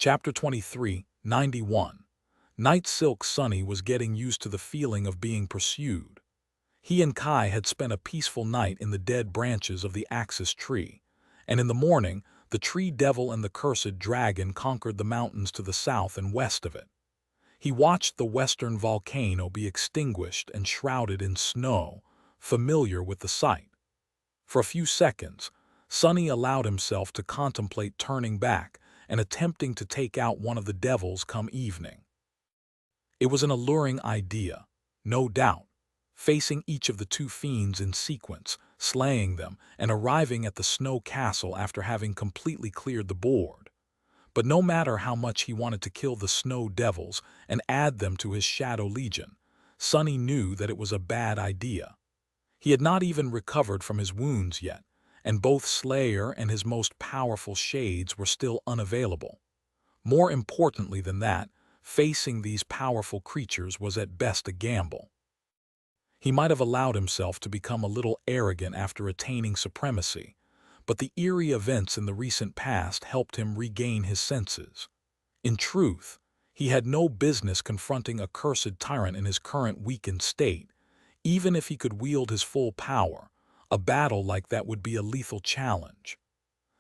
Chapter 23, 91. Night Silk Sunny was getting used to the feeling of being pursued. He and Kai had spent a peaceful night in the dead branches of the axis tree, and in the morning, the tree devil and the cursed dragon conquered the mountains to the south and west of it. He watched the western volcano be extinguished and shrouded in snow, familiar with the sight. For a few seconds, Sunny allowed himself to contemplate turning back and attempting to take out one of the devils come evening. It was an alluring idea, no doubt, facing each of the two fiends in sequence, slaying them, and arriving at the snow castle after having completely cleared the board. But no matter how much he wanted to kill the snow devils and add them to his shadow legion, Sunny knew that it was a bad idea. He had not even recovered from his wounds yet, and both Slayer and his most powerful shades were still unavailable. More importantly than that, facing these powerful creatures was at best a gamble. He might have allowed himself to become a little arrogant after attaining supremacy, but the eerie events in the recent past helped him regain his senses. In truth, he had no business confronting a cursed tyrant in his current weakened state. Even if he could wield his full power, a battle like that would be a lethal challenge.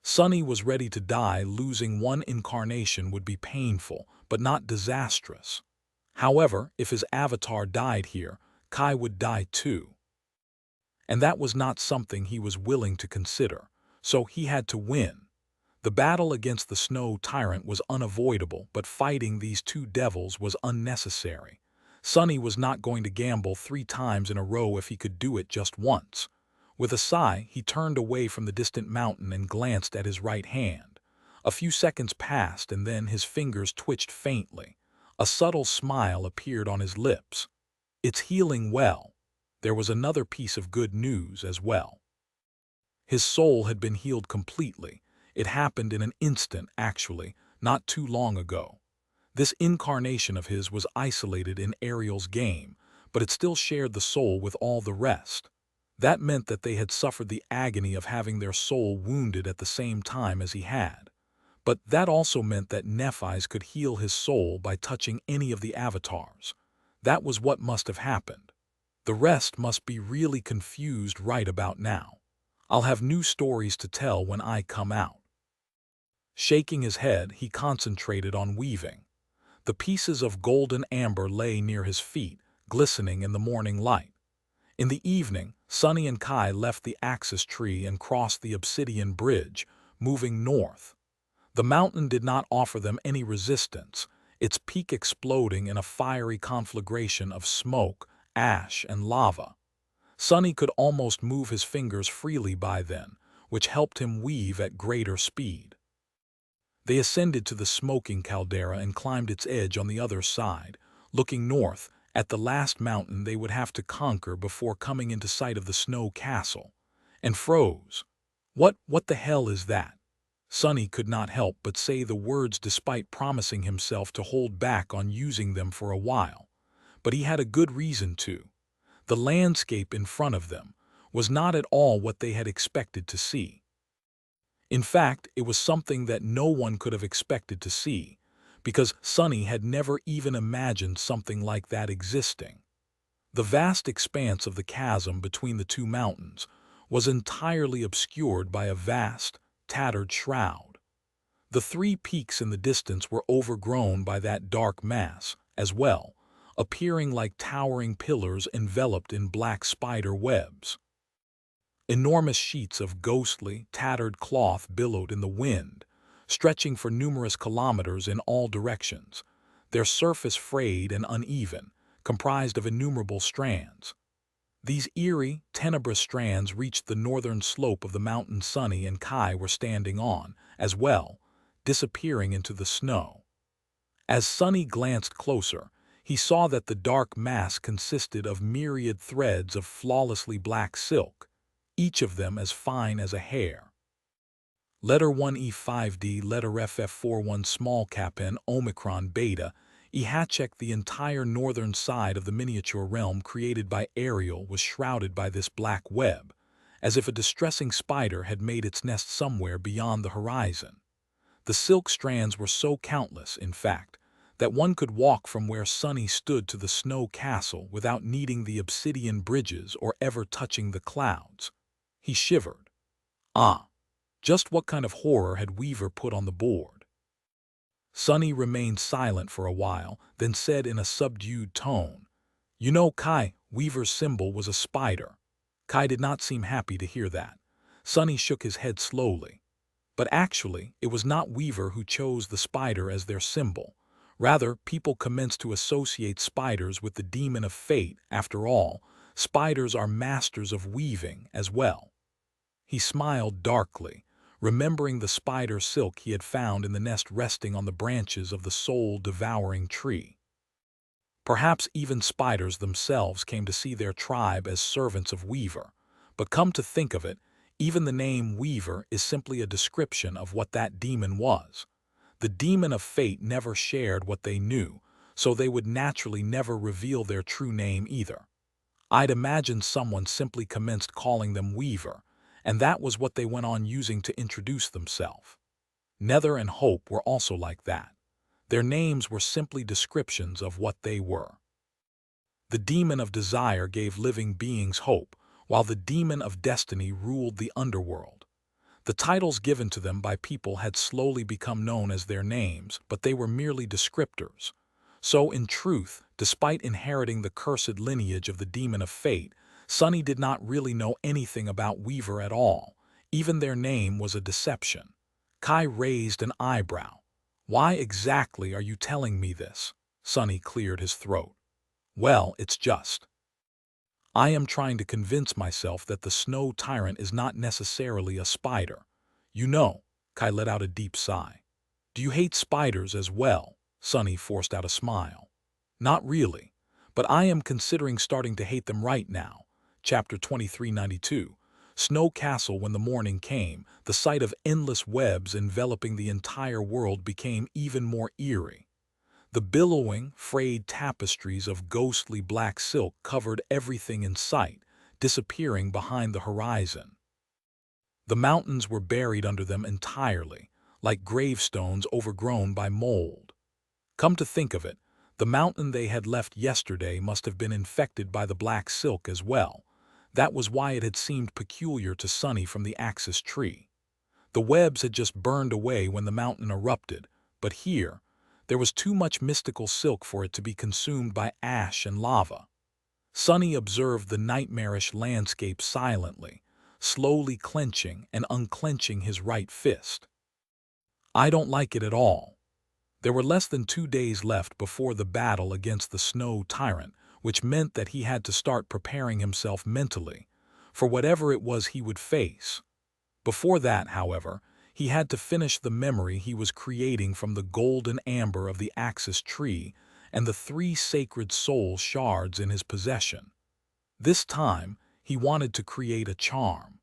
Sunny was ready to die. Losing one incarnation would be painful, but not disastrous. However, if his avatar died here, Kai would die too. And that was not something he was willing to consider, so he had to win. The battle against the snow tyrant was unavoidable, but fighting these two devils was unnecessary. Sunny was not going to gamble 3 times in a row if he could do it just once. With a sigh, he turned away from the distant mountain and glanced at his right hand. A few seconds passed, and then his fingers twitched faintly. A subtle smile appeared on his lips. It's healing well. There was another piece of good news as well. His soul had been healed completely. It happened in an instant, actually, not too long ago. This incarnation of his was isolated in Ariel's game, but it still shared the soul with all the rest. That meant that they had suffered the agony of having their soul wounded at the same time as he had. But that also meant that Nephi's could heal his soul by touching any of the avatars. That was what must have happened. The rest must be really confused right about now. I'll have new stories to tell when I come out. Shaking his head, he concentrated on weaving. The pieces of golden amber lay near his feet, glistening in the morning light. In the evening, Sunny and Kai left the axis tree and crossed the obsidian bridge, moving north. The mountain did not offer them any resistance, its peak exploding in a fiery conflagration of smoke, ash, and lava. Sunny could almost move his fingers freely by then, which helped him weave at greater speed. They ascended to the smoking caldera and climbed its edge on the other side, looking north at the last mountain they would have to conquer before coming into sight of the snow castle, and froze. What the hell is that? Sunny could not help but say the words despite promising himself to hold back on using them for a while. But he had a good reason to. The landscape in front of them was not at all what they had expected to see. In fact, it was something that no one could have expected to see, because Sunny had never even imagined something like that existing. The vast expanse of the chasm between the two mountains was entirely obscured by a vast, tattered shroud. The 3 peaks in the distance were overgrown by that dark mass, as well, appearing like towering pillars enveloped in black spider webs. Enormous sheets of ghostly, tattered cloth billowed in the wind, stretching for numerous kilometers in all directions, their surface frayed and uneven, comprised of innumerable strands. These eerie, tenebrous strands reached the northern slope of the mountain Sunny and Kai were standing on, as well, disappearing into the snow. As Sunny glanced closer, he saw that the dark mass consisted of myriad threads of flawlessly black silk, each of them as fine as a hair. Letter 1 E5D, letter FF41 small cap N Omicron beta, Ehachek. The entire northern side of the miniature realm created by Ariel was shrouded by this black web, as if a distressing spider had made its nest somewhere beyond the horizon. The silk strands were so countless, in fact, that one could walk from where Sunny stood to the snow castle without needing the obsidian bridges or ever touching the clouds. He shivered. Ah, just what kind of horror had Weaver put on the board? Sunny remained silent for a while, then said in a subdued tone, "You know, Kai, Weaver's symbol was a spider." Kai did not seem happy to hear that. Sunny shook his head slowly. But actually, it was not Weaver who chose the spider as their symbol. Rather, people commenced to associate spiders with the demon of fate. After all, spiders are masters of weaving as well. He smiled darkly, remembering the spider silk he had found in the nest resting on the branches of the soul-devouring tree. Perhaps even spiders themselves came to see their tribe as servants of Weaver. But come to think of it, even the name Weaver is simply a description of what that demon was. The demon of fate never shared what they knew, so they would naturally never reveal their true name either. I'd imagine someone simply commenced calling them Weaver, and that was what they went on using to introduce themselves. Nether and Hope were also like that. Their names were simply descriptions of what they were. The demon of desire gave living beings hope, while the demon of destiny ruled the underworld. The titles given to them by people had slowly become known as their names, but they were merely descriptors. So, in truth, despite inheriting the cursed lineage of the demon of fate, Sunny did not really know anything about Weaver at all. Even their name was a deception. Kai raised an eyebrow. "Why exactly are you telling me this?" Sunny cleared his throat. "Well, it's just. I am trying to convince myself that the snow tyrant is not necessarily a spider. You know," Kai let out a deep sigh. "Do you hate spiders as well?" Sunny forced out a smile. "Not really, but I am considering starting to hate them right now." Chapter 2392. Snow Castle. When the morning came, the sight of endless webs enveloping the entire world became even more eerie. The billowing, frayed tapestries of ghostly black silk covered everything in sight, disappearing behind the horizon. The mountains were buried under them entirely, like gravestones overgrown by mold. Come to think of it, the mountain they had left yesterday must have been infected by the black silk as well. That was why it had seemed peculiar to Sunny from the axis tree. The webs had just burned away when the mountain erupted, but here, there was too much mystical silk for it to be consumed by ash and lava. Sunny observed the nightmarish landscape silently, slowly clenching and unclenching his right fist. "I don't like it at all." There were less than 2 days left before the battle against the snow tyrant, which meant that he had to start preparing himself mentally for whatever it was he would face. Before that, however, he had to finish the memory he was creating from the golden amber of the axis tree and the 3 sacred soul shards in his possession. This time, he wanted to create a charm.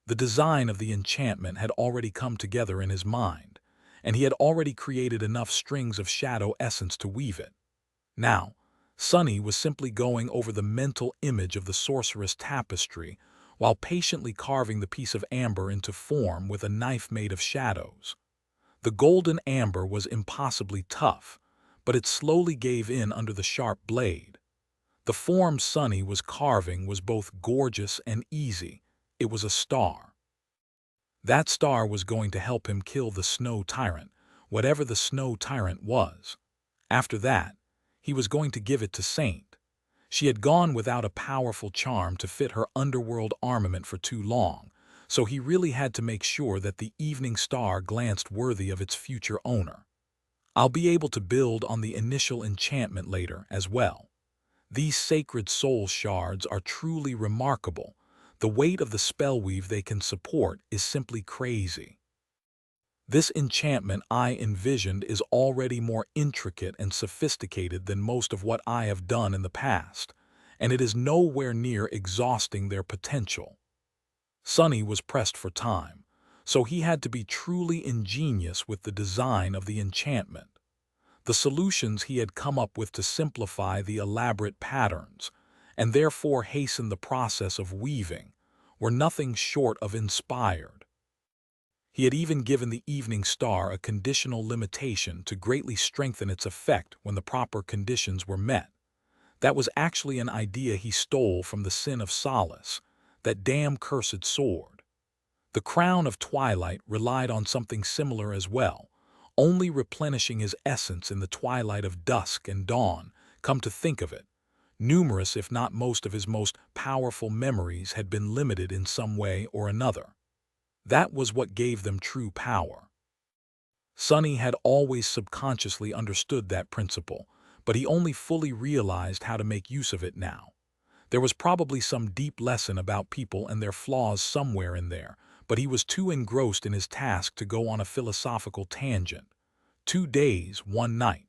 The design of the enchantment had already come together in his mind, and he had already created enough strings of shadow essence to weave it. Now, Sunny was simply going over the mental image of the sorceress tapestry while patiently carving the piece of amber into form with a knife made of shadows. The golden amber was impossibly tough, but it slowly gave in under the sharp blade. The form Sunny was carving was both gorgeous and easy. It was a star. That star was going to help him kill the snow tyrant, whatever the snow tyrant was. After that, he was going to give it to Saint. She had gone without a powerful charm to fit her underworld armament for too long, so he really had to make sure that the evening star glanced worthy of its future owner. "I'll be able to build on the initial enchantment later as well. These sacred soul shards are truly remarkable. The weight of the spellweave they can support is simply crazy. This enchantment I envisioned is already more intricate and sophisticated than most of what I have done in the past, and it is nowhere near exhausting their potential." Sunny was pressed for time, so he had to be truly ingenious with the design of the enchantment. The solutions he had come up with to simplify the elaborate patterns, and therefore hasten the process of weaving, were nothing short of inspired. He had even given the evening star a conditional limitation to greatly strengthen its effect when the proper conditions were met. That was actually an idea he stole from the sin of solace, that damn cursed sword. The crown of twilight relied on something similar as well, only replenishing his essence in the twilight of dusk and dawn. Come to think of it, numerous if not most of his most powerful memories had been limited in some way or another. That was what gave them true power. Sonny had always subconsciously understood that principle, but he only fully realized how to make use of it now. There was probably some deep lesson about people and their flaws somewhere in there, but he was too engrossed in his task to go on a philosophical tangent. 2 days, 1 night.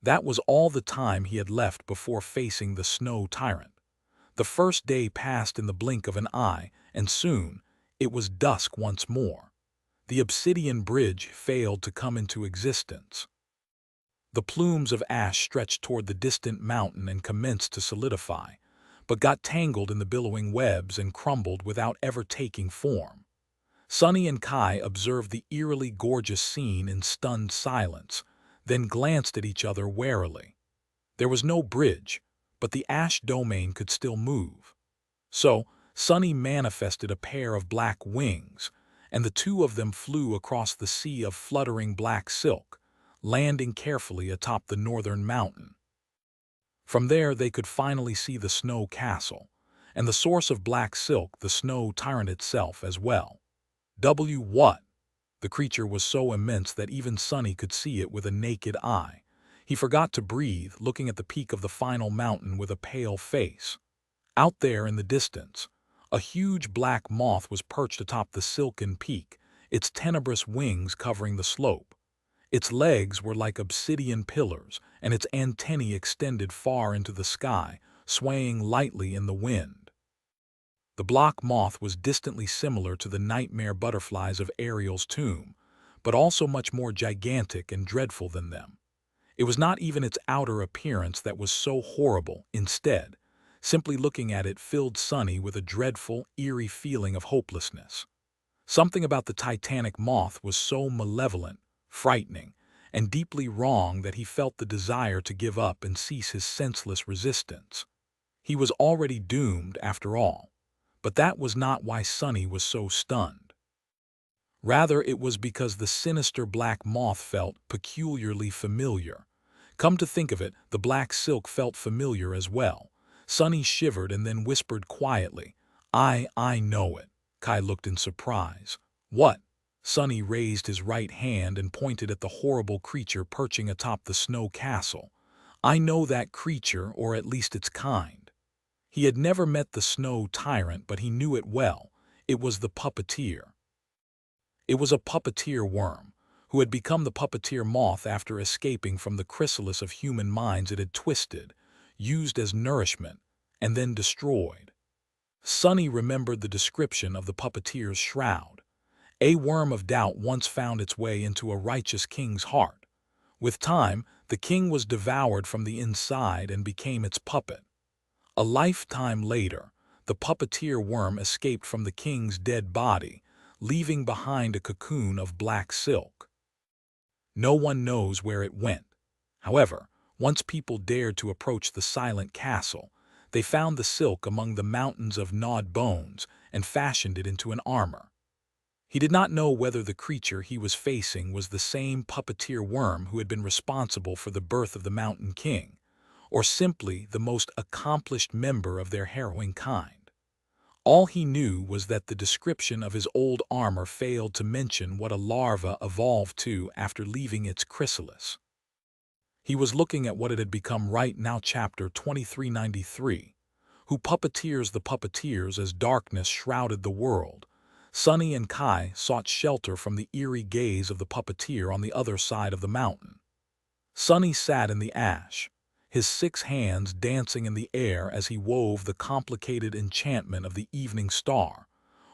That was all the time he had left before facing the snow tyrant. The first day passed in the blink of an eye, and soon it was dusk once more. The obsidian bridge failed to come into existence. The plumes of ash stretched toward the distant mountain and commenced to solidify, but got tangled in the billowing webs and crumbled without ever taking form. Sonny and Kai observed the eerily gorgeous scene in stunned silence, then glanced at each other warily. There was no bridge, but the ash domain could still move. So, Sonny manifested a pair of black wings, and the two of them flew across the sea of fluttering black silk, landing carefully atop the northern mountain. From there they could finally see the snow castle, and the source of black silk, the snow tyrant itself as well. What? The creature was so immense that even Sonny could see it with a naked eye. He forgot to breathe, looking at the peak of the final mountain with a pale face. Out there in the distance, a huge black moth was perched atop the silken peak, its tenebrous wings covering the slope. Its legs were like obsidian pillars, and its antennae extended far into the sky, swaying lightly in the wind. The black moth was distantly similar to the nightmare butterflies of Ariel's tomb, but also much more gigantic and dreadful than them. It was not even its outer appearance that was so horrible. Instead, simply looking at it filled Sonny with a dreadful, eerie feeling of hopelessness. Something about the titanic moth was so malevolent, frightening, and deeply wrong that he felt the desire to give up and cease his senseless resistance. He was already doomed, after all. But that was not why Sonny was so stunned. Rather, it was because the sinister black moth felt peculiarly familiar. Come to think of it, the black silk felt familiar as well. Sonny shivered and then whispered quietly, I know it." Kai looked in surprise. "What?" Sonny raised his right hand and pointed at the horrible creature perching atop the snow castle. "I know that creature, or at least its kind." He had never met the snow tyrant, but he knew it well. It was the puppeteer. It was a puppeteer worm, who had become the puppeteer moth after escaping from the chrysalis of human minds it had twisted, used as nourishment, and then destroyed. Sonny remembered the description of the puppeteer's shroud. A worm of doubt once found its way into a righteous king's heart. With time, the king was devoured from the inside and became its puppet. A lifetime later, the puppeteer worm escaped from the king's dead body, leaving behind a cocoon of black silk. No one knows where it went. However, once people dared to approach the silent castle, they found the silk among the mountains of gnawed bones and fashioned it into an armor. He did not know whether the creature he was facing was the same puppeteer worm who had been responsible for the birth of the Mountain King, or simply the most accomplished member of their harrowing kind. All he knew was that the description of his old armor failed to mention what a larva evolved to after leaving its chrysalis. He was looking at what it had become right now. Chapter 2393. Who puppeteers the puppeteers as darkness shrouded the world. Sonny and Kai sought shelter from the eerie gaze of the puppeteer on the other side of the mountain. Sonny sat in the ash, his 6 hands dancing in the air as he wove the complicated enchantment of the evening star.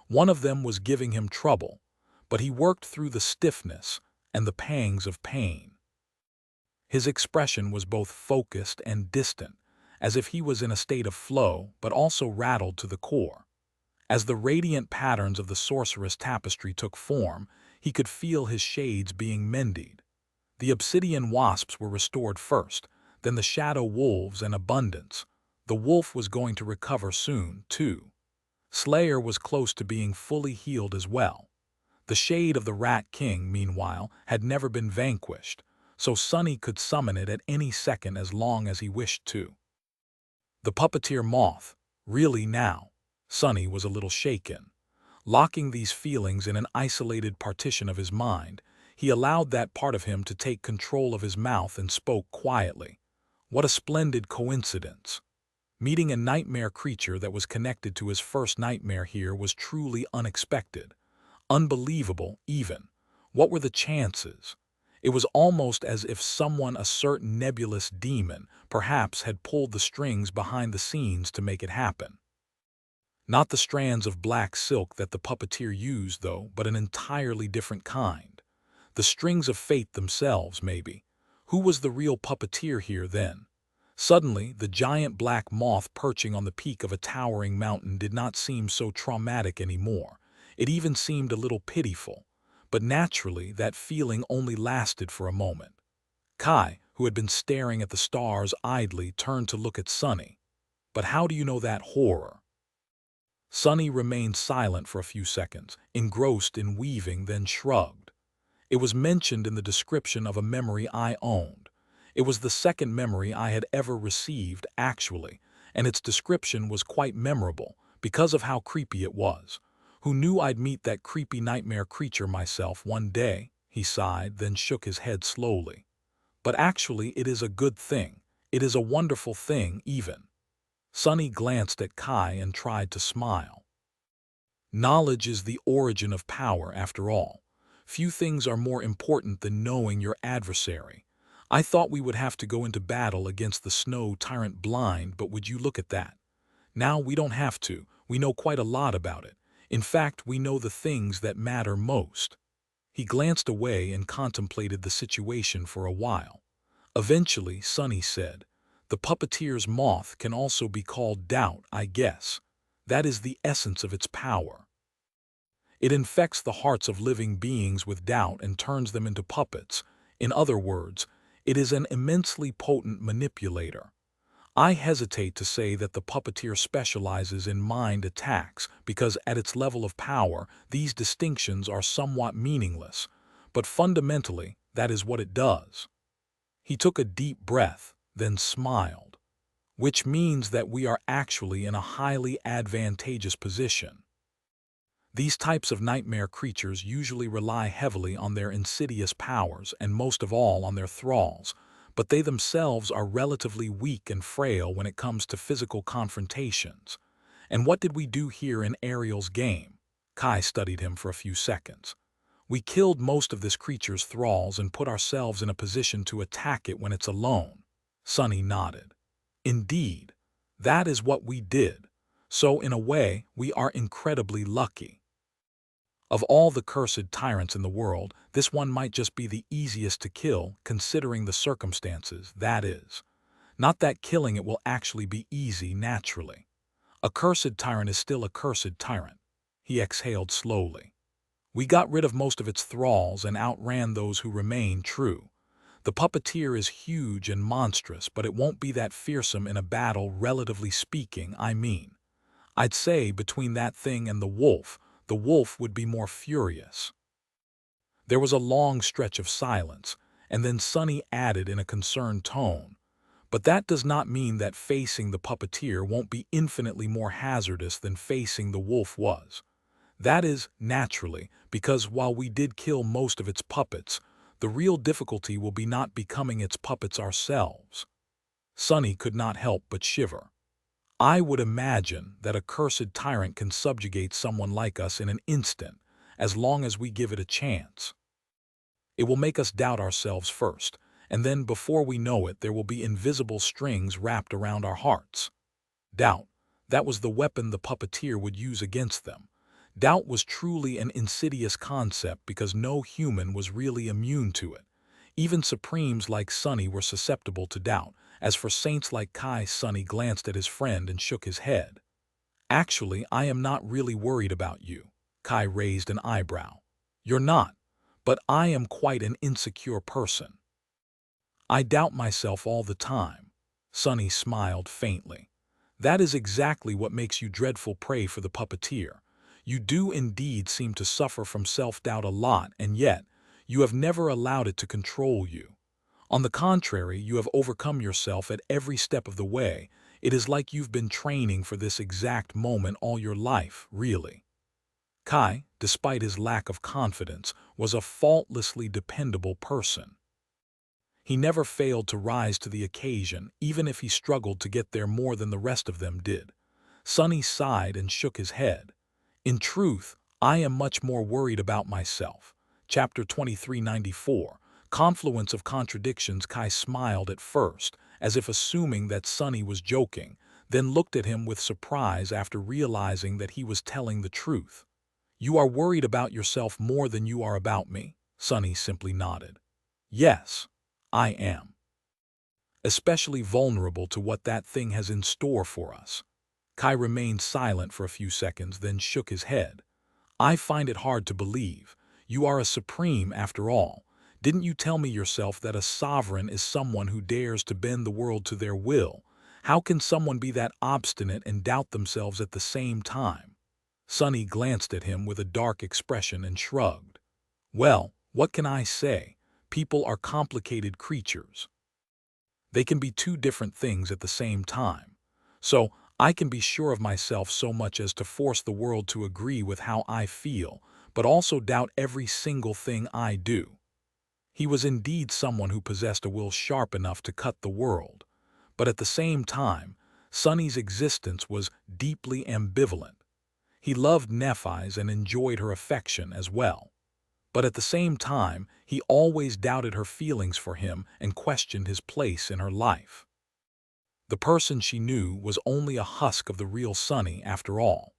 One of them was giving him trouble, but he worked through the stiffness and the pangs of pain. His expression was both focused and distant, as if he was in a state of flow, but also rattled to the core. As the radiant patterns of the sorceress tapestry took form, He could feel his shades being mended. The obsidian wasps were restored first, then the shadow wolves and abundance. The wolf was going to recover soon, too. Slayer was close to being fully healed as well. The shade of the Rat King, meanwhile, had never been vanquished, so Sunny could summon it at any second as long as he wished to. The puppeteer moth. Really now? Sunny was a little shaken. Locking these feelings in an isolated partition of his mind, he allowed that part of him to take control of his mouth and spoke quietly. What a splendid coincidence! Meeting a nightmare creature that was connected to his first nightmare here was truly unexpected. Unbelievable, even. What were the chances? It was almost as if someone, a certain nebulous demon, perhaps had pulled the strings behind the scenes to make it happen. Not the strands of black silk that the puppeteer used, though, but an entirely different kind. The strings of fate themselves, maybe. Who was the real puppeteer here, then? Suddenly, the giant black moth perching on the peak of a towering mountain did not seem so traumatic anymore. It even seemed a little pitiful. But naturally, that feeling only lasted for a moment. Kai, who had been staring at the stars idly, turned to look at Sunny. But how do you know that horror? Sunny remained silent for a few seconds, engrossed in weaving, then shrugged. It was mentioned in the description of a memory I owned. It was the second memory I had ever received, actually, and its description was quite memorable because of how creepy it was. Who knew I'd meet that creepy nightmare creature myself one day? He sighed, then shook his head slowly. But actually, it is a good thing. It is a wonderful thing, even. Sunny glanced at Kai and tried to smile. Knowledge is the origin of power, after all. Few things are more important than knowing your adversary. I thought we would have to go into battle against the snow tyrant blind, but would you look at that? Now we don't have to. We know quite a lot about it. In fact, we know the things that matter most. He glanced away and contemplated the situation for a while. Eventually, Sunny said, "The puppeteer's moth can also be called doubt, I guess. That is the essence of its power. It infects the hearts of living beings with doubt and turns them into puppets. In other words, it is an immensely potent manipulator. I hesitate to say that the puppeteer specializes in mind attacks because at its level of power, these distinctions are somewhat meaningless, but fundamentally, that is what it does." He took a deep breath, then smiled. "Which means that we are actually in a highly advantageous position. These types of nightmare creatures usually rely heavily on their insidious powers and most of all on their thralls, but they themselves are relatively weak and frail when it comes to physical confrontations. And what did we do here in Ariel's game?" Kai studied him for a few seconds. "We killed most of this creature's thralls and put ourselves in a position to attack it when it's alone." Sunny nodded. "Indeed, that is what we did. So in a way, we are incredibly lucky. Of all the cursed tyrants in the world, this one might just be the easiest to kill, considering the circumstances, that is. Not that killing it will actually be easy naturally. A cursed tyrant is still a cursed tyrant." He exhaled slowly. "We got rid of most of its thralls and outran those who remain true. The puppeteer is huge and monstrous, but it won't be that fearsome in a battle, relatively speaking, I mean. I'd say between that thing and the wolf would be more furious." There was a long stretch of silence, and then Sunny added in a concerned tone, "But that does not mean that facing the puppeteer won't be infinitely more hazardous than facing the wolf was. That is, naturally, because while we did kill most of its puppets, the real difficulty will be not becoming its puppets ourselves." Sunny could not help but shiver. "I would imagine that a cursed tyrant can subjugate someone like us in an instant, as long as we give it a chance. It will make us doubt ourselves first, and then before we know it there will be invisible strings wrapped around our hearts. Doubt, that was the weapon the puppeteer would use against them. Doubt was truly an insidious concept because no human was really immune to it. Even supremes like Sunny were susceptible to doubt. As for saints like Kai," Sunny glanced at his friend and shook his head. "Actually, I am not really worried about you." Kai raised an eyebrow. "You're not? but I am quite an insecure person. I doubt myself all the time. Sunny smiled faintly. That is exactly what makes you dreadful prey for the puppeteer. You do indeed seem to suffer from self-doubt a lot, and yet you have never allowed it to control you. On the contrary, you have overcome yourself at every step of the way. It is like you've been training for this exact moment all your life, really. Kai, despite his lack of confidence, was a faultlessly dependable person. He never failed to rise to the occasion, even if he struggled to get there more than the rest of them did. Sunny sighed and shook his head. In truth, I am much more worried about myself. Chapter 2394, Confluence of Contradictions. Kai smiled at first, as if assuming that Sunny was joking, then looked at him with surprise after realizing that he was telling the truth. You are worried about yourself more than you are about me, Sunny simply nodded. Yes, I am. Especially vulnerable to what that thing has in store for us. Kai remained silent for a few seconds, then shook his head. I find it hard to believe. You are a supreme after all. Didn't you tell me yourself that a sovereign is someone who dares to bend the world to their will? How can someone be that obstinate and doubt themselves at the same time? Sunny glanced at him with a dark expression and shrugged. Well, what can I say? People are complicated creatures. They can be two different things at the same time. So, I can be sure of myself so much as to force the world to agree with how I feel, but also doubt every single thing I do. He was indeed someone who possessed a will sharp enough to cut the world. But at the same time, Sunny's existence was deeply ambivalent. He loved Nephi's and enjoyed her affection as well. But at the same time, he always doubted her feelings for him and questioned his place in her life. The person she knew was only a husk of the real Sunny after all.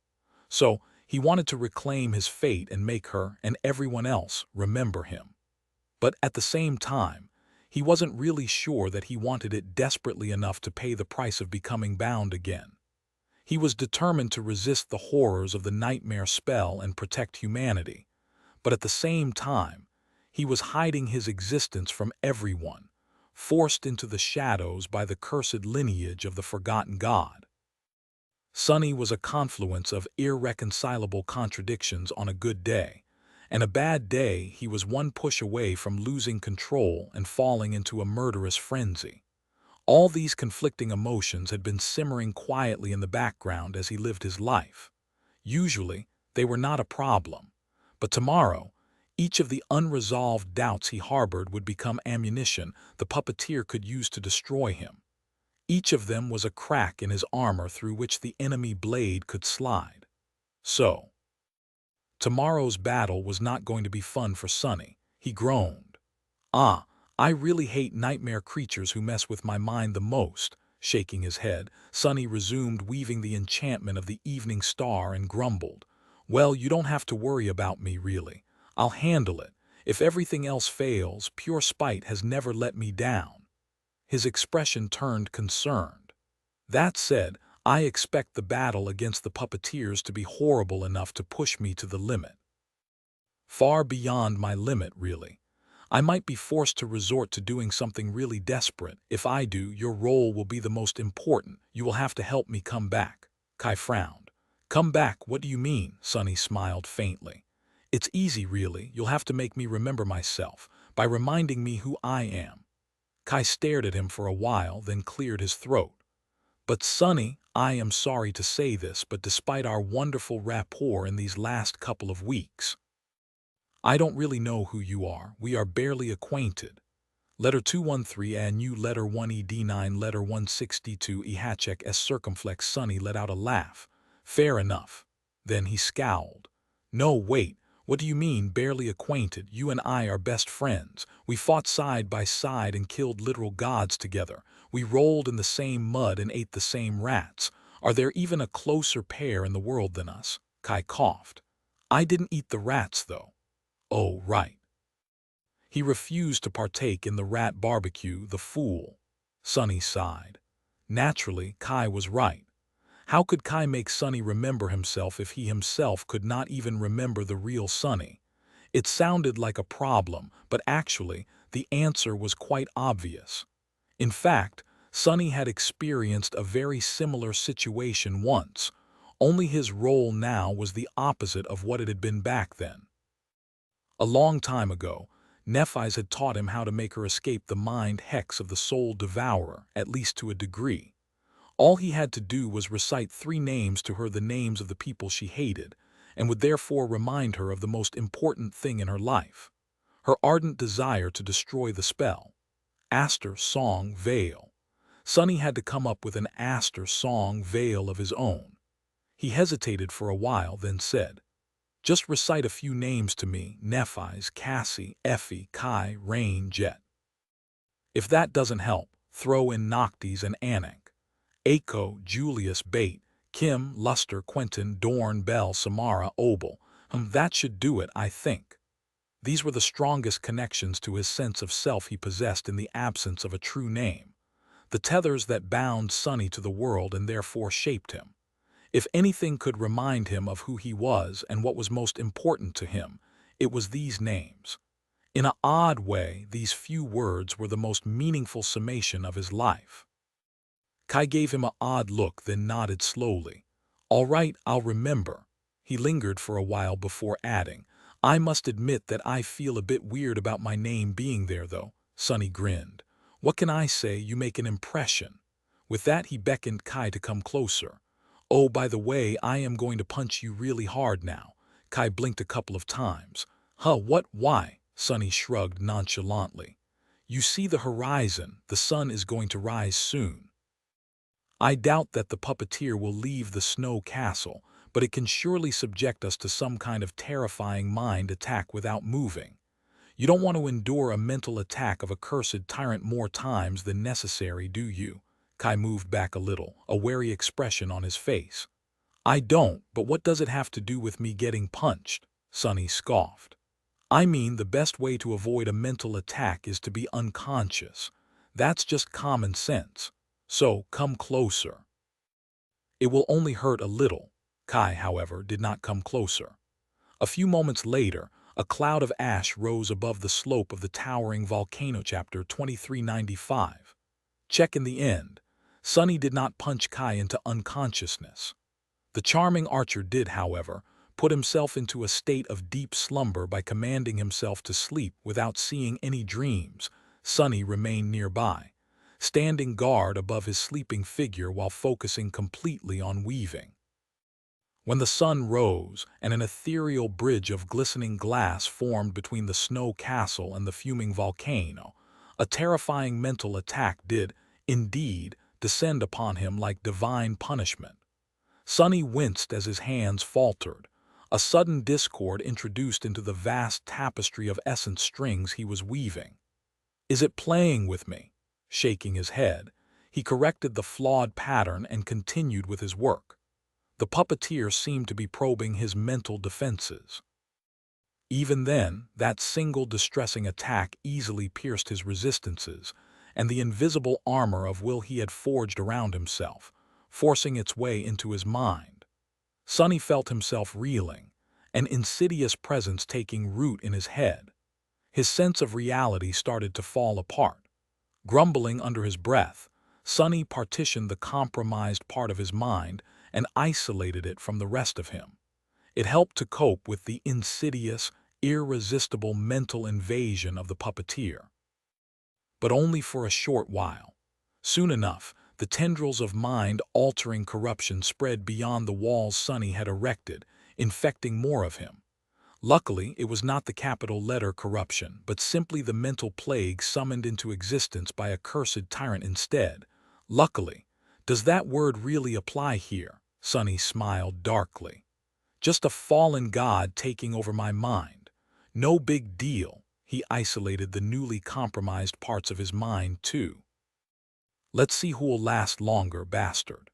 So, he wanted to reclaim his fate and make her and everyone else remember him. But at the same time, he wasn't really sure that he wanted it desperately enough to pay the price of becoming bound again. He was determined to resist the horrors of the nightmare spell and protect humanity. But at the same time, he was hiding his existence from everyone, forced into the shadows by the cursed lineage of the forgotten god. Sunny was a confluence of irreconcilable contradictions on a good day, and a bad day he was one push away from losing control and falling into a murderous frenzy. All these conflicting emotions had been simmering quietly in the background as he lived his life. Usually, they were not a problem. But tomorrow, each of the unresolved doubts he harbored would become ammunition the puppeteer could use to destroy him. Each of them was a crack in his armor through which the enemy blade could slide. So, tomorrow's battle was not going to be fun for Sunny. He groaned. Ah, I really hate nightmare creatures who mess with my mind the most. Shaking his head, Sunny resumed weaving the enchantment of the evening star and grumbled. Well, you don't have to worry about me, really. I'll handle it. If everything else fails, pure spite has never let me down. His expression turned concerned. That said, I expect the battle against the puppeteers to be horrible enough to push me to the limit. Far beyond my limit, really. I might be forced to resort to doing something really desperate. If I do, your role will be the most important. You will have to help me come back. Kai frowned. Come back, what do you mean? Sunny smiled faintly. It's easy, really. You'll have to make me remember myself, by reminding me who I am. Kai stared at him for a while, then cleared his throat. But Sunny, I am sorry to say this, but despite our wonderful rapport in these last couple of weeks, I don't really know who you are. We are barely acquainted. Letter 213 and you letter 1ed9 letter 162 hatchek s circumflex. Sunny let out a laugh. Fair enough. Then he scowled. No, wait. What do you mean, barely acquainted? You and I are best friends. We fought side by side and killed literal gods together. We rolled in the same mud and ate the same rats. Are there even a closer pair in the world than us? Kai coughed. I didn't eat the rats, though. Oh, right. He refused to partake in the rat barbecue, the fool. Sunny sighed. Naturally, Kai was right. How could Kai make Sunny remember himself if he himself could not even remember the real Sunny? It sounded like a problem, but actually, the answer was quite obvious. In fact, Sonny had experienced a very similar situation once, only his role now was the opposite of what it had been back then. A long time ago, Nephis had taught him how to make her escape the mind hex of the soul devourer, at least to a degree. All he had to do was recite 3 names to her, the names of the people she hated, and would therefore remind her of the most important thing in her life, her ardent desire to destroy the spell. Aster Song Veil. Sonny had to come up with an Aster Song Veil of his own. He hesitated for a while, then said, "Just recite a few names to me: Nephis, Cassie, Effie, Kai, Rain, Jet. If that doesn't help, throw in Noctis and Anik. Aiko, Julius, Bate, Kim, Luster, Quentin, Dorn, Bell, Samara, Obel. That should do it, I think." These were the strongest connections to his sense of self he possessed in the absence of a true name, the tethers that bound Sonny to the world and therefore shaped him. If anything could remind him of who he was and what was most important to him, it was these names. In an odd way, these few words were the most meaningful summation of his life. Kai gave him an odd look, then nodded slowly. "All right, I'll remember." He lingered for a while before adding, "I must admit that I feel a bit weird about my name being there, though." Sonny grinned. "What can I say? You make an impression." With that, he beckoned Kai to come closer. "Oh, by the way, I am going to punch you really hard now." Kai blinked a couple of times. "Huh, what? Why?" Sonny shrugged nonchalantly. "You see the horizon, the sun is going to rise soon. I doubt that the puppeteer will leave the snow castle, but it can surely subject us to some kind of terrifying mind attack without moving. You don't want to endure a mental attack of a cursed tyrant more times than necessary, do you?" Kai moved back a little, a wary expression on his face. "I don't, but what does it have to do with me getting punched?" Sonny scoffed. "I mean, the best way to avoid a mental attack is to be unconscious. That's just common sense. So, come closer." "It will only hurt a little." Kai, however, did not come closer. A few moments later, a cloud of ash rose above the slope of the towering volcano. Chapter 2395. Check in the end. Sonny did not punch Kai into unconsciousness. The charming archer did, however, put himself into a state of deep slumber by commanding himself to sleep without seeing any dreams. Sonny remained nearby, standing guard above his sleeping figure while focusing completely on weaving. When the sun rose and an ethereal bridge of glistening glass formed between the snow castle and the fuming volcano, a terrifying mental attack did, indeed, descend upon him like divine punishment. Sonny winced as his hands faltered. A sudden discord introduced into the vast tapestry of essence strings he was weaving. "Is it playing with me?" Shaking his head, he corrected the flawed pattern and continued with his work. The puppeteer seemed to be probing his mental defenses. Even then, that single distressing attack easily pierced his resistances and the invisible armor of will he had forged around himself, forcing its way into his mind. Sonny felt himself reeling, an insidious presence taking root in his head. His sense of reality started to fall apart. Grumbling under his breath, Sonny partitioned the compromised part of his mind and isolated it from the rest of him. It helped to cope with the insidious, irresistible mental invasion of the puppeteer. But only for a short while. Soon enough, the tendrils of mind-altering corruption spread beyond the walls Sonny had erected, infecting more of him. Luckily, it was not the capital letter corruption, but simply the mental plague summoned into existence by a cursed tyrant instead. Luckily. Does that word really apply here? Sonny smiled darkly. Just a fallen god taking over my mind. No big deal. He isolated the newly compromised parts of his mind, too. Let's see who'll last longer, bastard.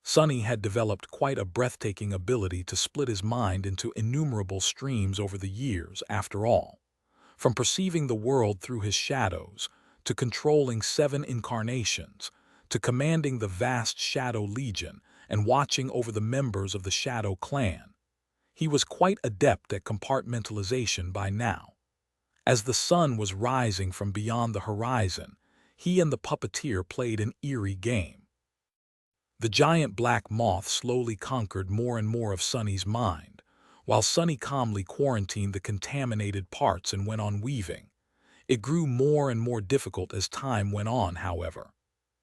Sonny had developed quite a breathtaking ability to split his mind into innumerable streams over the years, after all. From perceiving the world through his shadows, to controlling 7 incarnations, to commanding the vast Shadow Legion and watching over the members of the Shadow Clan. He was quite adept at compartmentalization by now. As the sun was rising from beyond the horizon, he and the puppeteer played an eerie game. The giant black moth slowly conquered more and more of Sunny's mind, while Sunny calmly quarantined the contaminated parts and went on weaving. It grew more and more difficult as time went on, however.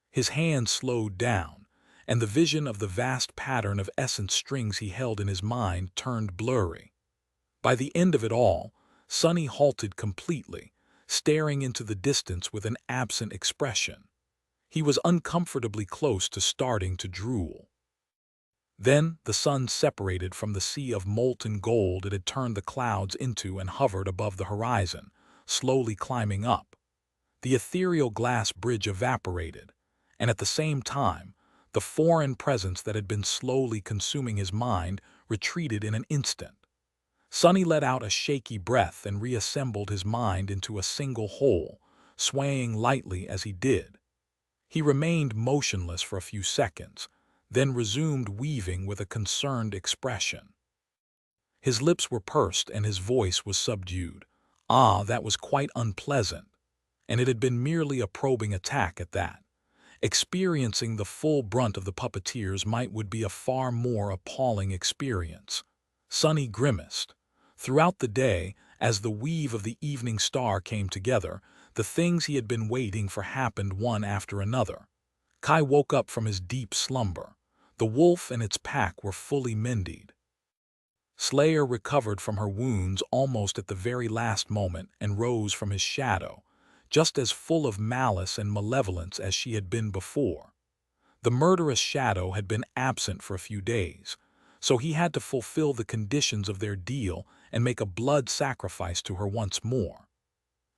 His hand slowed down, and the vision of the vast pattern of essence strings he held in his mind turned blurry. By the end of it all, Sunny halted completely, staring into the distance with an absent expression. He was uncomfortably close to starting to drool. Then the sun separated from the sea of molten gold it had turned the clouds into and hovered above the horizon, slowly climbing up. The ethereal glass bridge evaporated, and at the same time, the foreign presence that had been slowly consuming his mind retreated in an instant. Sunny let out a shaky breath and reassembled his mind into a single whole, swaying lightly as he did. He remained motionless for a few seconds, then resumed weaving with a concerned expression. His lips were pursed and his voice was subdued. Ah, that was quite unpleasant, and it had been merely a probing attack at that. Experiencing the full brunt of the puppeteers would be a far more appalling experience. Sunny grimaced. Throughout the day, as the weave of the evening star came together, the things he had been waiting for happened one after another. Kai woke up from his deep slumber. The wolf and its pack were fully mended. Slayer recovered from her wounds almost at the very last moment and rose from his shadow, just as full of malice and malevolence as she had been before. The murderous shadow had been absent for a few days, so he had to fulfill the conditions of their deal and make a blood sacrifice to her once more.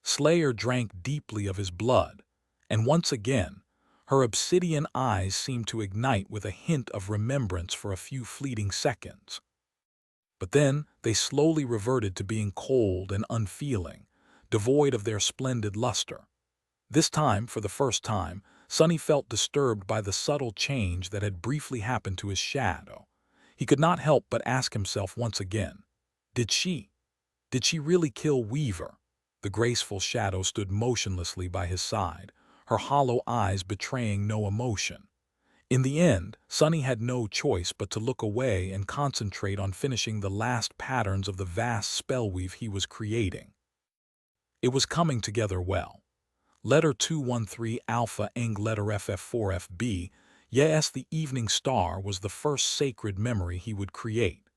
Slayer drank deeply of his blood, and once again, her obsidian eyes seemed to ignite with a hint of remembrance for a few fleeting seconds. But then they slowly reverted to being cold and unfeeling, devoid of their splendid luster. This time, for the first time, Sunny felt disturbed by the subtle change that had briefly happened to his shadow. He could not help but ask himself once again, Did she really kill Weaver? The graceful shadow stood motionlessly by his side, her hollow eyes betraying no emotion. In the end, Sunny had no choice but to look away and concentrate on finishing the last patterns of the vast spellweave he was creating. It was coming together well. Letter 213 Alpha Eng letter FF4FB, yes, the evening star was the first sacred memory he would create.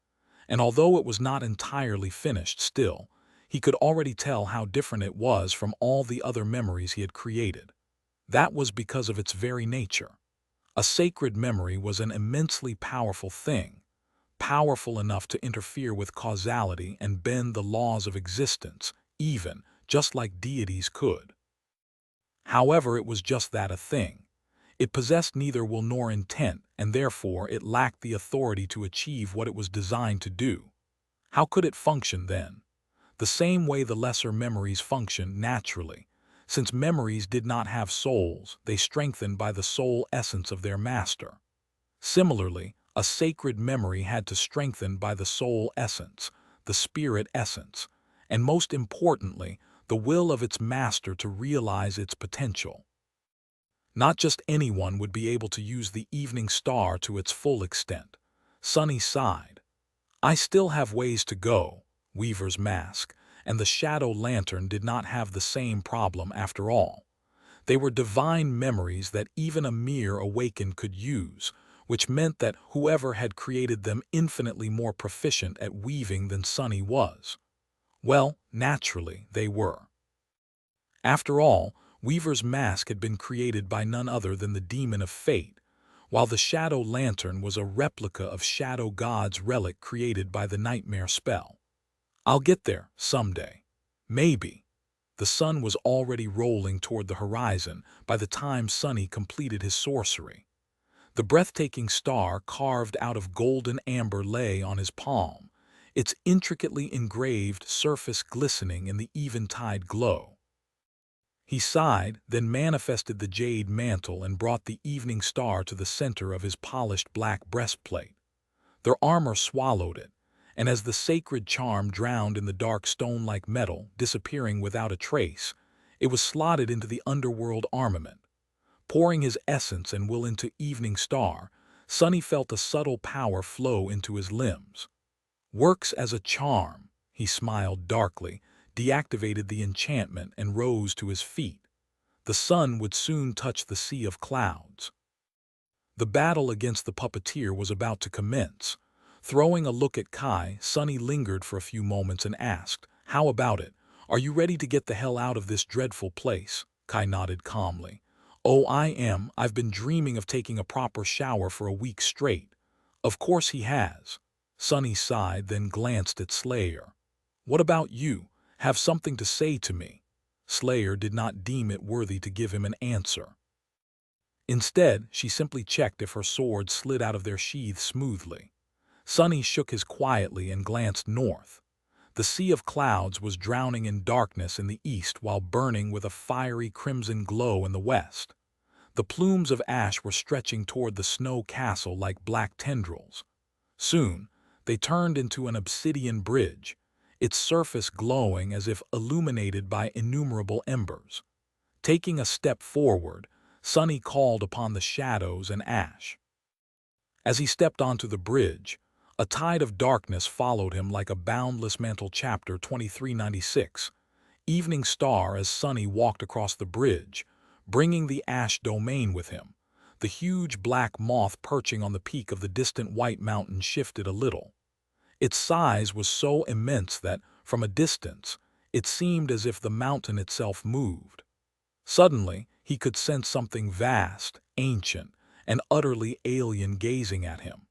And although it was not entirely finished still, he could already tell how different it was from all the other memories he had created. That was because of its very nature. A sacred memory was an immensely powerful thing, powerful enough to interfere with causality and bend the laws of existence, even, just like deities could. However, it was just that, a thing. It possessed neither will nor intent, and therefore it lacked the authority to achieve what it was designed to do. How could it function then? The same way the lesser memories function naturally. Since memories did not have souls, they strengthened by the soul essence of their master. Similarly, a sacred memory had to strengthen by the soul essence, the spirit essence, and most importantly, the will of its master to realize its potential. Not just anyone would be able to use the evening star to its full extent. Sunny sighed. I still have ways to go. Weaver's mask and the shadow lantern did not have the same problem after all. They were divine memories that even a mere Awaken could use, which meant that whoever had created them infinitely more proficient at weaving than Sunny was. Well, naturally, they were. After all, Weaver's mask had been created by none other than the demon of fate, while the shadow lantern was a replica of Shadow God's relic created by the nightmare spell. I'll get there someday. Maybe. The sun was already rolling toward the horizon by the time Sunny completed his sorcery. The breathtaking star carved out of golden amber lay on his palm, its intricately engraved surface glistening in the eventide glow. He sighed, then manifested the jade mantle and brought the evening star to the center of his polished black breastplate. Their armor swallowed it, and as the sacred charm drowned in the dark stone-like metal, disappearing without a trace, it was slotted into the underworld armament. Pouring his essence and will into Evening Star, Sunny felt a subtle power flow into his limbs. Works as a charm, he smiled darkly, deactivated the enchantment and rose to his feet. The sun would soon touch the sea of clouds. The battle against the puppeteer was about to commence. Throwing a look at Kai, Sunny lingered for a few moments and asked, "How about it? Are you ready to get the hell out of this dreadful place?" Kai nodded calmly. "Oh, I am. I've been dreaming of taking a proper shower for a week straight." Of course he has. Sunny sighed, then glanced at Slayer. "What about you? Have something to say to me?" Slayer did not deem it worthy to give him an answer. Instead, she simply checked if her swords slid out of their sheaths smoothly. Sunny shook his quietly and glanced north. The sea of clouds was drowning in darkness in the east while burning with a fiery crimson glow in the west. The plumes of ash were stretching toward the snow castle like black tendrils. Soon, they turned into an obsidian bridge, its surface glowing as if illuminated by innumerable embers. Taking a step forward, Sunny called upon the shadows and ash. As he stepped onto the bridge, a tide of darkness followed him like a boundless mantle. Chapter 2396. Evening Star. As Sunny walked across the bridge, bringing the ash domain with him, the huge black moth perching on the peak of the distant white mountain shifted a little. Its size was so immense that, from a distance, it seemed as if the mountain itself moved. Suddenly, he could sense something vast, ancient, and utterly alien gazing at him.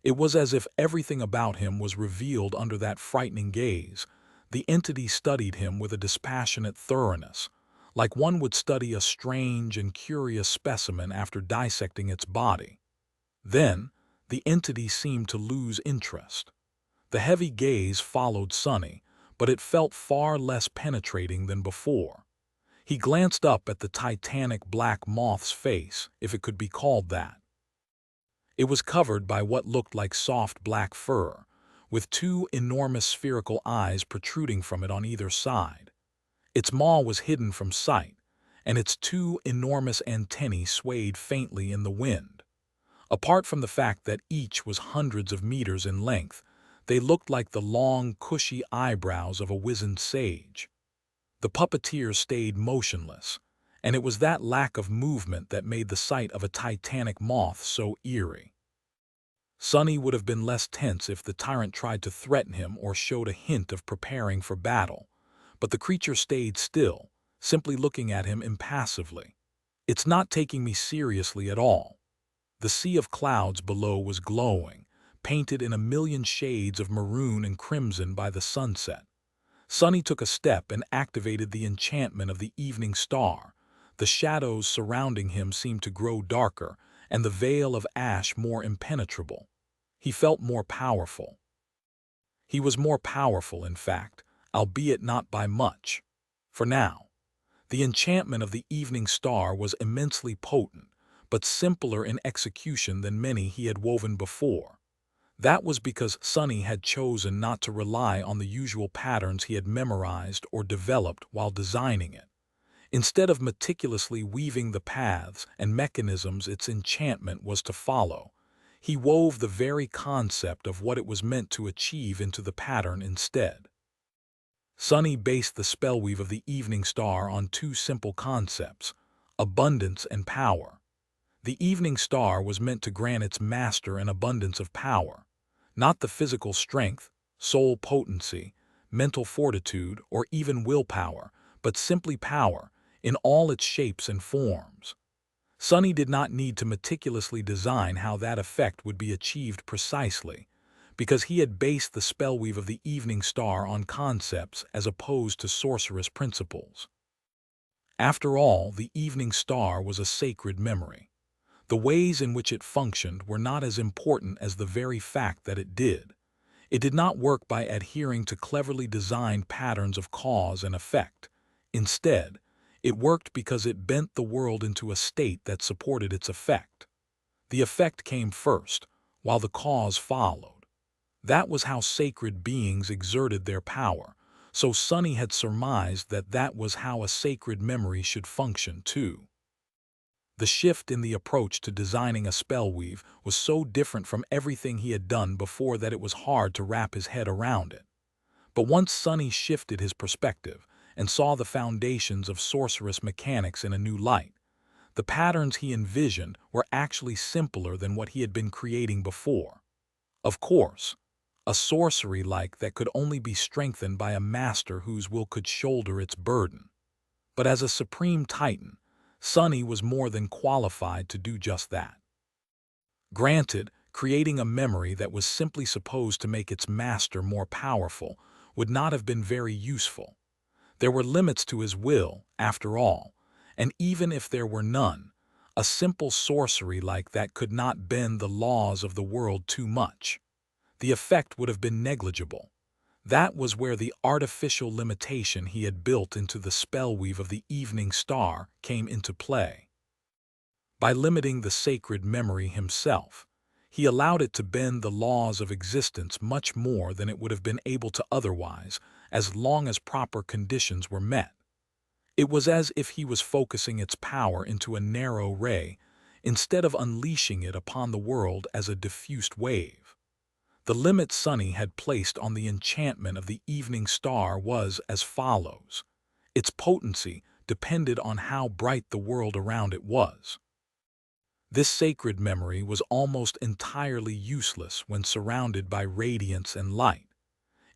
It was as if everything about him was revealed under that frightening gaze. The entity studied him with a dispassionate thoroughness, like one would study a strange and curious specimen after dissecting its body. Then, the entity seemed to lose interest. The heavy gaze followed Sunny, but it felt far less penetrating than before. He glanced up at the titanic black moth's face, if it could be called that. It was covered by what looked like soft black fur, with two enormous spherical eyes protruding from it on either side. Its maw was hidden from sight, and its two enormous antennae swayed faintly in the wind. Apart from the fact that each was hundreds of meters in length, they looked like the long, cushy eyebrows of a wizened sage. The puppeteer stayed motionless, and it was that lack of movement that made the sight of a titanic moth so eerie. Sunny would have been less tense if the tyrant tried to threaten him or showed a hint of preparing for battle, but the creature stayed still, simply looking at him impassively. "It's not taking me seriously at all." The sea of clouds below was glowing, painted in a million shades of maroon and crimson by the sunset. Sunny took a step and activated the enchantment of the Evening Star. The shadows surrounding him seemed to grow darker, and the veil of ash more impenetrable. He felt more powerful. He was more powerful, in fact, albeit not by much. For now, the enchantment of the Evening Star was immensely potent, but simpler in execution than many he had woven before. That was because Sunny had chosen not to rely on the usual patterns he had memorized or developed while designing it. Instead of meticulously weaving the paths and mechanisms its enchantment was to follow, he wove the very concept of what it was meant to achieve into the pattern instead. Sunny based the spellweave of the Evening Star on two simple concepts: abundance and power. The Evening Star was meant to grant its master an abundance of power, not the physical strength, soul potency, mental fortitude, or even willpower, but simply power, in all its shapes and forms. Sunny did not need to meticulously design how that effect would be achieved precisely, because he had based the spellweave of the Evening Star on concepts as opposed to sorcerous principles. After all, the Evening Star was a sacred memory. The ways in which it functioned were not as important as the very fact that it did. It did not work by adhering to cleverly designed patterns of cause and effect. Instead, it worked because it bent the world into a state that supported its effect. The effect came first, while the cause followed. That was how sacred beings exerted their power, so Sunny had surmised that that was how a sacred memory should function too. The shift in the approach to designing a spellweave was so different from everything he had done before that it was hard to wrap his head around it. But once Sunny shifted his perspective and saw the foundations of sorcerous mechanics in a new light, the patterns he envisioned were actually simpler than what he had been creating before. Of course, a sorcery like that could only be strengthened by a master whose will could shoulder its burden. But as a supreme titan, Sunny was more than qualified to do just that. Granted, creating a memory that was simply supposed to make its master more powerful would not have been very useful. There were limits to his will, after all, and even if there were none, a simple sorcery like that could not bend the laws of the world too much. The effect would have been negligible. That was where the artificial limitation he had built into the spellweave of the evening star came into play. By limiting the sacred memory himself, he allowed it to bend the laws of existence much more than it would have been able to otherwise, as long as proper conditions were met. It was as if he was focusing its power into a narrow ray, instead of unleashing it upon the world as a diffused wave. The limit Sunny had placed on the enchantment of the evening star was as follows. Its potency depended on how bright the world around it was. This sacred memory was almost entirely useless when surrounded by radiance and light.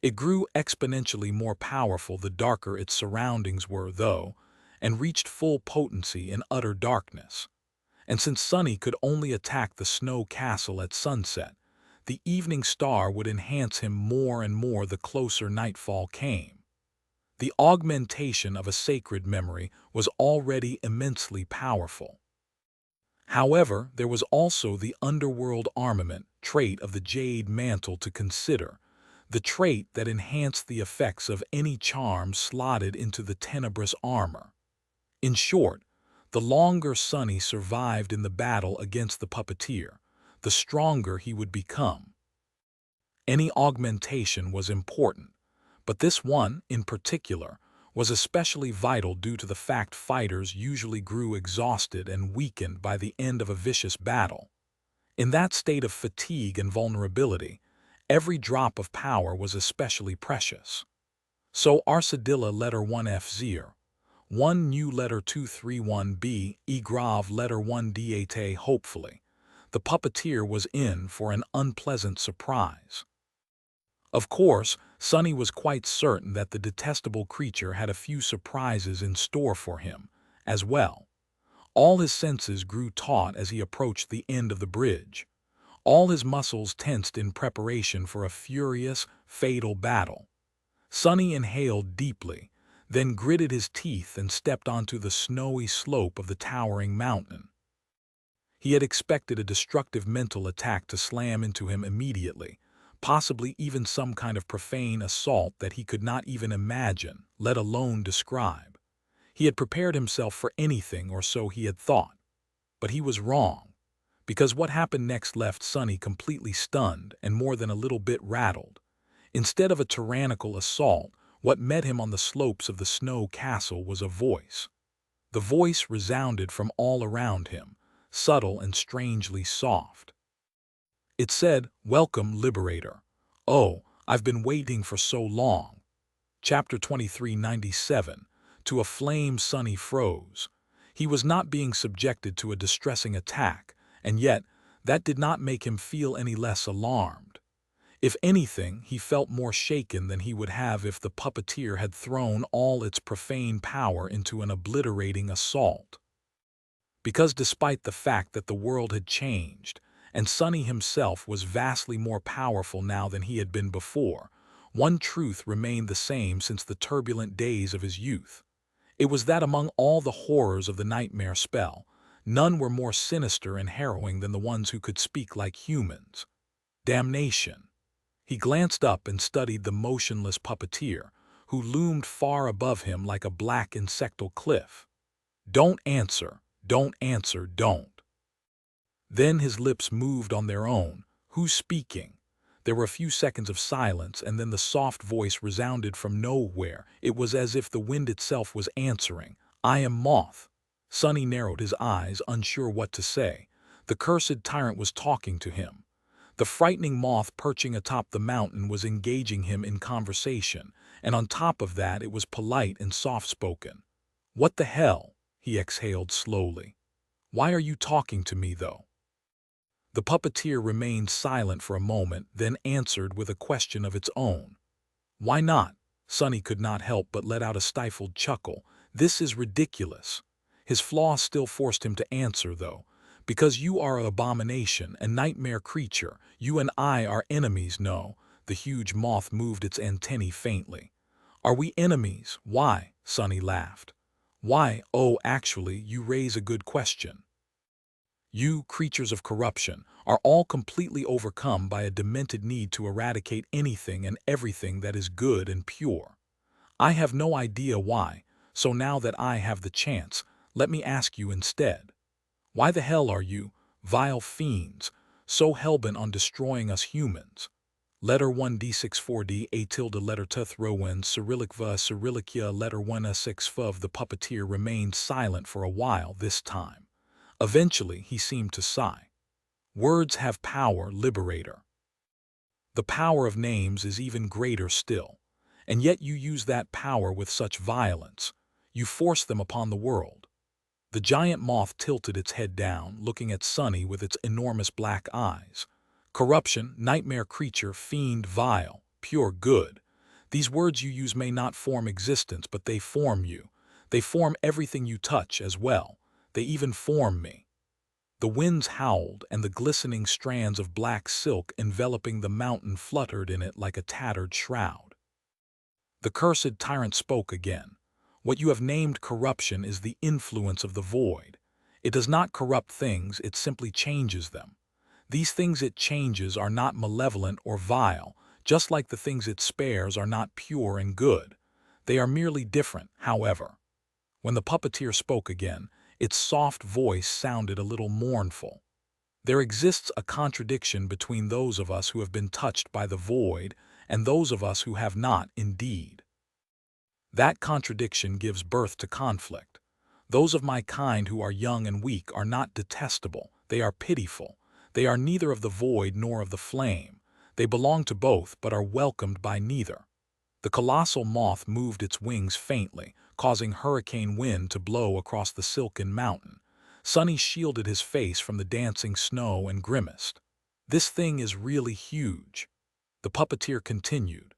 It grew exponentially more powerful the darker its surroundings were, though, and reached full potency in utter darkness. And since Sunny could only attack the snow castle at sunset, the evening star would enhance him more and more the closer nightfall came. The augmentation of a sacred memory was already immensely powerful. However, there was also the underworld armament trait of the Jade Mantle to consider, the trait that enhanced the effects of any charm slotted into the tenebrous armor. In short, the longer Sunny survived in the battle against the puppeteer, the stronger he would become. Any augmentation was important, but this one, in particular, was especially vital due to the fact fighters usually grew exhausted and weakened by the end of a vicious battle. In that state of fatigue and vulnerability, every drop of power was especially precious. So Arsadilla letter 1F0, 1 new letter 231B, E grave letter 1D8A hopefully. The puppeteer was in for an unpleasant surprise. Of course, Sunny was quite certain that the detestable creature had a few surprises in store for him, as well. All his senses grew taut as he approached the end of the bridge. All his muscles tensed in preparation for a furious, fatal battle. Sunny inhaled deeply, then gritted his teeth and stepped onto the snowy slope of the towering mountain. He had expected a destructive mental attack to slam into him immediately, possibly even some kind of profane assault that he could not even imagine, let alone describe. He had prepared himself for anything, or so he had thought. But he was wrong, because what happened next left Sunny completely stunned and more than a little bit rattled. Instead of a tyrannical assault, what met him on the slopes of the snow castle was a voice. The voice resounded from all around him, subtle and strangely soft. It said, "Welcome, Liberator. Oh, I've been waiting for so long." Chapter 2397. To a flame Sunny froze. He was not being subjected to a distressing attack, and yet that did not make him feel any less alarmed. If anything, he felt more shaken than he would have if the puppeteer had thrown all its profane power into an obliterating assault. Because despite the fact that the world had changed, and Sunny himself was vastly more powerful now than he had been before, one truth remained the same since the turbulent days of his youth. It was that among all the horrors of the nightmare spell, none were more sinister and harrowing than the ones who could speak like humans. Damnation. He glanced up and studied the motionless puppeteer, who loomed far above him like a black insectal cliff. "Don't answer, don't answer, don't." Then his lips moved on their own. "Who's speaking?" There were a few seconds of silence, and then the soft voice resounded from nowhere. It was as if the wind itself was answering. "I am Moth." Sonny narrowed his eyes, unsure what to say. The cursed tyrant was talking to him. The frightening moth perching atop the mountain was engaging him in conversation, and on top of that it was polite and soft-spoken. "What the hell?" he exhaled slowly. "Why are you talking to me, though?" The puppeteer remained silent for a moment, then answered with a question of its own. "Why not?" Sonny could not help but let out a stifled chuckle. "This is ridiculous." His flaw still forced him to answer, though. "Because you are an abomination, a nightmare creature. You and I are enemies, no?" The huge moth moved its antennae faintly. "Are we enemies? Why?" Sonny laughed. "Why? Oh, actually, you raise a good question. You, creatures of corruption, are all completely overcome by a demented need to eradicate anything and everything that is good and pure. I have no idea why, so now that I have the chance, let me ask you instead. Why the hell are you, vile fiends, so hellbent on destroying us humans? Letter 1 D64D A tilde letter tth rowen Cyrillic va Cyrillicia letter 1 S6 fv. The puppeteer remained silent for a while this time. Eventually, he seemed to sigh. "Words have power, liberator. The power of names is even greater still. And yet you use that power with such violence. You force them upon the world." The giant moth tilted its head down, looking at Sonny with its enormous black eyes. "Corruption, nightmare creature, fiend, vile, pure good. These words you use may not form existence, but they form you. They form everything you touch as well. They even form me." The winds howled, and the glistening strands of black silk enveloping the mountain fluttered in it like a tattered shroud. The cursed tyrant spoke again. "What you have named corruption is the influence of the void. It does not corrupt things, it simply changes them. These things it changes are not malevolent or vile, just like the things it spares are not pure and good. They are merely different, however." When the puppeteer spoke again, its soft voice sounded a little mournful. "There exists a contradiction between those of us who have been touched by the void and those of us who have not, indeed. That contradiction gives birth to conflict. Those of my kind who are young and weak are not detestable, they are pitiful. They are neither of the void nor of the flame. They belong to both but are welcomed by neither." The colossal moth moved its wings faintly, causing hurricane wind to blow across the silken mountain. Sonny shielded his face from the dancing snow and grimaced. "This thing is really huge." The puppeteer continued.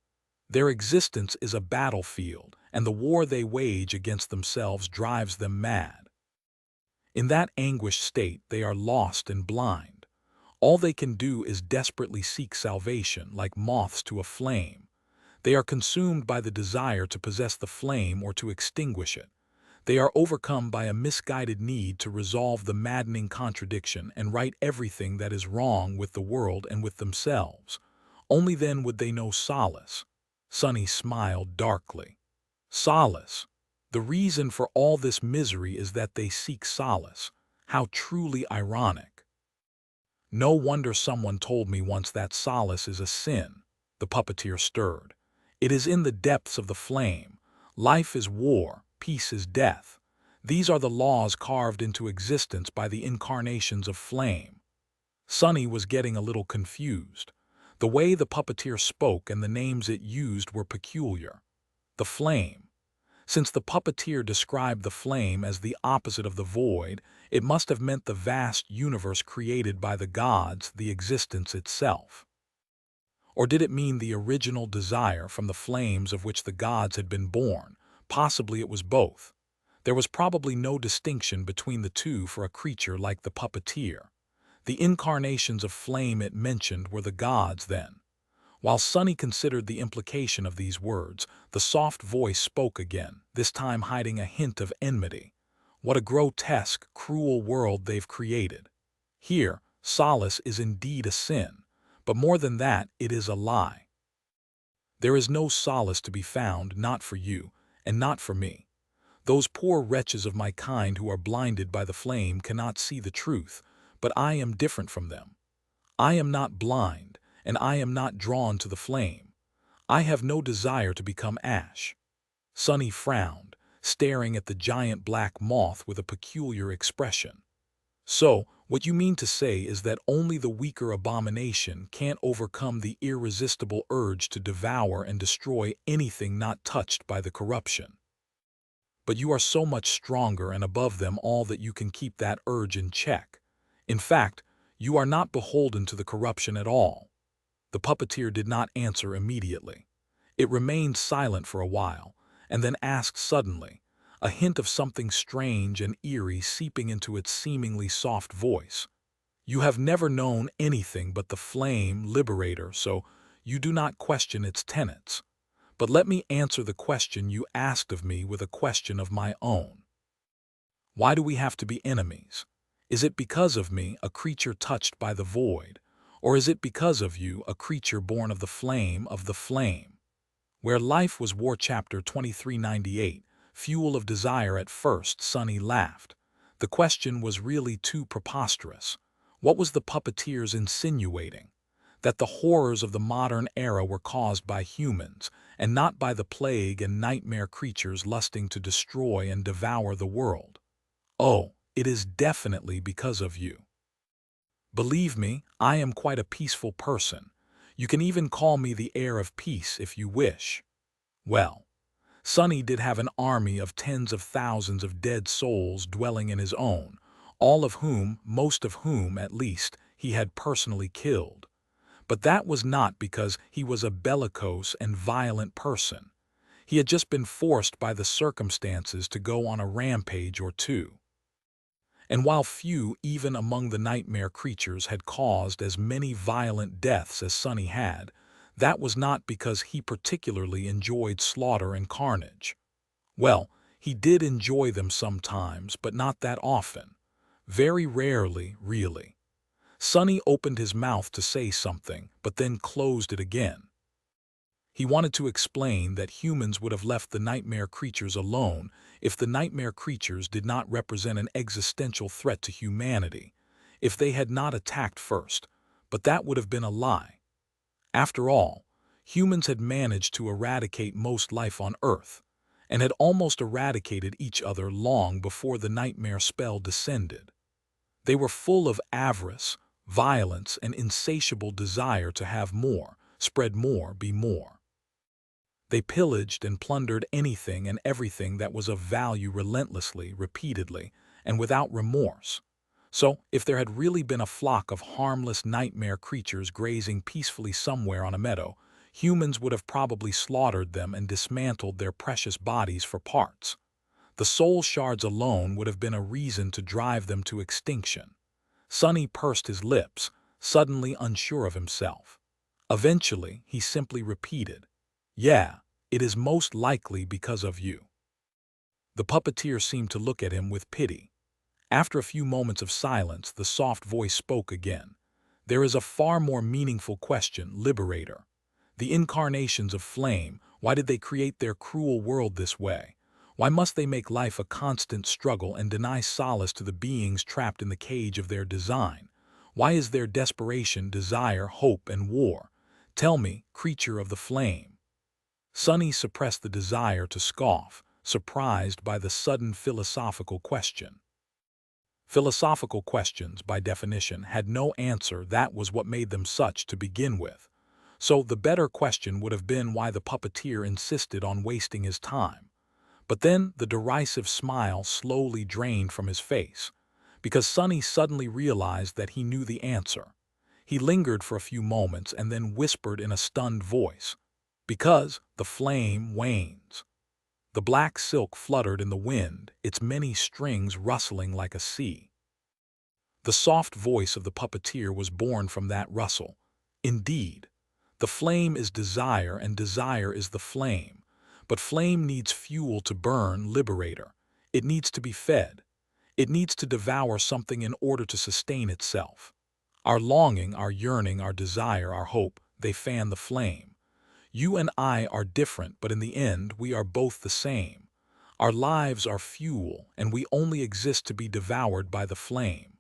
"Their existence is a battlefield, and the war they wage against themselves drives them mad. In that anguished state, they are lost and blind. All they can do is desperately seek salvation, like moths to a flame. They are consumed by the desire to possess the flame or to extinguish it. They are overcome by a misguided need to resolve the maddening contradiction and right everything that is wrong with the world and with themselves. Only then would they know solace." Sonny smiled darkly. "Solace? The reason for all this misery is that they seek solace. How truly ironic. No wonder someone told me once that solace is a sin." The puppeteer stirred. "It is in the depths of the flame. Life is war, peace is death. These are the laws carved into existence by the incarnations of flame." Sonny was getting a little confused. The way the puppeteer spoke and the names it used were peculiar. The flame. Since the puppeteer described the flame as the opposite of the void, it must have meant the vast universe created by the gods, the existence itself. Or did it mean the original desire from the flames of which the gods had been born? Possibly it was both. There was probably no distinction between the two for a creature like the puppeteer. The incarnations of flame it mentioned were the gods then. While Sonny considered the implication of these words, the soft voice spoke again, this time hiding a hint of enmity. "What a grotesque, cruel world they've created. Here, solace is indeed a sin. But more than that, it is a lie. There is no solace to be found, not for you, and not for me. Those poor wretches of my kind who are blinded by the flame cannot see the truth, but I am different from them. I am not blind, and I am not drawn to the flame. I have no desire to become ash." Sunny frowned, staring at the giant black moth with a peculiar expression. "So, what you mean to say is that only the weaker abomination can't overcome the irresistible urge to devour and destroy anything not touched by the corruption. But you are so much stronger and above them all that you can keep that urge in check. In fact, you are not beholden to the corruption at all." The puppeteer did not answer immediately. It remained silent for a while, and then asked suddenly, a hint of something strange and eerie seeping into its seemingly soft voice. "You have never known anything but the flame, Liberator, so you do not question its tenets. But let me answer the question you asked of me with a question of my own. Why do we have to be enemies? Is it because of me, a creature touched by the void, or is it because of you, a creature born of the flame of the flame?" Where life was war chapter 2398, fuel of desire. At first, Sunny laughed. The question was really too preposterous. What was the puppeteers insinuating? That the horrors of the modern era were caused by humans, and not by the plague and nightmare creatures lusting to destroy and devour the world. "Oh, it is definitely because of you. Believe me, I am quite a peaceful person. You can even call me the heir of peace if you wish." Well, Sunny did have an army of tens of thousands of dead souls dwelling in his own, all of whom, most of whom at least, he had personally killed. But that was not because he was a bellicose and violent person. He had just been forced by the circumstances to go on a rampage or two. And while few, even among the nightmare creatures, had caused as many violent deaths as Sunny had, that was not because he particularly enjoyed slaughter and carnage. Well, he did enjoy them sometimes, but not that often. Very rarely, really. Sunny opened his mouth to say something, but then closed it again. He wanted to explain that humans would have left the nightmare creatures alone if the nightmare creatures did not represent an existential threat to humanity, if they had not attacked first, but that would have been a lie. After all, humans had managed to eradicate most life on Earth, and had almost eradicated each other long before the nightmare spell descended. They were full of avarice, violence, and insatiable desire to have more, spread more, be more. They pillaged and plundered anything and everything that was of value relentlessly, repeatedly, and without remorse. So, if there had really been a flock of harmless nightmare creatures grazing peacefully somewhere on a meadow, humans would have probably slaughtered them and dismantled their precious bodies for parts. The soul shards alone would have been a reason to drive them to extinction. Sunny pursed his lips, suddenly unsure of himself. Eventually, he simply repeated, "Yeah, it is most likely because of you." The puppeteer seemed to look at him with pity. After a few moments of silence, the soft voice spoke again. "There is a far more meaningful question, Liberator. The incarnations of flame, why did they create their cruel world this way? Why must they make life a constant struggle and deny solace to the beings trapped in the cage of their design? Why is there desperation, desire, hope, and war? Tell me, creature of the flame." Sunny suppressed the desire to scoff, surprised by the sudden philosophical question. Philosophical questions, by definition, had no answer. That was what made them such to begin with. So the better question would have been why the puppeteer insisted on wasting his time. But then the derisive smile slowly drained from his face, because Sunny suddenly realized that he knew the answer. He lingered for a few moments and then whispered in a stunned voice, "Because the flame wanes." The black silk fluttered in the wind, its many strings rustling like a sea. The soft voice of the puppeteer was born from that rustle. "Indeed, the flame is desire and desire is the flame. But flame needs fuel to burn, Liberator. It needs to be fed. It needs to devour something in order to sustain itself. Our longing, our yearning, our desire, our hope, they fan the flame. You and I are different, but in the end, we are both the same. Our lives are fuel, and we only exist to be devoured by the flame."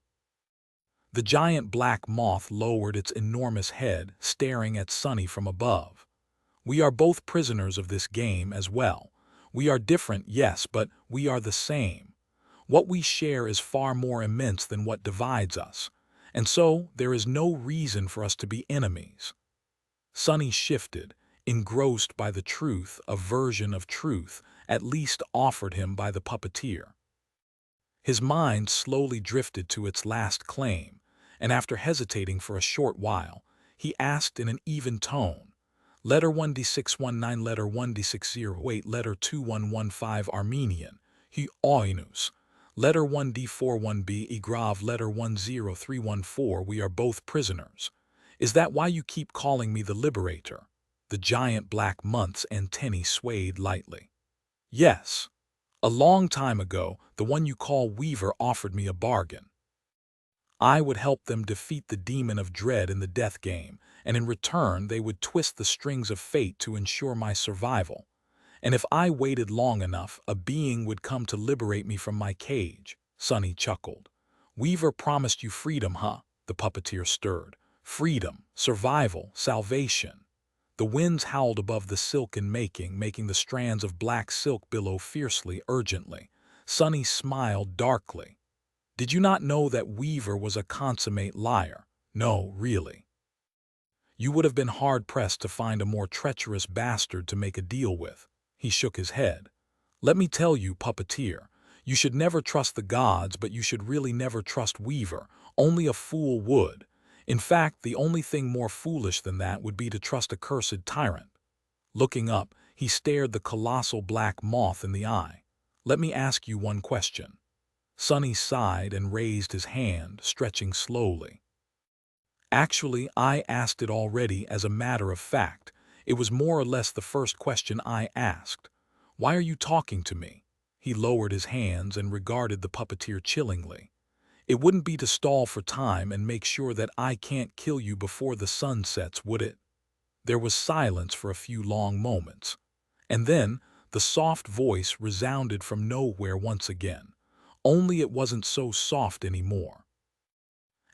The giant black moth lowered its enormous head, staring at Sunny from above. We are both prisoners of this game as well. We are different, yes, but we are the same. What we share is far more immense than what divides us, and so there is no reason for us to be enemies. Sunny shifted, engrossed by the truth, a version of truth, at least offered him by the puppeteer. His mind slowly drifted to its last claim, and after hesitating for a short while, he asked in an even tone, Letter 1D619, Letter 1D608, Letter 2115 Armenian, He Oinus. Letter 1D41B Igrav, Letter 10314, we are both prisoners. Is that why you keep calling me the Liberator? The giant black moth's antennae swayed lightly. Yes. A long time ago, the one you call Weaver offered me a bargain. I would help them defeat the demon of dread in the death game, and in return they would twist the strings of fate to ensure my survival. And if I waited long enough, a being would come to liberate me from my cage. Sunny chuckled. Weaver promised you freedom, huh? The puppeteer stirred. Freedom, survival, salvation. The winds howled above the silken making the strands of black silk billow fiercely, urgently. Sunny smiled darkly. Did you not know that Weaver was a consummate liar? No, really. You would have been hard-pressed to find a more treacherous bastard to make a deal with. He shook his head. Let me tell you, puppeteer, you should never trust the gods, but you should really never trust Weaver. Only a fool would. In fact, the only thing more foolish than that would be to trust a cursed tyrant. Looking up, he stared the colossal black moth in the eye. Let me ask you one question. Sunny sighed and raised his hand, stretching slowly. Actually, I asked it already as a matter of fact. It was more or less the first question I asked. Why are you talking to me? He lowered his hands and regarded the puppeteer chillingly. It wouldn't be to stall for time and make sure that I can't kill you before the sun sets, would it? There was silence for a few long moments. And then the soft voice resounded from nowhere once again. Only it wasn't so soft anymore.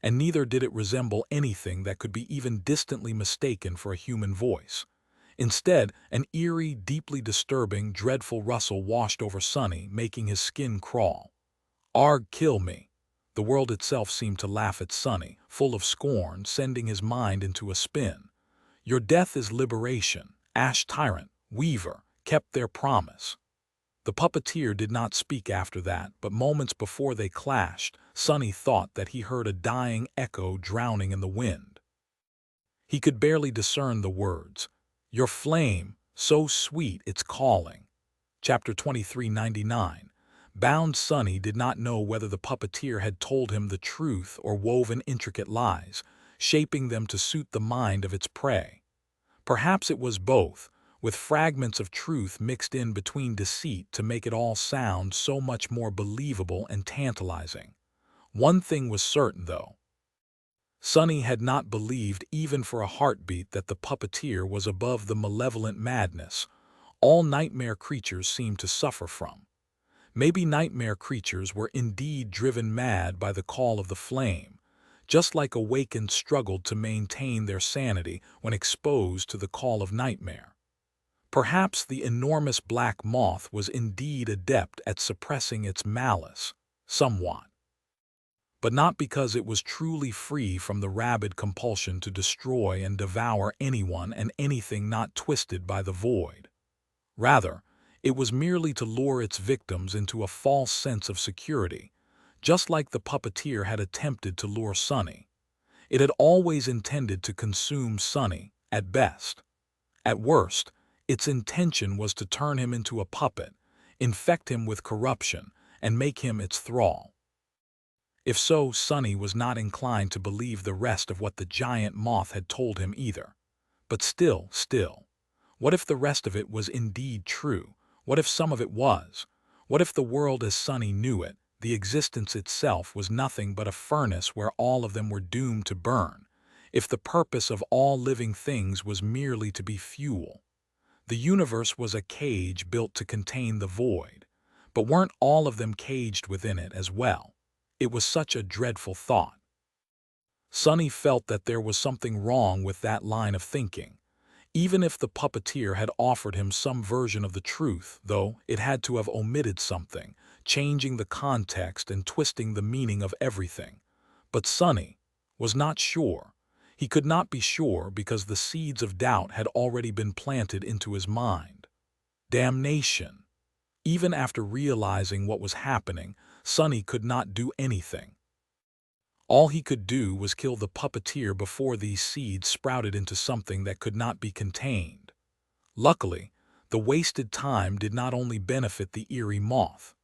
And neither did it resemble anything that could be even distantly mistaken for a human voice. Instead, an eerie, deeply disturbing, dreadful rustle washed over Sunny, making his skin crawl. Arg, kill me. The world itself seemed to laugh at Sunny, full of scorn, sending his mind into a spin. Your death is liberation. Ash Tyrant, Weaver, kept their promise. The puppeteer did not speak after that, but moments before they clashed, Sunny thought that he heard a dying echo drowning in the wind. He could barely discern the words. Your flame, so sweet it's calling. Chapter 2399. Bound Sunny did not know whether the puppeteer had told him the truth or woven intricate lies, shaping them to suit the mind of its prey. Perhaps it was both, with fragments of truth mixed in between deceit to make it all sound so much more believable and tantalizing. One thing was certain, though. Sunny had not believed even for a heartbeat that the puppeteer was above the malevolent madness all nightmare creatures seemed to suffer from. Maybe nightmare creatures were indeed driven mad by the call of the flame, just like Awaken struggled to maintain their sanity when exposed to the call of nightmare. Perhaps the enormous black moth was indeed adept at suppressing its malice, somewhat. But not because it was truly free from the rabid compulsion to destroy and devour anyone and anything not twisted by the void. Rather, it was merely to lure its victims into a false sense of security, just like the puppeteer had attempted to lure Sunny. It had always intended to consume Sunny, at best. At worst, its intention was to turn him into a puppet, infect him with corruption, and make him its thrall. If so, Sunny was not inclined to believe the rest of what the giant moth had told him either. But still, what if the rest of it was indeed true? What if some of it was? What if the world as Sunny knew it, the existence itself, was nothing but a furnace where all of them were doomed to burn? If the purpose of all living things was merely to be fuel? The universe was a cage built to contain the void, but weren't all of them caged within it as well? It was such a dreadful thought. Sonny felt that there was something wrong with that line of thinking. Even if the puppeteer had offered him some version of the truth, though, it had to have omitted something, changing the context and twisting the meaning of everything. But Sonny was not sure. He could not be sure because the seeds of doubt had already been planted into his mind. Damnation! Even after realizing what was happening, Sonny could not do anything. All he could do was kill the puppeteer before these seeds sprouted into something that could not be contained. Luckily, the wasted time did not only benefit the eerie moth.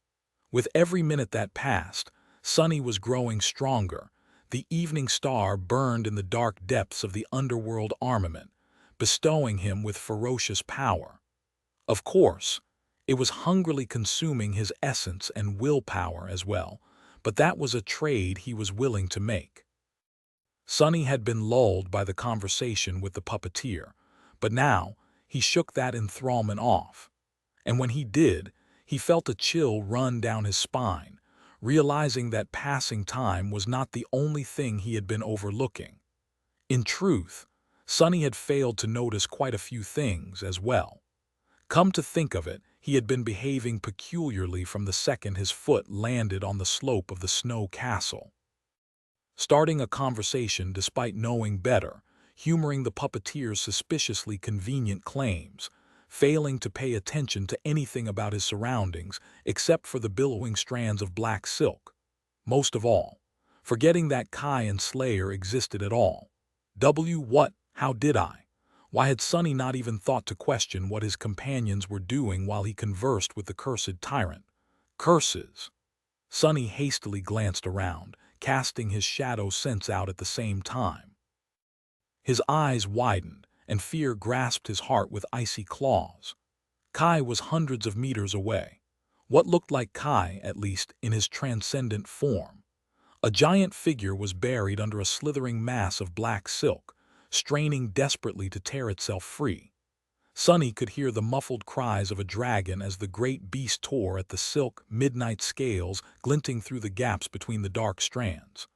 With every minute that passed, Sonny was growing stronger. The evening star burned in the dark depths of the underworld armament, bestowing him with ferocious power. Of course, it was hungrily consuming his essence and willpower as well, but that was a trade he was willing to make. Sonny had been lulled by the conversation with the puppeteer, but now he shook that enthrallment off. And when he did, he felt a chill run down his spine, realizing that passing time was not the only thing he had been overlooking. In truth, Sonny had failed to notice quite a few things as well. Come to think of it, he had been behaving peculiarly from the second his foot landed on the slope of the snow castle. Starting a conversation despite knowing better, humoring the puppeteer's suspiciously convenient claims, failing to pay attention to anything about his surroundings except for the billowing strands of black silk. Most of all, forgetting that Kai and Slayer existed at all. What? How did I? Why had Sonny not even thought to question what his companions were doing while he conversed with the cursed tyrant? Curses! Sonny hastily glanced around, casting his shadow sense out at the same time. His eyes widened, and fear grasped his heart with icy claws. Kai was hundreds of meters away. What looked like Kai, at least, in his transcendent form. A giant figure was buried under a slithering mass of black silk, straining desperately to tear itself free. Sonny could hear the muffled cries of a dragon as the great beast tore at the silk midnight scales glinting through the gaps between the dark strands.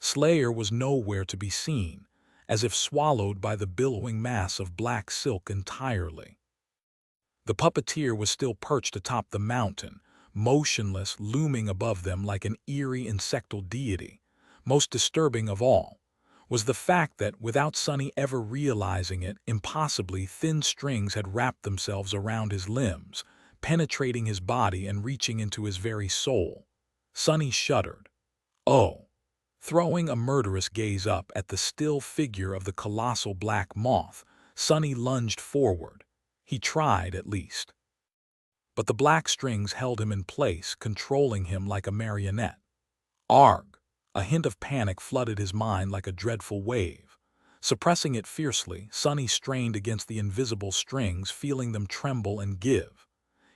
Slayer was nowhere to be seen, as if swallowed by the billowing mass of black silk entirely. The puppeteer was still perched atop the mountain, motionless, looming above them like an eerie insectal deity. Most disturbing of all was the fact that, without Sonny ever realizing it, impossibly thin strings had wrapped themselves around his limbs, penetrating his body and reaching into his very soul. Sonny shuddered. Oh! Throwing a murderous gaze up at the still figure of the colossal black moth, Sonny lunged forward. He tried, at least. But the black strings held him in place, controlling him like a marionette. Arg! A hint of panic flooded his mind like a dreadful wave. Suppressing it fiercely, Sonny strained against the invisible strings, feeling them tremble and give.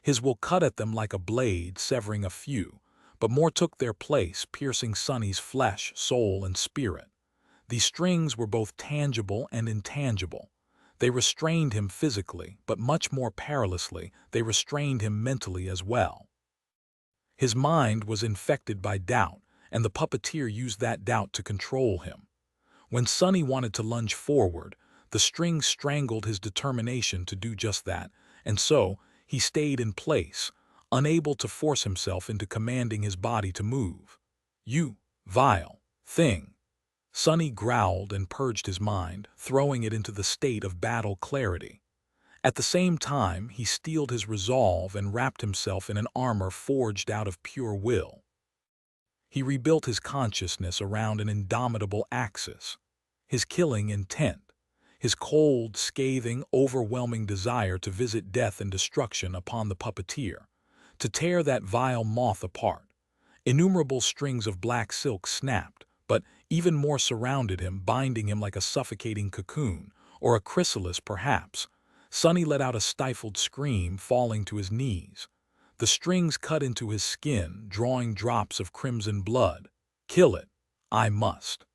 His will cut at them like a blade, severing a few, but more took their place, piercing Sonny's flesh, soul, and spirit. These strings were both tangible and intangible. They restrained him physically, but much more perilously, they restrained him mentally as well. His mind was infected by doubt, and the puppeteer used that doubt to control him. When Sonny wanted to lunge forward, the strings strangled his determination to do just that, and so he stayed in place, unable to force himself into commanding his body to move. "You vile thing!" Sonny growled and purged his mind, throwing it into the state of battle clarity. At the same time, he steeled his resolve and wrapped himself in an armor forged out of pure will. He rebuilt his consciousness around an indomitable axis. His killing intent, his cold, scathing, overwhelming desire to visit death and destruction upon the puppeteer, to tear that vile moth apart. Innumerable strings of black silk snapped, but even more surrounded him, binding him like a suffocating cocoon, or a chrysalis perhaps. Sonny let out a stifled scream, falling to his knees. The strings cut into his skin, drawing drops of crimson blood. Kill it. I must.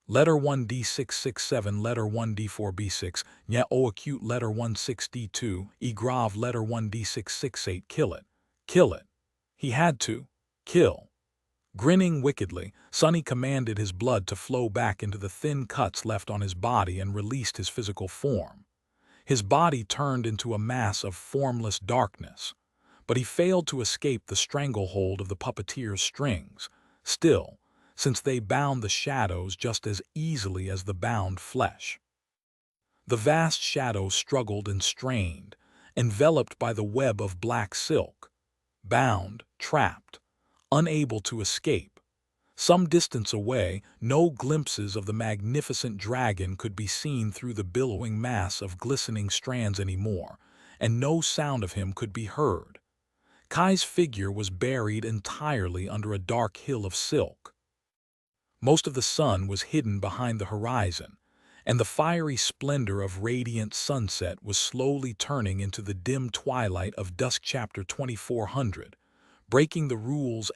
Letter 1D667, letter 1D4B6, Nya O acute letter 16D2, E grave letter 1D668, kill it. Kill it. He had to. Kill. Grinning wickedly, Sonny commanded his blood to flow back into the thin cuts left on his body and released his physical form. His body turned into a mass of formless darkness, but he failed to escape the stranglehold of the puppeteer's strings. Still, since they bound the shadows just as easily as the bound flesh. The vast shadow struggled and strained, enveloped by the web of black silk, bound, trapped, unable to escape. Some distance away, no glimpses of the magnificent dragon could be seen through the billowing mass of glistening strands anymore, and no sound of him could be heard. Kai's figure was buried entirely under a dark hill of silk. Most of the sun was hidden behind the horizon, and the fiery splendor of radiant sunset was slowly turning into the dim twilight of dusk. Chapter 2400, Breaking the Rules.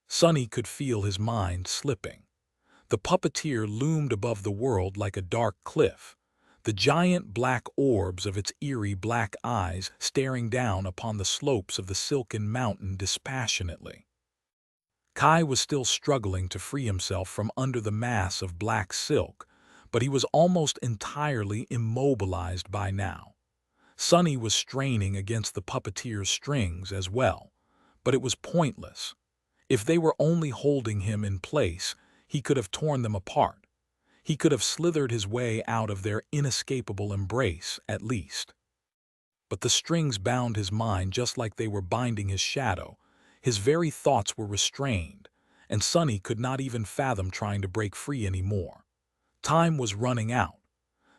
Sonny could feel his mind slipping. The puppeteer loomed above the world like a dark cliff, the giant black orbs of its eerie black eyes staring down upon the slopes of the silken mountain dispassionately. Kai was still struggling to free himself from under the mass of black silk, but he was almost entirely immobilized by now. Sonny was straining against the puppeteer's strings as well, but it was pointless. If they were only holding him in place, he could have torn them apart. He could have slithered his way out of their inescapable embrace, at least. But the strings bound his mind just like they were binding his shadow. His very thoughts were restrained, and Sonny could not even fathom trying to break free anymore. Time was running out.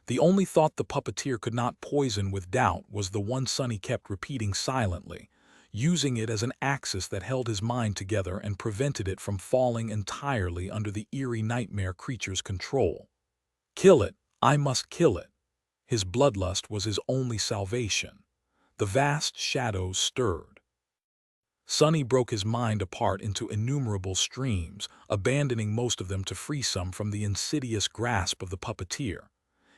The only thought the puppeteer could not poison with doubt was the one Sonny kept repeating silently, using it as an axis that held his mind together and prevented it from falling entirely under the eerie nightmare creature's control. Kill it, I must kill it. His bloodlust was his only salvation. The vast shadows stirred. Sonny broke his mind apart into innumerable streams, abandoning most of them to free some from the insidious grasp of the puppeteer.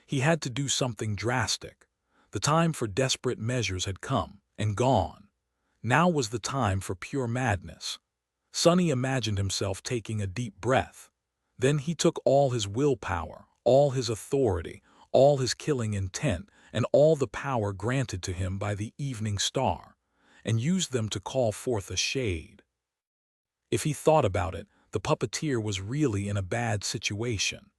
He had to do something drastic. The time for desperate measures had come and gone. Now was the time for pure madness. Sonny imagined himself taking a deep breath. Then he took all his willpower, all his authority, all his killing intent, and all the power granted to him by the evening star, and used them to call forth a shade. If he thought about it, the puppeteer was really in a bad situation.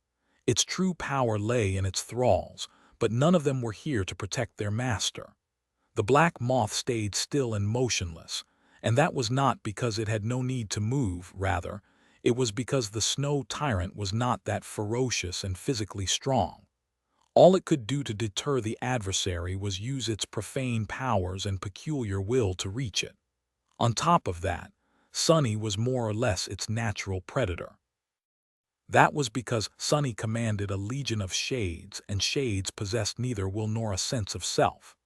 Its true power lay in its thralls, but none of them were here to protect their master. The black moth stayed still and motionless, and that was not because it had no need to move. Rather, it was because the snow tyrant was not that ferocious and physically strong. All it could do to deter the adversary was use its profane powers and peculiar will to reach it. On top of that, Sonny was more or less its natural predator. That was because Sonny commanded a legion of shades, and shades possessed neither will nor a sense of self.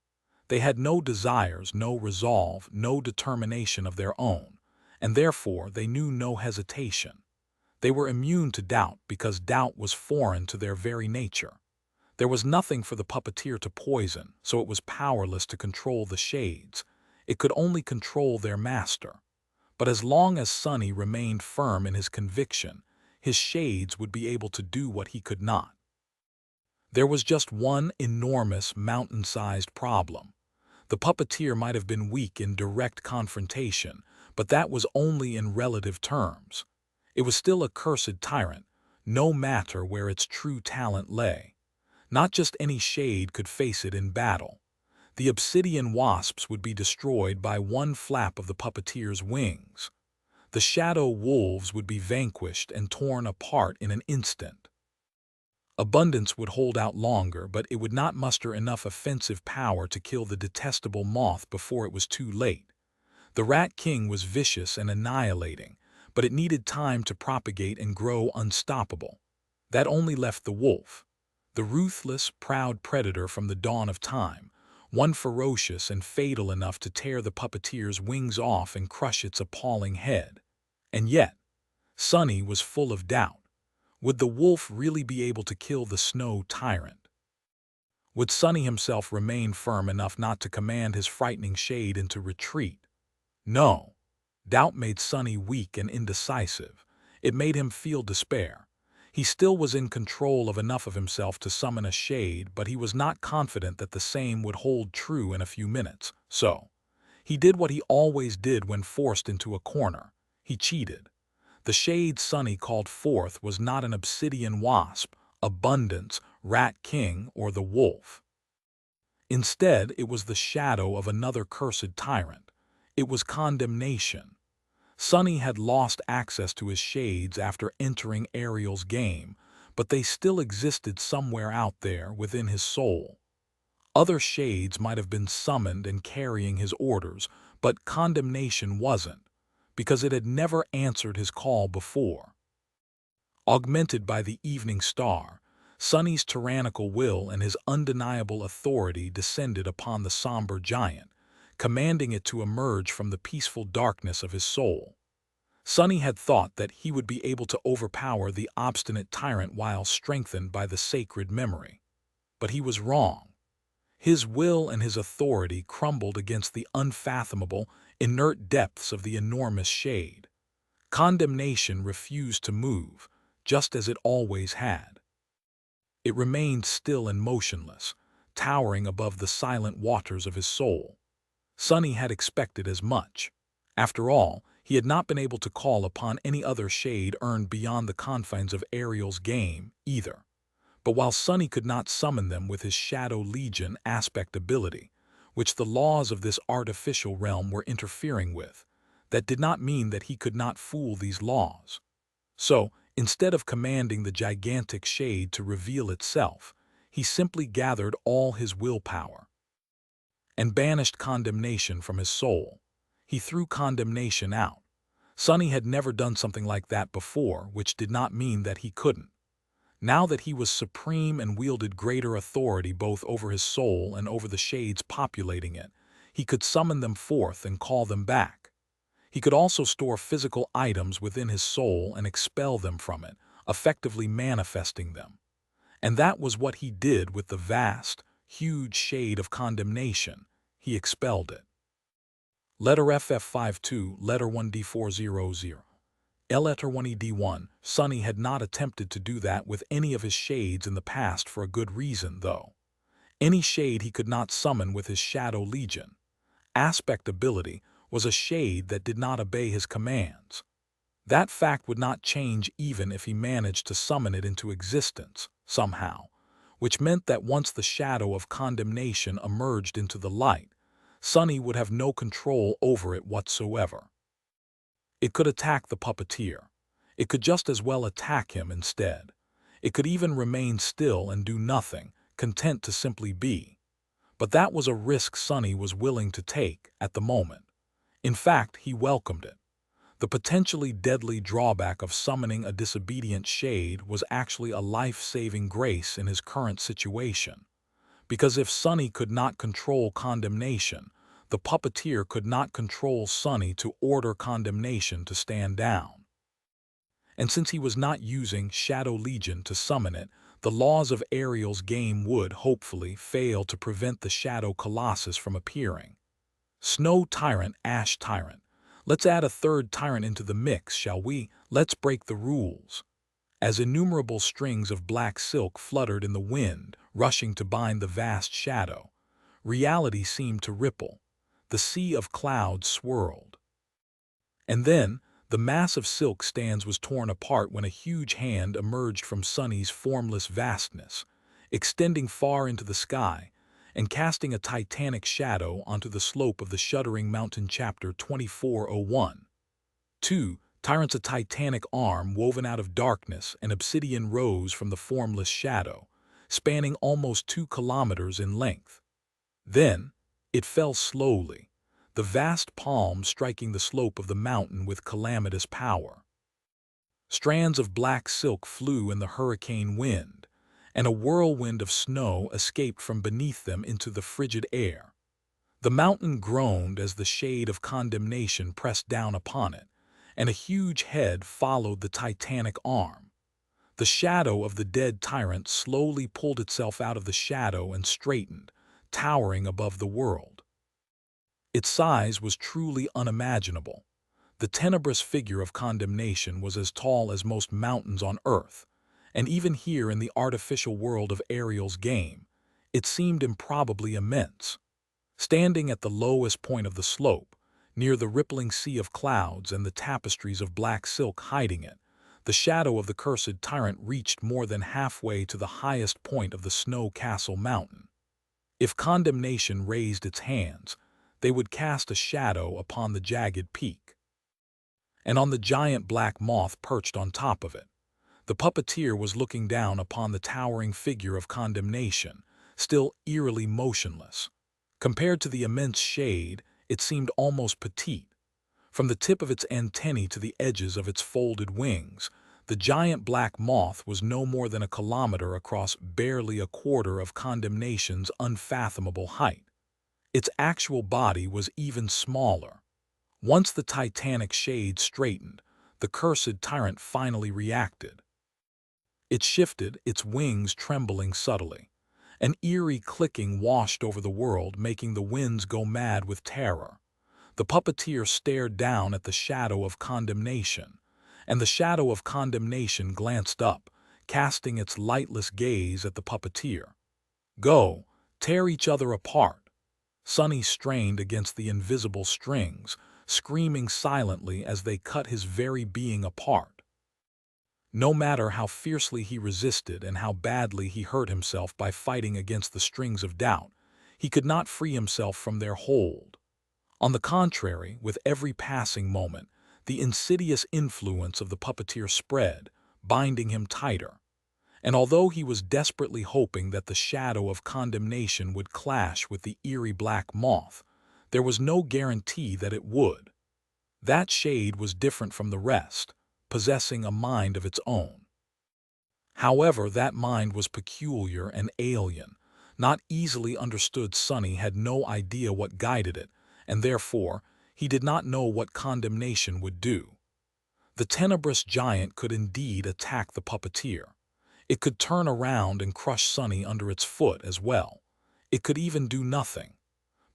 They had no desires, no resolve, no determination of their own, and therefore they knew no hesitation. They were immune to doubt because doubt was foreign to their very nature. There was nothing for the puppeteer to poison, so it was powerless to control the shades. It could only control their master. But as long as Sonny remained firm in his conviction, his shades would be able to do what he could not. There was just one enormous, mountain-sized problem. The puppeteer might have been weak in direct confrontation, but that was only in relative terms. It was still a cursed tyrant, no matter where its true talent lay. Not just any shade could face it in battle. The obsidian wasps would be destroyed by one flap of the puppeteer's wings. The shadow wolves would be vanquished and torn apart in an instant. Abundance would hold out longer, but it would not muster enough offensive power to kill the detestable moth before it was too late. The Rat King was vicious and annihilating, but it needed time to propagate and grow unstoppable. That only left the wolf, the ruthless, proud predator from the dawn of time, one ferocious and fatal enough to tear the puppeteer's wings off and crush its appalling head. And yet, Sonny was full of doubt. Would the wolf really be able to kill the snow tyrant? Would Sonny himself remain firm enough not to command his frightening shade into retreat? No, Doubt made Sunny weak and indecisive. It made him feel despair. He still was in control of enough of himself to summon a shade, but he was not confident that the same would hold true in a few minutes. So, he did what he always did when forced into a corner. He cheated. The shade Sunny called forth was not an obsidian wasp, abundance, rat king, or the wolf. Instead, it was the shadow of another cursed tyrant. It was condemnation. Sunny had lost access to his shades after entering Ariel's game, but they still existed somewhere out there within his soul. Other shades might have been summoned and carrying his orders, but condemnation wasn't, because it had never answered his call before. Augmented by the evening star, Sunny's tyrannical will and his undeniable authority descended upon the somber giant, commanding it to emerge from the peaceful darkness of his soul. Sunny had thought that he would be able to overpower the obstinate tyrant while strengthened by the sacred memory. But he was wrong. His will and his authority crumbled against the unfathomable, inert depths of the enormous shade. Condemnation refused to move, just as it always had. It remained still and motionless, towering above the silent waters of his soul. Sunny had expected as much. After all, he had not been able to call upon any other shade earned beyond the confines of Ariel's game, either. But while Sunny could not summon them with his Shadow Legion aspect ability, which the laws of this artificial realm were interfering with, that did not mean that he could not fool these laws. So, instead of commanding the gigantic shade to reveal itself, he simply gathered all his willpower and banished condemnation from his soul. He threw condemnation out. Sunny had never done something like that before, which did not mean that he couldn't. Now that he was supreme and wielded greater authority both over his soul and over the shades populating it, he could summon them forth and call them back. He could also store physical items within his soul and expel them from it, effectively manifesting them. And that was what he did with the vast, huge shade of condemnation. He expelled it. Letter FF52, Letter 1D400. Letter 1ED1. Sunny had not attempted to do that with any of his shades in the past for a good reason, though. Any shade he could not summon with his Shadow Legion aspect ability was a shade that did not obey his commands. That fact would not change even if he managed to summon it into existence, somehow, which meant that once the shadow of condemnation emerged into the light, Sunny would have no control over it whatsoever. It could attack the puppeteer. It could just as well attack him instead. It could even remain still and do nothing, content to simply be. But that was a risk Sunny was willing to take at the moment. In fact, he welcomed it. The potentially deadly drawback of summoning a disobedient shade was actually a life-saving grace in his current situation. Because if Sunny could not control condemnation, the puppeteer could not control Sunny to order condemnation to stand down. And since he was not using Shadow Legion to summon it, the laws of Ariel's game would, hopefully, fail to prevent the Shadow Colossus from appearing. Snow Tyrant, Ash Tyrant. Let's add a third tyrant into the mix, shall we? Let's break the rules. As innumerable strings of black silk fluttered in the wind, rushing to bind the vast shadow, reality seemed to ripple. The sea of clouds swirled. And then, the mass of silk stands was torn apart when a huge hand emerged from Sunny's formless vastness, extending far into the sky, and casting a titanic shadow onto the slope of the shuddering mountain. Chapter 2401. 2. Tyrant's a titanic arm woven out of darkness and obsidian rose from the formless shadow, spanning almost 2 kilometers in length. Then, it fell slowly, the vast palm striking the slope of the mountain with calamitous power. Strands of black silk flew in the hurricane wind, and a whirlwind of snow escaped from beneath them into the frigid air. The mountain groaned as the shade of condemnation pressed down upon it, and a huge head followed the titanic arm. The shadow of the dead tyrant slowly pulled itself out of the shadow and straightened, towering above the world. Its size was truly unimaginable. The tenebrous figure of condemnation was as tall as most mountains on earth, and even here in the artificial world of Ariel's game, it seemed improbably immense. Standing at the lowest point of the slope, near the rippling sea of clouds and the tapestries of black silk hiding it, the shadow of the cursed tyrant reached more than halfway to the highest point of the Snow Castle mountain. If condemnation raised its hands, they would cast a shadow upon the jagged peak. And on the giant black moth perched on top of it, the puppeteer was looking down upon the towering figure of condemnation, still eerily motionless. Compared to the immense shade, it seemed almost petite. From the tip of its antennae to the edges of its folded wings, the giant black moth was no more than a kilometer across, barely a quarter of condemnation's unfathomable height. Its actual body was even smaller. Once the titanic shade straightened, the cursed tyrant finally reacted. It shifted, its wings trembling subtly. An eerie clicking washed over the world, making the winds go mad with terror. The puppeteer stared down at the shadow of condemnation, and the shadow of condemnation glanced up, casting its lightless gaze at the puppeteer. Go, tear each other apart. Sonny strained against the invisible strings, screaming silently as they cut his very being apart. No matter how fiercely he resisted and how badly he hurt himself by fighting against the strings of doubt, he could not free himself from their hold. On the contrary, with every passing moment, the insidious influence of the puppeteer spread, binding him tighter. And although he was desperately hoping that the shadow of condemnation would clash with the eerie black moth, there was no guarantee that it would. That shade was different from the rest, possessing a mind of its own. However, that mind was peculiar and alien, not easily understood. Sonny had no idea what guided it, and therefore, he did not know what condemnation would do. The tenebrous giant could indeed attack the puppeteer. It could turn around and crush Sonny under its foot as well. It could even do nothing.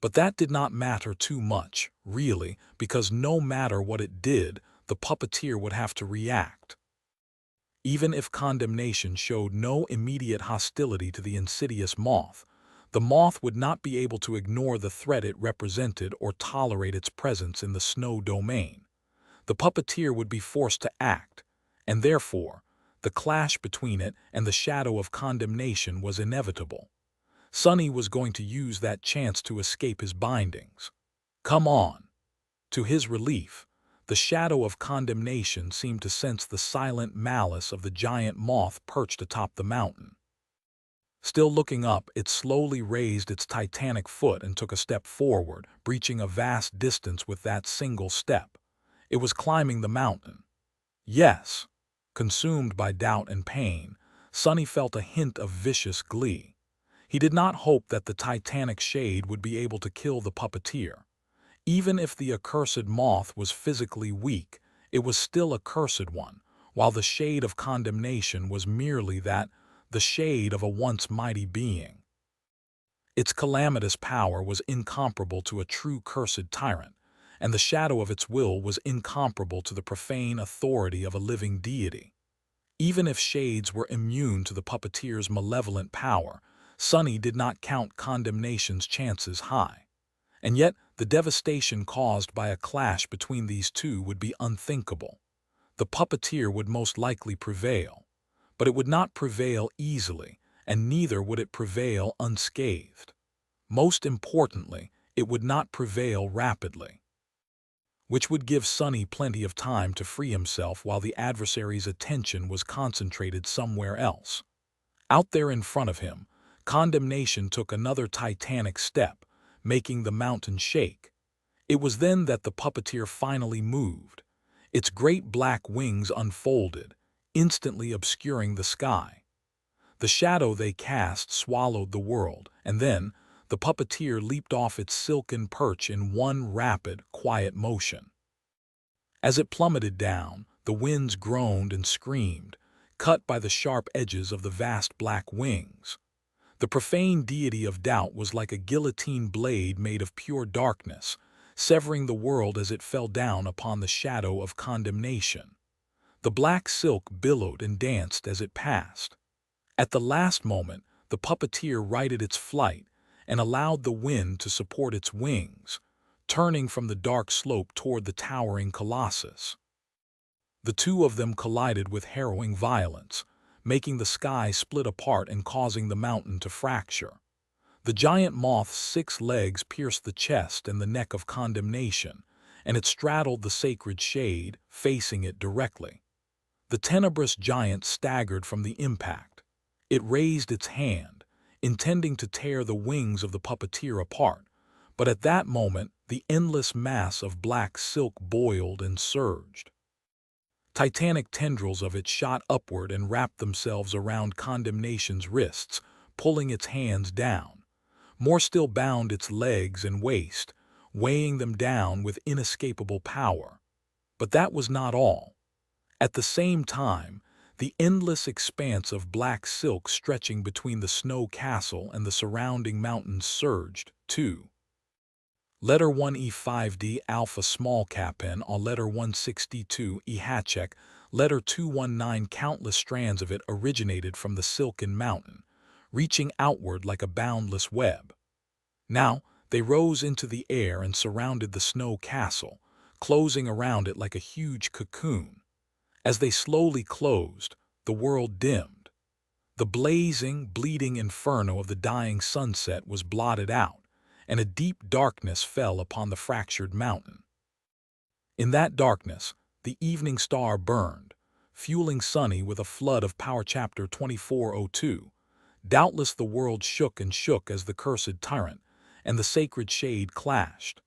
But that did not matter too much, really, because no matter what it did, the puppeteer would have to react. Even if condemnation showed no immediate hostility to the insidious moth, the moth would not be able to ignore the threat it represented or tolerate its presence in the snow domain. The puppeteer would be forced to act, and therefore, the clash between it and the shadow of condemnation was inevitable. Sonny was going to use that chance to escape his bindings. Come on! To his relief, the shadow of condemnation seemed to sense the silent malice of the giant moth perched atop the mountain. Still looking up, it slowly raised its titanic foot and took a step forward, breaching a vast distance with that single step. It was climbing the mountain. Yes, consumed by doubt and pain, Sonny felt a hint of vicious glee. He did not hope that the titanic shade would be able to kill the puppeteer. Even if the accursed moth was physically weak, it was still a cursed one, while the shade of condemnation was merely the shade of a once mighty being. Its calamitous power was incomparable to a true cursed tyrant, and the shadow of its will was incomparable to the profane authority of a living deity. Even if shades were immune to the puppeteer's malevolent power, Sonny did not count condemnation's chances high. And yet, the devastation caused by a clash between these two would be unthinkable. The puppeteer would most likely prevail, but it would not prevail easily, and neither would it prevail unscathed. Most importantly, it would not prevail rapidly, which would give Sonny plenty of time to free himself while the adversary's attention was concentrated somewhere else. Out there in front of him, condemnation took another titanic step, making the mountain shake. It was then that the puppeteer finally moved. Its great black wings unfolded, instantly obscuring the sky. The shadow they cast swallowed the world, and then the puppeteer leaped off its silken perch in one rapid, quiet motion. As it plummeted down, the winds groaned and screamed, cut by the sharp edges of the vast black wings. The profane deity of doubt was like a guillotine blade made of pure darkness, severing the world as it fell down upon the shadow of condemnation. The black silk billowed and danced as it passed. At the last moment, the puppeteer righted its flight and allowed the wind to support its wings, turning from the dark slope toward the towering colossus. The two of them collided with harrowing violence, making the sky split apart and causing the mountain to fracture. The giant moth's 6 legs pierced the chest and the neck of condemnation, and it straddled the sacred shade, facing it directly. The tenebrous giant staggered from the impact. It raised its hand, intending to tear the wings of the puppeteer apart, but at that moment the endless mass of black silk boiled and surged. Titanic tendrils of it shot upward and wrapped themselves around condemnation's wrists, pulling its hands down. More still bound its legs and waist, weighing them down with inescapable power. But that was not all. At the same time, the endless expanse of black silk stretching between the snow castle and the surrounding mountains surged, too. Letter 1E5D Alpha Small Capen or Letter 162 E Hatchek, Letter 219 Countless strands of it originated from the silken mountain, reaching outward like a boundless web. Now, they rose into the air and surrounded the snow castle, closing around it like a huge cocoon. As they slowly closed, the world dimmed. The blazing, bleeding inferno of the dying sunset was blotted out, and a deep darkness fell upon the fractured mountain. In that darkness, the evening star burned, fueling Sunny with a flood of power. Chapter 2402. Doubtless the world shook and shook as the cursed tyrant and the sacred shade clashed.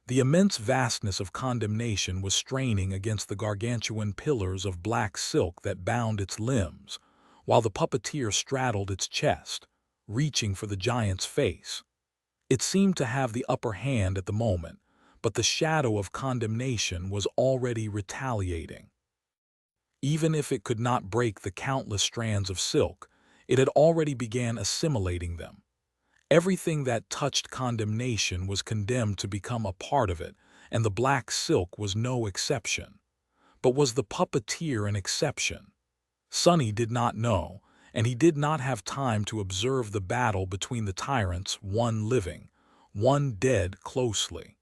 The immense vastness of condemnation was straining against the gargantuan pillars of black silk that bound its limbs, while the puppeteer straddled its chest, reaching for the giant's face. It seemed to have the upper hand at the moment, but the shadow of condemnation was already retaliating. Even if it could not break the countless strands of silk, it had already begun assimilating them. Everything that touched condemnation was condemned to become a part of it, and the black silk was no exception. But was the puppeteer an exception? Sunny did not know, and he did not have time to observe the battle between the tyrants, one living, one dead, closely.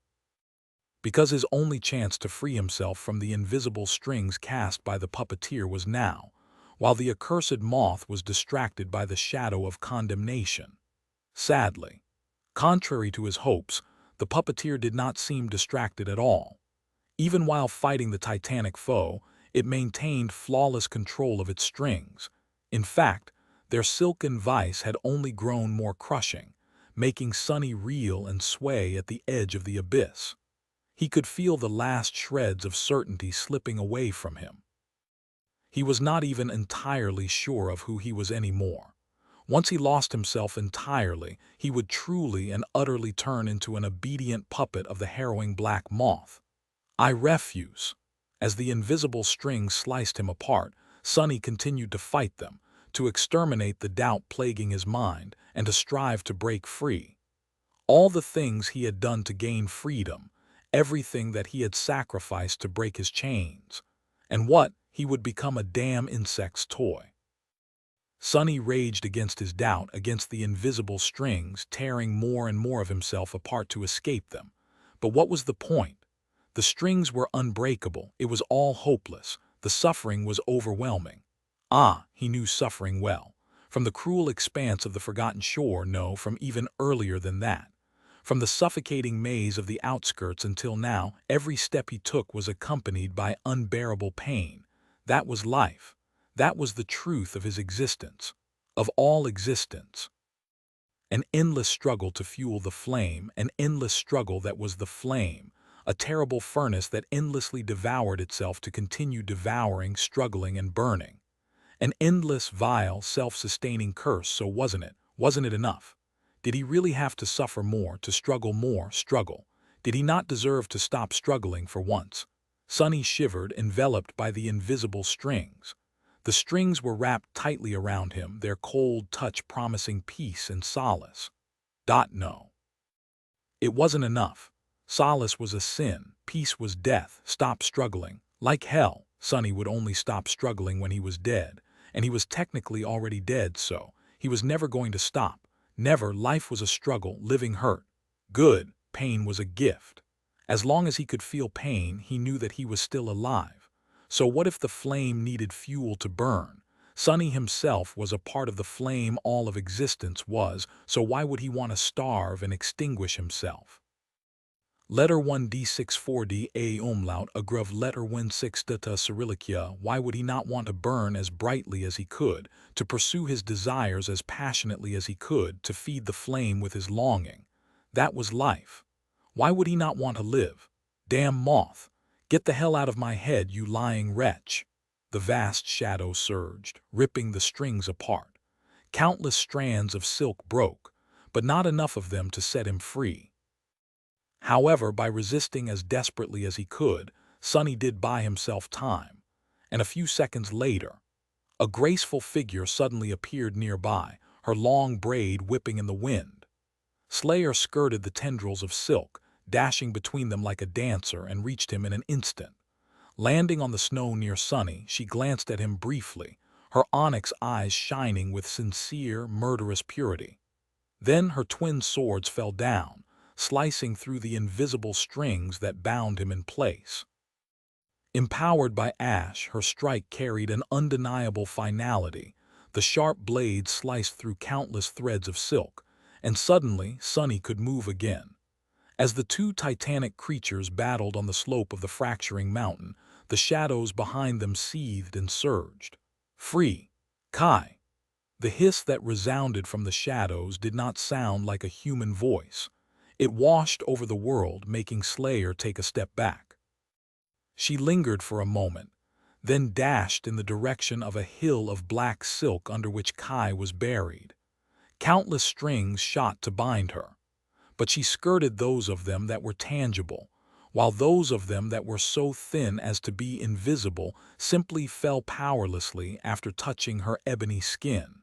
Because his only chance to free himself from the invisible strings cast by the puppeteer was now, while the accursed moth was distracted by the shadow of condemnation. Sadly, contrary to his hopes, the puppeteer did not seem distracted at all. Even while fighting the titanic foe, it maintained flawless control of its strings. In fact, their silken vice had only grown more crushing, making Sunny reel and sway at the edge of the abyss. He could feel the last shreds of certainty slipping away from him. He was not even entirely sure of who he was anymore. Once he lost himself entirely, he would truly and utterly turn into an obedient puppet of the harrowing black moth. I refuse. As the invisible strings sliced him apart, Sunny continued to fight them, to exterminate the doubt plaguing his mind, and to strive to break free. All the things he had done to gain freedom, everything that he had sacrificed to break his chains, and what, he would become a damn insect's toy. Sunny raged against his doubt, against the invisible strings, tearing more and more of himself apart to escape them. But what was the point? The strings were unbreakable, it was all hopeless, the suffering was overwhelming. Ah, he knew suffering well. From the cruel expanse of the forgotten shore, no, from even earlier than that. From the suffocating maze of the outskirts until now, every step he took was accompanied by unbearable pain. That was life. That was the truth of his existence, of all existence. An endless struggle to fuel the flame, an endless struggle that was the flame, a terrible furnace that endlessly devoured itself to continue devouring, struggling, and burning. An endless, vile, self-sustaining curse, so wasn't it? Wasn't it enough? Did he really have to suffer more, to struggle more, struggle? Did he not deserve to stop struggling for once? Sunny shivered, enveloped by the invisible strings. The strings were wrapped tightly around him, their cold touch promising peace and solace. No. It wasn't enough. Solace was a sin, peace was death. Stop struggling. Like hell, Sonny would only stop struggling when he was dead, and he was technically already dead, so he was never going to stop. Never. Life was a struggle, living hurt. Good, pain was a gift. As long as he could feel pain, he knew that he was still alive. So what if the flame needed fuel to burn? Sonny himself was a part of the flame all of existence was, so why would he want to starve and extinguish himself? Letter 1 D64D A umlaut agruv letter 16 data Cyrillicia. Why would he not want to burn as brightly as he could, to pursue his desires as passionately as he could, to feed the flame with his longing? That was life. Why would he not want to live? Damn moth! Get the hell out of my head, you lying wretch! The vast shadow surged, ripping the strings apart. Countless strands of silk broke, but not enough of them to set him free. However, by resisting as desperately as he could, Sonny did buy himself time. And a few seconds later, a graceful figure suddenly appeared nearby, her long braid whipping in the wind. Slayer skirted the tendrils of silk, dashing between them like a dancer, and reached him in an instant. Landing on the snow near Sonny, she glanced at him briefly, her onyx eyes shining with sincere, murderous purity. Then her twin swords fell down, slicing through the invisible strings that bound him in place. Empowered by ash, her strike carried an undeniable finality. The sharp blade sliced through countless threads of silk, and suddenly Sonny could move again. As the two titanic creatures battled on the slope of the fracturing mountain, the shadows behind them seethed and surged. Free! Kai! The hiss that resounded from the shadows did not sound like a human voice. It washed over the world, making Slayer take a step back. She lingered for a moment, then dashed in the direction of a hill of black silk under which Kai was buried. Countless strings shot to bind her, but she skirted those of them that were tangible, while those of them that were so thin as to be invisible simply fell powerlessly after touching her ebony skin.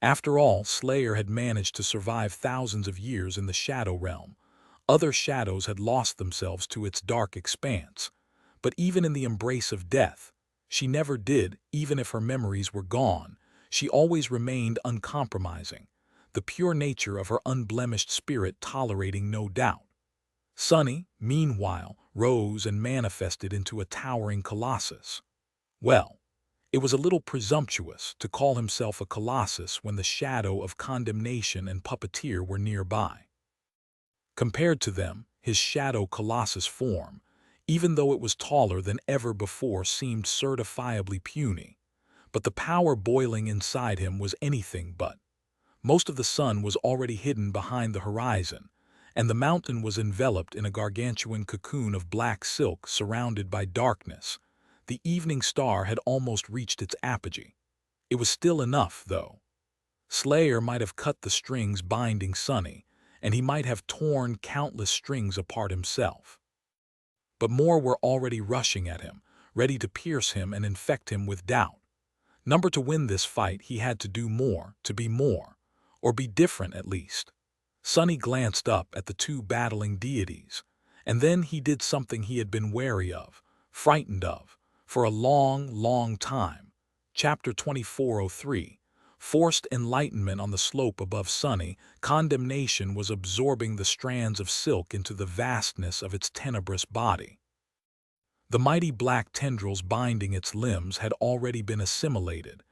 After all, Slayer had managed to survive thousands of years in the Shadow Realm. Other shadows had lost themselves to its dark expanse. But even in the embrace of death, she never did, even if her memories were gone, she always remained uncompromising, the pure nature of her unblemished spirit tolerating no doubt. Sonny, meanwhile, rose and manifested into a towering colossus. Well, it was a little presumptuous to call himself a colossus when the shadow of condemnation and puppeteer were nearby. Compared to them, his shadow colossus form, even though it was taller than ever before, seemed certifiably puny. But the power boiling inside him was anything but. Most of the sun was already hidden behind the horizon, and the mountain was enveloped in a gargantuan cocoon of black silk surrounded by darkness. The evening star had almost reached its apogee. It was still enough, though. Slayer might have cut the strings binding Sonny, and he might have torn countless strings apart himself. But more were already rushing at him, ready to pierce him and infect him with doubt. To win this fight, he had to do more, to be more, or be different at least. Sonny glanced up at the two battling deities, and then he did something he had been wary of, frightened of, for a long, long time. Chapter 2403. Forced enlightenment. On the slope above Sonny, condemnation was absorbing the strands of silk into the vastness of its tenebrous body. The mighty black tendrils binding its limbs had already been assimilated,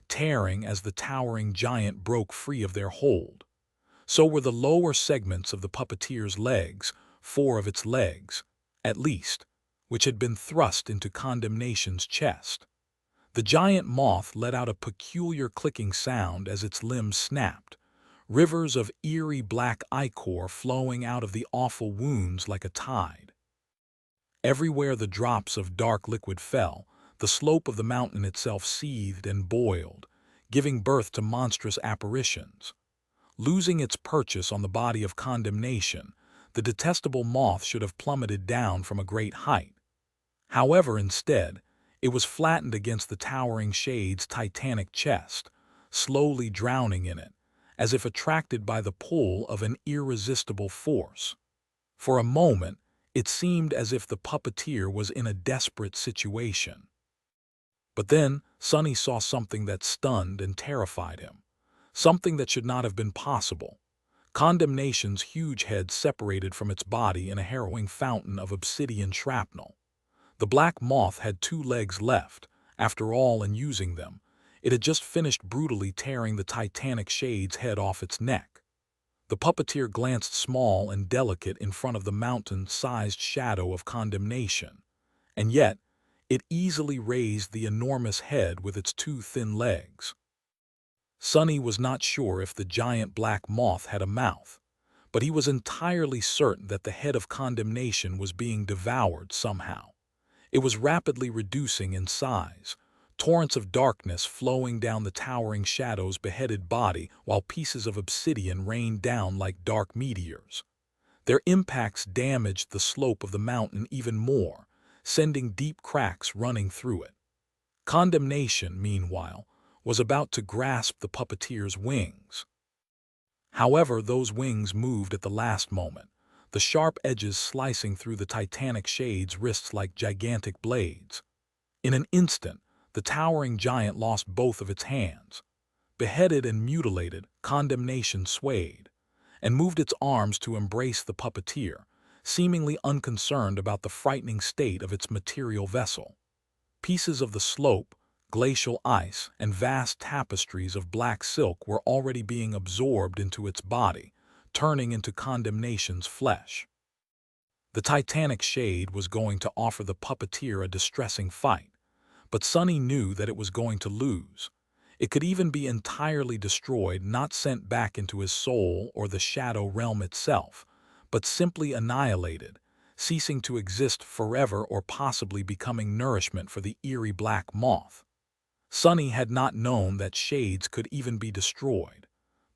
tearing as the towering giant broke free of their hold. So were the lower segments of the puppeteer's legs, 4 of its legs, at least, which had been thrust into condemnation's chest. The giant moth let out a peculiar clicking sound as its limbs snapped, rivers of eerie black ichor flowing out of the awful wounds like a tide. Everywhere the drops of dark liquid fell, the slope of the mountain itself seethed and boiled, giving birth to monstrous apparitions. Losing its purchase on the body of condemnation, the detestable moth should have plummeted down from a great height. However, instead, it was flattened against the towering shade's titanic chest, slowly drowning in it, as if attracted by the pull of an irresistible force. For a moment, it seemed as if the puppeteer was in a desperate situation. But then, Sonny saw something that stunned and terrified him. Something that should not have been possible. Condemnation's huge head separated from its body in a harrowing fountain of obsidian shrapnel. The black moth had 2 legs left. After all, in using them, it had just finished brutally tearing the titanic shade's head off its neck. The puppeteer glanced small and delicate in front of the mountain-sized shadow of condemnation, and yet it easily raised the enormous head with its 2 thin legs. Sonny was not sure if the giant black moth had a mouth, but he was entirely certain that the head of condemnation was being devoured somehow. It was rapidly reducing in size, torrents of darkness flowing down the towering shadow's beheaded body while pieces of obsidian rained down like dark meteors. Their impacts damaged the slope of the mountain even more, sending deep cracks running through it. Condemnation, meanwhile, was about to grasp the puppeteer's wings. However, those wings moved at the last moment, the sharp edges slicing through the titanic shade's wrists like gigantic blades. In an instant, the towering giant lost both of its hands. Beheaded and mutilated, condemnation swayed, and moved its arms to embrace the puppeteer, seemingly unconcerned about the frightening state of its material vessel. Pieces of the slope, glacial ice, and vast tapestries of black silk were already being absorbed into its body, turning into condemnation's flesh. The titanic shade was going to offer the puppeteer a distressing fight, but Sonny knew that it was going to lose. It could even be entirely destroyed, not sent back into his soul or the shadow realm itself, but simply annihilated, ceasing to exist forever or possibly becoming nourishment for the eerie black moth. Sonny had not known that shades could even be destroyed,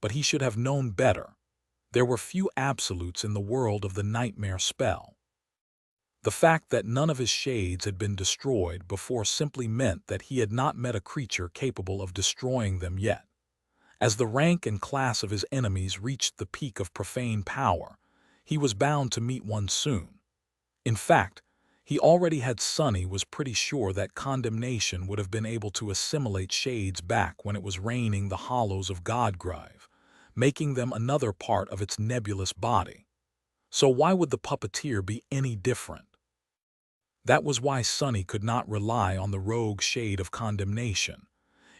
but he should have known better. There were few absolutes in the world of the nightmare spell. The fact that none of his shades had been destroyed before simply meant that he had not met a creature capable of destroying them yet. As the rank and class of his enemies reached the peak of profane power, he was bound to meet one soon. In fact, he already had. Sonny was pretty sure that condemnation would have been able to assimilate shades back when it was raining the hollows of Godgrave, making them another part of its nebulous body. So why would the puppeteer be any different? That was why Sonny could not rely on the rogue shade of condemnation.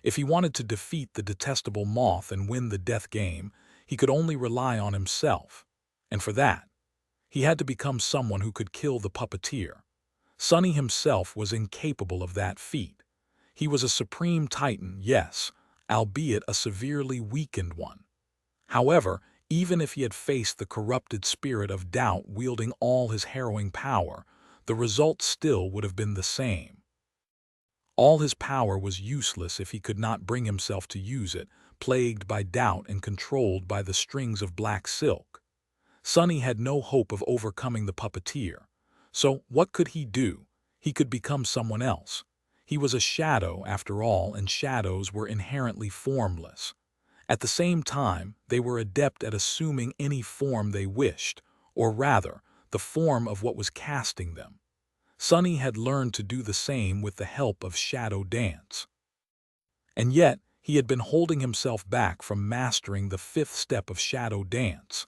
If he wanted to defeat the detestable moth and win the death game, he could only rely on himself. And for that, he had to become someone who could kill the puppeteer. Sonny himself was incapable of that feat. He was a supreme titan, yes, albeit a severely weakened one. However, even if he had faced the corrupted spirit of doubt wielding all his harrowing power, the result still would have been the same. All his power was useless if he could not bring himself to use it, plagued by doubt and controlled by the strings of black silk. Sonny had no hope of overcoming the puppeteer. So what could he do? He could become someone else. He was a shadow, after all, and shadows were inherently formless. At the same time, they were adept at assuming any form they wished, or rather, the form of what was casting them. Sonny had learned to do the same with the help of shadow dance. And yet, he had been holding himself back from mastering the 5th step of shadow dance,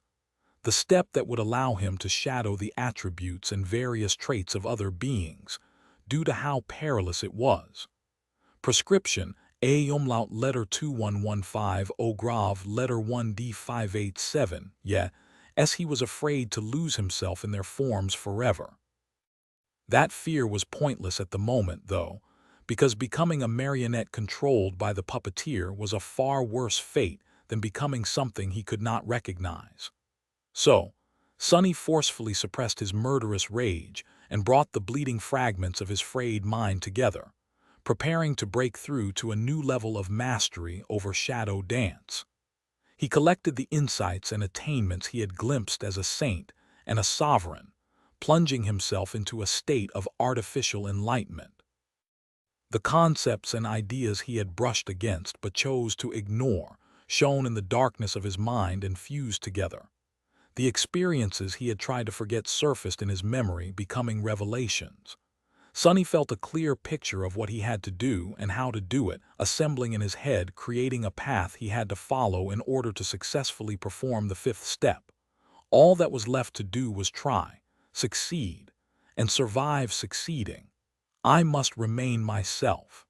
the step that would allow him to shadow the attributes and various traits of other beings, due to how perilous it was. Prescription A umlaut letter 2115 O grave letter 1D587, yeah, as he was afraid to lose himself in their forms forever. That fear was pointless at the moment, though, because becoming a marionette controlled by the puppeteer was a far worse fate than becoming something he could not recognize. So, Sonny forcefully suppressed his murderous rage and brought the bleeding fragments of his frayed mind together, preparing to break through to a new level of mastery over shadow dance. He collected the insights and attainments he had glimpsed as a saint and a sovereign, plunging himself into a state of artificial enlightenment. The concepts and ideas he had brushed against but chose to ignore shone in the darkness of his mind and fused together. The experiences he had tried to forget surfaced in his memory, becoming revelations. Sonny felt a clear picture of what he had to do and how to do it, assembling in his head, creating a path he had to follow in order to successfully perform the fifth step. All that was left to do was try, succeed, and survive succeeding. I must remain myself.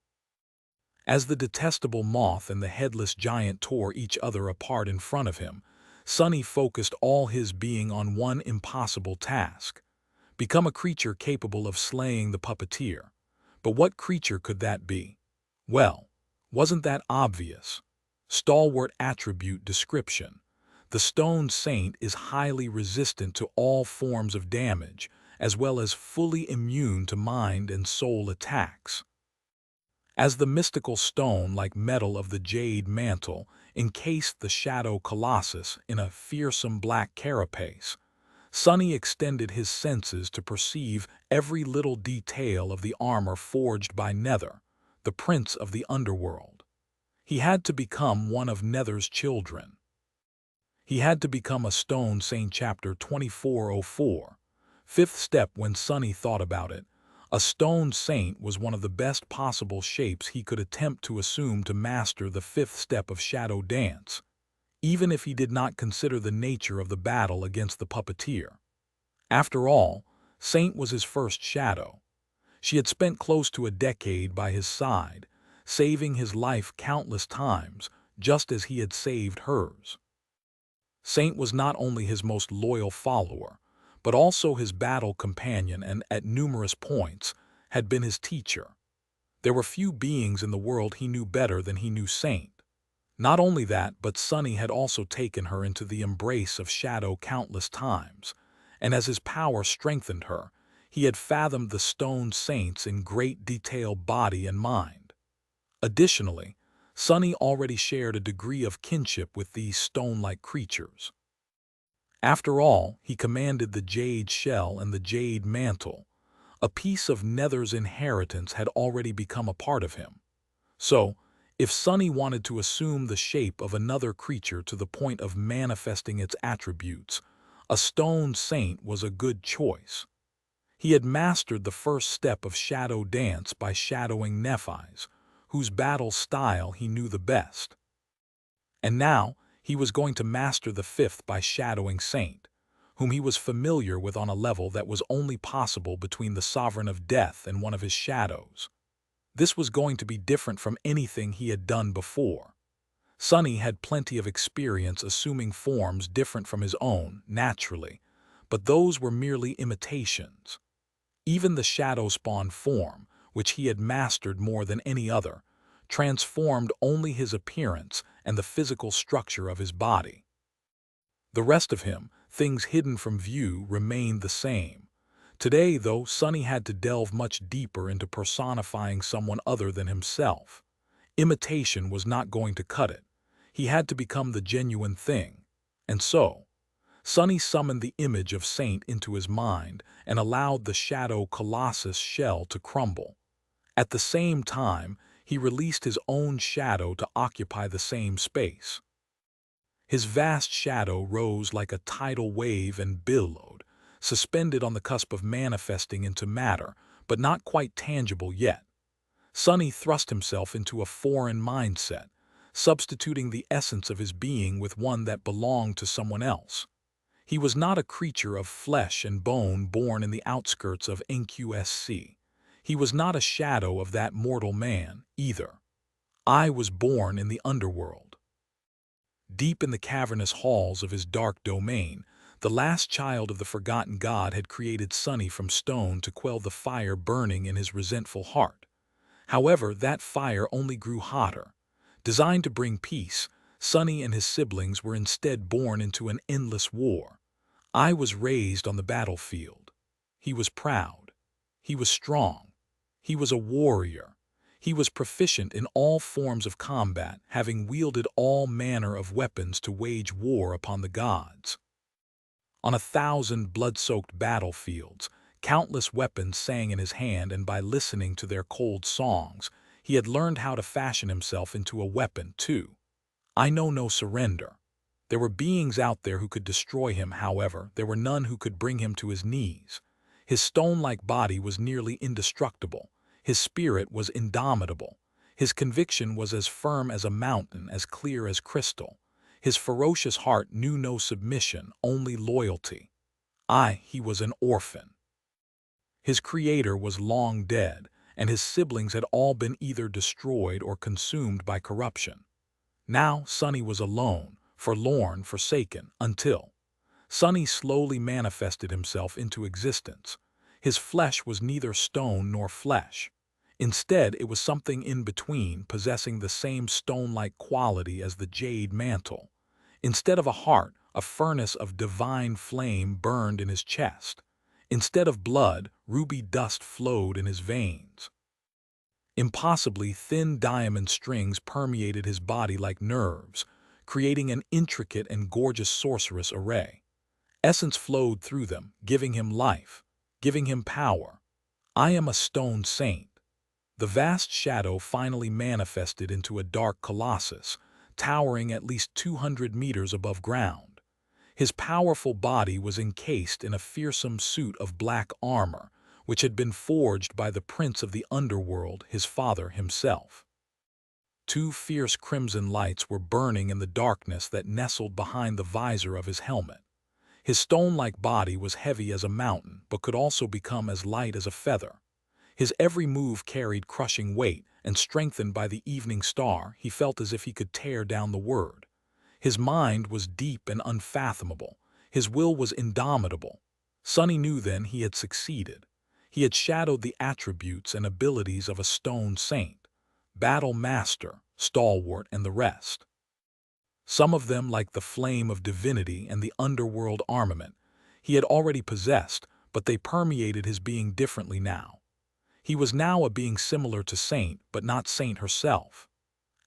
As the detestable moth and the headless giant tore each other apart in front of him, Sonny focused all his being on one impossible task: become a creature capable of slaying the puppeteer. But what creature could that be? Well, wasn't that obvious? Stalwart attribute description. The stone saint is highly resistant to all forms of damage, as well as fully immune to mind and soul attacks. As the mystical stone-like metal of the jade mantle encased the shadow colossus in a fearsome black carapace, Sonny extended his senses to perceive every little detail of the armor forged by Nether, the prince of the underworld. He had to become one of Nether's children. He had to become a stone saint. Chapter 2404. Fifth step. When Sonny thought about it, a stone saint was one of the best possible shapes he could attempt to assume to master the fifth step of shadow dance, even if he did not consider the nature of the battle against the puppeteer. After all, Saint was his first shadow. She had spent close to a decade by his side, saving his life countless times, just as he had saved hers. Saint was not only his most loyal follower, but also his battle companion and, at numerous points, had been his teacher. There were few beings in the world he knew better than he knew Saint. Not only that, but Sonny had also taken her into the embrace of shadow countless times, and as his power strengthened her, he had fathomed the stone saints in great detail, body and mind. Additionally, Sonny already shared a degree of kinship with these stone-like creatures. After all, he commanded the jade shell and the jade mantle. A piece of Nether's inheritance had already become a part of him. So, if Sonny wanted to assume the shape of another creature to the point of manifesting its attributes, a stone saint was a good choice. He had mastered the first step of shadow dance by shadowing Nephi's, whose battle style he knew the best. And now, he was going to master the fifth by shadowing Saint, whom he was familiar with on a level that was only possible between the Sovereign of Death and one of his shadows. This was going to be different from anything he had done before. Sonny had plenty of experience assuming forms different from his own, naturally, but those were merely imitations. Even the shadow spawn form, which he had mastered more than any other, transformed only his appearance and the physical structure of his body. The rest of him, things hidden from view, remained the same. Today, though, Sonny had to delve much deeper into personifying someone other than himself. Imitation was not going to cut it. He had to become the genuine thing. And so, Sonny summoned the image of Saint into his mind and allowed the shadow colossus shell to crumble. At the same time, he released his own shadow to occupy the same space. His vast shadow rose like a tidal wave and billowed, suspended on the cusp of manifesting into matter, but not quite tangible yet. Sonny thrust himself into a foreign mindset, substituting the essence of his being with one that belonged to someone else. He was not a creature of flesh and bone born in the outskirts of NQSC. He was not a shadow of that mortal man, either. I was born in the underworld. Deep in the cavernous halls of his dark domain, the last child of the forgotten god had created Sonny from stone to quell the fire burning in his resentful heart. However, that fire only grew hotter. Designed to bring peace, Sonny and his siblings were instead born into an endless war. I was raised on the battlefield. He was proud. He was strong. He was a warrior. He was proficient in all forms of combat, having wielded all manner of weapons to wage war upon the gods. On 1,000 blood-soaked battlefields, countless weapons sang in his hand, and by listening to their cold songs, he had learned how to fashion himself into a weapon too. I know no surrender. There were beings out there who could destroy him, however, there were none who could bring him to his knees. His stone-like body was nearly indestructible. His spirit was indomitable. His conviction was as firm as a mountain, as clear as crystal. His ferocious heart knew no submission, only loyalty. He was an orphan. His creator was long dead, and his siblings had all been either destroyed or consumed by corruption. Now Sonny was alone, forlorn, forsaken, until Sonny slowly manifested himself into existence. His flesh was neither stone nor flesh. Instead, it was something in between, possessing the same stone-like quality as the jade mantle. Instead of a heart, a furnace of divine flame burned in his chest. Instead of blood, ruby dust flowed in his veins. Impossibly thin diamond strings permeated his body like nerves, creating an intricate and gorgeous sorceress array. Essence flowed through them, giving him life, giving him power. I am a stone saint. The vast shadow finally manifested into a dark colossus, towering at least 200 meters above ground. His powerful body was encased in a fearsome suit of black armor, which had been forged by the prince of the underworld, his father himself. Two fierce crimson lights were burning in the darkness that nestled behind the visor of his helmet. His stone-like body was heavy as a mountain, but could also become as light as a feather. His every move carried crushing weight, and strengthened by the evening star, he felt as if he could tear down the world. His mind was deep and unfathomable. His will was indomitable. Sonny knew then he had succeeded. He had shadowed the attributes and abilities of a stone saint, battle master, stalwart, and the rest. Some of them, like the flame of divinity and the underworld armament, he had already possessed, but they permeated his being differently now. He was now a being similar to Saint, but not Saint herself.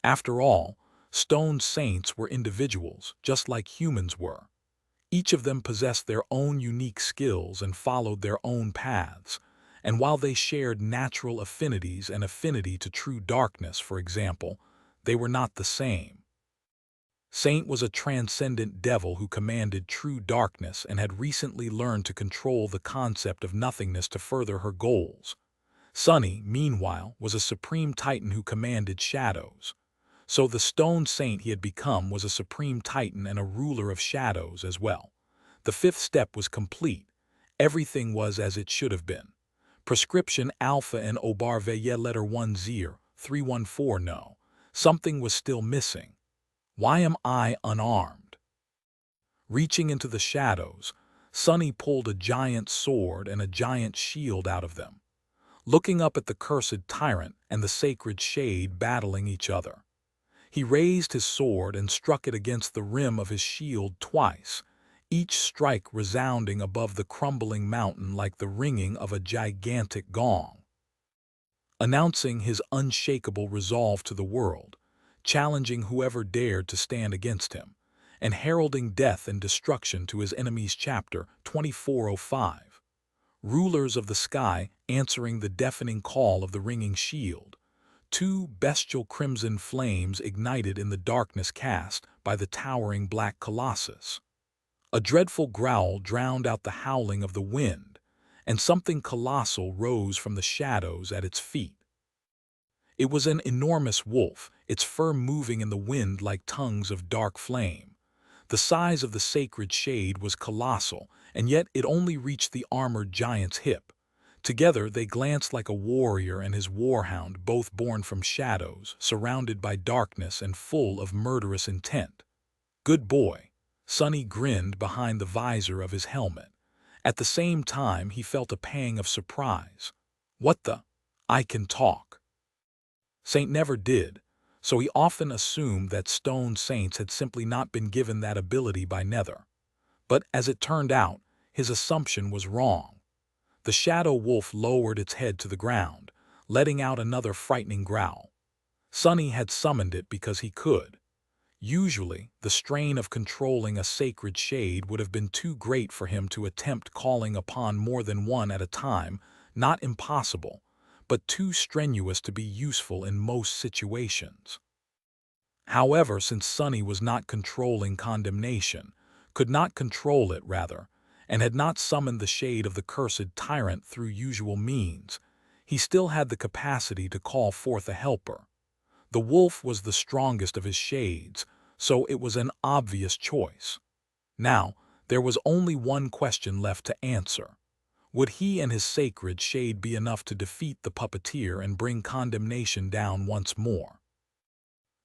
After all, stone saints were individuals, just like humans were. Each of them possessed their own unique skills and followed their own paths, and while they shared natural affinities and affinity to true darkness, for example, they were not the same. Saint was a transcendent devil who commanded true darkness and had recently learned to control the concept of nothingness to further her goals. Sonny, meanwhile, was a supreme titan who commanded shadows. So the stone saint he had become was a supreme titan and a ruler of shadows as well. The fifth step was complete. Everything was as it should have been. Prescription Alpha and Obar Veye letter 10314 no. Something was still missing. Why am I unarmed? Reaching into the shadows, Sonny pulled a giant sword and a giant shield out of them, looking up at the cursed tyrant and the sacred shade battling each other. He raised his sword and struck it against the rim of his shield twice, each strike resounding above the crumbling mountain like the ringing of a gigantic gong, announcing his unshakable resolve to the world, challenging whoever dared to stand against him, and heralding death and destruction to his enemies. Chapter 2405. Rulers of the sky answering the deafening call of the ringing shield. Two bestial crimson flames ignited in the darkness cast by the towering black colossus. A dreadful growl drowned out the howling of the wind, and something colossal rose from the shadows at its feet. It was an enormous wolf, its fur moving in the wind like tongues of dark flame. The size of the sacred shade was colossal, and yet it only reached the armored giant's hip. Together they glanced like a warrior and his warhound, both born from shadows, surrounded by darkness and full of murderous intent. Good boy. Sonny grinned behind the visor of his helmet. At the same time, he felt a pang of surprise. What the? I can talk. Saint never did, so he often assumed that stone saints had simply not been given that ability by Nether. But as it turned out, his assumption was wrong. The shadow wolf lowered its head to the ground, letting out another frightening growl. Sonny had summoned it because he could. Usually, the strain of controlling a sacred shade would have been too great for him to attempt calling upon more than one at a time, not impossible, but too strenuous to be useful in most situations. However, since Sunny was not controlling condemnation, could not control it rather, and had not summoned the shade of the cursed tyrant through usual means, he still had the capacity to call forth a helper. The wolf was the strongest of his shades, so it was an obvious choice. Now, there was only one question left to answer. Would he and his sacred shade be enough to defeat the puppeteer and bring condemnation down once more?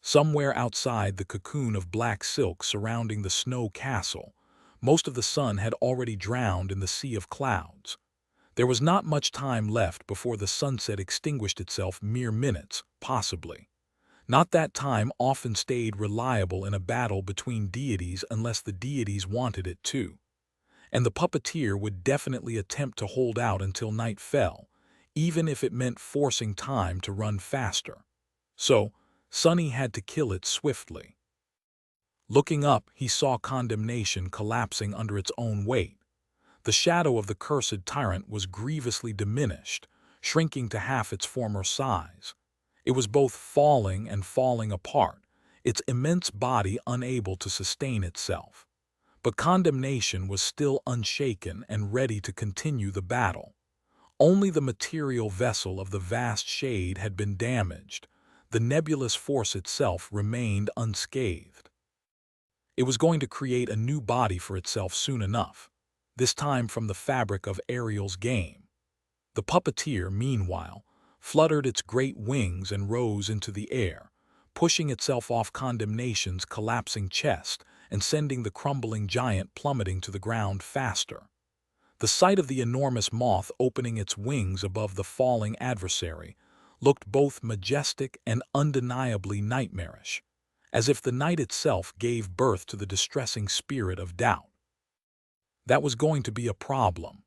Somewhere outside the cocoon of black silk surrounding the snow castle, most of the sun had already drowned in the sea of clouds. There was not much time left before the sunset extinguished itself, mere minutes, possibly. Not that time often stayed reliable in a battle between deities unless the deities wanted it to. And the puppeteer would definitely attempt to hold out until night fell, even if it meant forcing time to run faster. So, Sunny had to kill it swiftly. Looking up, he saw condemnation collapsing under its own weight. The shadow of the cursed tyrant was grievously diminished, shrinking to half its former size. It was both falling and falling apart, its immense body unable to sustain itself. But condemnation was still unshaken and ready to continue the battle. Only the material vessel of the vast shade had been damaged. The nebulous force itself remained unscathed. It was going to create a new body for itself soon enough, this time from the fabric of Ariel's game. The puppeteer, meanwhile, fluttered its great wings and rose into the air, pushing itself off condemnation's collapsing chest and sending the crumbling giant plummeting to the ground faster. The sight of the enormous moth opening its wings above the falling adversary looked both majestic and undeniably nightmarish, as if the night itself gave birth to the distressing spirit of doubt. That was going to be a problem.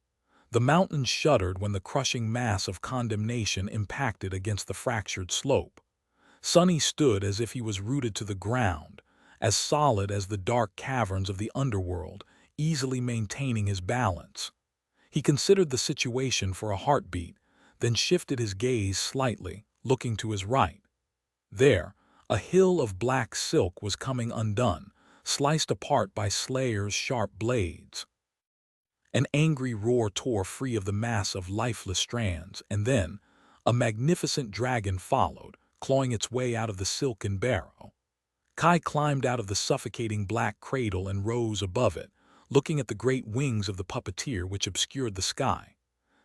The mountain shuddered when the crushing mass of condemnation impacted against the fractured slope. Sunny stood as if he was rooted to the ground, as solid as the dark caverns of the underworld, easily maintaining his balance. He considered the situation for a heartbeat, then shifted his gaze slightly, looking to his right. There, a hill of black silk was coming undone, sliced apart by Slayer's sharp blades. An angry roar tore free of the mass of lifeless strands, and then a magnificent dragon followed, clawing its way out of the silken barrow. Kai climbed out of the suffocating black cradle and rose above it, looking at the great wings of the puppeteer which obscured the sky.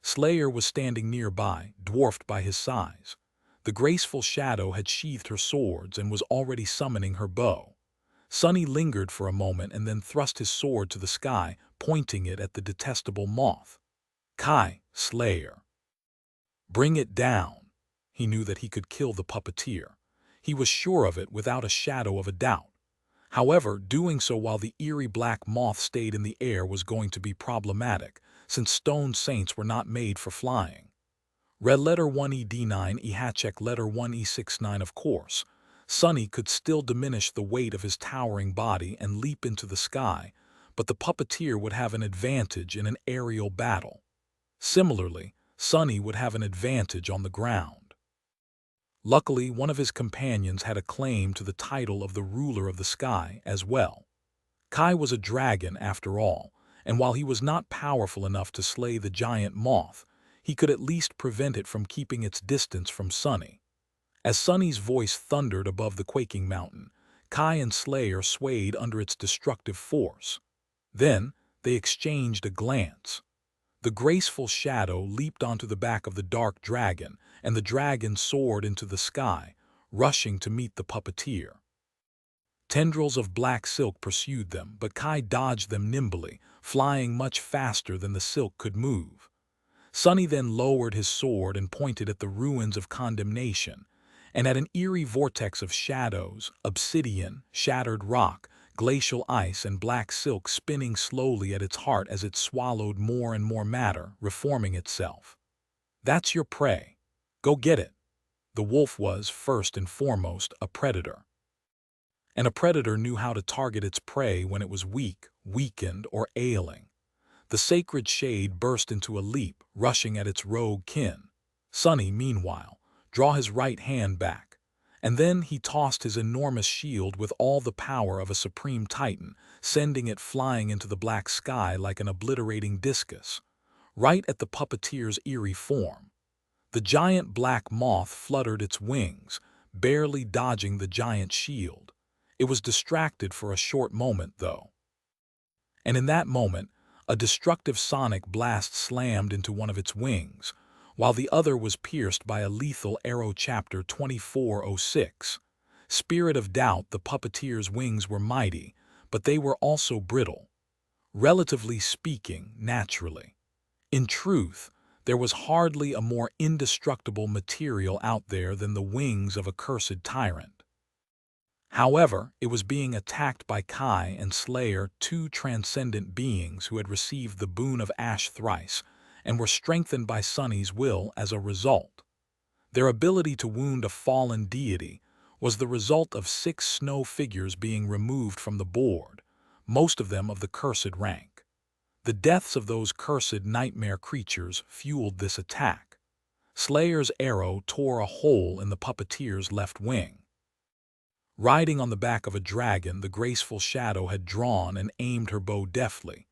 Slayer was standing nearby, dwarfed by his size. The graceful shadow had sheathed her swords and was already summoning her bow. Sunny lingered for a moment and then thrust his sword to the sky, pointing it at the detestable moth. Kai, Slayer. Bring it down. He knew that he could kill the puppeteer. He was sure of it without a shadow of a doubt. However, doing so while the eerie black moth stayed in the air was going to be problematic, since stone saints were not made for flying. Red letter 1ED9 EHACHEK letter 1E69 of course. Sunny could still diminish the weight of his towering body and leap into the sky, but the puppeteer would have an advantage in an aerial battle. Similarly, Sunny would have an advantage on the ground. Luckily, one of his companions had a claim to the title of the ruler of the sky as well. Kai was a dragon after all, and while he was not powerful enough to slay the giant moth, he could at least prevent it from keeping its distance from Sunny. As Sunny's voice thundered above the quaking mountain, Kai and Slayer swayed under its destructive force. Then, they exchanged a glance. The graceful shadow leaped onto the back of the dark dragon, and the dragon soared into the sky, rushing to meet the puppeteer. Tendrils of black silk pursued them, but Kai dodged them nimbly, flying much faster than the silk could move. Sunny then lowered his sword and pointed at the ruins of condemnation, and at an eerie vortex of shadows, obsidian, shattered rock, glacial ice, and black silk spinning slowly at its heart as it swallowed more and more matter, reforming itself. That's your prey. Go get it. The wolf was, first and foremost, a predator. And a predator knew how to target its prey when it was weak, weakened, or ailing. The sacred shade burst into a leap, rushing at its rogue kin. Sunny, meanwhile, drew his right hand back, And then he tossed his enormous shield with all the power of a supreme titan, sending it flying into the black sky like an obliterating discus, right at the puppeteer's eerie form. The giant black moth fluttered its wings, barely dodging the giant shield. It was distracted for a short moment, though. And in that moment, a destructive sonic blast slammed into one of its wings, while the other was pierced by a lethal arrow. Chapter 2406. Spirit of Doubt. The puppeteer's wings were mighty, but they were also brittle. Relatively speaking, naturally. In truth, there was hardly a more indestructible material out there than the wings of a cursed tyrant. However, it was being attacked by Kai and Slayer, two transcendent beings who had received the boon of Ash thrice, and were strengthened by Sunny's will as a result. Their ability to wound a fallen deity was the result of 6 snow figures being removed from the board, most of them of the cursed rank. The deaths of those cursed nightmare creatures fueled this attack. Slayer's arrow tore a hole in the puppeteer's left wing. Riding on the back of a dragon, the graceful shadow had drawn and aimed her bow deftly.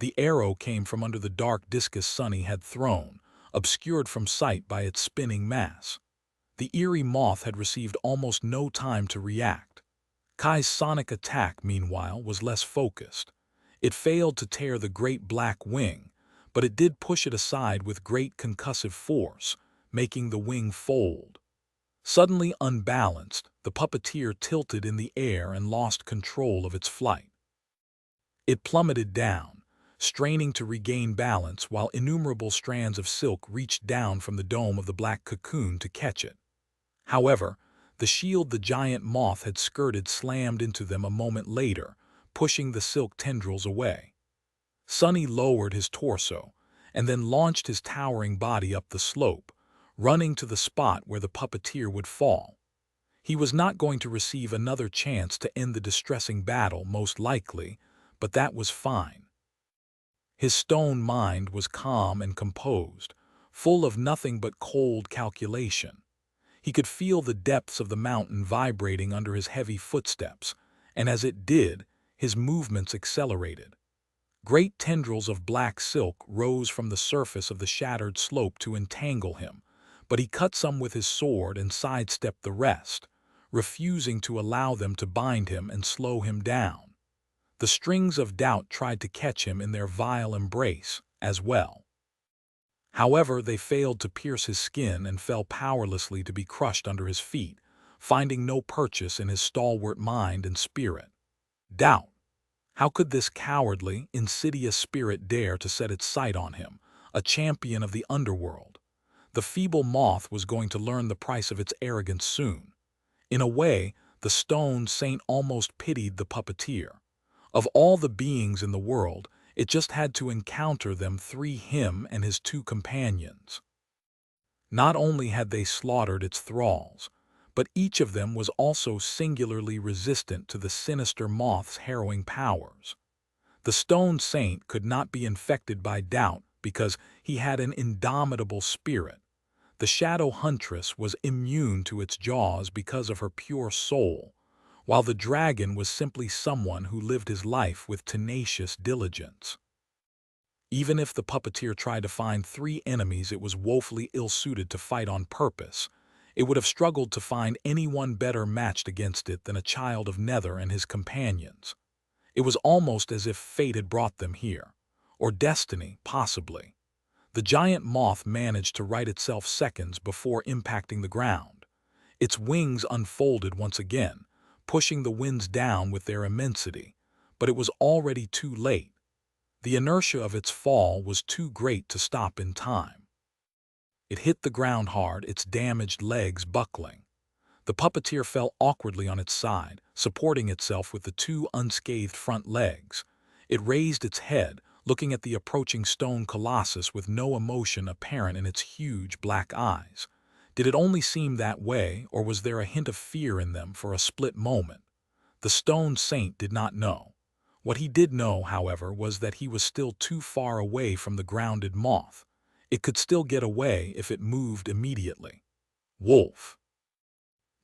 The arrow came from under the dark discus Sunny had thrown, obscured from sight by its spinning mass. The eerie moth had received almost no time to react. Kai's sonic attack, meanwhile, was less focused. It failed to tear the great black wing, but it did push it aside with great concussive force, making the wing fold. Suddenly unbalanced, the puppeteer tilted in the air and lost control of its flight. It plummeted down, straining to regain balance while innumerable strands of silk reached down from the dome of the black cocoon to catch it. However, the shield the giant moth had skirted slammed into them a moment later, pushing the silk tendrils away. Sunny lowered his torso, and then launched his towering body up the slope, running to the spot where the puppeteer would fall. He was not going to receive another chance to end the distressing battle, most likely, but that was fine. His stone mind was calm and composed, full of nothing but cold calculation. He could feel the depths of the mountain vibrating under his heavy footsteps, and as it did, his movements accelerated. Great tendrils of black silk rose from the surface of the shattered slope to entangle him, but he cut some with his sword and sidestepped the rest, refusing to allow them to bind him and slow him down. The strings of doubt tried to catch him in their vile embrace as well. However, they failed to pierce his skin and fell powerlessly to be crushed under his feet, finding no purchase in his stalwart mind and spirit. Doubt. How could this cowardly, insidious spirit dare to set its sight on him, a champion of the underworld? The feeble moth was going to learn the price of its arrogance soon. In a way, the stone saint almost pitied the puppeteer. Of all the beings in the world, it just had to encounter them three, him and his 2 companions. Not only had they slaughtered its thralls, but each of them was also singularly resistant to the sinister moth's harrowing powers. The stone saint could not be infected by doubt because he had an indomitable spirit. The shadow huntress was immune to its jaws because of her pure soul, while the dragon was simply someone who lived his life with tenacious diligence. Even if the puppeteer tried to find 3 enemies it was woefully ill-suited to fight on purpose, it would have struggled to find anyone better matched against it than a child of Nether and his companions. It was almost as if fate had brought them here, or destiny, possibly. The giant moth managed to right itself seconds before impacting the ground. Its wings unfolded once again, pushing the winds down with their immensity, but it was already too late. The inertia of its fall was too great to stop in time. It hit the ground hard, its damaged legs buckling. The puppeteer fell awkwardly on its side, supporting itself with the 2 unscathed front legs. It raised its head, looking at the approaching stone colossus with no emotion apparent in its huge black eyes. Did it only seem that way, or was there a hint of fear in them for a split moment? The stone saint did not know. What he did know, however, was that he was still too far away from the grounded moth. It could still get away if it moved immediately. Wolf.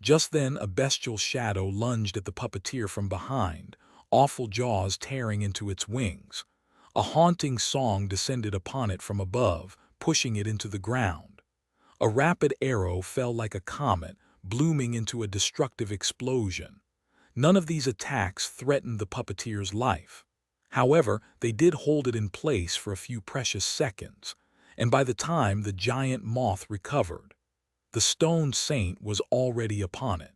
Just then a bestial shadow lunged at the puppeteer from behind, awful jaws tearing into its wings. A haunting song descended upon it from above, pushing it into the ground. A rapid arrow fell like a comet, blooming into a destructive explosion. None of these attacks threatened the puppeteer's life. However, they did hold it in place for a few precious seconds, and by the time the giant moth recovered, the stone saint was already upon it.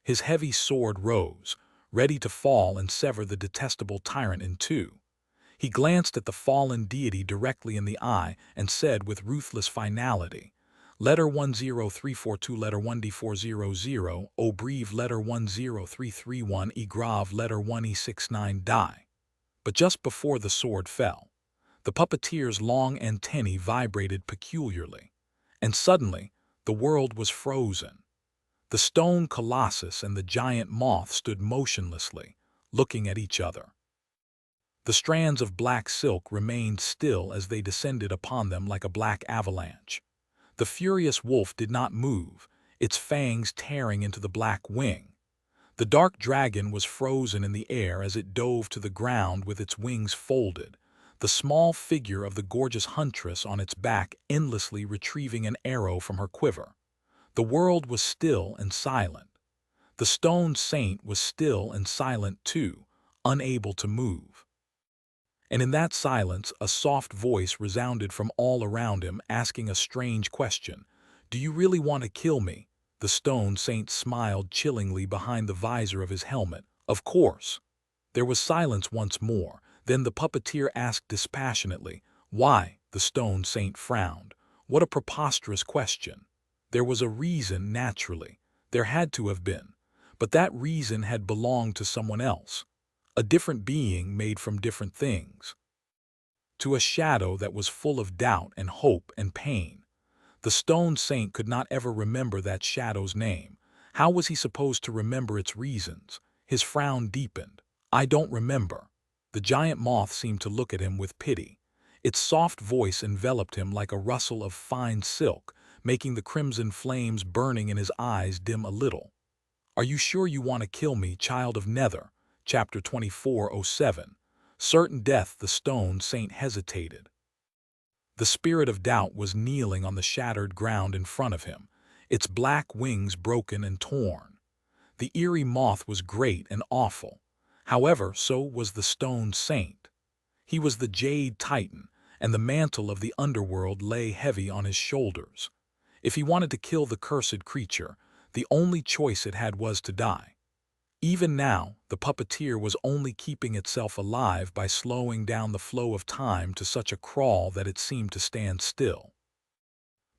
His heavy sword rose, ready to fall and sever the detestable tyrant in two. He glanced at the fallen deity directly in the eye and said with ruthless finality, "Letter 10342, letter 1D400, O breve letter 10331, E grave letter 1E69 die." But just before the sword fell, the puppeteer's long antennae vibrated peculiarly, and suddenly the world was frozen. The stone colossus and the giant moth stood motionlessly, looking at each other. The strands of black silk remained still as they descended upon them like a black avalanche. The furious wolf did not move, its fangs tearing into the black wing. The dark dragon was frozen in the air as it dove to the ground with its wings folded, the small figure of the gorgeous huntress on its back endlessly retrieving an arrow from her quiver. The world was still and silent. The stone saint was still and silent too, unable to move. And in that silence, a soft voice resounded from all around him, asking a strange question. "Do you really want to kill me?" The stone saint smiled chillingly behind the visor of his helmet. "Of course." There was silence once more. Then the puppeteer asked dispassionately, "Why?" The stone saint frowned. What a preposterous question. There was a reason, naturally. There had to have been. But that reason had belonged to someone else. A different being made from different things. To a shadow that was full of doubt and hope and pain. The stone saint could not ever remember that shadow's name. How was he supposed to remember its reasons? His frown deepened. "I don't remember." The giant moth seemed to look at him with pity. Its soft voice enveloped him like a rustle of fine silk, making the crimson flames burning in his eyes dim a little. "Are you sure you want to kill me, child of Nether?" Chapter 24:07. Certain death. The stone saint hesitated. The spirit of doubt was kneeling on the shattered ground in front of him, its black wings broken and torn. The eerie moth was great and awful. However, so was the stone saint. He was the jade titan, and the mantle of the underworld lay heavy on his shoulders. If he wanted to kill the cursed creature, the only choice it had was to die. Even now, the puppeteer was only keeping itself alive by slowing down the flow of time to such a crawl that it seemed to stand still.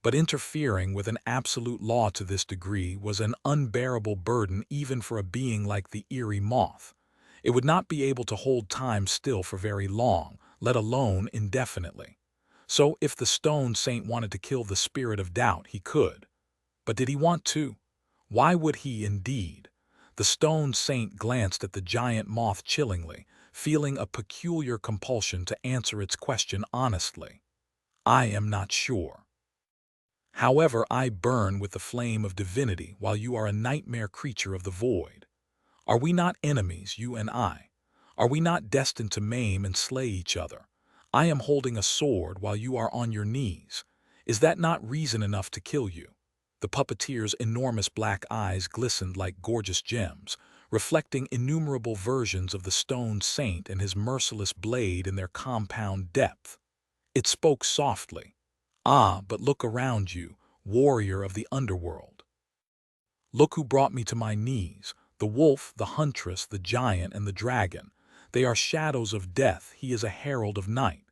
But interfering with an absolute law to this degree was an unbearable burden even for a being like the eerie moth. It would not be able to hold time still for very long, let alone indefinitely. So if the stone saint wanted to kill the spirit of doubt, he could. But did he want to? Why would he indeed? The stone saint glanced at the giant moth chillingly, feeling a peculiar compulsion to answer its question honestly. "I am not sure. However, I burn with the flame of divinity while you are a nightmare creature of the void. Are we not enemies, you and I? Are we not destined to maim and slay each other? I am holding a sword while you are on your knees. Is that not reason enough to kill you?" The puppeteer's enormous black eyes glistened like gorgeous gems, reflecting innumerable versions of the stone saint and his merciless blade in their compound depth. It spoke softly. "Ah, but look around you, warrior of the underworld. Look who brought me to my knees, the wolf, the huntress, the giant, and the dragon. They are shadows of death, he is a herald of night.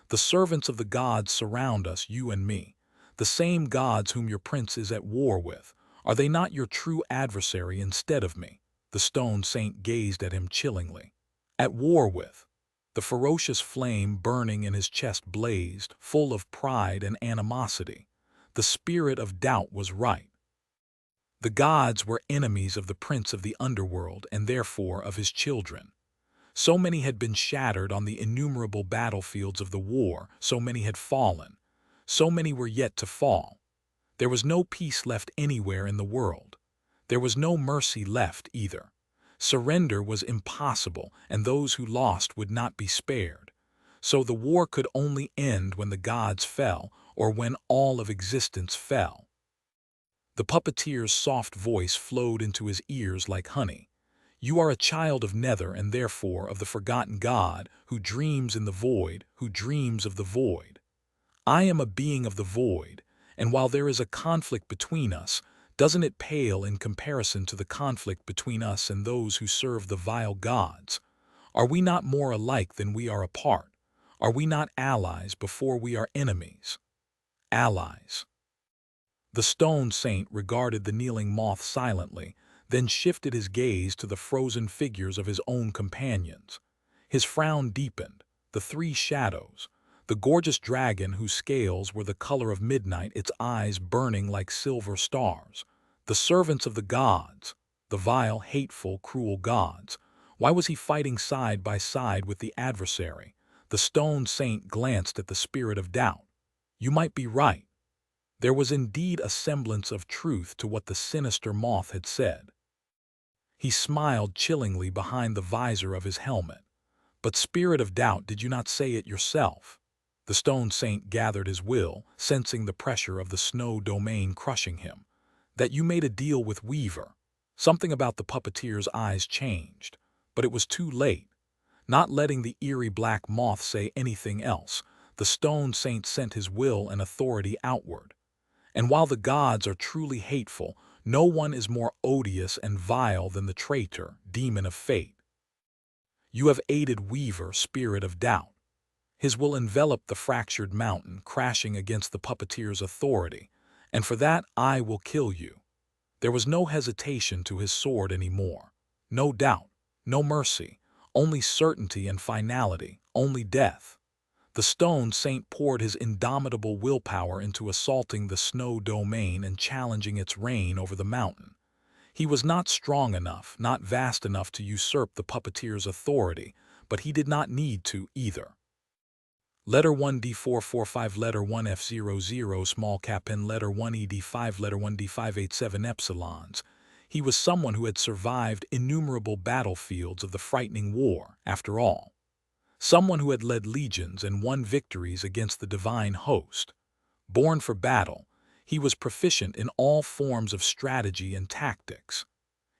The servants of the gods surround us, you and me. The same gods whom your prince is at war with. Are they not your true adversary instead of me?" The stone saint gazed at him chillingly. "At war with?" The ferocious flame burning in his chest blazed, full of pride and animosity. The spirit of doubt was right. The gods were enemies of the prince of the underworld and therefore of his children. So many had been shattered on the innumerable battlefields of the war, so many had fallen. So many were yet to fall. There was no peace left anywhere in the world. There was no mercy left either. Surrender was impossible, and those who lost would not be spared. So the war could only end when the gods fell, or when all of existence fell. The puppeteer's soft voice flowed into his ears like honey. You are a child of Nether and therefore of the forgotten God, who dreams in the void, who dreams of the void. I am a being of the void, and while there is a conflict between us, doesn't it pale in comparison to the conflict between us and those who serve the vile gods? Are we not more alike than we are apart? Are we not allies before we are enemies? Allies. The stone saint regarded the kneeling moth silently, then shifted his gaze to the frozen figures of his own companions. His frown deepened. The three shadows, the gorgeous dragon whose scales were the color of midnight, its eyes burning like silver stars. The servants of the gods, the vile, hateful, cruel gods. Why was he fighting side by side with the adversary? The stone saint glanced at the spirit of doubt. You might be right. There was indeed a semblance of truth to what the sinister moth had said. He smiled chillingly behind the visor of his helmet. But spirit of doubt, did you not say it yourself? The stone saint gathered his will, sensing the pressure of the snow domain crushing him. That you made a deal with Weaver. Something about the puppeteer's eyes changed. But it was too late. Not letting the eerie black moth say anything else, the stone saint sent his will and authority outward. And while the gods are truly hateful, no one is more odious and vile than the traitor, demon of fate. You have aided Weaver, spirit of doubt. His will enveloped the fractured mountain, crashing against the puppeteer's authority, and for that I will kill you. There was no hesitation to his sword anymore. No doubt, no mercy, only certainty and finality, only death. The stone saint poured his indomitable willpower into assaulting the snow domain and challenging its reign over the mountain. He was not strong enough, not vast enough to usurp the puppeteer's authority, but he did not need to either. Letter 1 D445, letter 1 F00, small cap N, letter 1 ED5, letter 1 D587 epsilons. He was someone who had survived innumerable battlefields of the frightening war, after all. Someone who had led legions and won victories against the divine host. Born for battle, he was proficient in all forms of strategy and tactics.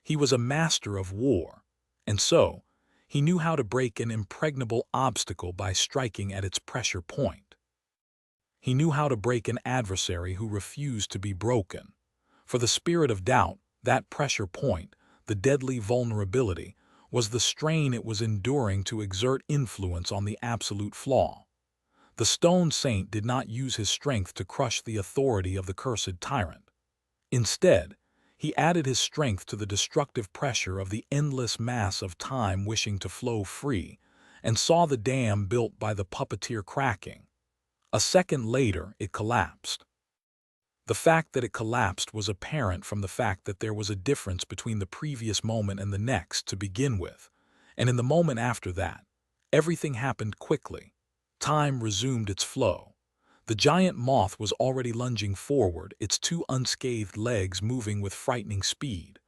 He was a master of war, and so, he knew how to break an impregnable obstacle by striking at its pressure point. He knew how to break an adversary who refused to be broken. For the spirit of doubt, that pressure point, the deadly vulnerability, was the strain it was enduring to exert influence on the absolute flaw. The stone saint did not use his strength to crush the authority of the cursed tyrant. Instead, he added his strength to the destructive pressure of the endless mass of time wishing to flow free, and saw the dam built by the puppeteer cracking. A second later, it collapsed. The fact that it collapsed was apparent from the fact that there was a difference between the previous moment and the next to begin with, and in the moment after that, everything happened quickly. Time resumed its flow. The giant moth was already lunging forward, its two unscathed legs moving with frightening speed.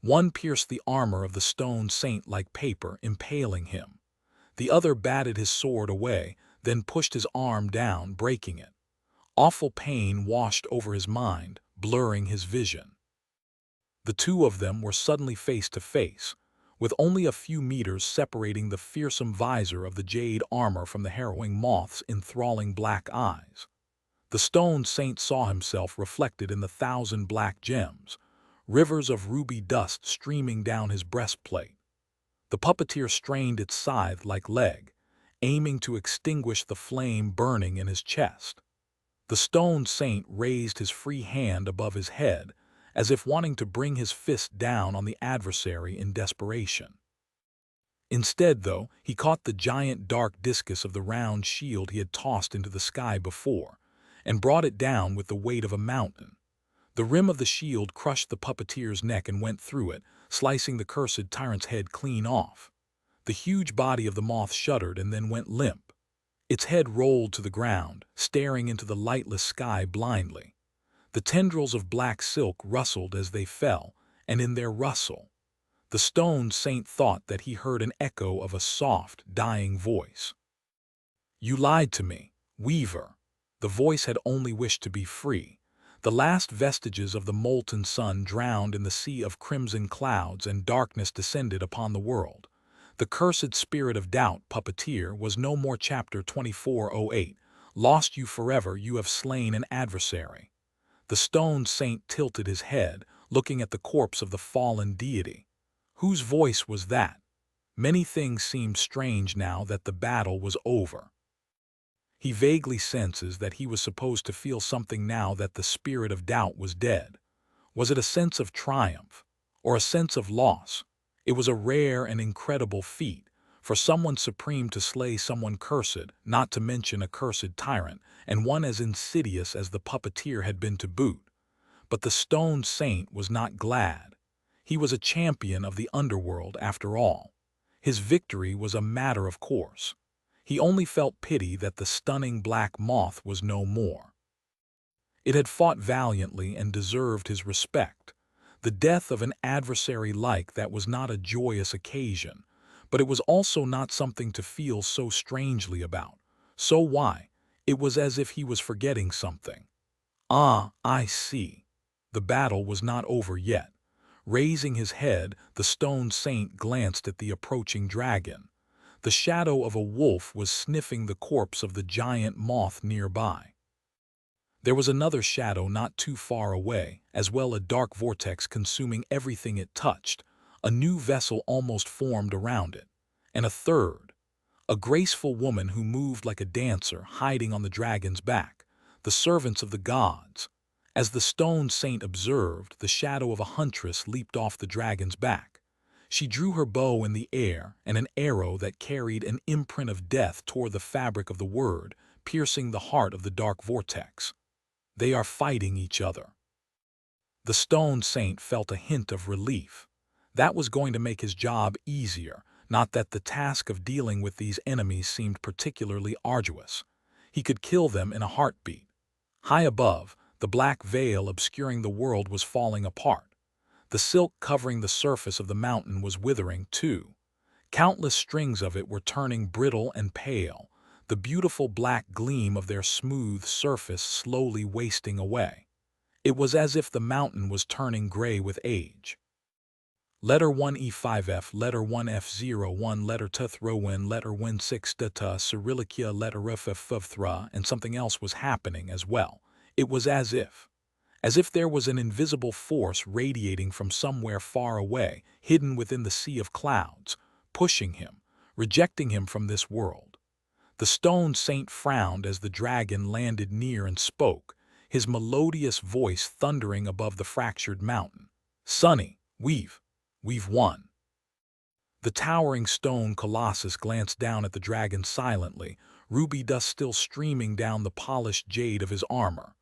One pierced the armor of the stone saint like paper, impaling him. The other batted his sword away, then pushed his arm down, breaking it. Awful pain washed over his mind, blurring his vision. The two of them were suddenly face to face, with only a few meters separating the fearsome visor of the jade armor from the harrowing moth's enthralling black eyes. The stone saint saw himself reflected in the 1,000 black gems, rivers of ruby dust streaming down his breastplate. The puppeteer strained its scythe-like leg, aiming to extinguish the flame burning in his chest. The stone saint raised his free hand above his head, as if wanting to bring his fist down on the adversary in desperation. Instead, though, he caught the giant dark discus of the round shield he had tossed into the sky before, and brought it down with the weight of a mountain. The rim of the shield crushed the puppeteer's neck and went through it, slicing the cursed tyrant's head clean off. The huge body of the moth shuddered and then went limp. Its head rolled to the ground, staring into the lightless sky blindly. The tendrils of black silk rustled as they fell, and in their rustle, the stone saint thought that he heard an echo of a soft, dying voice. "You lied to me, Weaver." The voice had only wished to be free. The last vestiges of the molten sun drowned in the sea of crimson clouds, and darkness descended upon the world. The cursed spirit of doubt, puppeteer, was no more. Chapter 2408. Lost you forever, you have slain an adversary. The stone saint tilted his head, looking at the corpse of the fallen deity. Whose voice was that? Many things seemed strange now that the battle was over. He vaguely senses that he was supposed to feel something now that the spirit of doubt was dead. Was it a sense of triumph, or a sense of loss? It was a rare and incredible feat, for someone supreme to slay someone cursed, not to mention a cursed tyrant, and one as insidious as the puppeteer had been to boot. But the stone saint was not glad. He was a champion of the underworld after all. His victory was a matter of course. He only felt pity that the stunning black moth was no more. It had fought valiantly and deserved his respect. The death of an adversary like that was not a joyous occasion, but it was also not something to feel so strangely about. So why? It was as if he was forgetting something. Ah, I see. The battle was not over yet. Raising his head, the stone saint glanced at the approaching dragon. The shadow of a wolf was sniffing the corpse of the giant moth nearby. There was another shadow not too far away, as well, a dark vortex consuming everything it touched. A new vessel almost formed around it. And a third. A graceful woman who moved like a dancer, hiding on the dragon's back. The servants of the gods. As the stone saint observed, the shadow of a huntress leaped off the dragon's back. She drew her bow in the air, and an arrow that carried an imprint of death tore the fabric of the word, piercing the heart of the dark vortex. They are fighting each other. The stone saint felt a hint of relief. That was going to make his job easier, not that the task of dealing with these enemies seemed particularly arduous. He could kill them in a heartbeat. High above, the black veil obscuring the world was falling apart. The silk covering the surface of the mountain was withering too. Countless strings of it were turning brittle and pale, the beautiful black gleam of their smooth surface slowly wasting away. It was as if the mountain was turning gray with age. Letter 1 E5F, letter 1 F01, letter T Throwin, letter Win 6 Data, Cyrillicia, letter F and something else was happening as well. It was as if there was an invisible force radiating from somewhere far away, hidden within the sea of clouds, pushing him, rejecting him from this world. The stone saint frowned as the dragon landed near and spoke, his melodious voice thundering above the fractured mountain. "Sonny, we've won." The towering stone colossus glanced down at the dragon silently, ruby dust still streaming down the polished jade of his armor.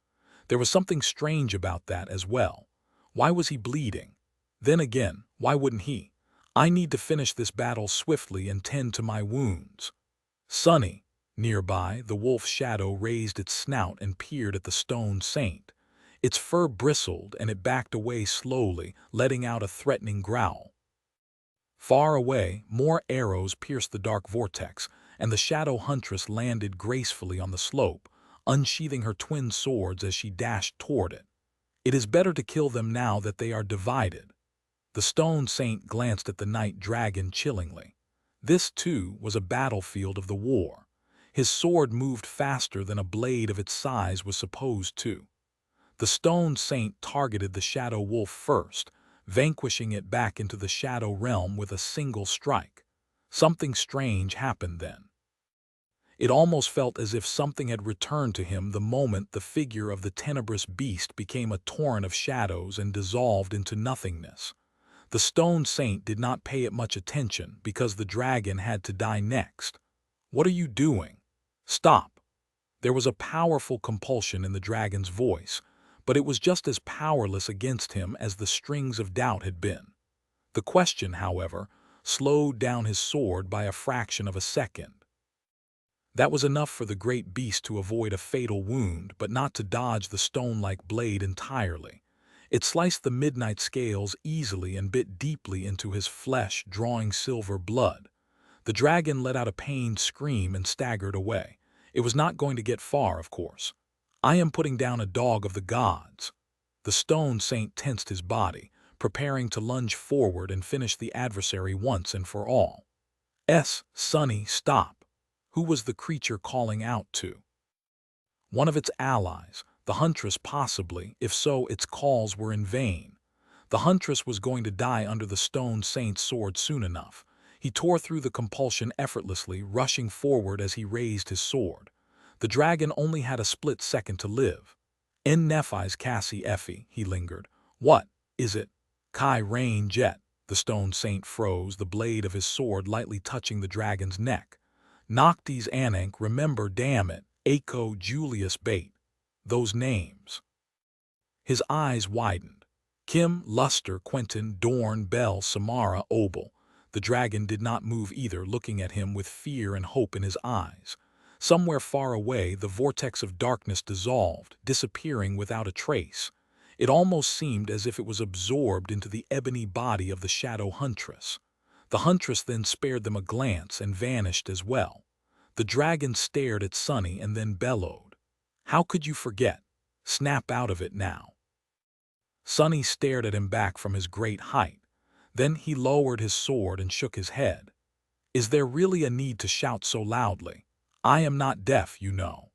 There was something strange about that as well. Why was he bleeding? Then again, why wouldn't he? I need to finish this battle swiftly and tend to my wounds. Sonny. Nearby, the wolf's shadow raised its snout and peered at the stone saint. Its fur bristled and it backed away slowly, letting out a threatening growl. Far away, more arrows pierced the dark vortex, and the shadow huntress landed gracefully on the slope, unsheathing her twin swords as she dashed toward it. It is better to kill them now that they are divided. The stone saint glanced at the night dragon chillingly. This, too, was a battlefield of the war. His sword moved faster than a blade of its size was supposed to. The stone saint targeted the shadow wolf first, vanquishing it back into the shadow realm with a single strike. Something strange happened then. It almost felt as if something had returned to him the moment the figure of the tenebrous beast became a torrent of shadows and dissolved into nothingness. The stone saint did not pay it much attention because the dragon had to die next. "What are you doing? Stop." There was a powerful compulsion in the dragon's voice, but it was just as powerless against him as the strings of doubt had been. The question, however, slowed down his sword by a fraction of a second. That was enough for the great beast to avoid a fatal wound, but not to dodge the stone-like blade entirely. It sliced the midnight scales easily and bit deeply into his flesh, drawing silver blood. The dragon let out a pained scream and staggered away. It was not going to get far, of course. I am putting down a dog of the gods. The stone saint tensed his body, preparing to lunge forward and finish the adversary once and for all. Sonny, stop. Who was the creature calling out to? One of its allies, the huntress possibly. If so, its calls were in vain. The huntress was going to die under the stone saint's sword soon enough. He tore through the compulsion effortlessly, rushing forward as he raised his sword. The dragon only had a split second to live. En Nephis Cassie Effie, he lingered. What is it? Kai Rain Jet. The stone saint froze, the blade of his sword lightly touching the dragon's neck. Noctis Anank, remember, damn it, Aco Julius Bait. Those names. His eyes widened. Kim, Luster, Quentin, Dorn, Bell, Samara, Obel. The dragon did not move either, looking at him with fear and hope in his eyes. Somewhere far away, the vortex of darkness dissolved, disappearing without a trace. It almost seemed as if it was absorbed into the ebony body of the shadow huntress. The huntress then spared them a glance and vanished as well. The dragon stared at Sonny and then bellowed. How could you forget? Snap out of it now. Sonny stared at him back from his great height. Then he lowered his sword and shook his head. Is there really a need to shout so loudly? I am not deaf, you know.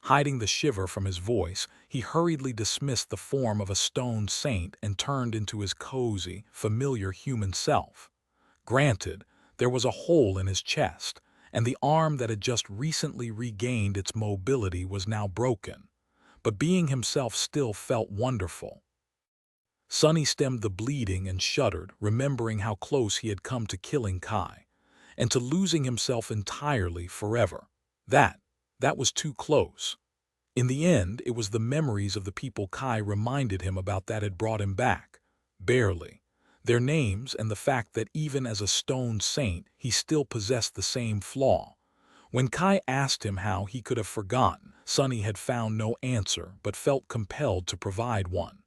Hiding the shiver from his voice, he hurriedly dismissed the form of a stone saint and turned into his cozy, familiar human self. Granted, there was a hole in his chest, and the arm that had just recently regained its mobility was now broken. But being himself still felt wonderful. Sonny stemmed the bleeding and shuddered, remembering how close he had come to killing Kai, and to losing himself entirely forever. That was too close. In the end, it was the memories of the people Kai reminded him about that had brought him back. Barely. Their names and the fact that even as a stone saint, he still possessed the same flaw. When Kai asked him how he could have forgotten, Sonny had found no answer but felt compelled to provide one.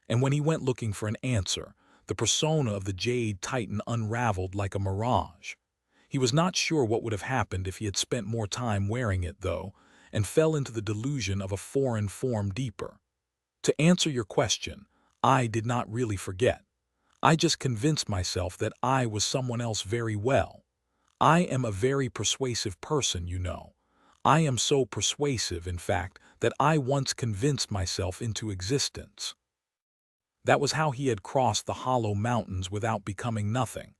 And when he went looking for an answer, the persona of the Jade Titan unraveled like a mirage. He was not sure what would have happened if he had spent more time wearing it, though, and fell into the delusion of a foreign form deeper. To answer your question, I did not really forget. I just convinced myself that I was someone else very well. I am a very persuasive person, you know. I am so persuasive, in fact, that I once convinced myself into existence. That was how he had crossed the hollow mountains without becoming nothing.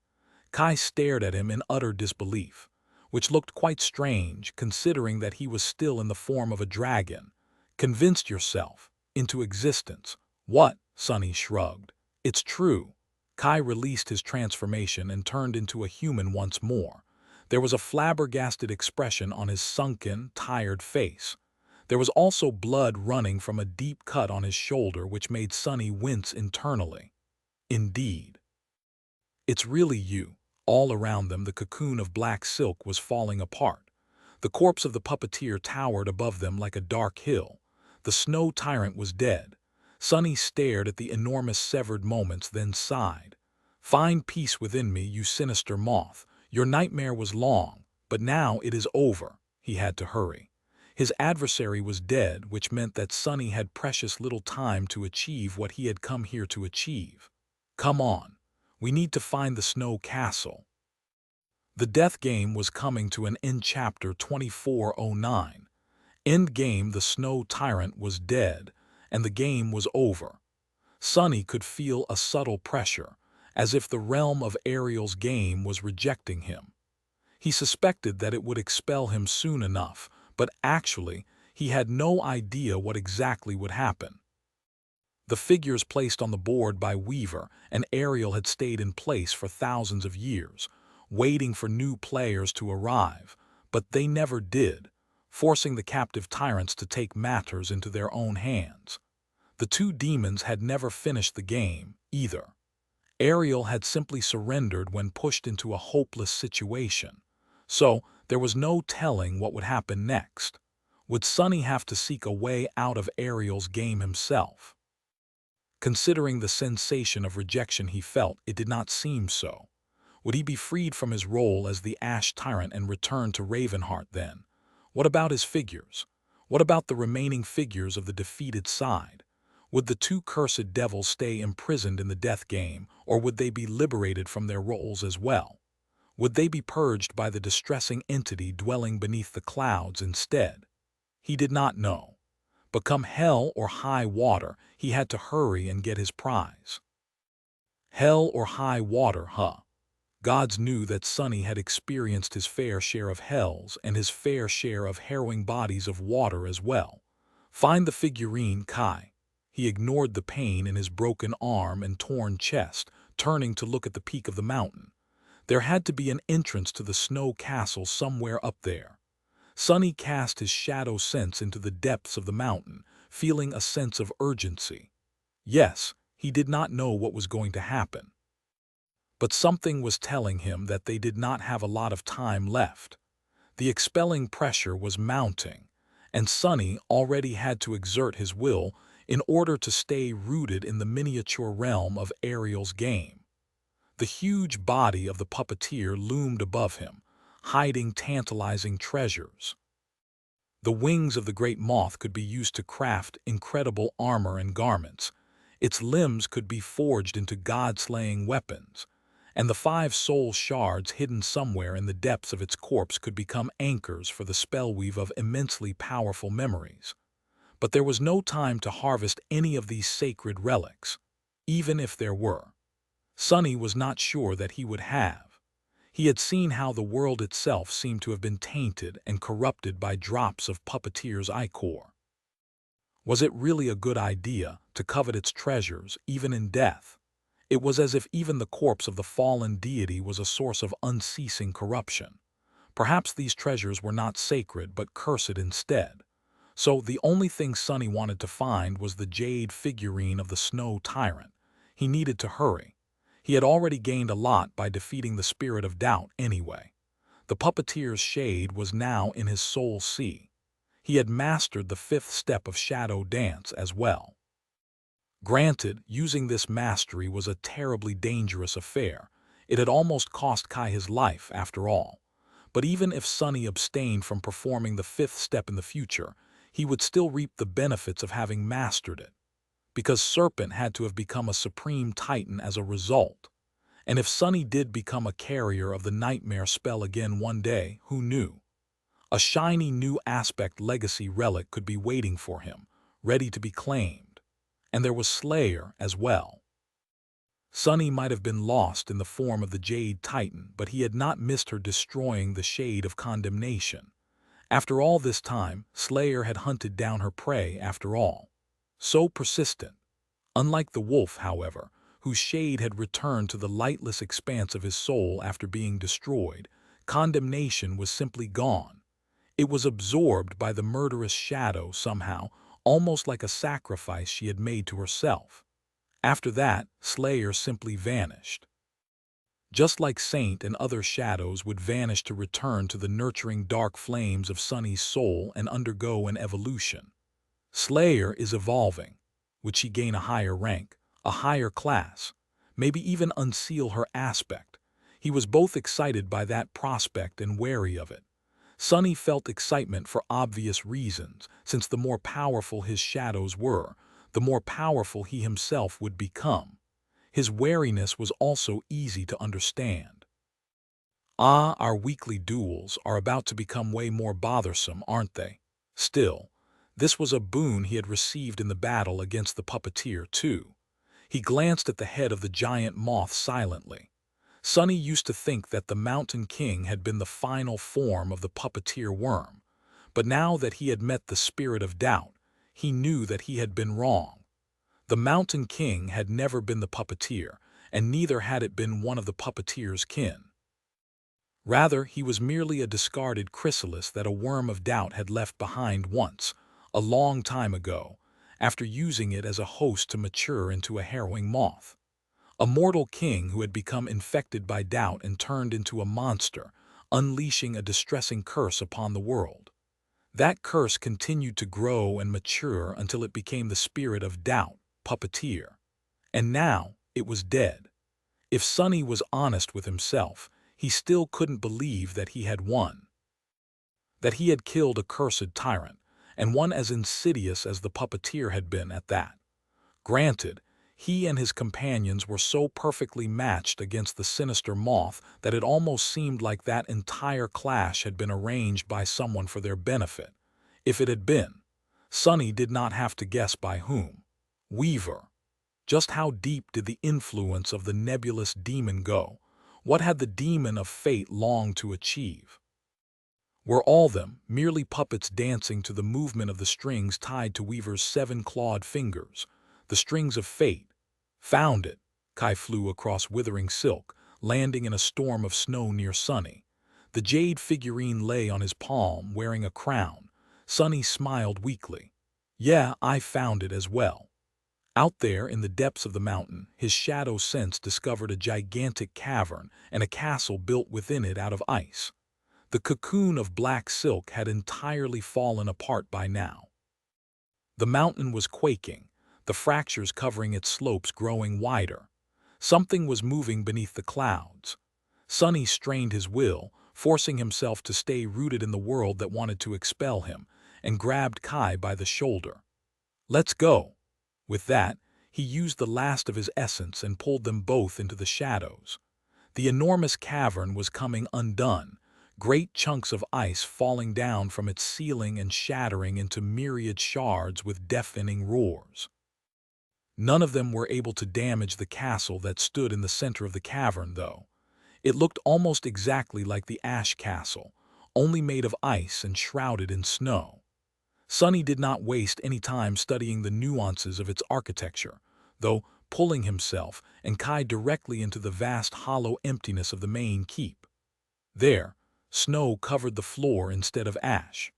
Kai stared at him in utter disbelief, which looked quite strange considering that he was still in the form of a dragon. Convinced yourself into existence. What? Sonny shrugged. It's true. Kai released his transformation and turned into a human once more. There was a flabbergasted expression on his sunken, tired face. There was also blood running from a deep cut on his shoulder which made Sonny wince internally. Indeed. It's really you. All around them the cocoon of black silk was falling apart. The corpse of the puppeteer towered above them like a dark hill. The snow tyrant was dead. Sonny stared at the enormous severed moments, then sighed. Find peace within me, you sinister moth. Your nightmare was long, but now it is over. He had to hurry. His adversary was dead, which meant that Sonny had precious little time to achieve what he had come here to achieve. Come on. We need to find the snow castle. The death game was coming to an end. Chapter 2409. End game. The snow tyrant was dead, and the game was over. Sonny could feel a subtle pressure, as if the realm of Ariel's game was rejecting him. He suspected that it would expel him soon enough, but actually, he had no idea what exactly would happen. The figures placed on the board by Weaver and Ariel had stayed in place for thousands of years, waiting for new players to arrive, but they never did, forcing the captive tyrants to take matters into their own hands. The two demons had never finished the game, either. Ariel had simply surrendered when pushed into a hopeless situation, so there was no telling what would happen next. Would Sonny have to seek a way out of Ariel's game himself? Considering the sensation of rejection he felt, it did not seem so. Would he be freed from his role as the Ash Tyrant and return to Ravenheart then? What about his figures? What about the remaining figures of the defeated side? Would the two cursed devils stay imprisoned in the death game, or would they be liberated from their roles as well? Would they be purged by the distressing entity dwelling beneath the clouds instead? He did not know. But come hell or high water, he had to hurry and get his prize. Hell or high water, huh? Gods knew that Sonny had experienced his fair share of hells and his fair share of harrowing bodies of water as well. Find the figurine, Kai. He ignored the pain in his broken arm and torn chest, turning to look at the peak of the mountain. There had to be an entrance to the snow castle somewhere up there. Sonny cast his shadow sense into the depths of the mountain, feeling a sense of urgency. Yes, he did not know what was going to happen. But something was telling him that they did not have a lot of time left. The expelling pressure was mounting, and Sonny already had to exert his will in order to stay rooted in the miniature realm of Ariel's game. The huge body of the puppeteer loomed above him, hiding tantalizing treasures. The wings of the great moth could be used to craft incredible armor and garments. Its limbs could be forged into god-slaying weapons, and the 5 soul shards hidden somewhere in the depths of its corpse could become anchors for the spellweave of immensely powerful memories. But there was no time to harvest any of these sacred relics, even if there were. Sonny was not sure that he would have. He had seen how the world itself seemed to have been tainted and corrupted by drops of puppeteer's ichor. Was it really a good idea to covet its treasures, even in death? It was as if even the corpse of the fallen deity was a source of unceasing corruption. Perhaps these treasures were not sacred but cursed instead. So the only thing Sonny wanted to find was the jade figurine of the snow tyrant. He needed to hurry. He had already gained a lot by defeating the spirit of doubt anyway. The puppeteer's shade was now in his soul sea. He had mastered the 5th step of shadow dance as well. Granted, using this mastery was a terribly dangerous affair. It had almost cost Kai his life, after all. But even if Sonny abstained from performing the 5th step in the future, he would still reap the benefits of having mastered it. Because Serpent had to have become a supreme titan as a result. And if Sonny did become a carrier of the nightmare spell again one day, who knew? A shiny new aspect legacy relic could be waiting for him, ready to be claimed. And there was Slayer as well. Sonny might have been lost in the form of the Jade Titan, but he had not missed her destroying the shade of condemnation. After all this time, Slayer had hunted down her prey after all. So persistent. Unlike the wolf, however, whose shade had returned to the lightless expanse of his soul after being destroyed, condemnation was simply gone. It was absorbed by the murderous shadow somehow, almost like a sacrifice she had made to herself. After that, Slayer simply vanished. Just like Saint and other shadows would vanish to return to the nurturing dark flames of Sonny's soul and undergo an evolution. Slayer is evolving. Would she gain a higher rank, a higher class, maybe even unseal her aspect? He was both excited by that prospect and wary of it. Sonny felt excitement for obvious reasons, since the more powerful his shadows were, the more powerful he himself would become. His wariness was also easy to understand. Our weekly duels are about to become way more bothersome, aren't they? Still, this was a boon he had received in the battle against the puppeteer, too. He glanced at the head of the giant moth silently. Sonny used to think that the Mountain King had been the final form of the puppeteer worm, but now that he had met the spirit of doubt, he knew that he had been wrong. The Mountain King had never been the puppeteer, and neither had it been one of the puppeteer's kin. Rather, he was merely a discarded chrysalis that a worm of doubt had left behind once, a long time ago, after using it as a host to mature into a harrowing moth. A mortal king who had become infected by doubt and turned into a monster, unleashing a distressing curse upon the world. That curse continued to grow and mature until it became the spirit of doubt, puppeteer. and now it was dead. If Sonny was honest with himself, he still couldn't believe that he had won. That he had killed a cursed tyrant, and one as insidious as the puppeteer had been at that. Granted, he and his companions were so perfectly matched against the sinister moth that it almost seemed like that entire clash had been arranged by someone for their benefit. If it had been, Sonny did not have to guess by whom. Weaver. Just how deep did the influence of the nebulous demon go? What had the demon of fate longed to achieve? Were all them merely puppets dancing to the movement of the strings tied to Weaver's 7-clawed fingers? The strings of fate. Found it. Kai flew across withering silk, landing in a storm of snow near Sonny. The jade figurine lay on his palm, wearing a crown. Sonny smiled weakly. Yeah, I found it as well. Out there in the depths of the mountain, his shadow sense discovered a gigantic cavern and a castle built within it out of ice. The cocoon of black silk had entirely fallen apart by now. The mountain was quaking, the fractures covering its slopes growing wider. Something was moving beneath the clouds. Sonny strained his will, forcing himself to stay rooted in the world that wanted to expel him, and grabbed Kai by the shoulder. Let's go. With that, he used the last of his essence and pulled them both into the shadows. The enormous cavern was coming undone, great chunks of ice falling down from its ceiling and shattering into myriad shards with deafening roars. None of them were able to damage the castle that stood in the center of the cavern, though. It looked almost exactly like the Ash Castle, only made of ice and shrouded in snow. Sonny did not waste any time studying the nuances of its architecture, though pulling himself and Kai directly into the vast hollow emptiness of the main keep. There, snow covered the floor instead of ash.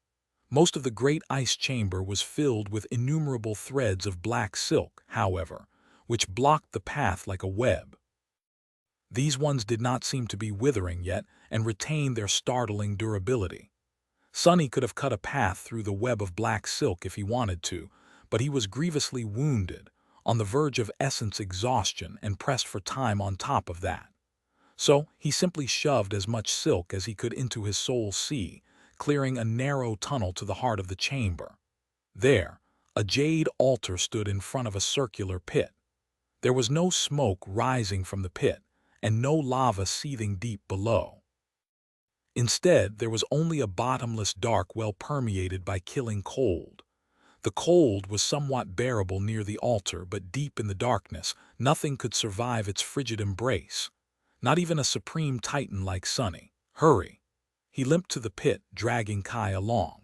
Most of the great ice chamber was filled with innumerable threads of black silk, however, which blocked the path like a web. These ones did not seem to be withering yet and retained their startling durability. Sonny could have cut a path through the web of black silk if he wanted to, but he was grievously wounded, on the verge of essence exhaustion and pressed for time on top of that. So he simply shoved as much silk as he could into his soul sea, clearing a narrow tunnel to the heart of the chamber. There, a jade altar stood in front of a circular pit. There was no smoke rising from the pit, and no lava seething deep below. Instead, there was only a bottomless dark well permeated by killing cold. The cold was somewhat bearable near the altar, but deep in the darkness, nothing could survive its frigid embrace. Not even a supreme titan like Sonny. Hurry! He limped to the pit, dragging Kai along.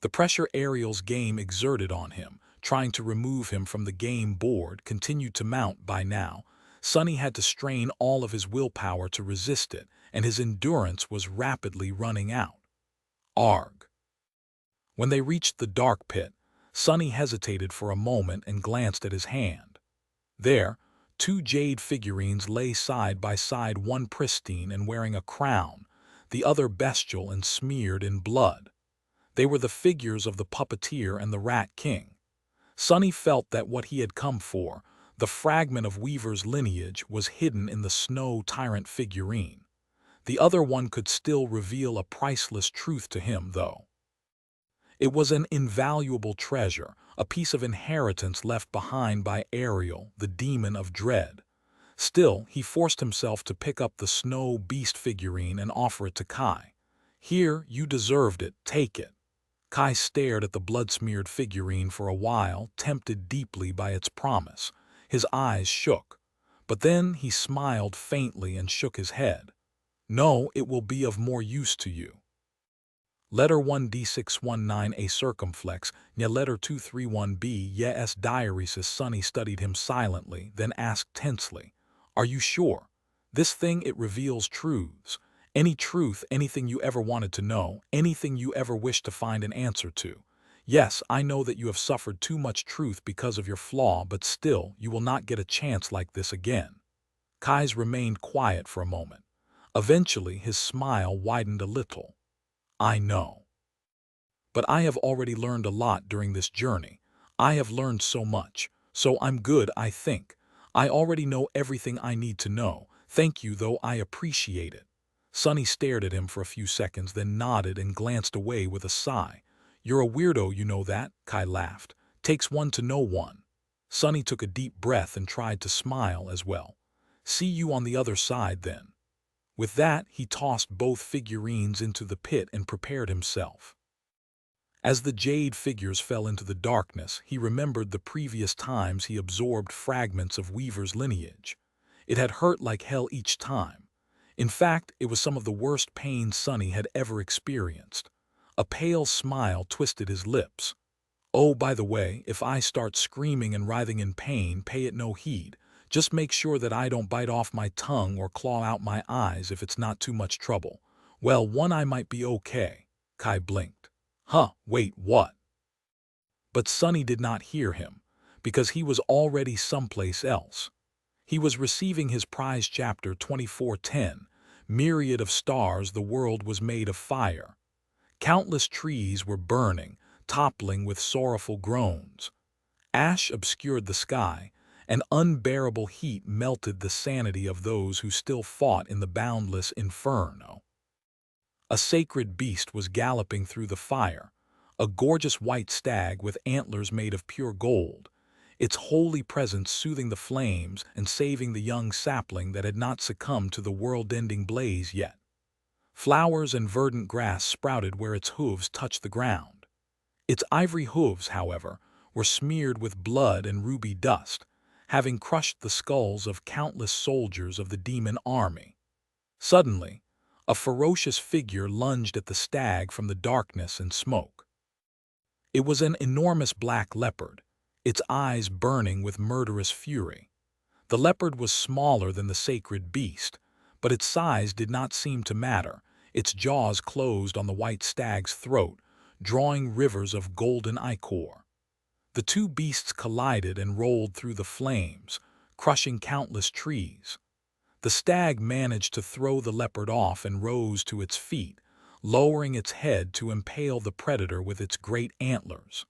The pressure Ariel's game exerted on him, trying to remove him from the game board, continued to mount by now. Sonny had to strain all of his willpower to resist it, and his endurance was rapidly running out. Arg! When they reached the dark pit, Sonny hesitated for a moment and glanced at his hand. There, 2 jade figurines lay side by side, one pristine and wearing a crown, the other bestial and smeared in blood. They were the figures of the puppeteer and the Rat King. Sonny felt that what he had come for, the fragment of Weaver's lineage, was hidden in the snow tyrant figurine. The other one could still reveal a priceless truth to him, though. It was an invaluable treasure, a piece of inheritance left behind by Ariel, the demon of dread. Still, he forced himself to pick up the snow beast figurine and offer it to Kai. Here, you deserved it, take it. Kai stared at the blood-smeared figurine for a while, tempted deeply by its promise. His eyes shook. But then he smiled faintly and shook his head. No, it will be of more use to you. Letter 1D619 A circumflex, nya letter 231B yes diaresis. Sonny studied him silently, then asked tensely, Are you sure? This thing, it reveals truths. Any truth, anything you ever wanted to know, anything you ever wished to find an answer to. Yes, I know that you have suffered too much truth because of your flaw, but still, you will not get a chance like this again. Kai's remained quiet for a moment. Eventually, his smile widened a little. I know. But I have already learned a lot during this journey. I have learned so much, so I'm good, I think. I already know everything I need to know. Thank you, though I appreciate it. Sunny stared at him for a few seconds, then nodded and glanced away with a sigh. You're a weirdo, you know that, Kai laughed. Takes one to know one. Sunny took a deep breath and tried to smile as well. See you on the other side, then. With that, he tossed both figurines into the pit and prepared himself. As the jade figures fell into the darkness, he remembered the previous times he absorbed fragments of Weaver's lineage. It had hurt like hell each time. In fact, it was some of the worst pain Sunny had ever experienced. A pale smile twisted his lips. Oh, by the way, if I start screaming and writhing in pain, pay it no heed. Just make sure that I don't bite off my tongue or claw out my eyes if it's not too much trouble. Well, one eye might be okay. Kai blinked. Huh, wait, what? But Sunny did not hear him, because he was already someplace else. He was receiving his prize chapter 2410, Myriad of Stars, the World Was Made of Fire. Countless trees were burning, toppling with sorrowful groans. Ash obscured the sky, and unbearable heat melted the sanity of those who still fought in the boundless inferno. A sacred beast was galloping through the fire, a gorgeous white stag with antlers made of pure gold, its holy presence soothing the flames and saving the young sapling that had not succumbed to the world-ending blaze yet. Flowers and verdant grass sprouted where its hooves touched the ground. Its ivory hooves, however, were smeared with blood and ruby dust, having crushed the skulls of countless soldiers of the demon army. Suddenly, a ferocious figure lunged at the stag from the darkness and smoke. It was an enormous black leopard, its eyes burning with murderous fury. The leopard was smaller than the sacred beast, but its size did not seem to matter. Its jaws closed on the white stag's throat, drawing rivers of golden ichor. The two beasts collided and rolled through the flames, crushing countless trees. The stag managed to throw the leopard off and rose to its feet, lowering its head to impale the predator with its great antlers.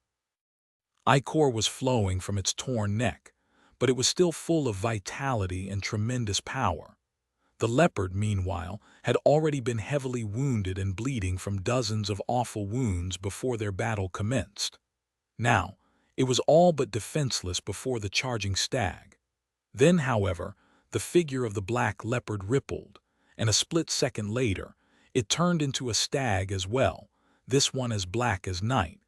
Ichor was flowing from its torn neck, but it was still full of vitality and tremendous power. The leopard, meanwhile, had already been heavily wounded and bleeding from dozens of awful wounds before their battle commenced. Now, it was all but defenseless before the charging stag. Then, however, the figure of the black leopard rippled, and a split second later, it turned into a stag as well, this one as black as night,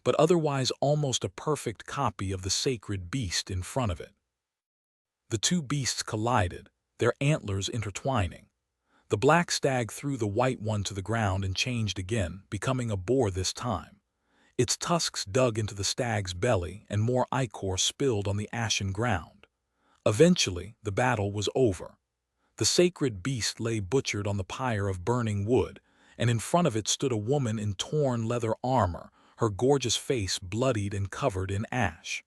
but otherwise almost a perfect copy of the sacred beast in front of it. The two beasts collided, their antlers intertwining. The black stag threw the white one to the ground and changed again, becoming a boar this time. Its tusks dug into the stag's belly, and more ichor spilled on the ashen ground. Eventually, the battle was over. The sacred beast lay butchered on the pyre of burning wood, and in front of it stood a woman in torn leather armor, her gorgeous face bloodied and covered in ash.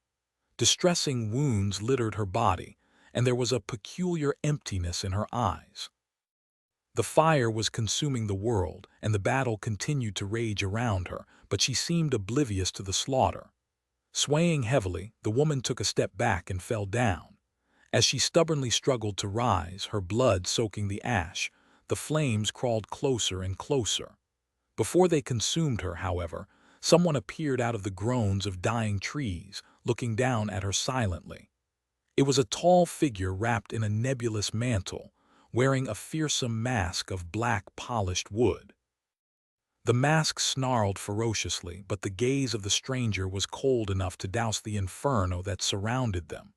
Distressing wounds littered her body, and there was a peculiar emptiness in her eyes. The fire was consuming the world, and the battle continued to rage around her, but she seemed oblivious to the slaughter. Swaying heavily, the woman took a step back and fell down. As she stubbornly struggled to rise, her blood soaking the ash, the flames crawled closer and closer. Before they consumed her, however, someone appeared out of the groans of dying trees, looking down at her silently. It was a tall figure wrapped in a nebulous mantle, wearing a fearsome mask of black polished wood. The mask snarled ferociously, but the gaze of the stranger was cold enough to douse the inferno that surrounded them.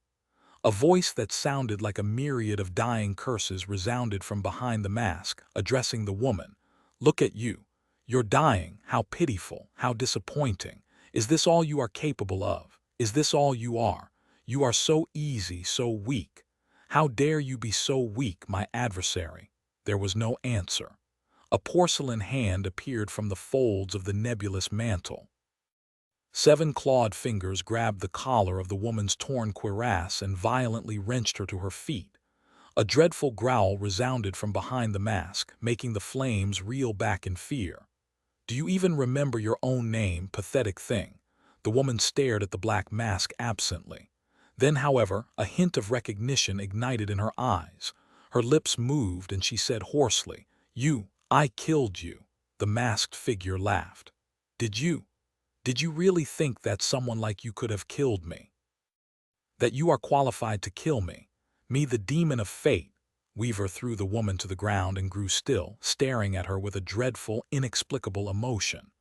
A voice that sounded like a myriad of dying curses resounded from behind the mask, addressing the woman. "Look at you. You're dying. How pitiful, how disappointing. Is this all you are capable of? Is this all you are? You are so easy, so weak. How dare you be so weak, my adversary?" There was no answer. A porcelain hand appeared from the folds of the nebulous mantle. 7 clawed fingers grabbed the collar of the woman's torn cuirass and violently wrenched her to her feet. A dreadful growl resounded from behind the mask, making the flames reel back in fear. "Do you even remember your own name, pathetic thing?" The woman stared at the black mask absently. Then, however, a hint of recognition ignited in her eyes. Her lips moved and she said hoarsely, I killed you." The masked figure laughed. Did you? Did you really think that someone like you could have killed me? That you are qualified to kill me? Me, the demon of fate?" Weaver threw the woman to the ground and grew still, staring at her with a dreadful, inexplicable emotion.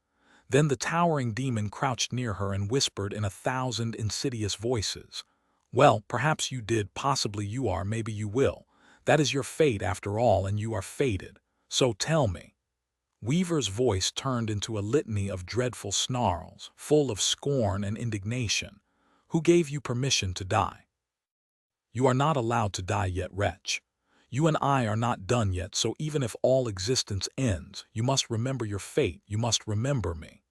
Then the towering demon crouched near her and whispered in 1,000 insidious voices. "Well, perhaps you did, possibly you are, maybe you will. That is your fate after all, and you are fated. So tell me." Weaver's voice turned into a litany of dreadful snarls, full of scorn and indignation. "Who gave you permission to die? You are not allowed to die yet, wretch. You and I are not done yet, so even if all existence ends, you must remember your fate, you must remember me."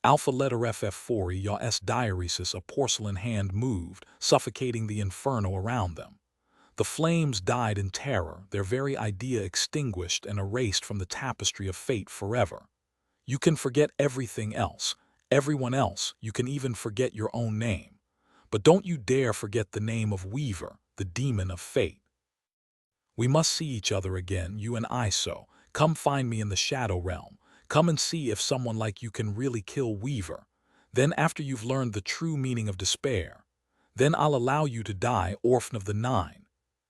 Alpha letter FF4 ya s diaresis, a porcelain hand moved, suffocating the inferno around them. The flames died in terror, their very idea extinguished and erased from the tapestry of fate forever. You can forget everything else, everyone else, you can even forget your own name. But don't you dare forget the name of Weaver, the demon of fate. We must see each other again, you and I, so come find me in the shadow realm. Come and see if someone like you can really kill Weaver. Then after you've learned the true meaning of despair, then I'll allow you to die, Orphan of the Nine.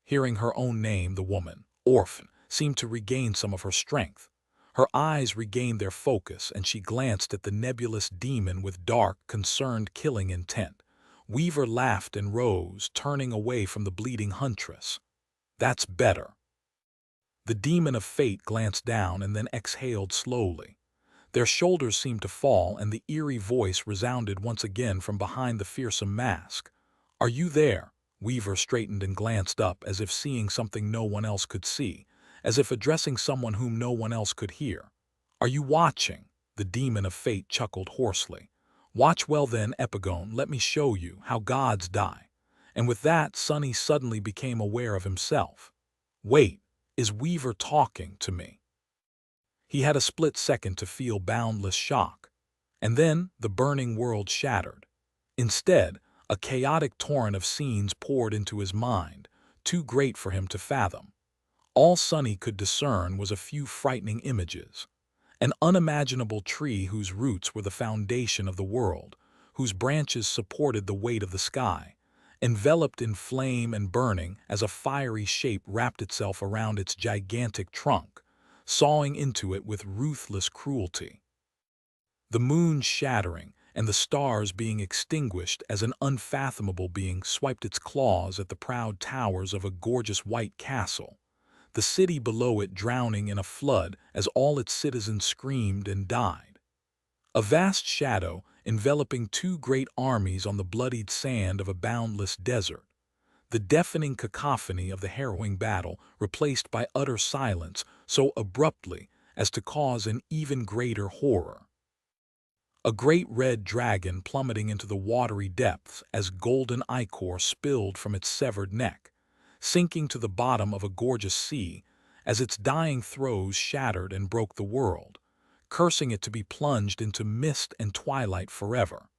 Hearing her own name, the woman, Orphan, seemed to regain some of her strength. Her eyes regained their focus, and she glanced at the nebulous demon with dark, concerned, killing intent. Weaver laughed and rose, turning away from the bleeding huntress. "That's better." The demon of fate glanced down and then exhaled slowly. Their shoulders seemed to fall, and the eerie voice resounded once again from behind the fearsome mask. "Are you there?" Weaver straightened and glanced up, as if seeing something no one else could see, as if addressing someone whom no one else could hear. "Are you watching?" The demon of fate chuckled hoarsely. "Watch well then, Epigone, let me show you how gods die." And with that, Sonny suddenly became aware of himself. Wait, is Weaver talking to me? He had a split second to feel boundless shock. And then the burning world shattered. Instead, a chaotic torrent of scenes poured into his mind, too great for him to fathom. All Sonny could discern was a few frightening images. An unimaginable tree whose roots were the foundation of the world, whose branches supported the weight of the sky, enveloped in flame and burning as a fiery shape wrapped itself around its gigantic trunk, sawing into it with ruthless cruelty. The moon shattering and the stars being extinguished as an unfathomable being swiped its claws at the proud towers of a gorgeous white castle, the city below it drowning in a flood as all its citizens screamed and died. A vast shadow enveloping two great armies on the bloodied sand of a boundless desert. The deafening cacophony of the harrowing battle replaced by utter silence so abruptly as to cause an even greater horror. A great red dragon plummeting into the watery depths as golden ichor spilled from its severed neck, sinking to the bottom of a gorgeous sea as its dying throes shattered and broke the world, cursing it to be plunged into mist and twilight forever.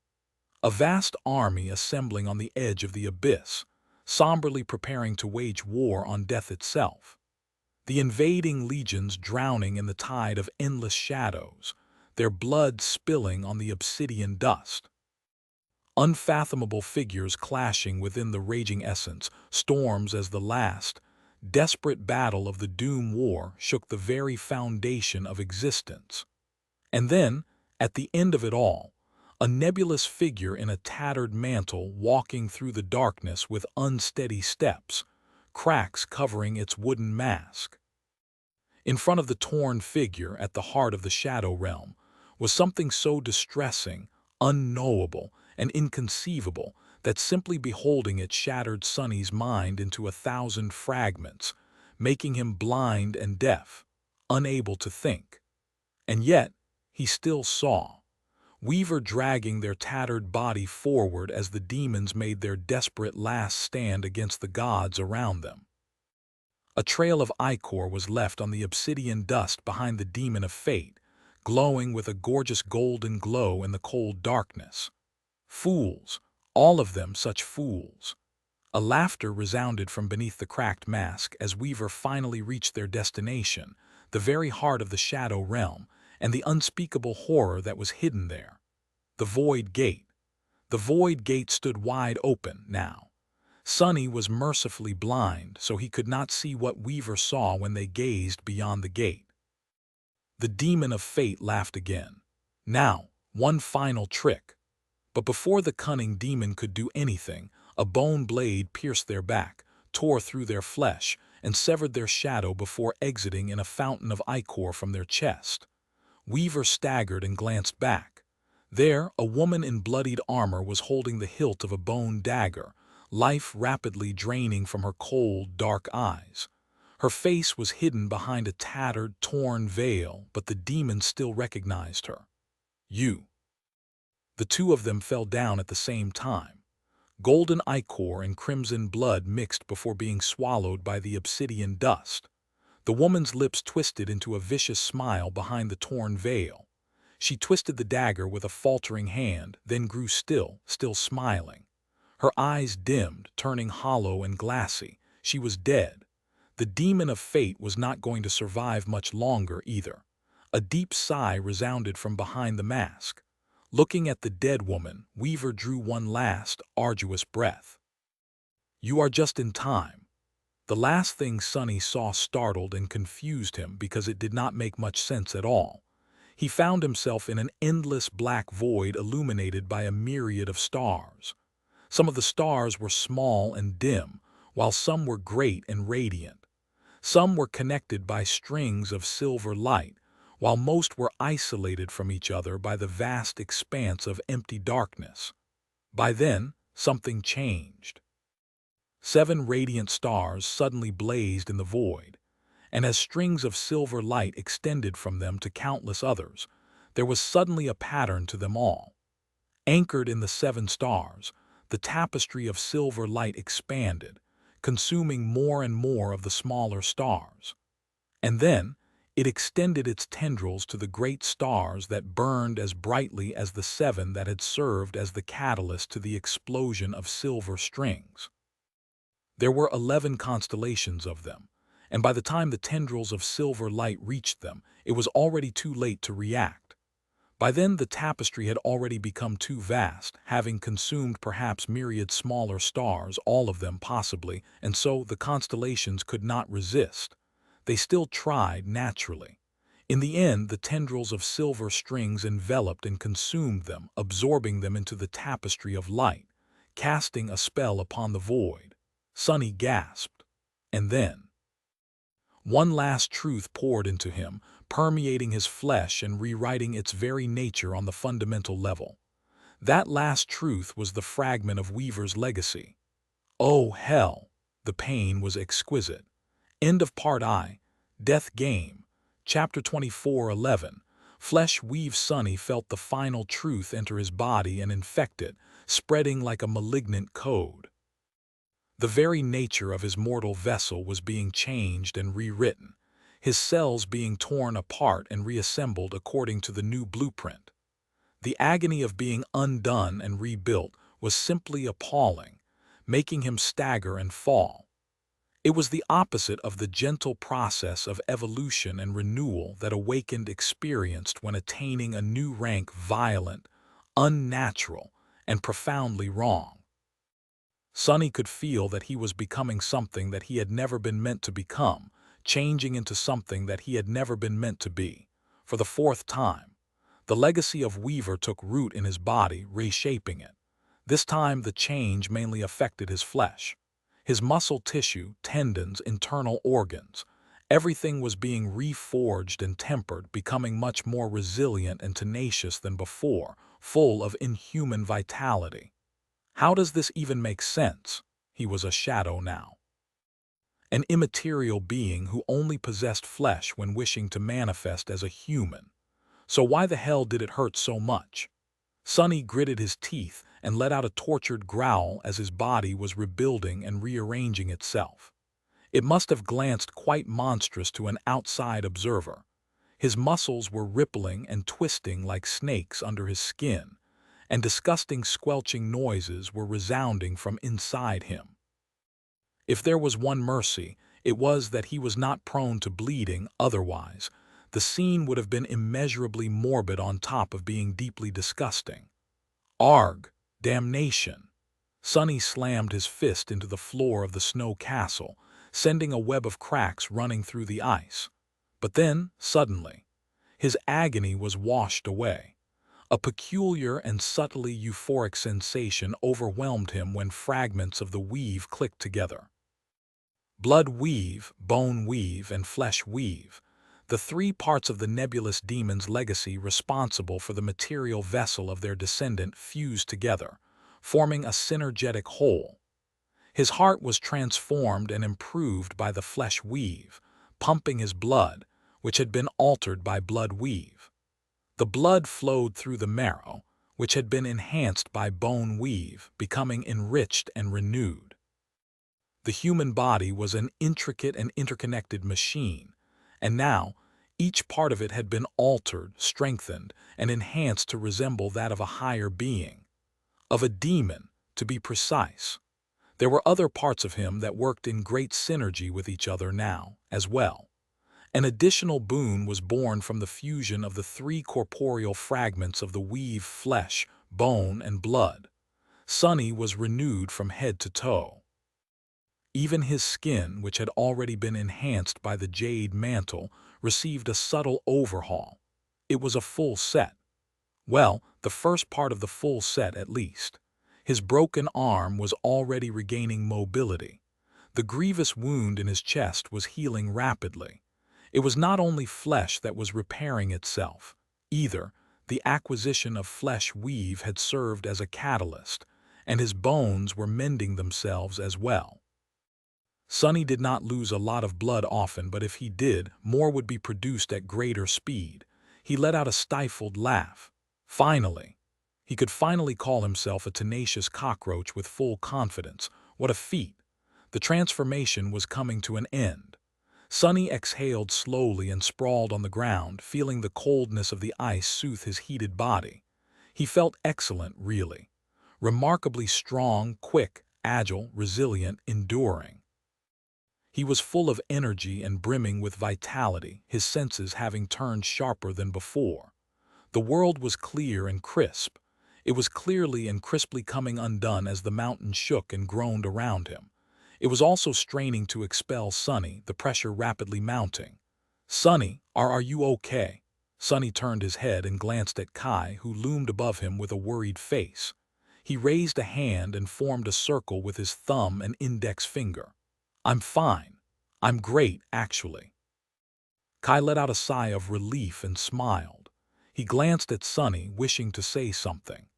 A vast army assembling on the edge of the abyss, somberly preparing to wage war on death itself. The invading legions drowning in the tide of endless shadows, their blood spilling on the obsidian dust. Unfathomable figures clashing within the raging essence, storms as the last, desperate battle of the Doom War shook the very foundation of existence. And then, at the end of it all, a nebulous figure in a tattered mantle walking through the darkness with unsteady steps, cracks covering its wooden mask. In front of the torn figure at the heart of the shadow realm was something so distressing, unknowable, and inconceivable that simply beholding it shattered Sonny's mind into 1,000 fragments, making him blind and deaf, unable to think. And yet, he still saw. Weaver dragging their tattered body forward as the demons made their desperate last stand against the gods around them. A trail of ichor was left on the obsidian dust behind the demon of fate, glowing with a gorgeous golden glow in the cold darkness. Fools, all of them such fools. A laughter resounded from beneath the cracked mask as Weaver finally reached their destination, the very heart of the Shadow Realm, and the unspeakable horror that was hidden there. The Void Gate. The Void Gate stood wide open now. Sonny was mercifully blind, so he could not see what Weaver saw when they gazed beyond the gate. The demon of fate laughed again. Now, one final trick. But before the cunning demon could do anything, a bone blade pierced their back, tore through their flesh, and severed their shadow before exiting in a fountain of ichor from their chest. Weaver staggered and glanced back. There, a woman in bloodied armor was holding the hilt of a bone dagger, life rapidly draining from her cold, dark eyes. Her face was hidden behind a tattered, torn veil, but the demon still recognized her. "You." The two of them fell down at the same time. Golden ichor and crimson blood mixed before being swallowed by the obsidian dust. The woman's lips twisted into a vicious smile behind the torn veil. She twisted the dagger with a faltering hand, then grew still smiling. Her eyes dimmed, turning hollow and glassy. She was dead. The demon of fate was not going to survive much longer either. A deep sigh resounded from behind the mask. Looking at the dead woman, Weaver drew one last, arduous breath. "You are just in time." The last thing Sonny saw startled and confused him because it did not make much sense at all. He found himself in an endless black void illuminated by a myriad of stars. Some of the stars were small and dim, while some were great and radiant. Some were connected by strings of silver light, while most were isolated from each other by the vast expanse of empty darkness. By then, something changed. 7 radiant stars suddenly blazed in the void, and as strings of silver light extended from them to countless others, there was suddenly a pattern to them all. Anchored in the 7 stars, the tapestry of silver light expanded, consuming more and more of the smaller stars. And then, it extended its tendrils to the great stars that burned as brightly as the 7 that had served as the catalyst to the explosion of silver strings. There were 11 constellations of them, and by the time the tendrils of silver light reached them, it was already too late to react. By then the tapestry had already become too vast, having consumed perhaps myriad smaller stars, all of them possibly, and so the constellations could not resist. They still tried naturally. In the end, the tendrils of silver strings enveloped and consumed them, absorbing them into the tapestry of light, casting a spell upon the void. Sonny gasped. And then one last truth poured into him, permeating his flesh and rewriting its very nature on the fundamental level. That last truth was the fragment of Weaver's legacy. Oh, hell! The pain was exquisite. End of Part I. Death Game. Chapter 24:11. Flesh Weave. Sonny felt the final truth enter his body and infect it, spreading like a malignant code. The very nature of his mortal vessel was being changed and rewritten, his cells being torn apart and reassembled according to the new blueprint. The agony of being undone and rebuilt was simply appalling, making him stagger and fall. It was the opposite of the gentle process of evolution and renewal that Awakened experienced when attaining a new rank, violent, unnatural, and profoundly wrong. Sonny could feel that he was becoming something that he had never been meant to become, changing into something that he had never been meant to be. For the 4th time, the legacy of Weaver took root in his body, reshaping it. This time the change mainly affected his flesh. His muscle tissue, tendons, internal organs. Everything was being reforged and tempered, becoming much more resilient and tenacious than before, full of inhuman vitality. How does this even make sense? He was a shadow now. An immaterial being who only possessed flesh when wishing to manifest as a human. So why the hell did it hurt so much? Sonny gritted his teeth and let out a tortured growl as his body was rebuilding and rearranging itself. It must have glanced quite monstrous to an outside observer. His muscles were rippling and twisting like snakes under his skin, and disgusting squelching noises were resounding from inside him. If there was one mercy, it was that he was not prone to bleeding. Otherwise, the scene would have been immeasurably morbid on top of being deeply disgusting. Arg! Damnation! Sonny slammed his fist into the floor of the snow castle, sending a web of cracks running through the ice. But then, suddenly, his agony was washed away. A peculiar and subtly euphoric sensation overwhelmed him when fragments of the weave clicked together. Blood weave, bone weave, and flesh weave, the three parts of the nebulous demon's legacy responsible for the material vessel of their descendant fused together, forming a synergetic whole. His heart was transformed and improved by the flesh weave, pumping his blood, which had been altered by blood weave. The blood flowed through the marrow, which had been enhanced by bone weave, becoming enriched and renewed. The human body was an intricate and interconnected machine, and now each part of it had been altered, strengthened, and enhanced to resemble that of a higher being, of a demon, to be precise. There were other parts of him that worked in great synergy with each other now, as well. An additional boon was born from the fusion of the three corporeal fragments of the weave: flesh, bone, and blood. Sonny was renewed from head to toe. Even his skin, which had already been enhanced by the jade mantle, received a subtle overhaul. It was a full set. Well, the first part of the full set at least. His broken arm was already regaining mobility. The grievous wound in his chest was healing rapidly. It was not only flesh that was repairing itself. Either the acquisition of flesh weave had served as a catalyst, and his bones were mending themselves as well. Sonny did not lose a lot of blood often, but if he did, more would be produced at greater speed. He let out a stifled laugh. Finally! He could finally call himself a tenacious cockroach with full confidence. What a feat! The transformation was coming to an end. Sonny exhaled slowly and sprawled on the ground, feeling the coldness of the ice soothe his heated body. He felt excellent, really. Remarkably strong, quick, agile, resilient, enduring. He was full of energy and brimming with vitality, his senses having turned sharper than before. The world was clear and crisp. It was clearly and crisply coming undone as the mountain shook and groaned around him. It was also straining to expel Sonny, the pressure rapidly mounting. "Sonny, are you okay?" Sonny turned his head and glanced at Kai, who loomed above him with a worried face. He raised a hand and formed a circle with his thumb and index finger. "I'm fine. I'm great, actually." Kai let out a sigh of relief and smiled. He glanced at Sonny, wishing to say something.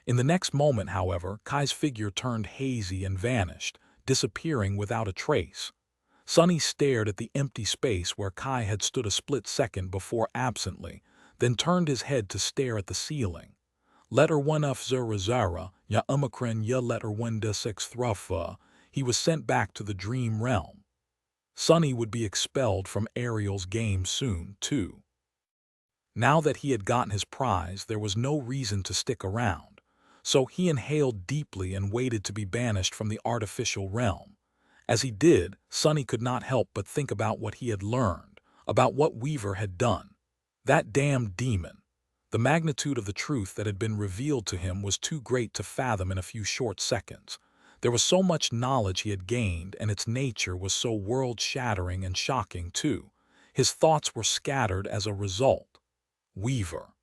In the next moment, however, Kai's figure turned hazy and vanished, disappearing without a trace. Sonny stared at the empty space where Kai had stood a split second before absently, then turned his head to stare at the ceiling. Letter 1 of Zara, ya Omicron ya letter 1 de 6 thrufa. He was sent back to the dream realm. Sonny would be expelled from Ariel's game soon, too. Now that he had gotten his prize, there was no reason to stick around. So he inhaled deeply and waited to be banished from the artificial realm. As he did, Sonny could not help but think about what he had learned, about what Weaver had done. That damned demon. The magnitude of the truth that had been revealed to him was too great to fathom in a few short seconds. There was so much knowledge he had gained, and its nature was so world-shattering and shocking, too. His thoughts were scattered as a result. Weaver.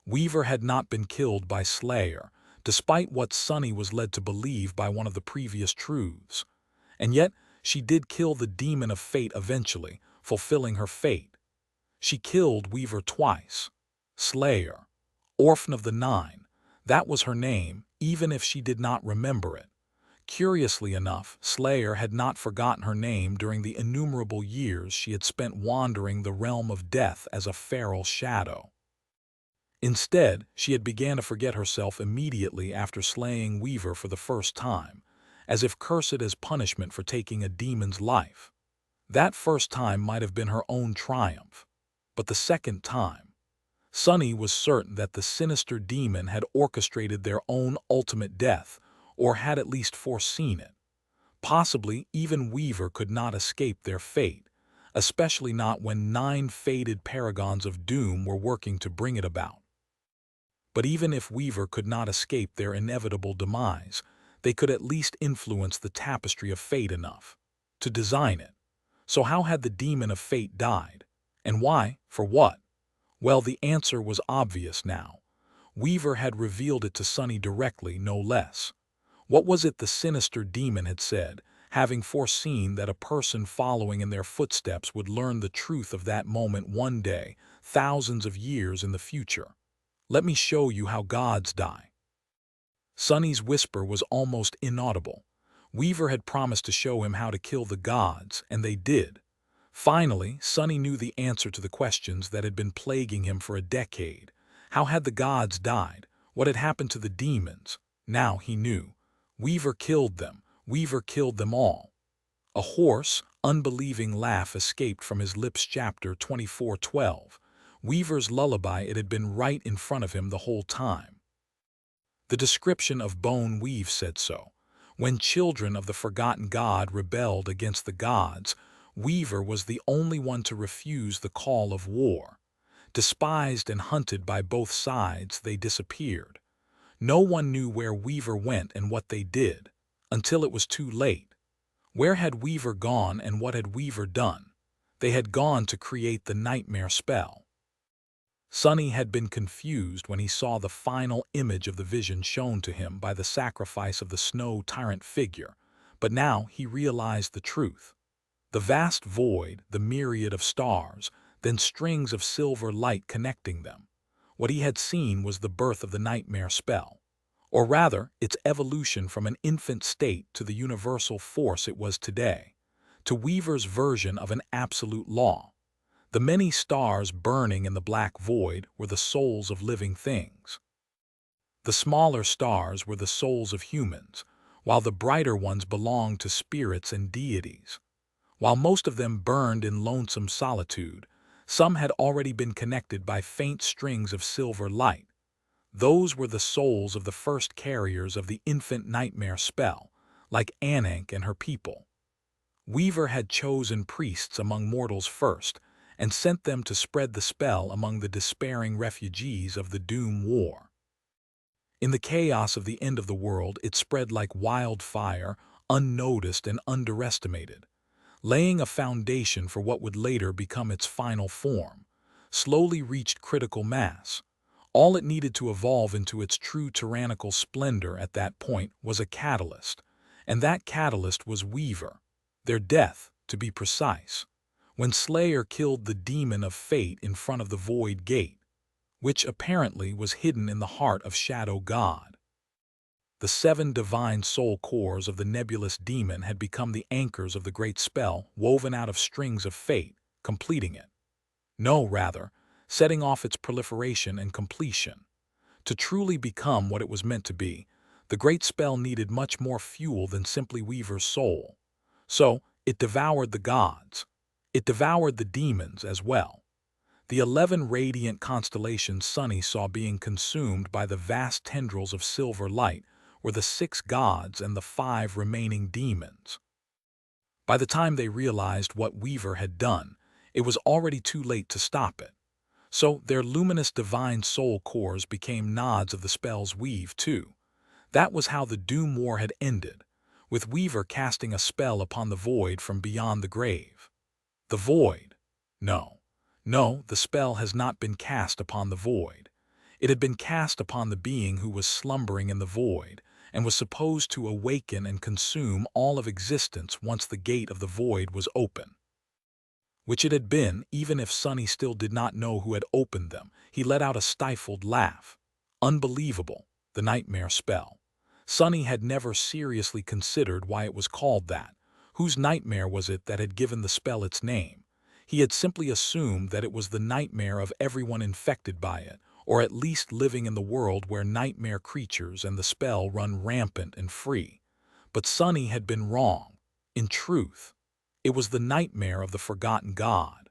Weaver had not been killed by Slayer, despite what Sonny was led to believe by one of the previous truths. And yet, she did kill the demon of fate eventually, fulfilling her fate. She killed Weaver twice. Slayer. Orphan of the Nine. That was her name, even if she did not remember it. Curiously enough, Slayer had not forgotten her name during the innumerable years she had spent wandering the realm of death as a feral shadow. Instead, she had begun to forget herself immediately after slaying Weaver for the first time, as if cursed as punishment for taking a demon's life. That first time might have been her own triumph. But the second time, Sonny was certain that the sinister demon had orchestrated their own ultimate death, or had at least foreseen it. Possibly even Weaver could not escape their fate, especially not when 9 fated paragons of doom were working to bring it about. But even if Weaver could not escape their inevitable demise, they could at least influence the tapestry of fate enough to design it. So how had the demon of fate died? And why? For what? Well, the answer was obvious now. Weaver had revealed it to Sunny directly, no less. What was it the sinister demon had said, having foreseen that a person following in their footsteps would learn the truth of that moment one day, thousands of years in the future? Let me show you how gods die. Sunny's whisper was almost inaudible. Weaver had promised to show him how to kill the gods, and they did. Finally, Sunny knew the answer to the questions that had been plaguing him for a decade. How had the gods died? What had happened to the demons? Now he knew. Weaver killed them. Weaver killed them all. A hoarse, unbelieving laugh escaped from his lips. Chapter 24:12. Weaver's lullaby. It had been right in front of him the whole time. The description of Bone Weave said so. When children of the forgotten god rebelled against the gods, Weaver was the only one to refuse the call of war. Despised and hunted by both sides, they disappeared. No one knew where Weaver went and what they did, until it was too late. Where had Weaver gone and what had Weaver done? They had gone to create the nightmare spell. Sunny had been confused when he saw the final image of the vision shown to him by the sacrifice of the snow tyrant figure, but now he realized the truth. The vast void, the myriad of stars, then strings of silver light connecting them. What he had seen was the birth of the nightmare spell, or rather, its evolution from an infant state to the universal force it was today, to Weaver's version of an absolute law. The many stars burning in the black void were the souls of living things. The smaller stars were the souls of humans, while the brighter ones belonged to spirits and deities. While most of them burned in lonesome solitude, some had already been connected by faint strings of silver light. Those were the souls of the first carriers of the infant nightmare spell, like Anank and her people. Weaver had chosen priests among mortals first, and sent them to spread the spell among the despairing refugees of the Doom War. In the chaos of the end of the world, it spread like wildfire, unnoticed and underestimated, laying a foundation for what would later become its final form. Slowly reached critical mass. All it needed to evolve into its true tyrannical splendor at that point was a catalyst, and that catalyst was Weaver. Their death, to be precise, when Slayer killed the demon of fate in front of the Void Gate, which apparently was hidden in the heart of Shadow God. The 7 divine soul cores of the nebulous demon had become the anchors of the great spell woven out of strings of fate, completing it. No, rather, setting off its proliferation and completion. To truly become what it was meant to be, the great spell needed much more fuel than simply Weaver's soul. So, it devoured the gods. It devoured the demons as well. The 11 radiant constellations Sunny saw being consumed by the vast tendrils of silver light were the 6 gods and the 5 remaining demons. By the time they realized what Weaver had done, it was already too late to stop it. So their luminous divine soul cores became nods of the spell's weave too. That was how the Doom War had ended, with Weaver casting a spell upon the void from beyond the grave. The void? No. No, the spell has not been cast upon the void. It had been cast upon the being who was slumbering in the void, and was supposed to awaken and consume all of existence once the gate of the void was open. Which it had been, even if Sunny still did not know who had opened them. He let out a stifled laugh. Unbelievable, the nightmare spell. Sunny had never seriously considered why it was called that. Whose nightmare was it that had given the spell its name? He had simply assumed that it was the nightmare of everyone infected by it, or at least living in the world where nightmare creatures and the spell run rampant and free. But Sunny had been wrong. In truth, it was the nightmare of the forgotten god.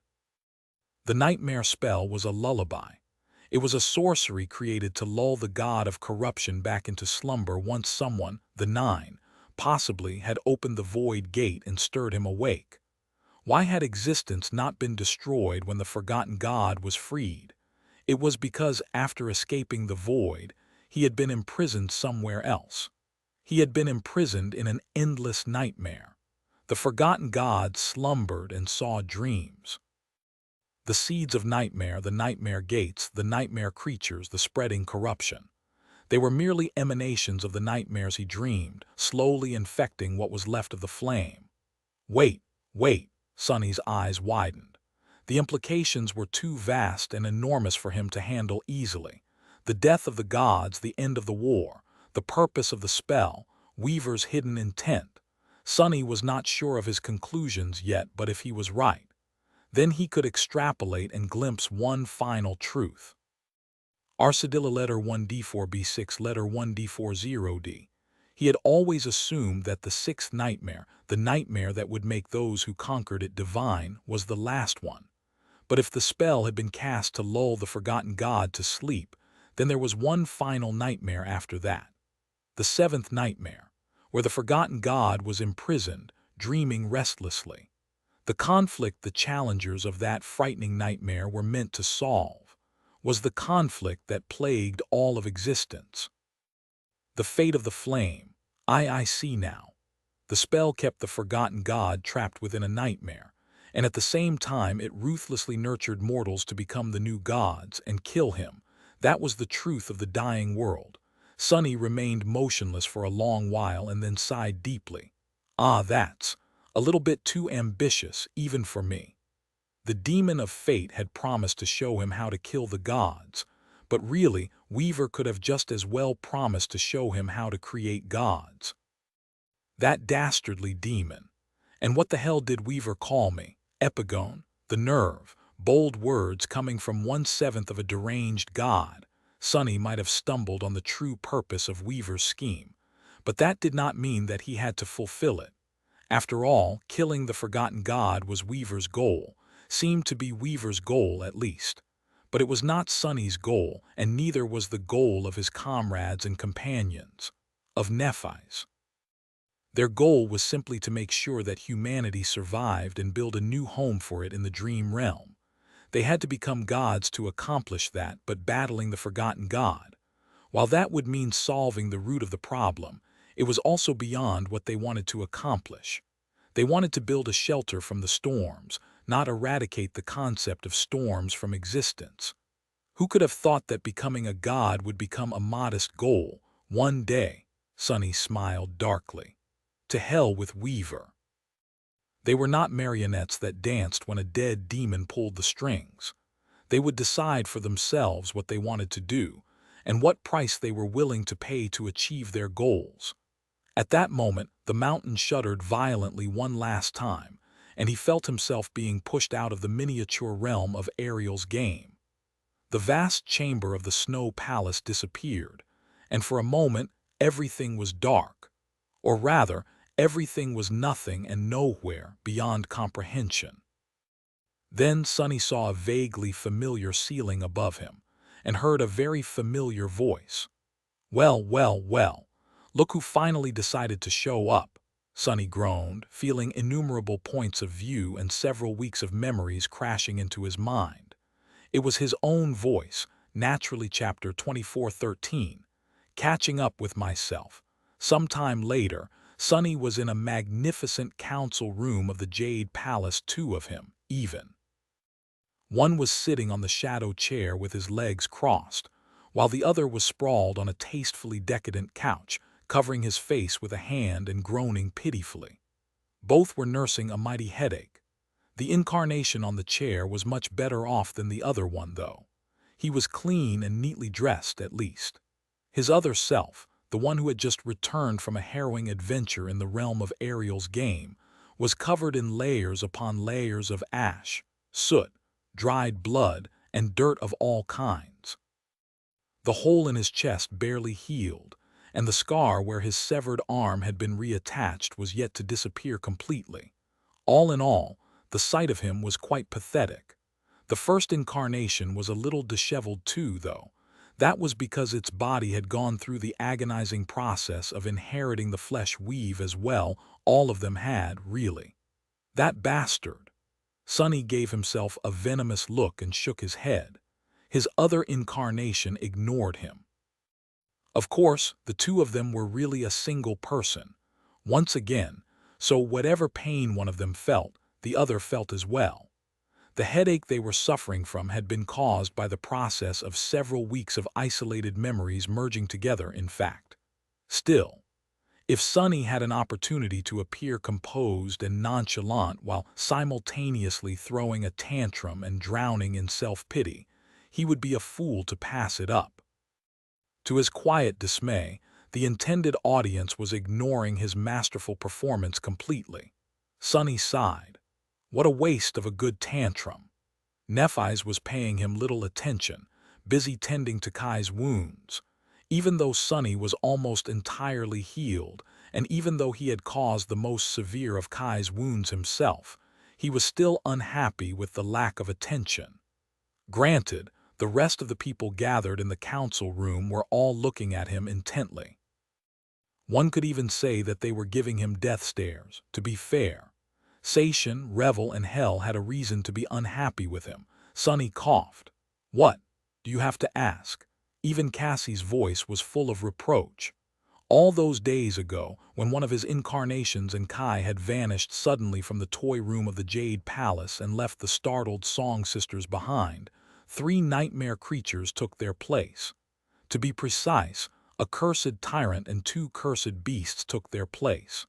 The nightmare spell was a lullaby. It was a sorcery created to lull the god of corruption back into slumber once someone, the 9, possibly had opened the void gate and stirred him awake. Why had existence not been destroyed when the forgotten god was freed? It was because, after escaping the void, he had been imprisoned somewhere else. He had been imprisoned in an endless nightmare. The forgotten god slumbered and saw dreams. The seeds of nightmare, the nightmare gates, the nightmare creatures, the spreading corruption. They were merely emanations of the nightmares he dreamed, slowly infecting what was left of the flame. Wait, wait, Sonny's eyes widened. The implications were too vast and enormous for him to handle easily. The death of the gods, the end of the war, the purpose of the spell, Weaver's hidden intent. Sonny was not sure of his conclusions yet, but if he was right, then he could extrapolate and glimpse one final truth. Arsadilla letter 1d4b6 letter 1d40d. He had always assumed that the sixth nightmare, the nightmare that would make those who conquered it divine, was the last one. But if the spell had been cast to lull the forgotten god to sleep, then there was one final nightmare after that. The seventh nightmare, where the forgotten god was imprisoned, dreaming restlessly. The conflict the challengers of that frightening nightmare were meant to solve was the conflict that plagued all of existence. The fate of the flame. I see now. The spell kept the forgotten god trapped within a nightmare, and at the same time it ruthlessly nurtured mortals to become the new gods and kill him. That was the truth of the dying world. Sonny remained motionless for a long while and then sighed deeply. That's a little bit too ambitious, even for me. The demon of fate had promised to show him how to kill the gods, but really, Weaver could have just as well promised to show him how to create gods. That dastardly demon. And what the hell did Weaver call me? Epigone, the nerve, bold words coming from 1/7 of a deranged god. Sonny might have stumbled on the true purpose of Weaver's scheme, but that did not mean that he had to fulfill it. After all, killing the forgotten god was Weaver's goal, seemed to be Weaver's goal at least. But it was not Sonny's goal, and neither was the goal of his comrades and companions, of Nephis. Their goal was simply to make sure that humanity survived and build a new home for it in the dream realm. They had to become gods to accomplish that, but battling the forgotten god, while that would mean solving the root of the problem, it was also beyond what they wanted to accomplish. They wanted to build a shelter from the storms, not eradicate the concept of storms from existence. Who could have thought that becoming a god would become a modest goal, one day? Sonny smiled darkly. To hell with Weaver. They were not marionettes that danced when a dead demon pulled the strings. They would decide for themselves what they wanted to do, and what price they were willing to pay to achieve their goals. At that moment, the mountain shuddered violently one last time, and he felt himself being pushed out of the miniature realm of Ariel's game. The vast chamber of the snow palace disappeared, and for a moment everything was dark. Or rather, everything was nothing and nowhere beyond comprehension. Then Sonny saw a vaguely familiar ceiling above him, and heard a very familiar voice. Well, well, well, look who finally decided to show up, Sonny groaned, feeling innumerable points of view and several weeks of memories crashing into his mind. It was his own voice, naturally chapter 2413, catching up with myself. Sometime later, Sonny was in a magnificent council room of the Jade Palace, two of him, even. One was sitting on the shadow chair with his legs crossed, while the other was sprawled on a tastefully decadent couch, covering his face with a hand and groaning pitifully. Both were nursing a mighty headache. The incarnation on the chair was much better off than the other one, though. He was clean and neatly dressed, at least. His other self, the one who had just returned from a harrowing adventure in the realm of Ariel's game, was covered in layers upon layers of ash, soot, dried blood, and dirt of all kinds. The hole in his chest barely healed, and the scar where his severed arm had been reattached was yet to disappear completely. All in all, the sight of him was quite pathetic. The first incarnation was a little disheveled too, though. That was because its body had gone through the agonizing process of inheriting the flesh weave as well. All of them had, really. That bastard. Sonny gave himself a venomous look and shook his head. His other incarnation ignored him. Of course, the two of them were really a single person. Once again, so whatever pain one of them felt, the other felt as well. The headache they were suffering from had been caused by the process of several weeks of isolated memories merging together, in fact. Still, if Sonny had an opportunity to appear composed and nonchalant while simultaneously throwing a tantrum and drowning in self-pity, he would be a fool to pass it up. To his quiet dismay, the intended audience was ignoring his masterful performance completely. Sonny sighed. What a waste of a good tantrum. Nephi's was paying him little attention, busy tending to Kai's wounds. Even though Sonny was almost entirely healed, and even though he had caused the most severe of Kai's wounds himself, he was still unhappy with the lack of attention. Granted, the rest of the people gathered in the council room were all looking at him intently. One could even say that they were giving him death stares, to be fair. Sation, Revel, and Hell had a reason to be unhappy with him. Sonny coughed. What? Do you have to ask? Even Cassie's voice was full of reproach. All those days ago, when one of his incarnations and Kai had vanished suddenly from the toy room of the Jade Palace and left the startled Song Sisters behind, 3 nightmare creatures took their place. To be precise, a cursed tyrant and 2 cursed beasts took their place.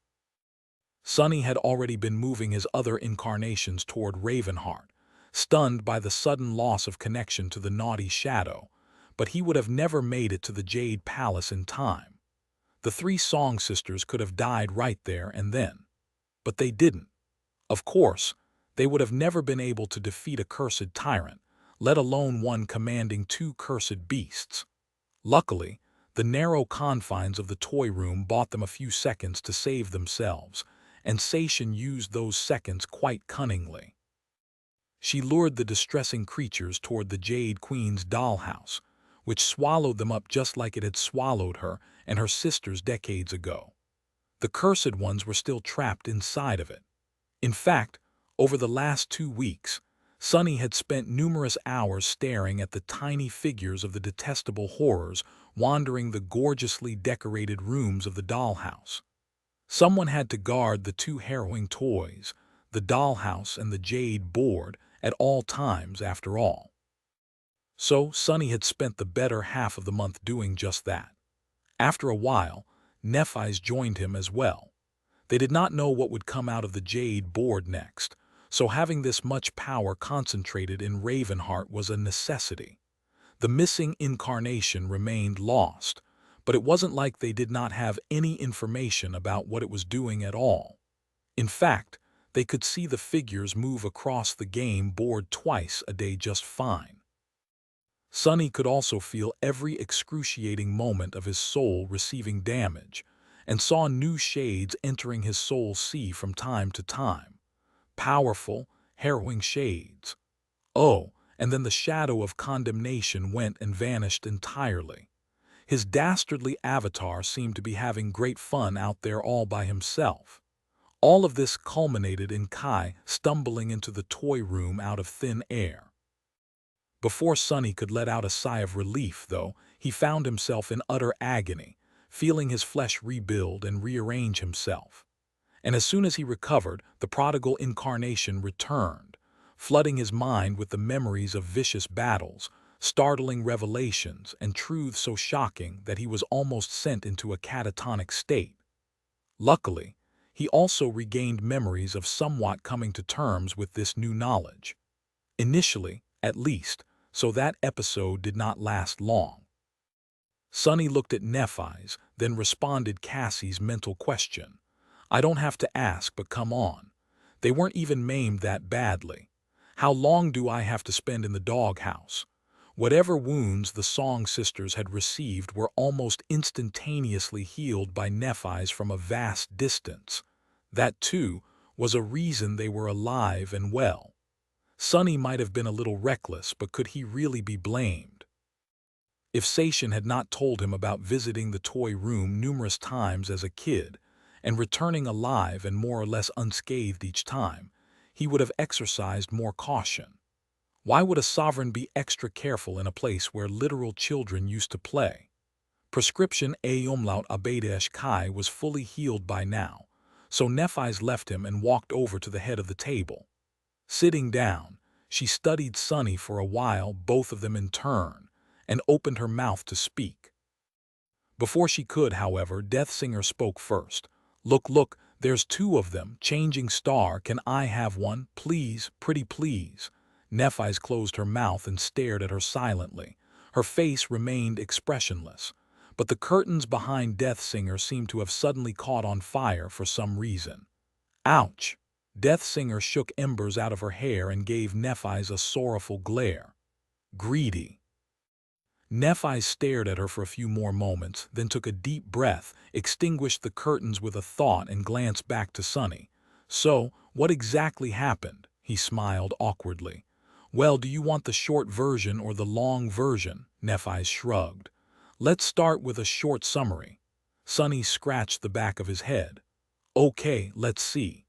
Sonny had already been moving his other incarnations toward Ravenheart, stunned by the sudden loss of connection to the naughty shadow, but he would have never made it to the Jade Palace in time. The 3 Song Sisters could have died right there and then. But they didn't. Of course, they would have never been able to defeat a cursed tyrant, let alone one commanding 2 cursed beasts. Luckily, the narrow confines of the toy room bought them a few seconds to save themselves, and Sation used those seconds quite cunningly. She lured the distressing creatures toward the Jade Queen's dollhouse, which swallowed them up just like it had swallowed her and her sisters decades ago. The cursed ones were still trapped inside of it. In fact, over the last 2 weeks, Sonny had spent numerous hours staring at the tiny figures of the detestable horrors wandering the gorgeously decorated rooms of the dollhouse. Someone had to guard the 2 harrowing toys, the dollhouse and the jade board, at all times after all. So Sonny had spent the better half of the month doing just that. After a while, Nephi's joined him as well. They did not know what would come out of the jade board next, so having this much power concentrated in Ravenheart was a necessity. The missing incarnation remained lost, but it wasn't like they did not have any information about what it was doing at all. In fact, they could see the figures move across the game board twice a day just fine. Sonny could also feel every excruciating moment of his soul receiving damage, and saw new shades entering his soul sea from time to time. Powerful, harrowing shades. Oh, and then the shadow of condemnation went and vanished entirely. His dastardly avatar seemed to be having great fun out there all by himself. All of this culminated in Kai stumbling into the toy room out of thin air. Before Sonny could let out a sigh of relief, though, he found himself in utter agony, feeling his flesh rebuild and rearrange himself. And as soon as he recovered, the prodigal incarnation returned, flooding his mind with the memories of vicious battles, startling revelations, and truths so shocking that he was almost sent into a catatonic state. Luckily, he also regained memories of somewhat coming to terms with this new knowledge. Initially, at least, so that episode did not last long. Sonny looked at Nephi's, then responded Cassie's mental question. I don't have to ask, but come on. They weren't even maimed that badly. How long do I have to spend in the doghouse? Whatever wounds the Song Sisters had received were almost instantaneously healed by Nephi's from a vast distance. That, too, was a reason they were alive and well. Sonny might have been a little reckless, but could he really be blamed? If Seishin had not told him about visiting the toy room numerous times as a kid and returning alive and more or less unscathed each time, he would have exercised more caution. Why would a sovereign be extra careful in a place where literal children used to play? Prescription A umlaut Abedesh Kai was fully healed by now, so Nephis left him and walked over to the head of the table. Sitting down, she studied Sunny for a while, both of them in turn, and opened her mouth to speak. Before she could, however, Deathsinger spoke first. Look, there's two of them, changing star, can I have one, please, pretty please? Nephis closed her mouth and stared at her silently. Her face remained expressionless, but the curtains behind Deathsinger seemed to have suddenly caught on fire for some reason. Ouch! Deathsinger shook embers out of her hair and gave Nephis a sorrowful glare. Greedy. Nephis stared at her for a few more moments, then took a deep breath, extinguished the curtains with a thought and glanced back to Sunny. So, what exactly happened? He smiled awkwardly. Well, do you want the short version or the long version? Nephis shrugged. Let's start with a short summary. Sunny scratched the back of his head. Okay, let's see.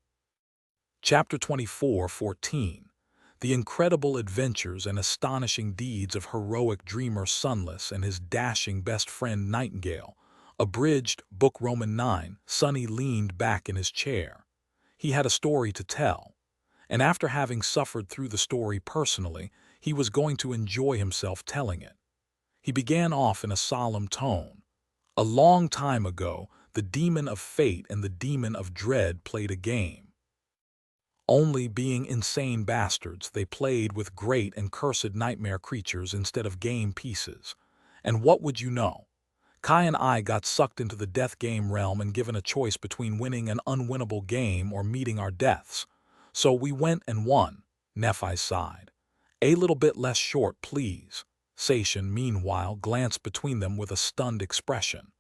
Chapter 24:14. The incredible adventures and astonishing deeds of heroic dreamer Sunless and his dashing best friend Nightingale. Abridged, Book Roman 9. Sunny leaned back in his chair. He had a story to tell, and after having suffered through the story personally, he was going to enjoy himself telling it. He began off in a solemn tone. A long time ago, the demon of fate and the demon of dread played a game. Only being insane bastards, they played with great and cursed nightmare creatures instead of game pieces. And what would you know? Kai and I got sucked into the death game realm and given a choice between winning an unwinnable game or meeting our deaths. So we went and won. Nephis sighed. A little bit less short, please. Seishin, meanwhile, glanced between them with a stunned expression.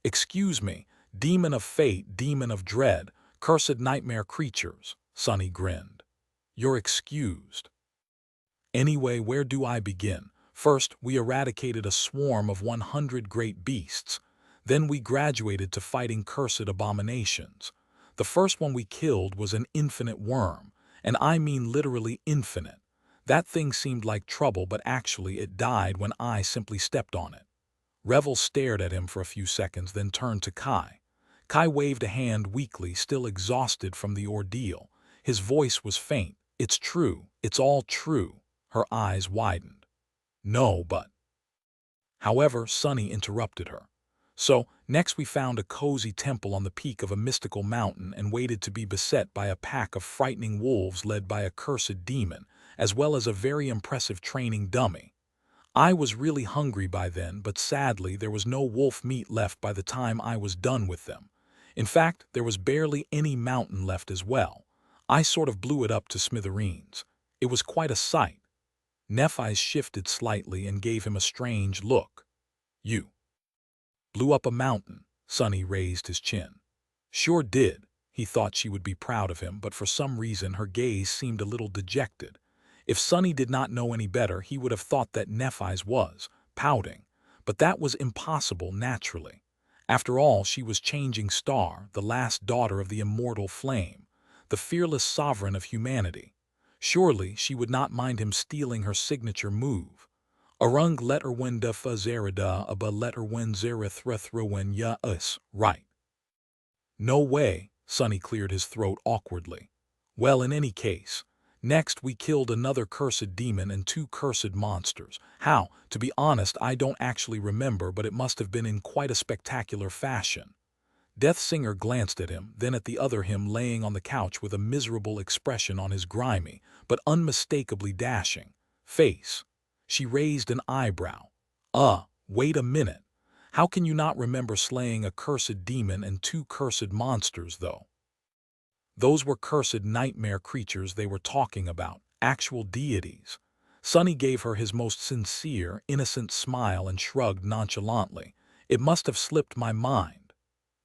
Excuse me, demon of fate, demon of dread, cursed nightmare creatures. Sunny grinned. You're excused. Anyway, where do I begin? First, we eradicated a swarm of 100 great beasts. Then we graduated to fighting cursed abominations. The first one we killed was an infinite worm, and I mean literally infinite. That thing seemed like trouble, but actually it died when I simply stepped on it. Revel stared at him for a few seconds, then turned to Kai. Kai waved a hand weakly, still exhausted from the ordeal. His voice was faint. It's true. It's all true. Her eyes widened. No, but... However, Sunny interrupted her. So, next we found a cozy temple on the peak of a mystical mountain and waited to be beset by a pack of frightening wolves led by a cursed demon, as well as a very impressive training dummy. I was really hungry by then, but sadly there was no wolf meat left by the time I was done with them. In fact, there was barely any mountain left as well. I sort of blew it up to smithereens. It was quite a sight. Nephis shifted slightly and gave him a strange look. You blew up a mountain? Sunny raised his chin. Sure did. He thought she would be proud of him, but for some reason her gaze seemed a little dejected. If Sunny did not know any better, he would have thought that Nephis was pouting. But that was impossible naturally. After all, she was Changing Star, the last daughter of the immortal flame, the fearless sovereign of humanity. Surely she would not mind him stealing her signature move. Arung letterwen da fa zerida aba letterwen zerithrethrwen ya us, right. No way, Sunny cleared his throat awkwardly. Well, in any case, next we killed another cursed demon and 2 cursed monsters. How? To be honest, I don't actually remember, but it must have been in quite a spectacular fashion. Deathsinger glanced at him, then at the other him laying on the couch with a miserable expression on his grimy, but unmistakably dashing, face. She raised an eyebrow. Wait a minute. How can you not remember slaying a cursed demon and 2 cursed monsters, though? Those were cursed nightmare creatures they were talking about, actual deities. Sunny gave her his most sincere, innocent smile and shrugged nonchalantly. It must have slipped my mind.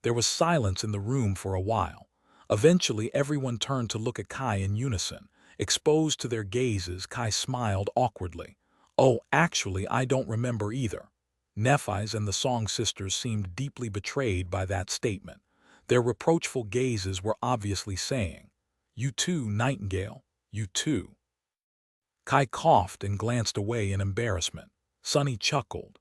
There was silence in the room for a while. Eventually, everyone turned to look at Kai in unison. Exposed to their gazes, Kai smiled awkwardly. Oh, actually, I don't remember either. Nephis and the Song Sisters seemed deeply betrayed by that statement. Their reproachful gazes were obviously saying, "You too, Nightingale, you too." Kai coughed and glanced away in embarrassment. Sunny chuckled.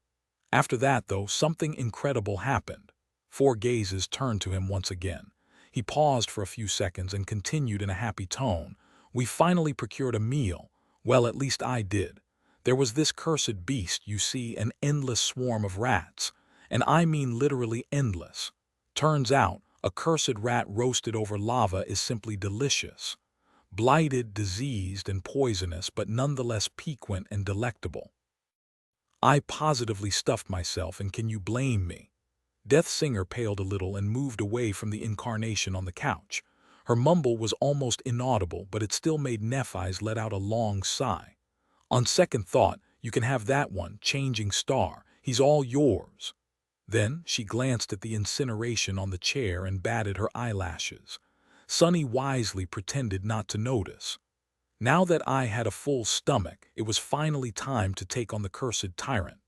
After that, though, something incredible happened. Four gazes turned to him once again. He paused for a few seconds and continued in a happy tone. "We finally procured a meal. Well, at least I did. There was this cursed beast, you see, an endless swarm of rats. And I mean literally endless. Turns out, a cursed rat roasted over lava is simply delicious. Blighted, diseased, and poisonous, but nonetheless piquant and delectable. I positively stuffed myself, and can you blame me?" Death Singer paled a little and moved away from the incarnation on the couch. Her mumble was almost inaudible, but it still made Nephis let out a long sigh. "On second thought, you can have that one, Changing Star. He's all yours." Then she glanced at the incineration on the chair and batted her eyelashes. Sunny wisely pretended not to notice. Now that I had a full stomach, it was finally time to take on the cursed tyrant.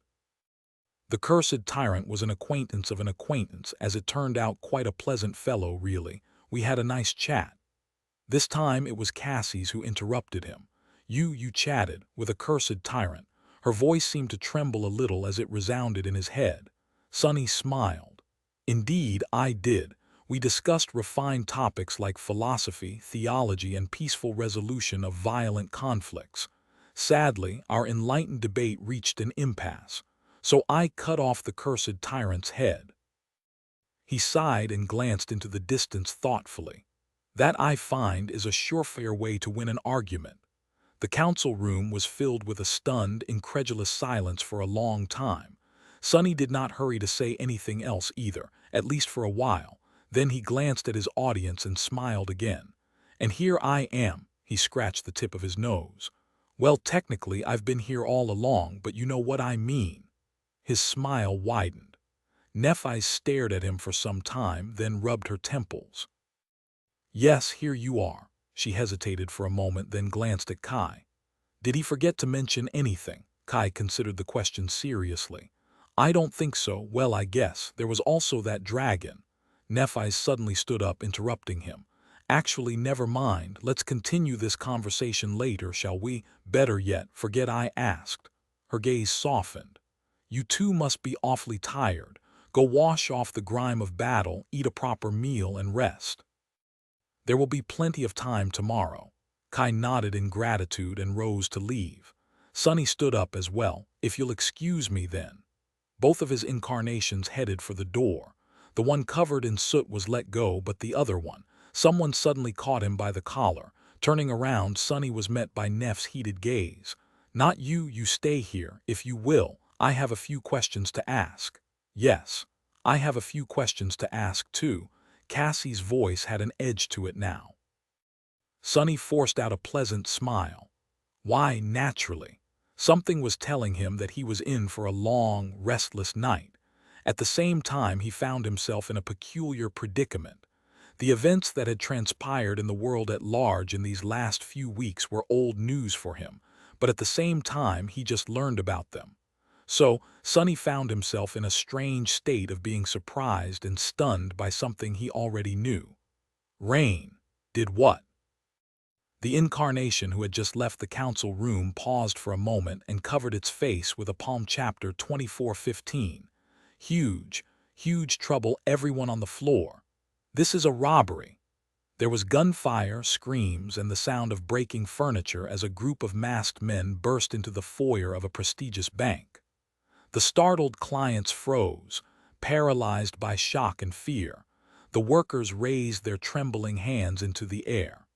The cursed tyrant was an acquaintance of an acquaintance, as it turned out quite a pleasant fellow, really. We had a nice chat. This time it was Cassie's who interrupted him. You chatted with a cursed tyrant." Her voice seemed to tremble a little as it resounded in his head. Sunny smiled. "Indeed, I did. We discussed refined topics like philosophy, theology, and peaceful resolution of violent conflicts. Sadly, our enlightened debate reached an impasse, so I cut off the cursed tyrant's head." He sighed and glanced into the distance thoughtfully. "That, I find, is a surefire way to win an argument." The council room was filled with a stunned, incredulous silence for a long time. Sunny did not hurry to say anything else either, at least for a while. Then he glanced at his audience and smiled again. "And here I am," he scratched the tip of his nose. "Well, technically I've been here all along, but you know what I mean." His smile widened. Nephis stared at him for some time, then rubbed her temples. "Yes, here you are." She hesitated for a moment, then glanced at Kai. "Did he forget to mention anything?" Kai considered the question seriously. "I don't think so. Well, I guess there was also that dragon." Nephis suddenly stood up, interrupting him. "Actually, never mind. Let's continue this conversation later, shall we? Better yet, forget I asked." Her gaze softened. "You two must be awfully tired. Go wash off the grime of battle, eat a proper meal, and rest. There will be plenty of time tomorrow." Kai nodded in gratitude and rose to leave. Sunny stood up as well. "If you'll excuse me, then." Both of his incarnations headed for the door. The one covered in soot was let go, but the other one, someone suddenly caught him by the collar. Turning around, Sunny was met by Neff's heated gaze. "Not you, you stay here, if you will. I have a few questions to ask." "Yes, I have a few questions to ask too." Cassie's voice had an edge to it now. Sunny forced out a pleasant smile. Why, naturally. Something was telling him that he was in for a long, restless night. At the same time, he found himself in a peculiar predicament. The events that had transpired in the world at large in these last few weeks were old news for him, but at the same time, he just learned about them. So, Sunny found himself in a strange state of being surprised and stunned by something he already knew. Rain did what? The incarnation who had just left the council room paused for a moment and covered its face with a palm. Chapter 24:15. Huge, huge trouble, everyone on the floor. This is a robbery. There was gunfire, screams, and the sound of breaking furniture as a group of masked men burst into the foyer of a prestigious bank. The startled clients froze, paralyzed by shock and fear. The workers raised their trembling hands into the air.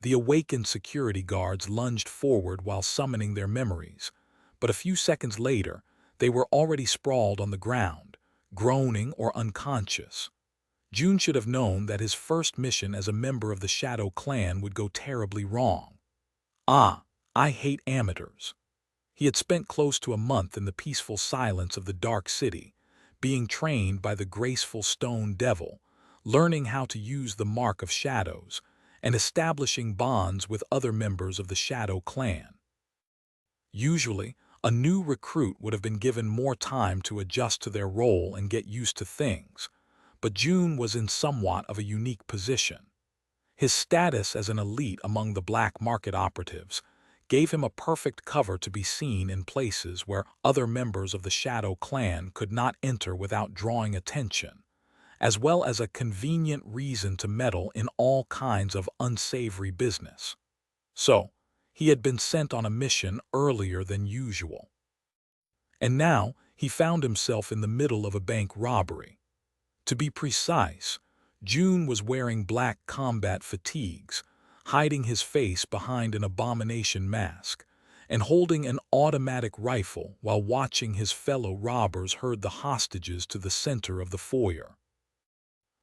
The awakened security guards lunged forward while summoning their memories, but a few seconds later, they were already sprawled on the ground, groaning or unconscious. June should have known that his first mission as a member of the Shadow Clan would go terribly wrong. Ah, I hate amateurs. He had spent close to a month in the peaceful silence of the dark city, being trained by the graceful stone devil, learning how to use the mark of shadows, and establishing bonds with other members of the Shadow Clan. Usually, A new recruit would have been given more time to adjust to their role and get used to things, but June was in somewhat of a unique position. His status as an elite among the black market operatives gave him a perfect cover to be seen in places where other members of the Shadow clan could not enter without drawing attention, as well as a convenient reason to meddle in all kinds of unsavory business. So, he had been sent on a mission earlier than usual. And now he found himself in the middle of a bank robbery. To be precise, June was wearing black combat fatigues, hiding his face behind an abomination mask, and holding an automatic rifle while watching his fellow robbers herd the hostages to the center of the foyer.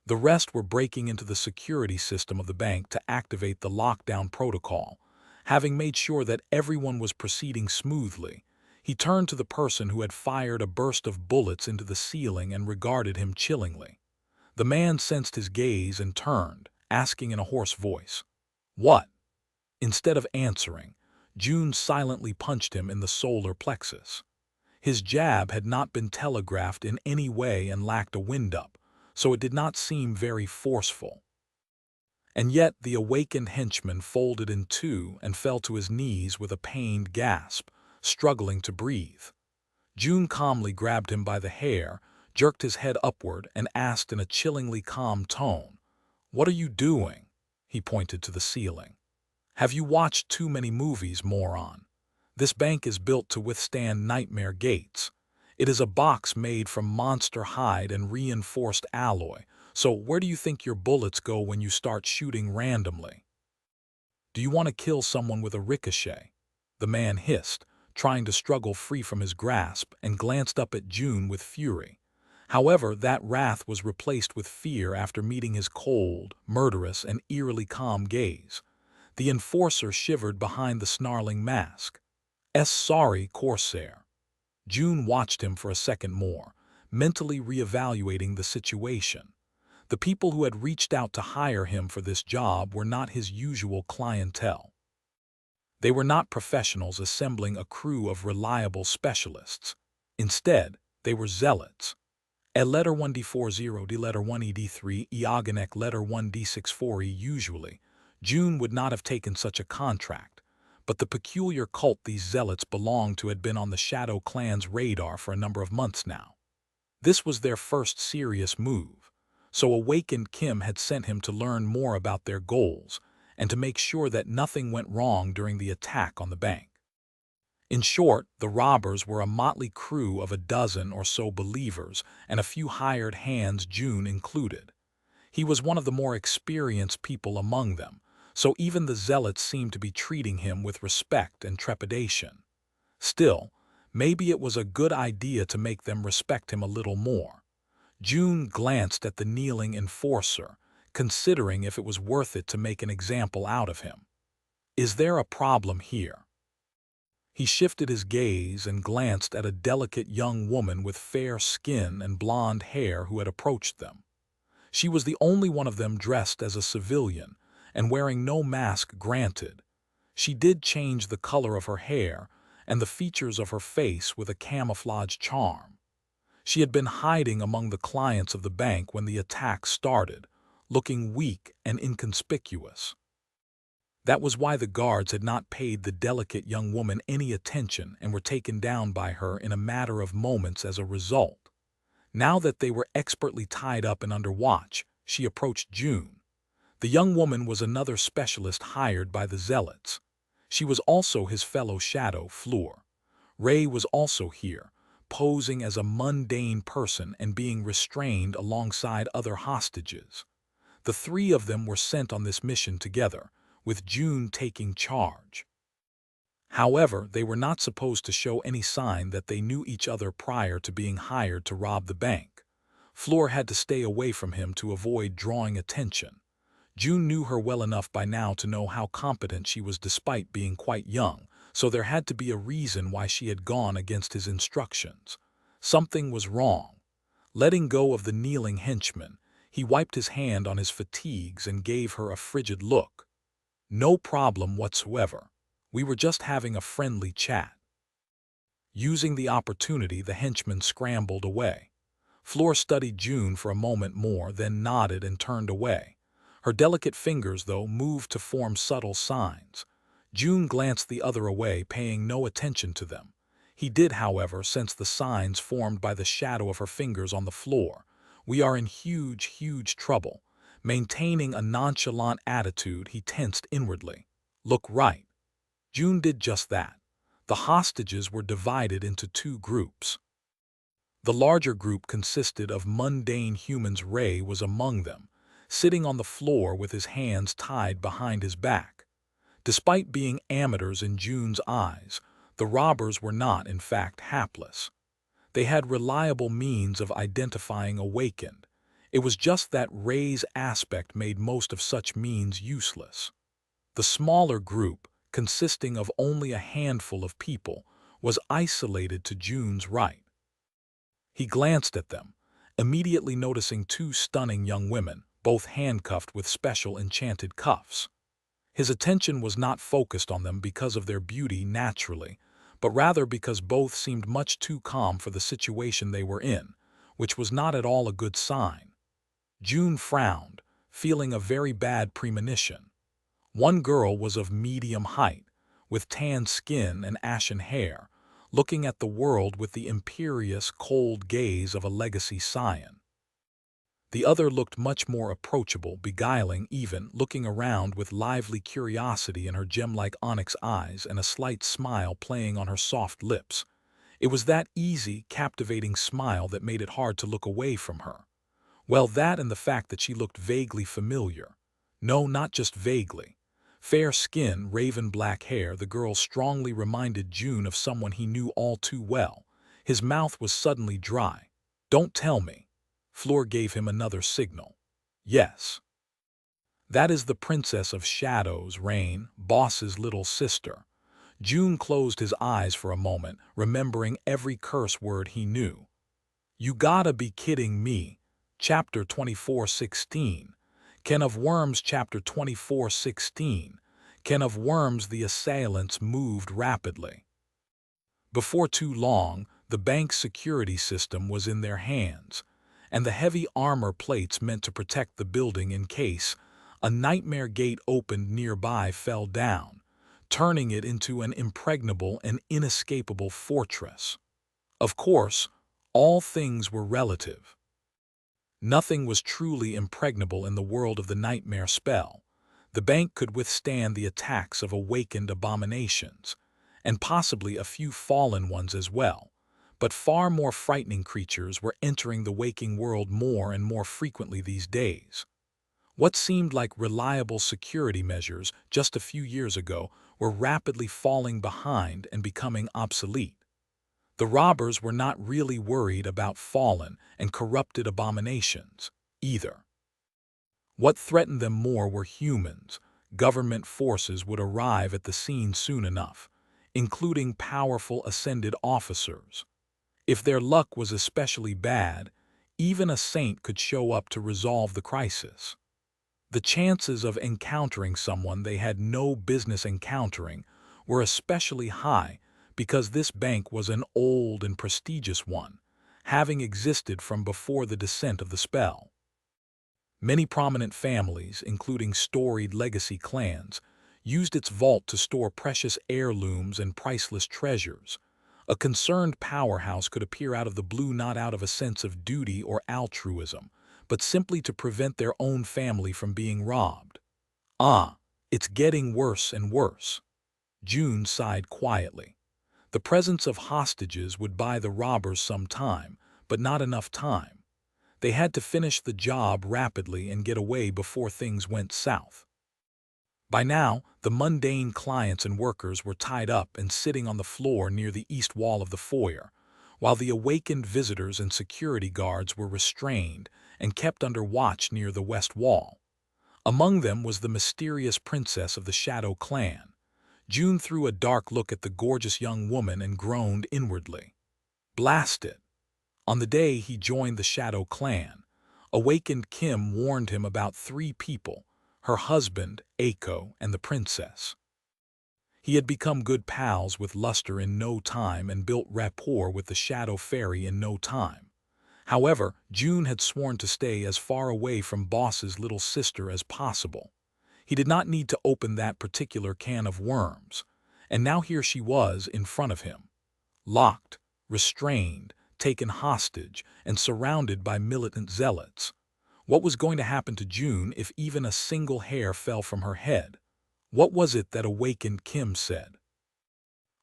The rest were breaking into the security system of the bank to activate the lockdown protocol. Having made sure that everyone was proceeding smoothly, he turned to the person who had fired a burst of bullets into the ceiling and regarded him chillingly. The man sensed his gaze and turned, asking in a hoarse voice, "What?" Instead of answering, June silently punched him in the solar plexus. His jab had not been telegraphed in any way and lacked a wind-up, so it did not seem very forceful. And yet the awakened henchman folded in two and fell to his knees with a pained gasp, struggling to breathe. June calmly grabbed him by the hair, jerked his head upward, and asked in a chillingly calm tone, "What are you doing?" He pointed to the ceiling. "Have you watched too many movies, moron? This bank is built to withstand nightmare gates. It is a box made from monster hide and reinforced alloy, so where do you think your bullets go when you start shooting randomly? Do you want to kill someone with a ricochet?" The man hissed, trying to struggle free from his grasp, and glanced up at June with fury. However, that wrath was replaced with fear after meeting his cold, murderous, and eerily calm gaze. The enforcer shivered behind the snarling mask. Sorry, Corsair." June watched him for a second more, mentally reevaluating the situation. The people who had reached out to hire him for this job were not his usual clientele. They were not professionals assembling a crew of reliable specialists. Instead, they were zealots. Letter 1D40 D letter 1ED3 Eoganek letter 1D64 usually, June would not have taken such a contract, but the peculiar cult these zealots belonged to had been on the Shadow clan's radar for a number of months now. This was their first serious move, so Awakened Kim had sent him to learn more about their goals and to make sure that nothing went wrong during the attack on the bank. In short, the robbers were a motley crew of a dozen or so believers and a few hired hands, June included. He was one of the more experienced people among them, so even the zealots seemed to be treating him with respect and trepidation. Still, maybe it was a good idea to make them respect him a little more. June glanced at the kneeling enforcer, considering if it was worth it to make an example out of him. "Is there a problem here?" He shifted his gaze and glanced at a delicate young woman with fair skin and blonde hair who had approached them. She was the only one of them dressed as a civilian and wearing no mask granted. She did change the color of her hair and the features of her face with a camouflage charm. She had been hiding among the clients of the bank when the attack started, looking weak and inconspicuous. That was why the guards had not paid the delicate young woman any attention and were taken down by her in a matter of moments as a result. Now that they were expertly tied up and under watch, she approached June. The young woman was another specialist hired by the zealots. She was also his fellow Shadow, Fleur. Ray was also here, posing as a mundane person and being restrained alongside other hostages. The three of them were sent on this mission together, with June taking charge. However, they were not supposed to show any sign that they knew each other prior to being hired to rob the bank. Fleur had to stay away from him to avoid drawing attention. June knew her well enough by now to know how competent she was despite being quite young, so there had to be a reason why she had gone against his instructions. Something was wrong. Letting go of the kneeling henchman, he wiped his hand on his fatigues and gave her a frigid look. "No problem whatsoever. We were just having a friendly chat." Using the opportunity, the henchman scrambled away. Fleur studied June for a moment more, then nodded and turned away. Her delicate fingers, though, moved to form subtle signs. June glanced the other way, paying no attention to them. He did, however, sense the signs formed by the shadow of her fingers on the floor. We are in huge, huge trouble. Maintaining a nonchalant attitude, he tensed inwardly. Look right. June did just that. The hostages were divided into two groups. The larger group consisted of mundane humans. Ray was among them, sitting on the floor with his hands tied behind his back. Despite being amateurs in June's eyes, the robbers were not, in fact, hapless. They had reliable means of identifying Awaken. It was just that Ray's aspect made most of such means useless. The smaller group, consisting of only a handful of people, was isolated to June's right. He glanced at them, immediately noticing two stunning young women, both handcuffed with special enchanted cuffs. His attention was not focused on them because of their beauty naturally, but rather because both seemed much too calm for the situation they were in, which was not at all a good sign. June frowned, feeling a very bad premonition. One girl was of medium height, with tan skin and ashen hair, looking at the world with the imperious, cold gaze of a legacy scion. The other looked much more approachable, beguiling even, looking around with lively curiosity in her gem-like onyx eyes and a slight smile playing on her soft lips. It was that easy, captivating smile that made it hard to look away from her. Well, that and the fact that she looked vaguely familiar. No, not just vaguely. Fair skin, raven black hair, the girl strongly reminded June of someone he knew all too well. His mouth was suddenly dry. Don't tell me. Fleur gave him another signal. Yes. That is the Princess of Shadows, Rain, Boss's little sister. June closed his eyes for a moment, remembering every curse word he knew. You gotta be kidding me. Chapter 24:16. Can of Worms. Chapter 24:16. Can of Worms. The assailants moved rapidly. Before too long, the bank's security system was in their hands, and the heavy armor plates meant to protect the building in case a nightmare gate opened nearby fell down, turning it into an impregnable and inescapable fortress. Of course, all things were relative. Nothing was truly impregnable in the world of the nightmare spell. The bank could withstand the attacks of awakened abominations, and possibly a few fallen ones as well. But far more frightening creatures were entering the waking world more and more frequently these days. What seemed like reliable security measures just a few years ago were rapidly falling behind and becoming obsolete. The robbers were not really worried about fallen and corrupted abominations, either. What threatened them more were humans. Government forces would arrive at the scene soon enough, including powerful ascended officers. If their luck was especially bad, even a saint could show up to resolve the crisis. The chances of encountering someone they had no business encountering were especially high because this bank was an old and prestigious one, having existed from before the descent of the spell. Many prominent families, including storied legacy clans, used its vault to store precious heirlooms and priceless treasures. A concerned powerhouse could appear out of the blue, not out of a sense of duty or altruism, but simply to prevent their own family from being robbed. Ah, it's getting worse and worse. June sighed quietly. The presence of hostages would buy the robbers some time, but not enough time. They had to finish the job rapidly and get away before things went south. By now, the mundane clients and workers were tied up and sitting on the floor near the east wall of the foyer, while the awakened visitors and security guards were restrained and kept under watch near the west wall. Among them was the mysterious princess of the Shadow clan. June threw a dark look at the gorgeous young woman and groaned inwardly. Blast it! On the day he joined the Shadow clan, awakened Kim warned him about three people, her husband, Aiko, and the princess. He had become good pals with Luster in no time and built rapport with the Shadow Fairy in no time. However, June had sworn to stay as far away from Boss's little sister as possible. He did not need to open that particular can of worms, and now here she was in front of him, locked, restrained, taken hostage, and surrounded by militant zealots. What was going to happen to June if even a single hair fell from her head? What was it that Awakened Kim said?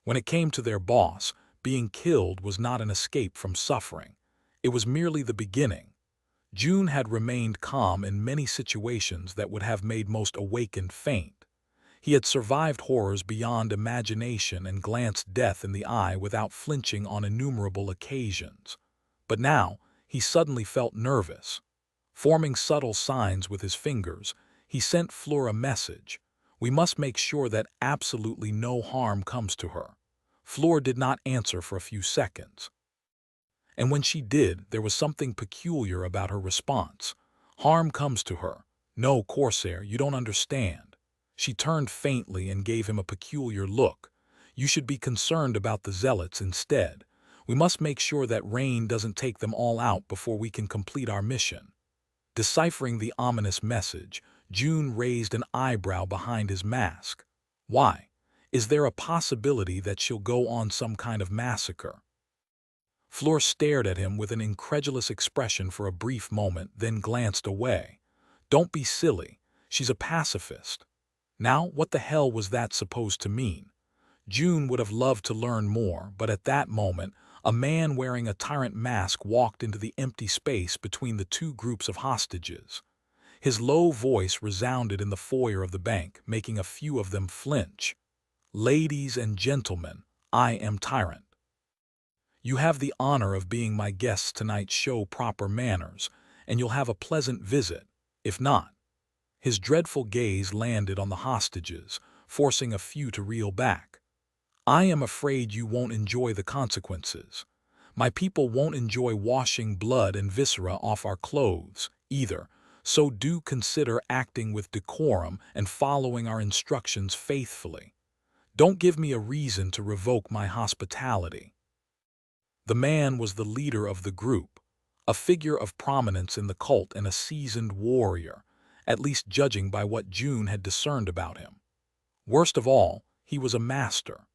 When it came to their boss, being killed was not an escape from suffering. It was merely the beginning. June had remained calm in many situations that would have made most Awakened faint. He had survived horrors beyond imagination and glanced death in the eye without flinching on innumerable occasions. But now, he suddenly felt nervous. Forming subtle signs with his fingers, he sent Fleur a message. We must make sure that absolutely no harm comes to her. Fleur did not answer for a few seconds. And when she did, there was something peculiar about her response. Harm comes to her. No, Corsair, you don't understand. She turned faintly and gave him a peculiar look. You should be concerned about the zealots instead. We must make sure that Rain doesn't take them all out before we can complete our mission. Deciphering the ominous message, June raised an eyebrow behind his mask. Why? Is there a possibility that she'll go on some kind of massacre? Fleur stared at him with an incredulous expression for a brief moment, then glanced away. Don't be silly. She's a pacifist. Now, what the hell was that supposed to mean? June would have loved to learn more, but at that moment, a man wearing a tyrant mask walked into the empty space between the two groups of hostages. His low voice resounded in the foyer of the bank, making a few of them flinch. Ladies and gentlemen, I am Tyrant. You have the honor of being my guests tonight. Show proper manners, and you'll have a pleasant visit. If not, his dreadful gaze landed on the hostages, forcing a few to reel back. I am afraid you won't enjoy the consequences. My people won't enjoy washing blood and viscera off our clothes, either, so do consider acting with decorum and following our instructions faithfully. Don't give me a reason to revoke my hospitality. The man was the leader of the group, a figure of prominence in the cult and a seasoned warrior, at least judging by what June had discerned about him. Worst of all, he was a master.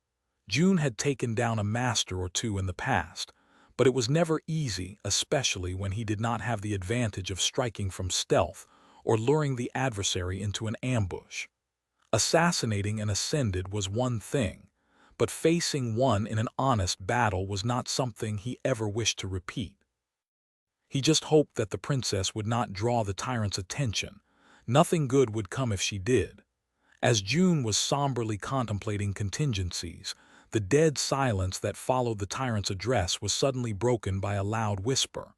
June had taken down a master or two in the past, but it was never easy, especially when he did not have the advantage of striking from stealth or luring the adversary into an ambush. Assassinating an ascended was one thing, but facing one in an honest battle was not something he ever wished to repeat. He just hoped that the princess would not draw the tyrant's attention. Nothing good would come if she did. As June was somberly contemplating contingencies, the dead silence that followed the tyrant's address was suddenly broken by a loud whisper.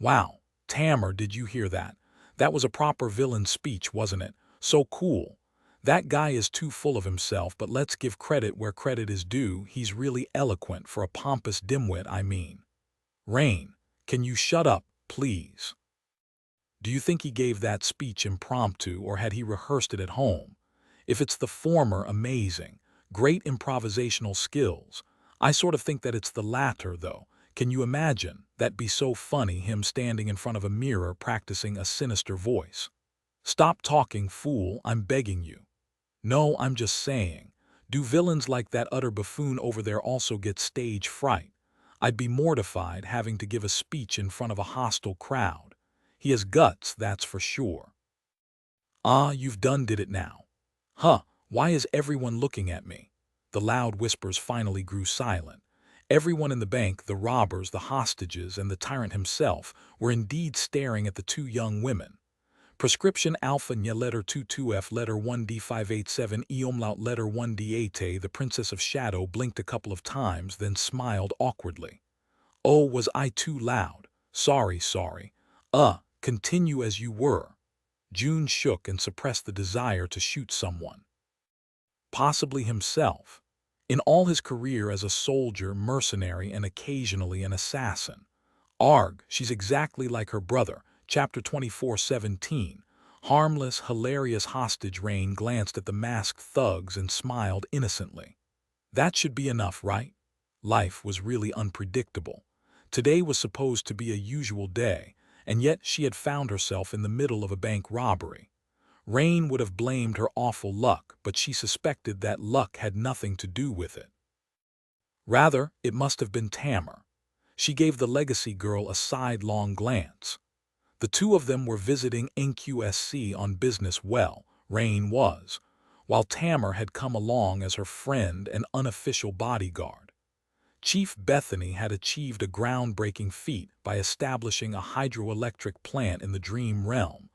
Wow, Tamar, did you hear that? That was a proper villain speech, wasn't it? So cool. That guy is too full of himself, but let's give credit where credit is due. He's really eloquent for a pompous dimwit, I mean. Rain, can you shut up, please? Do you think he gave that speech impromptu, or had he rehearsed it at home? If it's the former, amazing. Great improvisational skills. I sort of think that it's the latter, though. Can you imagine? That'd be so funny, him standing in front of a mirror practicing a sinister voice. Stop talking, fool, I'm begging you. No, I'm just saying. Do villains like that utter buffoon over there also get stage fright? I'd be mortified having to give a speech in front of a hostile crowd. He has guts, that's for sure. Ah, you've did it now. Huh, why is everyone looking at me? The loud whispers finally grew silent. Everyone in the bank, the robbers, the hostages, and the tyrant himself, were indeed staring at the two young women. Prescription Alpha Nya letter 22F letter 1D587 E umlaut letter 1D8. The Princess of Shadow blinked a couple of times, then smiled awkwardly. Oh, was I too loud? Sorry. Continue as you were. June shook and suppressed the desire to shoot someone. Possibly himself. In all his career as a soldier, mercenary, and occasionally an assassin. Arg, she's exactly like her brother. Chapter 24:17. Harmless, hilarious hostage Rain glanced at the masked thugs and smiled innocently. That should be enough, right? Life was really unpredictable. Today was supposed to be a usual day, and yet she had found herself in the middle of a bank robbery. Rain would have blamed her awful luck, but she suspected that luck had nothing to do with it. Rather, it must have been Tamar. She gave the legacy girl a sidelong glance. The two of them were visiting NQSC on business. Rain was, while Tamar had come along as her friend and unofficial bodyguard. Chief Bethany had achieved a groundbreaking feat by establishing a hydroelectric plant in the dream realm,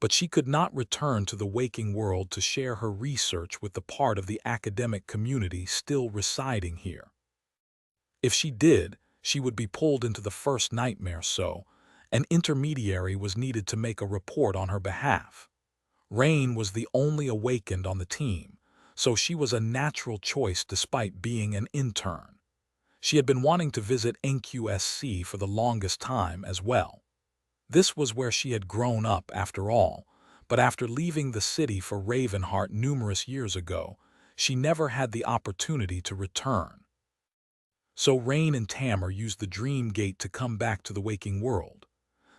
but she could not return to the waking world to share her research with the part of the academic community still residing here. If she did, she would be pulled into the first nightmare, so an intermediary was needed to make a report on her behalf. Rain was the only awakened on the team, so she was a natural choice despite being an intern. She had been wanting to visit NQSC for the longest time as well. This was where she had grown up after all, but after leaving the city for Ravenheart numerous years ago, she never had the opportunity to return. So Rain and Tamar used the Dream Gate to come back to the waking world.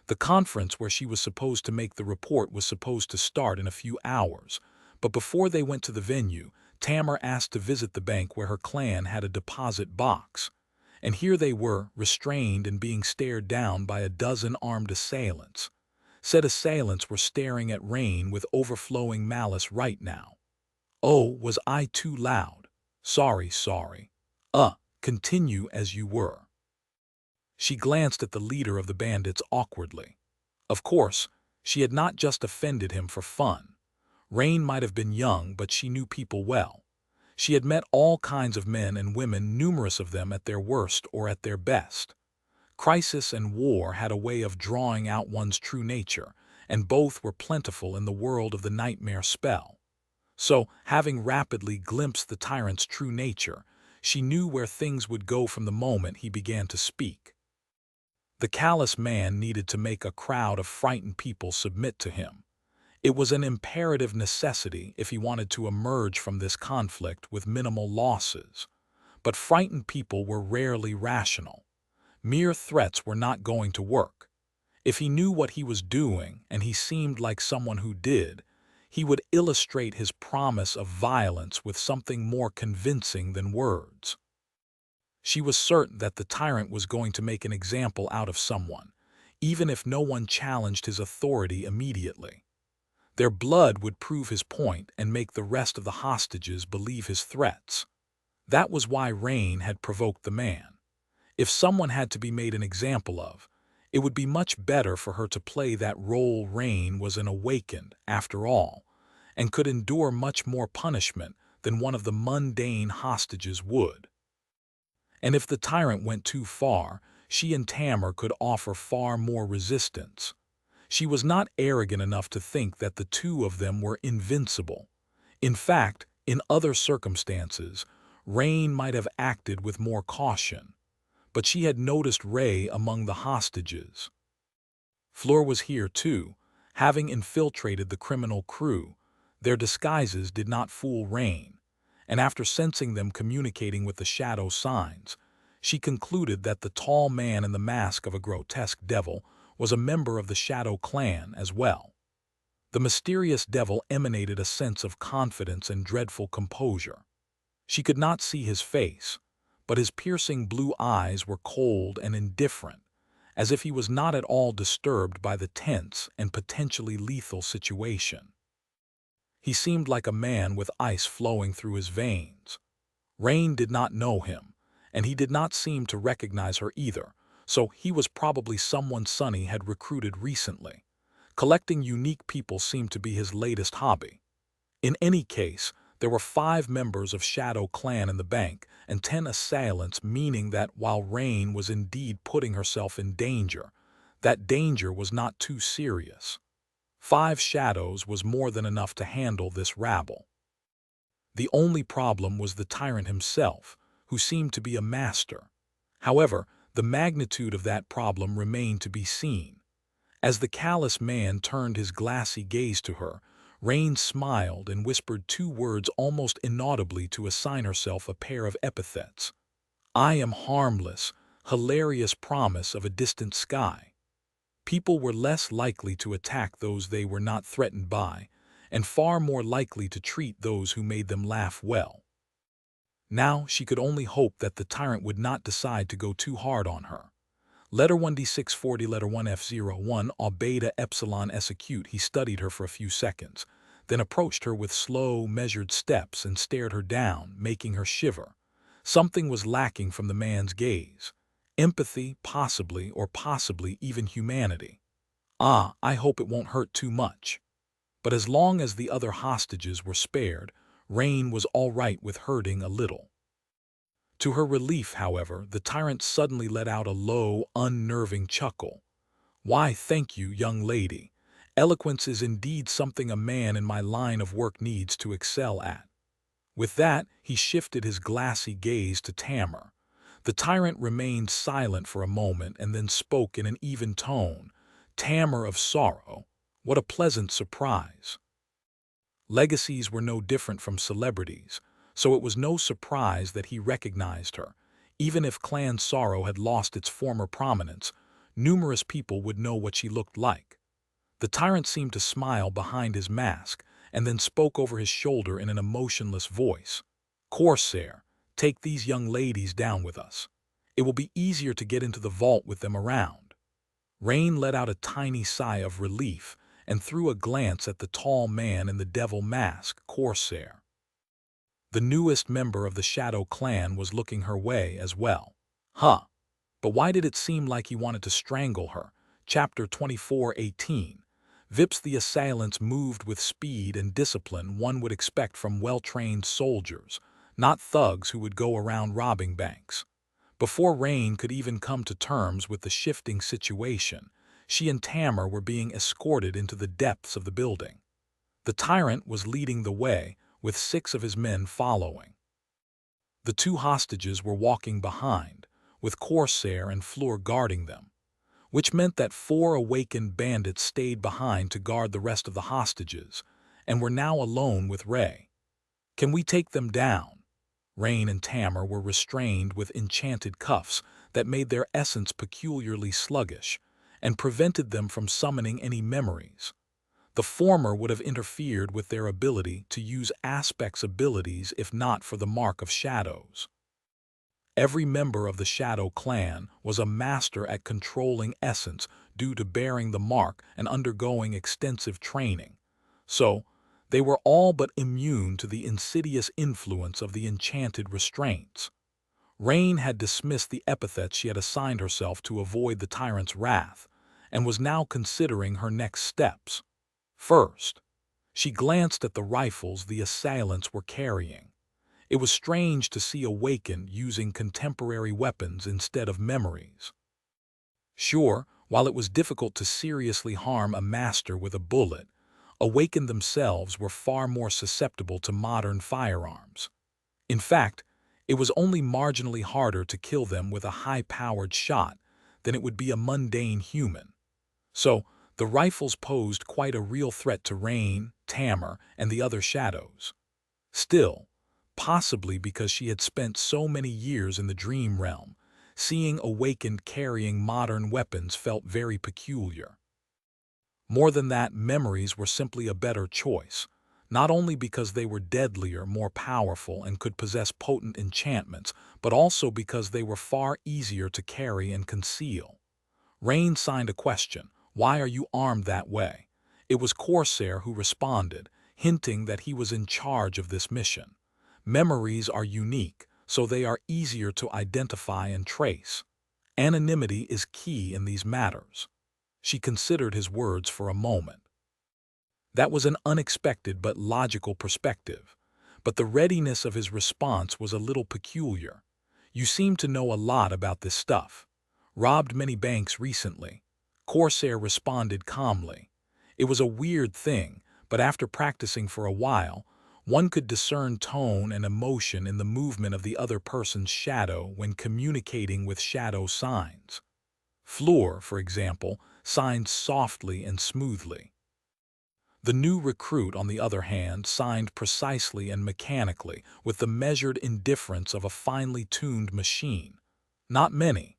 The conference where she was supposed to make the report was supposed to start in a few hours, but before they went to the venue, Tamar asked to visit the bank where her clan had a deposit box. And here they were, restrained and being stared down by a dozen armed assailants. Said assailants were staring at Rain with overflowing malice right now. Oh, was I too loud? Sorry. Continue as you were. She glanced at the leader of the bandits awkwardly. Of course, she had not just offended him for fun. Rain might have been young, but she knew people well. She had met all kinds of men and women, numerous of them at their worst or at their best. Crisis and war had a way of drawing out one's true nature, and both were plentiful in the world of the nightmare spell. So, having rapidly glimpsed the tyrant's true nature, she knew where things would go from the moment he began to speak. The callous man needed to make a crowd of frightened people submit to him. It was an imperative necessity if he wanted to emerge from this conflict with minimal losses. But frightened people were rarely rational. Mere threats were not going to work. If he knew what he was doing, and he seemed like someone who did, he would illustrate his promise of violence with something more convincing than words. She was certain that the tyrant was going to make an example out of someone, even if no one challenged his authority immediately. Their blood would prove his point and make the rest of the hostages believe his threats. That was why Rain had provoked the man. If someone had to be made an example of, it would be much better for her to play that role. Rain was an awakened, after all, and could endure much more punishment than one of the mundane hostages would. And if the tyrant went too far, she and Tamar could offer far more resistance. She was not arrogant enough to think that the two of them were invincible. In fact, in other circumstances, Rain might have acted with more caution. But she had noticed Ray among the hostages. Fleur was here too, having infiltrated the criminal crew. Their disguises did not fool Rain, and after sensing them communicating with the shadow signs, she concluded that the tall man in the mask of a grotesque devil was a member of the Shadow clan as well. The mysterious devil emanated a sense of confidence and dreadful composure. She could not see his face, but his piercing blue eyes were cold and indifferent, as if he was not at all disturbed by the tense and potentially lethal situation. He seemed like a man with ice flowing through his veins. Rain did not know him, and he did not seem to recognize her either, so he was probably someone Sonny had recruited recently. Collecting unique people seemed to be his latest hobby. In any case, there were 5 members of Shadow Clan in the bank and 10 assailants, meaning that while Rain was indeed putting herself in danger, that danger was not too serious. 5 shadows was more than enough to handle this rabble. The only problem was the tyrant himself, who seemed to be a master. However, the magnitude of that problem remained to be seen. As the callous man turned his glassy gaze to her, Rain smiled and whispered two words almost inaudibly to assign herself a pair of epithets. I am harmless, hilarious promise of a distant sky. People were less likely to attack those they were not threatened by, and far more likely to treat those who made them laugh well. Now she could only hope that the tyrant would not decide to go too hard on her. Letter 1D640 Letter 1F01 A beta epsilon s acute. He studied her for a few seconds, then approached her with slow, measured steps and stared her down, making her shiver. Something was lacking from the man's gaze. Empathy, possibly, or possibly even humanity. Ah, I hope it won't hurt too much. But as long as the other hostages were spared, Rain was all right with hurting a little. To her relief, however, the tyrant suddenly let out a low, unnerving chuckle. Why, thank you, young lady. Eloquence is indeed something a man in my line of work needs to excel at. With that, he shifted his glassy gaze to Tamar. The tyrant remained silent for a moment and then spoke in an even tone. Tamar of sorrow, what a pleasant surprise. Legacies were no different from celebrities, so it was no surprise that he recognized her. Even if Clan Sorrow had lost its former prominence, numerous people would know what she looked like. The tyrant seemed to smile behind his mask, and then spoke over his shoulder in an emotionless voice. Corsair, take these young ladies down with us. It will be easier to get into the vault with them around. Rain let out a tiny sigh of relief and threw a glance at the tall man in the devil mask, Corsair. The newest member of the Shadow clan was looking her way as well. Huh. But why did it seem like he wanted to strangle her? Chapter 24:18. Vips. The assailants moved with speed and discipline one would expect from well-trained soldiers, not thugs who would go around robbing banks. Before Rain could even come to terms with the shifting situation, she and Tamar were being escorted into the depths of the building. The tyrant was leading the way, with 6 of his men following. The 2 hostages were walking behind, with Corsair and Fleur guarding them, which meant that 4 awakened bandits stayed behind to guard the rest of the hostages, and were now alone with Ray. Can we take them down? Rain and Tamar were restrained with enchanted cuffs that made their essence peculiarly sluggish, and prevented them from summoning any memories. The former would have interfered with their ability to use aspects abilities if not for the mark of shadows. Every member of the Shadow clan was a master at controlling essence due to bearing the mark and undergoing extensive training. So, they were all but immune to the insidious influence of the enchanted restraints. Rain had dismissed the epithets she had assigned herself to avoid the tyrant's wrath, and was now considering her next steps. First, she glanced at the rifles the assailants were carrying. It was strange to see Awaken using contemporary weapons instead of memories. Sure, while it was difficult to seriously harm a master with a bullet, Awaken themselves were far more susceptible to modern firearms. In fact, it was only marginally harder to kill them with a high-powered shot than it would be a mundane human. So, the rifles posed quite a real threat to Rain, Tamar, and the other shadows. Still, possibly because she had spent so many years in the dream realm, seeing Awakened carrying modern weapons felt very peculiar. More than that, memories were simply a better choice, not only because they were deadlier, more powerful, and could possess potent enchantments, but also because they were far easier to carry and conceal. Rain signed a question. Why are you armed that way? It was Corsair who responded, hinting that he was in charge of this mission. Memories are unique, so they are easier to identify and trace. Anonymity is key in these matters. She considered his words for a moment. That was an unexpected but logical perspective, but the readiness of his response was a little peculiar. You seem to know a lot about this stuff. Robbed many banks recently. Corsair responded calmly. It was a weird thing, but after practicing for a while, one could discern tone and emotion in the movement of the other person's shadow when communicating with shadow signs. Fleur, for example, signed softly and smoothly. The new recruit, on the other hand, signed precisely and mechanically, with the measured indifference of a finely tuned machine. Not many.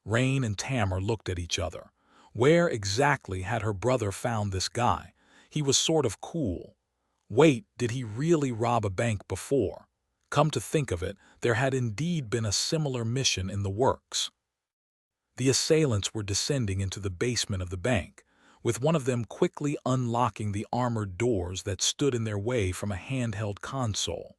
Rain and Tamar looked at each other. Where exactly had her brother found this guy? He was sort of cool. Wait, did he really rob a bank before? Come to think of it, there had indeed been a similar mission in the works. The assailants were descending into the basement of the bank, with one of them quickly unlocking the armored doors that stood in their way from a handheld console.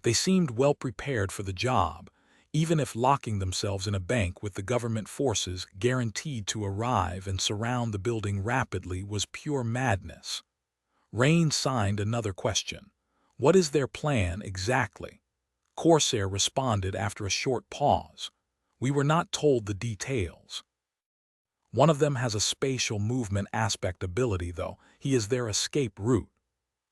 They seemed well prepared for the job, even if locking themselves in a bank with the government forces guaranteed to arrive and surround the building rapidly was pure madness. Rain signed another question. What is their plan exactly? Corsair responded after a short pause. We were not told the details. One of them has a spatial movement aspect ability, though. He is their escape route.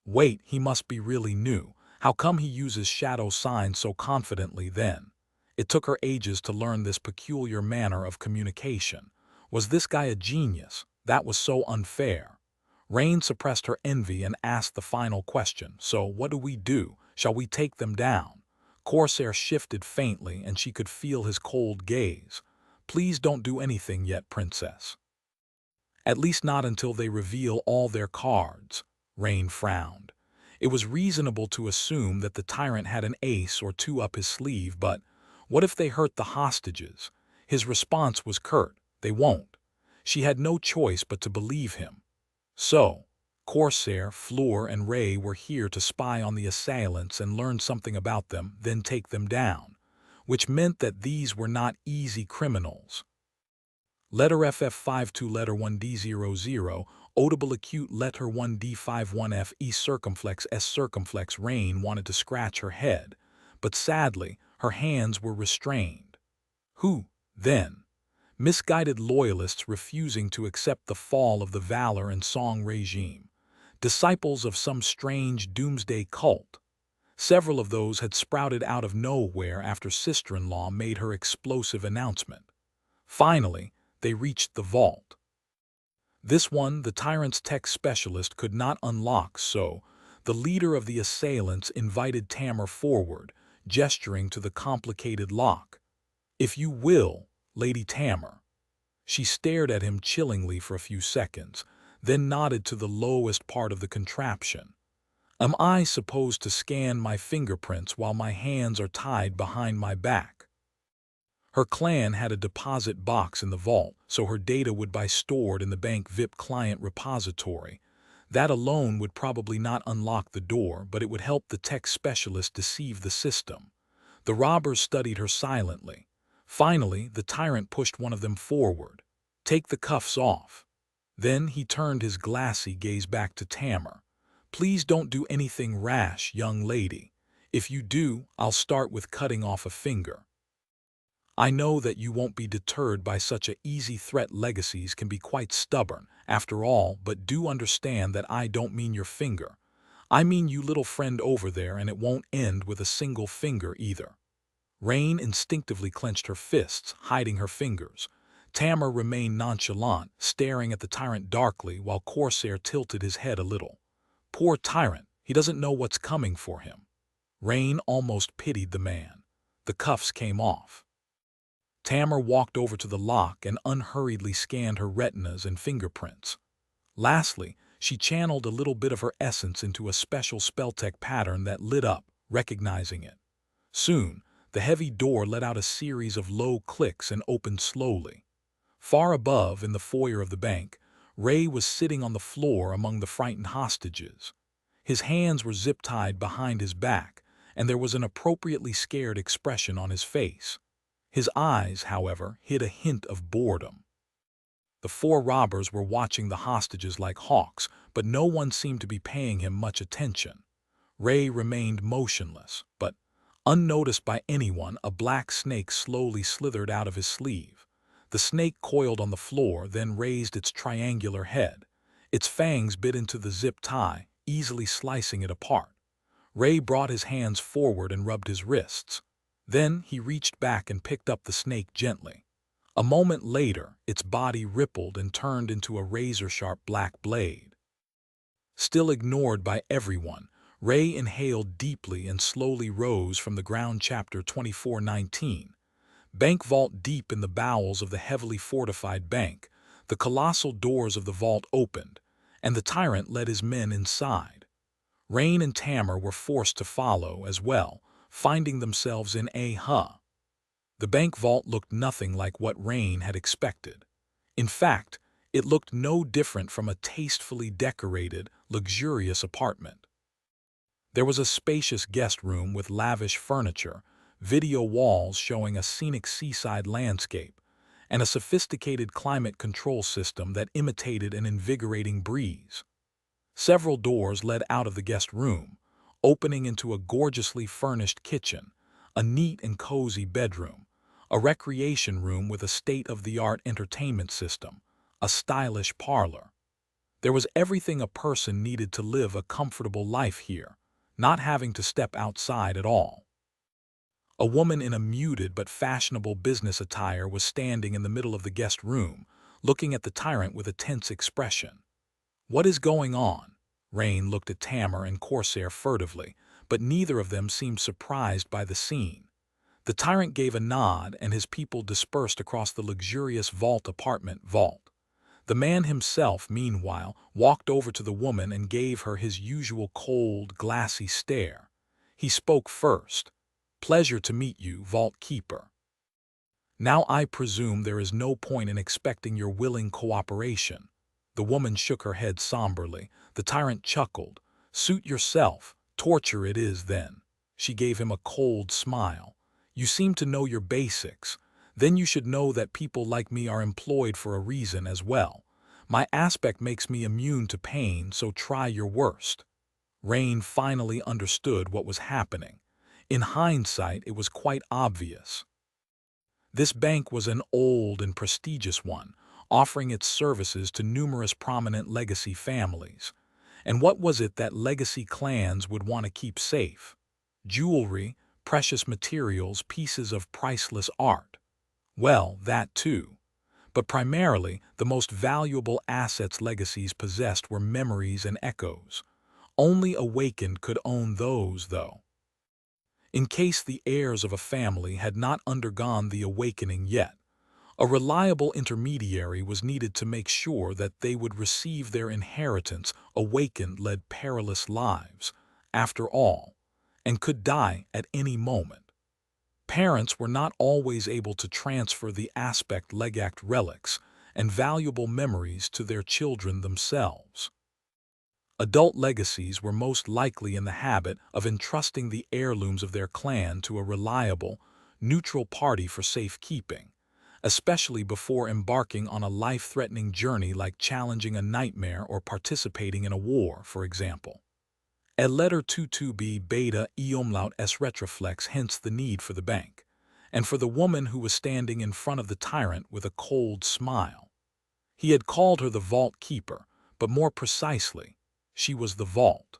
Wait, he must be really new. How come he uses shadow signs so confidently then? It took her ages to learn this peculiar manner of communication. Was this guy a genius? That was so unfair. Rain suppressed her envy and asked the final question. So, what do we do? Shall we take them down? Corsair shifted faintly, and she could feel his cold gaze. Please don't do anything yet, princess. At least not until they reveal all their cards. Rain frowned. It was reasonable to assume that the tyrant had an ace or two up his sleeve, but what if they hurt the hostages? His response was curt. They won't. She had no choice but to believe him. So, Corsair, Fleur, and Ray were here to spy on the assailants and learn something about them, then take them down, which meant that these were not easy criminals. Letter FF52 letter 1D00, audible acute letter 1D51F E circumflex S circumflex. Rain wanted to scratch her head, but sadly, her hands were restrained. Who, then? Misguided loyalists refusing to accept the fall of the valor and song regime. Disciples of some strange doomsday cult. Several of those had sprouted out of nowhere after sister-in-law made her explosive announcement. Finally, they reached the vault. This one the tyrant's tech specialist could not unlock, so the leader of the assailants invited Tamar forward, gesturing to the complicated lock. If you will, Lady Tamar. She stared at him chillingly for a few seconds, then nodded to the lowest part of the contraption. Am I supposed to scan my fingerprints while my hands are tied behind my back? Her clan had a deposit box in the vault, so her data would be stored in the bank VIP client repository. That alone would probably not unlock the door, but it would help the tech specialist deceive the system. The robbers studied her silently. Finally, the tyrant pushed one of them forward. Take the cuffs off. Then he turned his glassy gaze back to Tamar. Please don't do anything rash, young lady. If you do, I'll start with cutting off a finger. I know that you won't be deterred by such an easy threat. Legacies can be quite stubborn, after all, but do understand that I don't mean your finger. I mean you little friend over there, and it won't end with a single finger either. Rain instinctively clenched her fists, hiding her fingers. Tamar remained nonchalant, staring at the tyrant darkly while Corsair tilted his head a little. Poor tyrant, he doesn't know what's coming for him. Rain almost pitied the man. The cuffs came off. Tamar walked over to the lock and unhurriedly scanned her retinas and fingerprints. Lastly, she channeled a little bit of her essence into a special spell-tech pattern that lit up, recognizing it. Soon, the heavy door let out a series of low clicks and opened slowly. Far above, in the foyer of the bank, Ray was sitting on the floor among the frightened hostages. His hands were zip-tied behind his back, and there was an appropriately scared expression on his face. His eyes, however, hid a hint of boredom. The four robbers were watching the hostages like hawks, but no one seemed to be paying him much attention. Ray remained motionless, but unnoticed by anyone, a black snake slowly slithered out of his sleeve. The snake coiled on the floor, then raised its triangular head. Its fangs bit into the zip tie, easily slicing it apart. Ray brought his hands forward and rubbed his wrists. Then he reached back and picked up the snake gently. A moment later, its body rippled and turned into a razor-sharp black blade. Still ignored by everyone, Ray inhaled deeply and slowly rose from the ground. Chapter 24:19. Bank vault. Deep in the bowels of the heavily fortified bank, the colossal doors of the vault opened, and the tyrant led his men inside. Rain and Tamar were forced to follow as well, finding themselves in the bank vault looked nothing like what Rain had expected. In fact, it looked no different from a tastefully decorated, luxurious apartment. There was a spacious guest room with lavish furniture, video walls showing a scenic seaside landscape, and a sophisticated climate control system that imitated an invigorating breeze. Several doors led out of the guest room, opening into a gorgeously furnished kitchen, a neat and cozy bedroom, a recreation room with a state-of-the-art entertainment system, a stylish parlor. There was everything a person needed to live a comfortable life here, not having to step outside at all. A woman in a muted but fashionable business attire was standing in the middle of the guest room, looking at the tyrant with a tense expression. "What is going on?" Rain looked at Tamar and Corsair furtively, but neither of them seemed surprised by the scene. The tyrant gave a nod and his people dispersed across the luxurious apartment vault. The man himself, meanwhile, walked over to the woman and gave her his usual cold, glassy stare. He spoke first. "Pleasure to meet you, Vault Keeper. Now I presume there is no point in expecting your willing cooperation." The woman shook her head somberly. The tyrant chuckled. "Suit yourself. Torture it is, then." She gave him a cold smile. "You seem to know your basics. Then you should know that people like me are employed for a reason as well. My aspect makes me immune to pain, so try your worst." Rain finally understood what was happening. In hindsight, it was quite obvious. This bank was an old and prestigious one, offering its services to numerous prominent legacy families. And what was it that legacy clans would want to keep safe? Jewelry, precious materials, pieces of priceless art. Well, that too. But primarily, the most valuable assets legacies possessed were memories and echoes. Only Awakened could own those, though. In case the heirs of a family had not undergone the awakening yet, a reliable intermediary was needed to make sure that they would receive their inheritance. Awakened led perilous lives, after all, and could die at any moment. Parents were not always able to transfer the aspect legact relics and valuable memories to their children themselves. Adult legacies were most likely in the habit of entrusting the heirlooms of their clan to a reliable, neutral party for safekeeping, especially before embarking on a life-threatening journey like challenging a nightmare or participating in a war, for example. A letter 22b beta eomlaut s retroflex, hence the need for the bank, and for the woman who was standing in front of the tyrant with a cold smile. He had called her the Vault Keeper, but more precisely, she was the vault.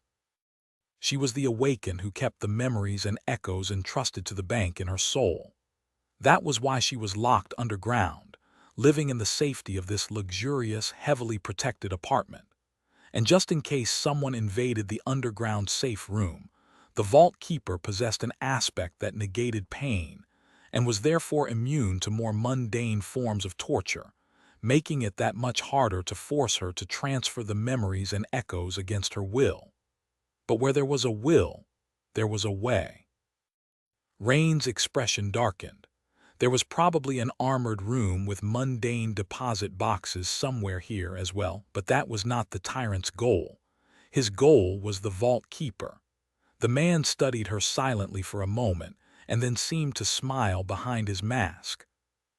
She was the Awakened who kept the memories and echoes entrusted to the bank in her soul. That was why she was locked underground, living in the safety of this luxurious, heavily protected apartment. And just in case someone invaded the underground safe room, the Vault Keeper possessed an aspect that negated pain and was therefore immune to more mundane forms of torture, making it that much harder to force her to transfer the memories and echoes against her will. But where there was a will, there was a way. Rain's expression darkened. There was probably an armored room with mundane deposit boxes somewhere here as well, but that was not the tyrant's goal. His goal was the Vault Keeper. The man studied her silently for a moment and then seemed to smile behind his mask.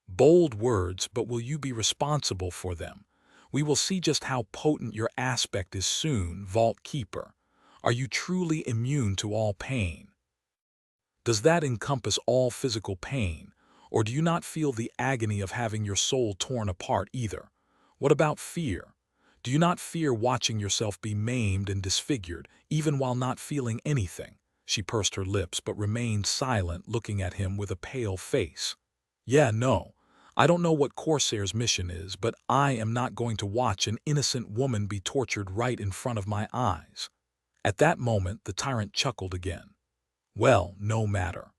"Bold words, but will you be responsible for them? We will see just how potent your aspect is soon, Vault Keeper. Are you truly immune to all pain? Does that encompass all physical pain, or do you not feel the agony of having your soul torn apart either? What about fear? Do you not fear watching yourself be maimed and disfigured, even while not feeling anything?" She pursed her lips but remained silent, looking at him with a pale face. "Yeah, no. I don't know what Corsair's mission is, but I am not going to watch an innocent woman be tortured right in front of my eyes." At that moment, the tyrant chuckled again. "Well, no matter.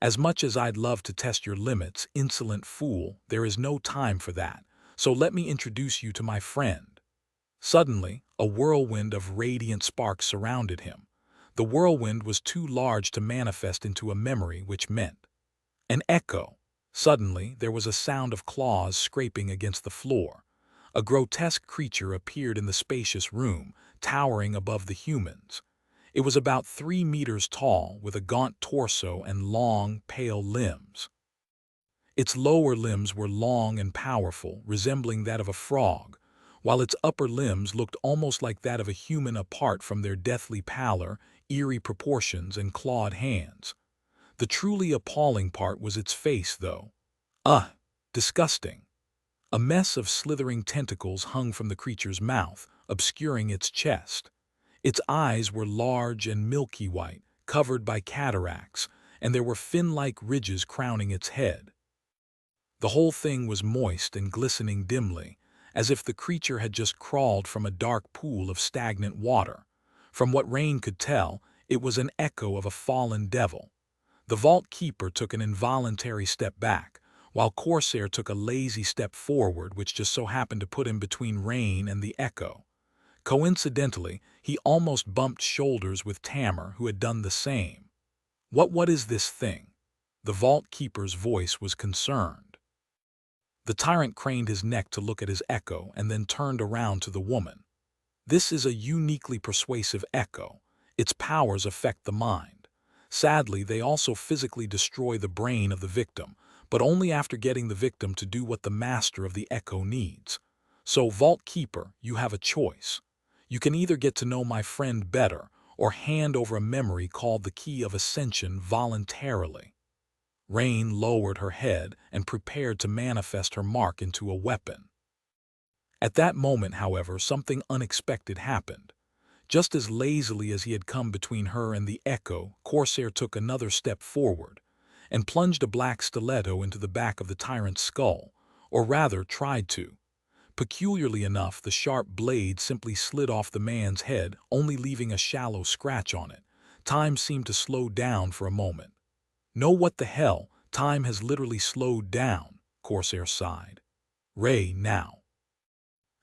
As much as I'd love to test your limits, insolent fool, there is no time for that, so let me introduce you to my friend." Suddenly, a whirlwind of radiant sparks surrounded him. The whirlwind was too large to manifest into a memory, which meant an echo. Suddenly, there was a sound of claws scraping against the floor. A grotesque creature appeared in the spacious room, towering above the humans. It was about 3 meters tall, with a gaunt torso and long, pale limbs. Its lower limbs were long and powerful, resembling that of a frog, while its upper limbs looked almost like that of a human apart from their deathly pallor, eerie proportions, and clawed hands. The truly appalling part was its face, though. Disgusting. A mess of slithering tentacles hung from the creature's mouth, obscuring its chest. Its eyes were large and milky white, covered by cataracts, and there were fin-like ridges crowning its head. The whole thing was moist and glistening dimly, as if the creature had just crawled from a dark pool of stagnant water. From what Rain could tell, it was an echo of a fallen devil. The vault keeper took an involuntary step back, while Corsair took a lazy step forward, which just so happened to put him between Rain and the echo. Coincidentally, he almost bumped shoulders with Tamar, who had done the same. What is this thing?" The vault keeper's voice was concerned. The tyrant craned his neck to look at his echo and then turned around to the woman. "This is a uniquely persuasive echo. Its powers affect the mind. Sadly, they also physically destroy the brain of the victim, but only after getting the victim to do what the master of the echo needs. So, Vault Keeper, you have a choice. You can either get to know my friend better or hand over a memory called the Key of Ascension voluntarily." Rain lowered her head and prepared to manifest her mark into a weapon. At that moment, however, something unexpected happened. Just as lazily as he had come between her and the echo, Corsair took another step forward and plunged a black stiletto into the back of the tyrant's skull, or rather tried to. Peculiarly enough, the sharp blade simply slid off the man's head, only leaving a shallow scratch on it. Time seemed to slow down for a moment. "No, what the hell, time has literally slowed down," Corsair sighed. "Ray, now."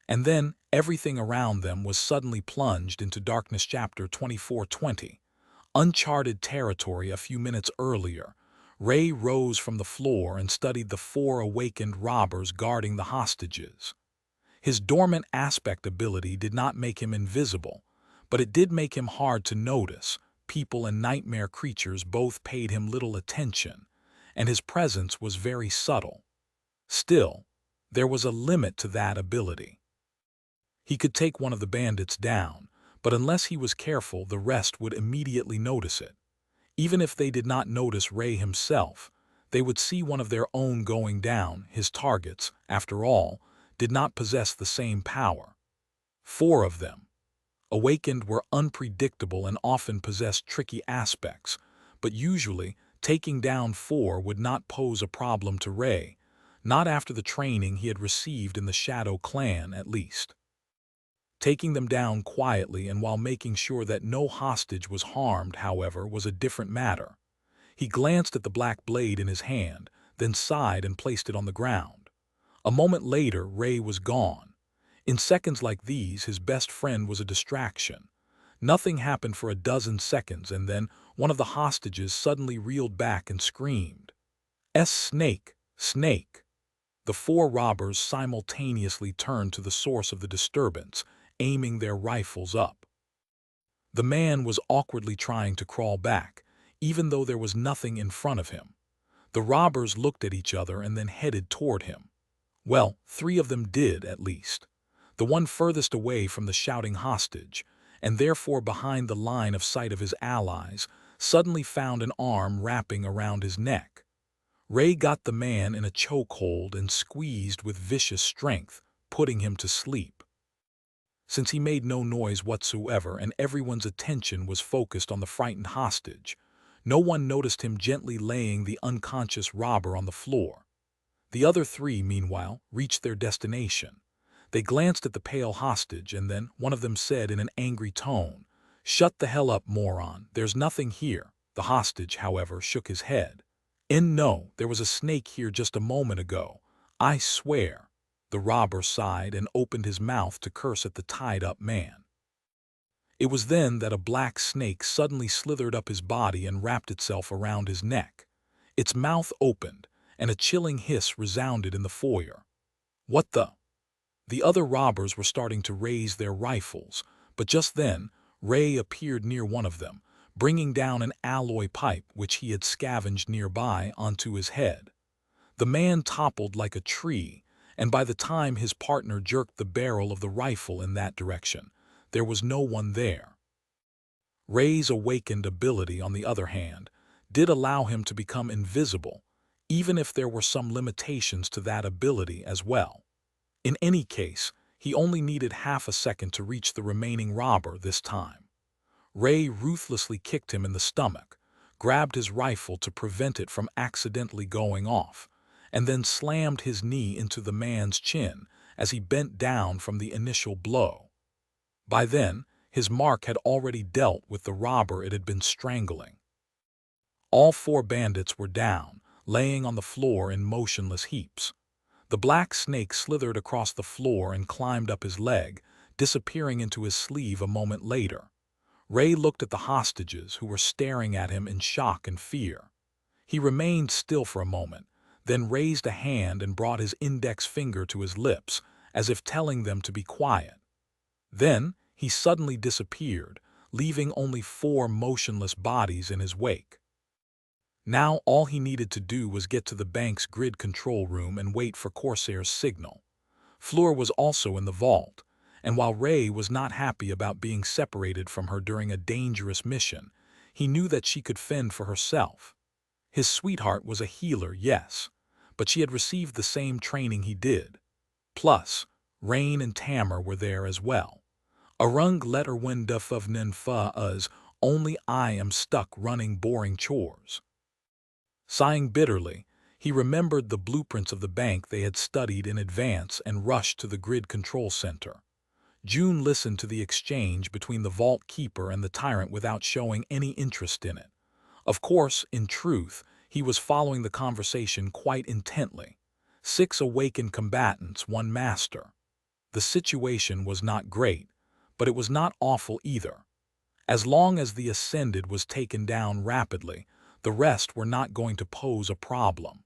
And then, everything around them was suddenly plunged into darkness. Chapter 24:20. Uncharted territory. A few minutes earlier, Ray rose from the floor and studied the 4 awakened robbers guarding the hostages. His dormant aspect ability did not make him invisible, but it did make him hard to notice. People and nightmare creatures both paid him little attention, and his presence was very subtle. Still, there was a limit to that ability. He could take one of the bandits down, but unless he was careful, the rest would immediately notice it. Even if they did not notice Ray himself, they would see one of their own going down. His targets, after all, did not possess the same power. 4 of them. Awakened were unpredictable and often possessed tricky aspects, but usually, taking down 4 would not pose a problem to Ray, not after the training he had received in the Shadow Clan, at least. Taking them down quietly and while making sure that no hostage was harmed, however, was a different matter. He glanced at the black blade in his hand, then sighed and placed it on the ground. A moment later, Ray was gone. In seconds like these, his best friend was a distraction. Nothing happened for a dozen seconds, and then one of the hostages suddenly reeled back and screamed, Snake! Snake!" The 4 robbers simultaneously turned to the source of the disturbance, aiming their rifles up. The man was awkwardly trying to crawl back, even though there was nothing in front of him. The robbers looked at each other and then headed toward him. Well, 3 of them did, at least. The one furthest away from the shouting hostage, and therefore behind the line of sight of his allies, suddenly found an arm wrapping around his neck. Ray got the man in a chokehold and squeezed with vicious strength, putting him to sleep. Since he made no noise whatsoever and everyone's attention was focused on the frightened hostage, no one noticed him gently laying the unconscious robber on the floor. The other three, meanwhile, reached their destination. They glanced at the pale hostage, and then one of them said in an angry tone, "Shut the hell up, moron. There's nothing here." The hostage, however, shook his head. No, there was a snake here just a moment ago. I swear." The robber sighed and opened his mouth to curse at the tied-up man. It was then that a black snake suddenly slithered up his body and wrapped itself around his neck. Its mouth opened, and a chilling hiss resounded in the foyer. "What the?" The other robbers were starting to raise their rifles, but just then, Ray appeared near one of them, bringing down an alloy pipe which he had scavenged nearby onto his head. The man toppled like a tree, and by the time his partner jerked the barrel of the rifle in that direction, there was no one there. Ray's awakened ability, on the other hand, did allow him to become invisible, even if there were some limitations to that ability as well. In any case, he only needed half a second to reach the remaining robber this time. Ray ruthlessly kicked him in the stomach, grabbed his rifle to prevent it from accidentally going off, and then slammed his knee into the man's chin as he bent down from the initial blow. By then, his mark had already dealt with the robber it had been strangling. All four bandits were down, laying on the floor in motionless heaps. The black snake slithered across the floor and climbed up his leg, disappearing into his sleeve a moment later. Ray looked at the hostages, who were staring at him in shock and fear. He remained still for a moment, then raised a hand and brought his index finger to his lips, as if telling them to be quiet. Then he suddenly disappeared, leaving only four motionless bodies in his wake. Now all he needed to do was get to the bank's grid control room and wait for Corsair's signal. Fleur was also in the vault, and while Ray was not happy about being separated from her during a dangerous mission, he knew that she could fend for herself. His sweetheart was a healer, yes, but she had received the same training he did. Plus, Rain and Tamar were there as well. Arung letter when of ninfa us, only I am stuck running boring chores. Sighing bitterly, he remembered the blueprints of the bank they had studied in advance and rushed to the grid control center. June listened to the exchange between the vault keeper and the tyrant without showing any interest in it. Of course, in truth, he was following the conversation quite intently. 6 awakened combatants, 1 master. The situation was not great, but it was not awful either. As long as the Ascended was taken down rapidly, the rest were not going to pose a problem.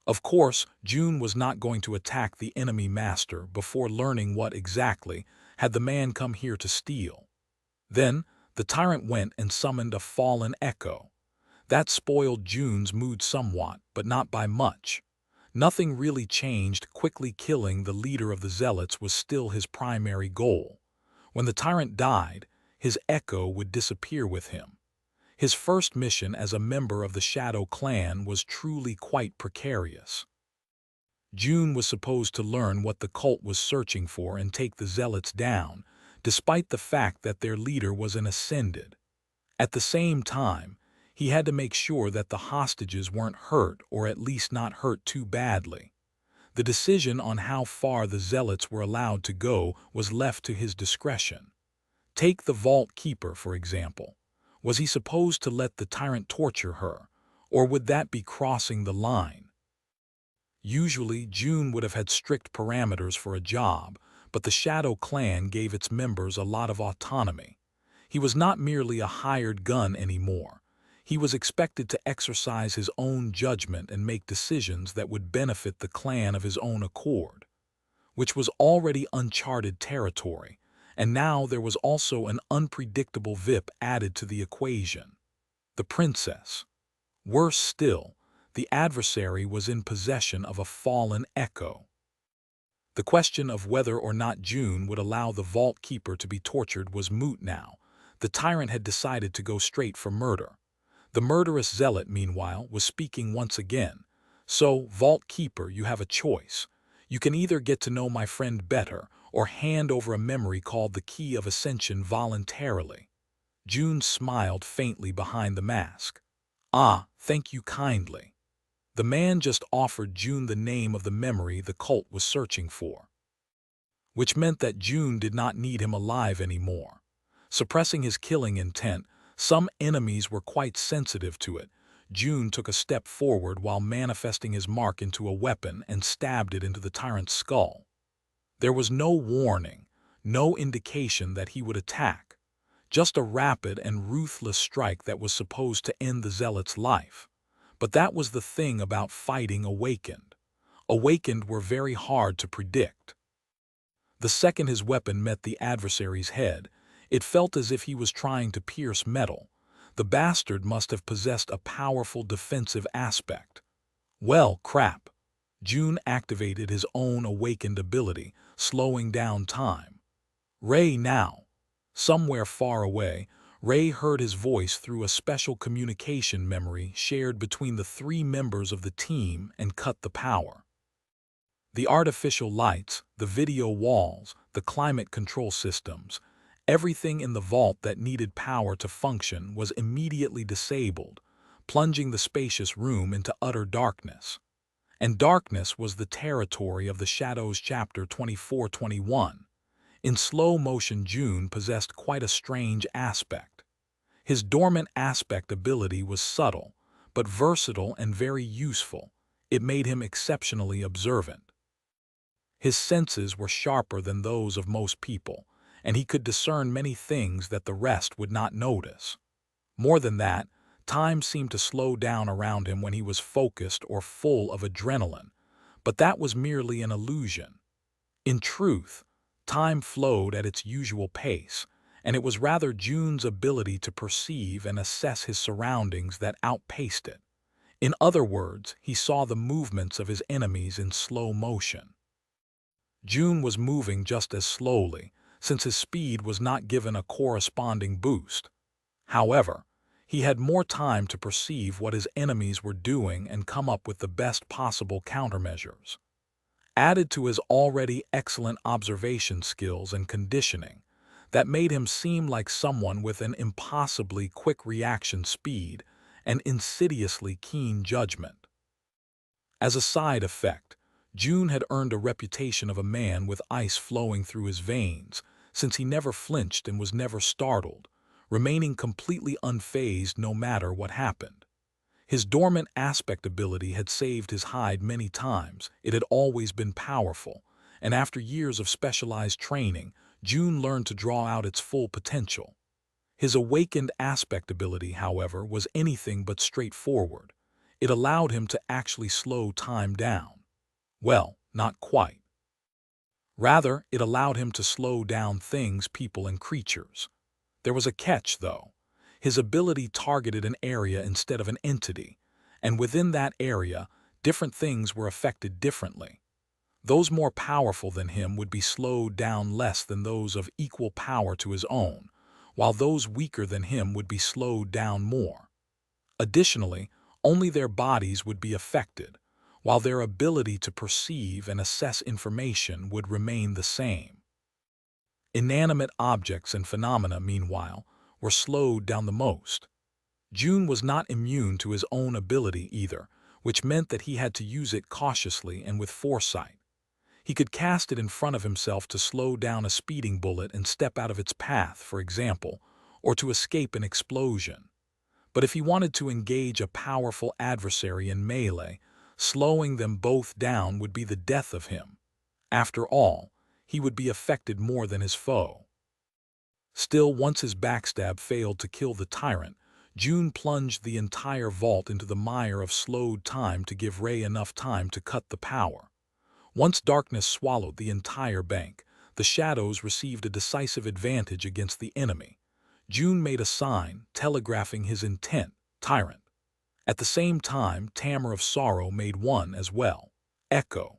Of course, June was not going to attack the enemy master before learning what exactly had the man come here to steal. Then, the tyrant went and summoned a fallen echo. That spoiled June's mood somewhat, but not by much. Nothing really changed. Quickly killing the leader of the Zealots was still his primary goal. When the tyrant died, his echo would disappear with him. His first mission as a member of the Shadow Clan was truly quite precarious. June was supposed to learn what the cult was searching for and take the Zealots down, despite the fact that their leader was an Ascended. At the same time, he had to make sure that the hostages weren't hurt, or at least not hurt too badly. The decision on how far the Zealots were allowed to go was left to his discretion. Take the vault keeper, for example. Was he supposed to let the tyrant torture her, or would that be crossing the line? Usually, June would have had strict parameters for a job, but the Shadow Clan gave its members a lot of autonomy. He was not merely a hired gun anymore. He was expected to exercise his own judgment and make decisions that would benefit the clan of his own accord, which was already uncharted territory, and now there was also an unpredictable VIP added to the equation: the princess. Worse still, the adversary was in possession of a fallen echo. The question of whether or not June would allow the vault keeper to be tortured was moot now. The tyrant had decided to go straight for murder. The murderous zealot, meanwhile, was speaking once again. "So, vault keeper, you have a choice. You can either get to know my friend better, or hand over a memory called the Key of Ascension voluntarily." June smiled faintly behind the mask. "Ah, thank you kindly." The man just offered June the name of the memory the cult was searching for, which meant that June did not need him alive anymore. Suppressing his killing intent, some enemies were quite sensitive to it. June took a step forward while manifesting his mark into a weapon and stabbed it into the tyrant's skull. There was no warning, no indication that he would attack, just a rapid and ruthless strike that was supposed to end the zealot's life. But that was the thing about fighting Awakened. Awakened were very hard to predict. The second his weapon met the adversary's head, it felt as if he was trying to pierce metal. The bastard must have possessed a powerful defensive aspect. Well, crap. June activated his own awakened ability, slowing down time. Ray now. Somewhere far away, Ray heard his voice through a special communication memory shared between the three members of the team and cut the power. The artificial lights, the video walls, the climate control systems, everything in the vault that needed power to function was immediately disabled, plunging the spacious room into utter darkness. And darkness was the territory of the Shadows chapter 24-21. In slow motion, June possessed quite a strange aspect. His dormant aspect ability was subtle, but versatile and very useful. It made him exceptionally observant. His senses were sharper than those of most people, and he could discern many things that the rest would not notice. More than that, time seemed to slow down around him when he was focused or full of adrenaline, but that was merely an illusion. In truth, time flowed at its usual pace, and it was rather June's ability to perceive and assess his surroundings that outpaced it. In other words, he saw the movements of his enemies in slow motion. June was moving just as slowly, since his speed was not given a corresponding boost. However, he had more time to perceive what his enemies were doing and come up with the best possible countermeasures. Added to his already excellent observation skills and conditioning, that made him seem like someone with an impossibly quick reaction speed and insidiously keen judgment. As a side effect, June had earned a reputation of a man with ice flowing through his veins, since he never flinched and was never startled, remaining completely unfazed no matter what happened. His dormant aspect ability had saved his hide many times. It had always been powerful, and after years of specialized training, June learned to draw out its full potential. His awakened aspect ability, however, was anything but straightforward. It allowed him to actually slow time down. Well, not quite. Rather, it allowed him to slow down things, people, and creatures. There was a catch, though. His ability targeted an area instead of an entity, and within that area, different things were affected differently. Those more powerful than him would be slowed down less than those of equal power to his own, while those weaker than him would be slowed down more. Additionally, only their bodies would be affected, while their ability to perceive and assess information would remain the same. Inanimate objects and phenomena, meanwhile, were slowed down the most. June was not immune to his own ability either, which meant that he had to use it cautiously and with foresight. He could cast it in front of himself to slow down a speeding bullet and step out of its path, for example, or to escape an explosion. But if he wanted to engage a powerful adversary in melee, slowing them both down would be the death of him. After all, he would be affected more than his foe. Still, once his backstab failed to kill the tyrant, June plunged the entire vault into the mire of slowed time to give Ray enough time to cut the power. Once darkness swallowed the entire bank, the shadows received a decisive advantage against the enemy. June made a sign, telegraphing his intent, tyrant. At the same time, Tammer of Sorrow made one as well, echo.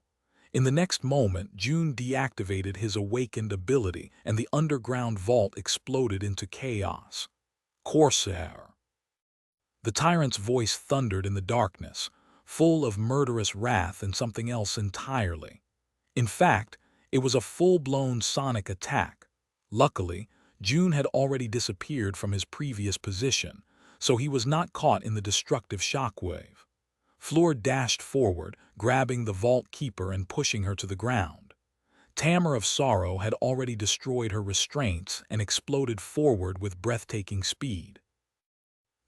In the next moment, June deactivated his awakened ability, and the underground vault exploded into chaos. Corsair. The tyrant's voice thundered in the darkness, full of murderous wrath and something else entirely. In fact, it was a full-blown sonic attack. Luckily, June had already disappeared from his previous position, so he was not caught in the destructive shockwave. Fleur dashed forward, grabbing the vault keeper and pushing her to the ground. Tamar of Sorrow had already destroyed her restraints and exploded forward with breathtaking speed.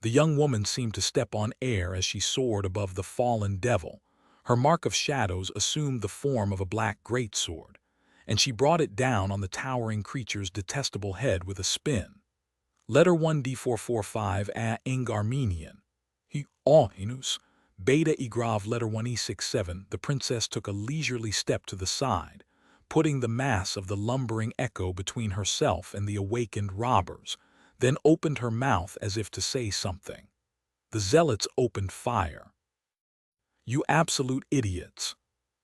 The young woman seemed to step on air as she soared above the fallen devil. Her mark of shadows assumed the form of a black greatsword, and she brought it down on the towering creature's detestable head with a spin. Letter 1D445 A Armenian. He Hinus. Beta Igrav letter 1E67. The princess took a leisurely step to the side, putting the mass of the lumbering echo between herself and the awakened robbers, then opened her mouth as if to say something. The zealots opened fire. You absolute idiots!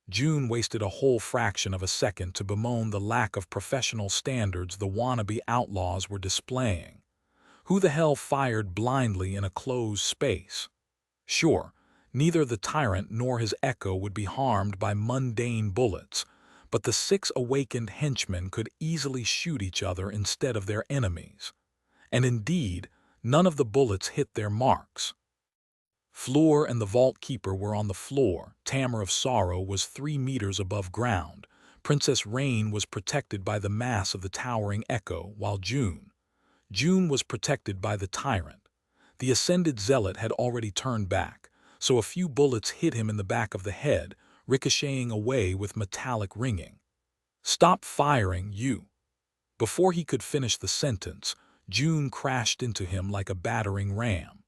June wasted a whole fraction of a second to bemoan the lack of professional standards the wannabe outlaws were displaying. Who the hell fired blindly in a closed space? Sure, neither the tyrant nor his echo would be harmed by mundane bullets, but the 6 awakened henchmen could easily shoot each other instead of their enemies. And indeed, none of the bullets hit their marks. Fleur and the vault keeper were on the floor. Tamar of Sorrow was 3 meters above ground. Princess Rain was protected by the mass of the towering echo, while June was protected by the tyrant. The ascended zealot had already turned back, so a few bullets hit him in the back of the head, ricocheting away with metallic ringing. Stop firing, you! Before he could finish the sentence, June crashed into him like a battering ram.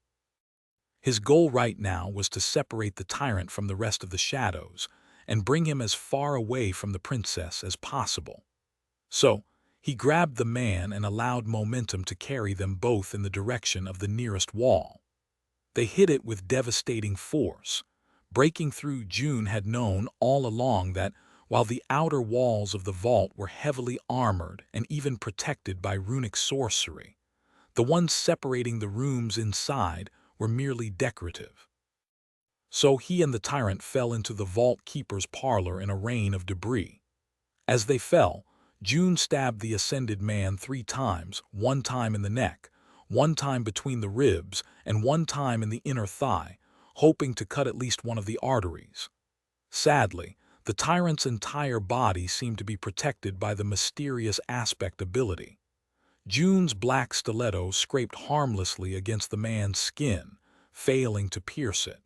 His goal right now was to separate the tyrant from the rest of the shadows and bring him as far away from the princess as possible. So, he grabbed the man and allowed momentum to carry them both in the direction of the nearest wall. They hit it with devastating force. Breaking through, June had known all along that, while the outer walls of the vault were heavily armored and even protected by runic sorcery, the ones separating the rooms inside were merely decorative. So he and the tyrant fell into the vault keeper's parlor in a rain of debris. As they fell, June stabbed the ascended man 3 times, 1 time in the neck, 1 time between the ribs, and 1 time in the inner thigh, hoping to cut at least one of the arteries. Sadly, the tyrant's entire body seemed to be protected by the mysterious aspect ability. June's black stiletto scraped harmlessly against the man's skin, failing to pierce it.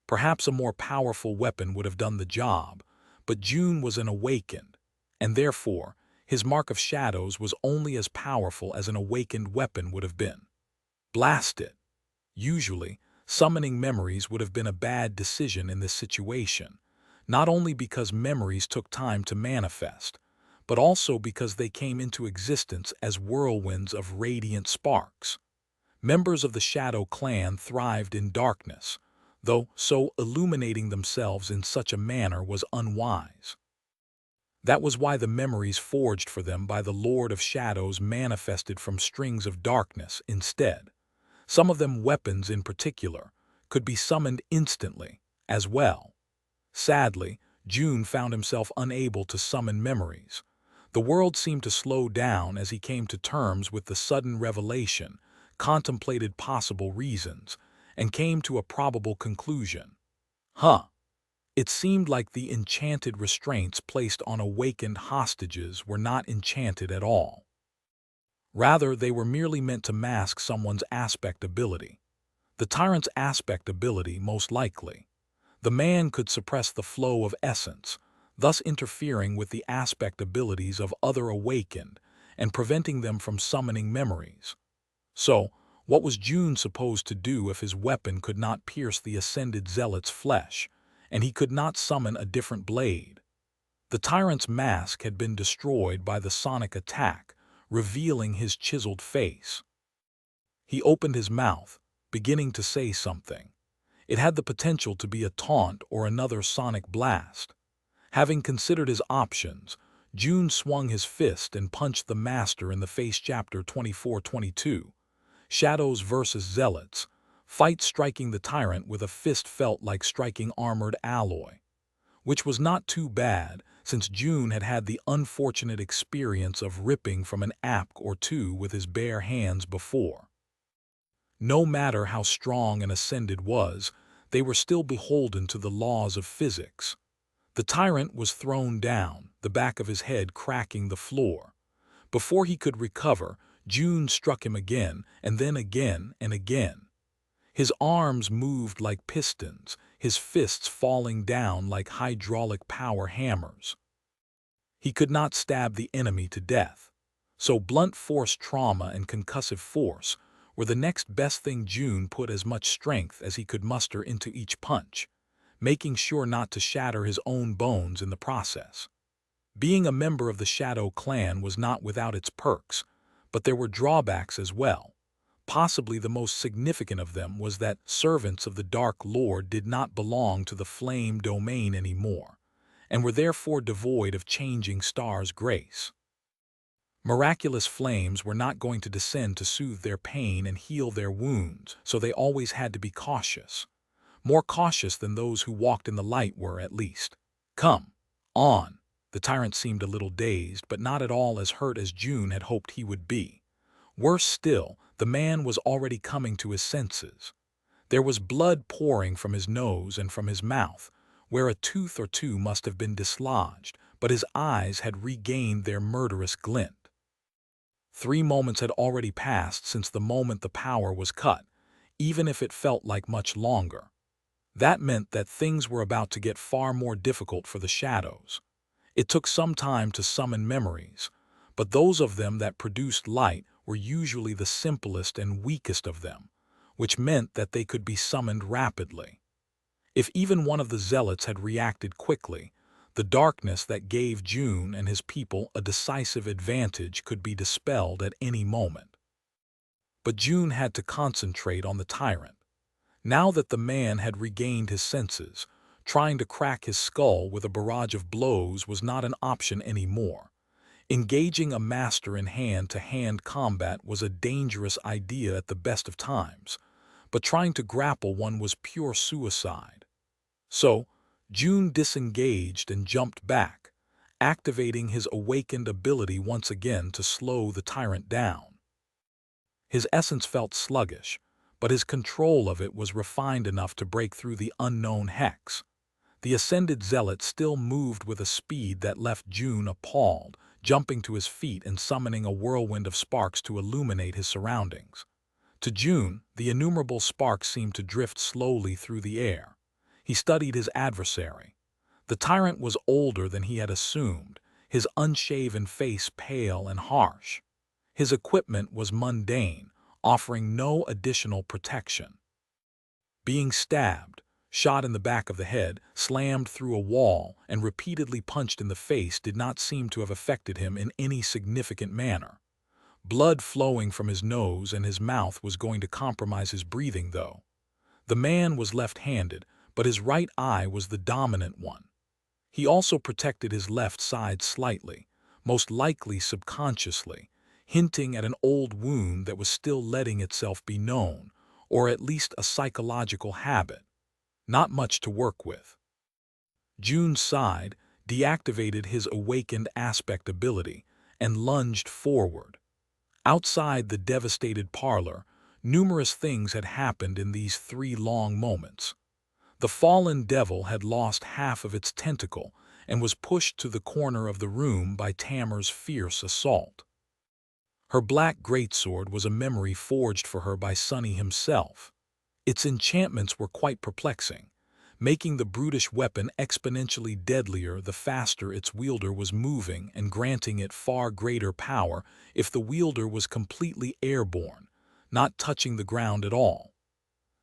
Perhaps a more powerful weapon would have done the job, but June was an awakened, and therefore his mark of shadows was only as powerful as an awakened weapon would have been. Blast it! Usually, summoning memories would have been a bad decision in this situation, not only because memories took time to manifest, but also because they came into existence as whirlwinds of radiant sparks. Members of the Shadow Clan thrived in darkness, though so illuminating themselves in such a manner was unwise. That was why the memories forged for them by the Lord of Shadows manifested from strings of darkness instead. Some of them, weapons in particular, could be summoned instantly, as well. Sadly, June found himself unable to summon memories. The world seemed to slow down as he came to terms with the sudden revelation, contemplated possible reasons, and came to a probable conclusion. It seemed like the enchanted restraints placed on awakened hostages were not enchanted at all. Rather, they were merely meant to mask someone's aspect ability. The tyrant's aspect ability, most likely. The man could suppress the flow of essence, thus interfering with the aspect abilities of other awakened and preventing them from summoning memories. So, what was June supposed to do if his weapon could not pierce the ascended zealot's flesh, and he could not summon a different blade? The tyrant's mask had been destroyed by the sonic attack, revealing his chiseled face. He opened his mouth, beginning to say something. It had the potential to be a taunt or another sonic blast. Having considered his options, June swung his fist and punched the master in the face. Chapter 24-22. Shadows versus Zealots. Fight. Striking the tyrant with a fist felt like striking armored alloy, which was not too bad since June had had the unfortunate experience of ripping from an apk or two with his bare hands before. No matter how strong an ascended was, they were still beholden to the laws of physics. The tyrant was thrown down, the back of his head cracking the floor. Before he could recover, June struck him again, and then again and again. His arms moved like pistons, his fists falling down like hydraulic power hammers. He could not stab the enemy to death, so blunt force trauma and concussive force were the next best thing. June put as much strength as he could muster into each punch, making sure not to shatter his own bones in the process. Being a member of the Shadow clan was not without its perks, but there were drawbacks as well. Possibly the most significant of them was that servants of the Dark Lord did not belong to the Flame domain anymore, and were therefore devoid of Changing Star's grace. Miraculous flames were not going to descend to soothe their pain and heal their wounds, so they always had to be cautious. More cautious than those who walked in the light were, at least. "Come on." The tyrant seemed a little dazed, but not at all as hurt as June had hoped he would be. Worse still, the man was already coming to his senses. There was blood pouring from his nose and from his mouth, where a tooth or two must have been dislodged, but his eyes had regained their murderous glint. 3 moments had already passed since the moment the power was cut, even if it felt like much longer. That meant that things were about to get far more difficult for the shadows. It took some time to summon memories, but those of them that produced light were usually the simplest and weakest of them, which meant that they could be summoned rapidly. If even one of the zealots had reacted quickly, the darkness that gave June and his people a decisive advantage could be dispelled at any moment. But June had to concentrate on the tyrant. Now that the man had regained his senses, trying to crack his skull with a barrage of blows was not an option anymore. Engaging a master in hand-to-hand combat was a dangerous idea at the best of times, but trying to grapple one was pure suicide. So, June disengaged and jumped back, activating his awakened ability once again to slow the tyrant down. His essence felt sluggish, but his control of it was refined enough to break through the unknown hex. The ascended zealot still moved with a speed that left June appalled, jumping to his feet and summoning a whirlwind of sparks to illuminate his surroundings. To June, the innumerable sparks seemed to drift slowly through the air. He studied his adversary. The tyrant was older than he had assumed, his unshaven face pale and harsh. His equipment was mundane, offering no additional protection. Being stabbed, shot in the back of the head, slammed through a wall, and repeatedly punched in the face did not seem to have affected him in any significant manner. Blood flowing from his nose and his mouth was going to compromise his breathing, though. The man was left-handed, but his right eye was the dominant one. He also protected his left side slightly, most likely subconsciously, hinting at an old wound that was still letting itself be known, or at least a psychological habit. Not much to work with. June sighed, deactivated his awakened aspect ability, and lunged forward. Outside the devastated parlor, numerous things had happened in these 3 long moments. The fallen devil had lost half of its tentacle and was pushed to the corner of the room by Tamar's fierce assault. Her black greatsword was a memory forged for her by Sunny himself. Its enchantments were quite perplexing, making the brutish weapon exponentially deadlier the faster its wielder was moving and granting it far greater power if the wielder was completely airborne, not touching the ground at all.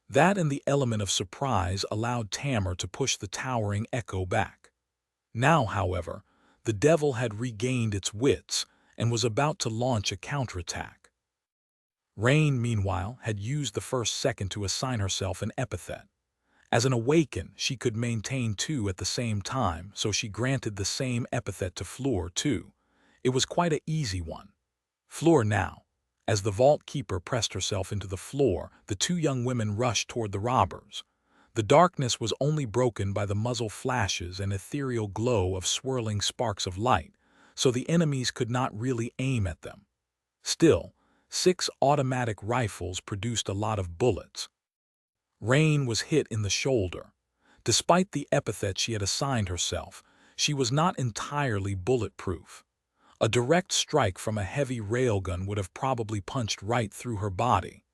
That and the element of surprise allowed Tamar to push the towering echo back. Now, however, the devil had regained its wits and was about to launch a counterattack. Rain, meanwhile, had used the first second to assign herself an epithet. As an Awaken, she could maintain 2 at the same time, so she granted the same epithet to Fleur, too. It was quite an easy one. Fleur now. As the vault keeper pressed herself into the floor, the 2 young women rushed toward the robbers. The darkness was only broken by the muzzle flashes and ethereal glow of swirling sparks of light, so the enemies could not really aim at them. Still, 6 automatic rifles produced a lot of bullets. Rain was hit in the shoulder. Despite the epithet she had assigned herself, she was not entirely bulletproof. A direct strike from a heavy railgun would have probably punched right through her body.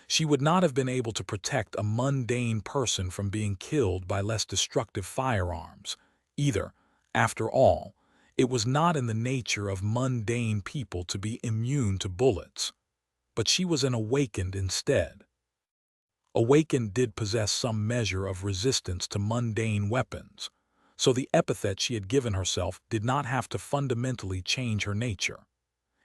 She would not have been able to protect a mundane person from being killed by less destructive firearms, either. After all, it was not in the nature of mundane people to be immune to bullets. But she was an awakened instead. Awakened did possess some measure of resistance to mundane weapons, so the epithet she had given herself did not have to fundamentally change her nature.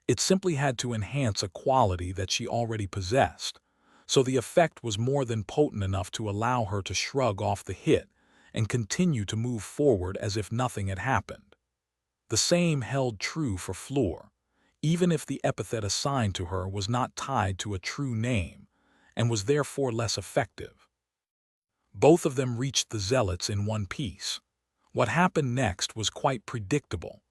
It simply had to enhance a quality that she already possessed, so the effect was more than potent enough to allow her to shrug off the hit and continue to move forward as if nothing had happened. The same held true for Fleur, even if the epithet assigned to her was not tied to a true name and was therefore less effective. Both of them reached the zealots in one piece. What happened next was quite predictable.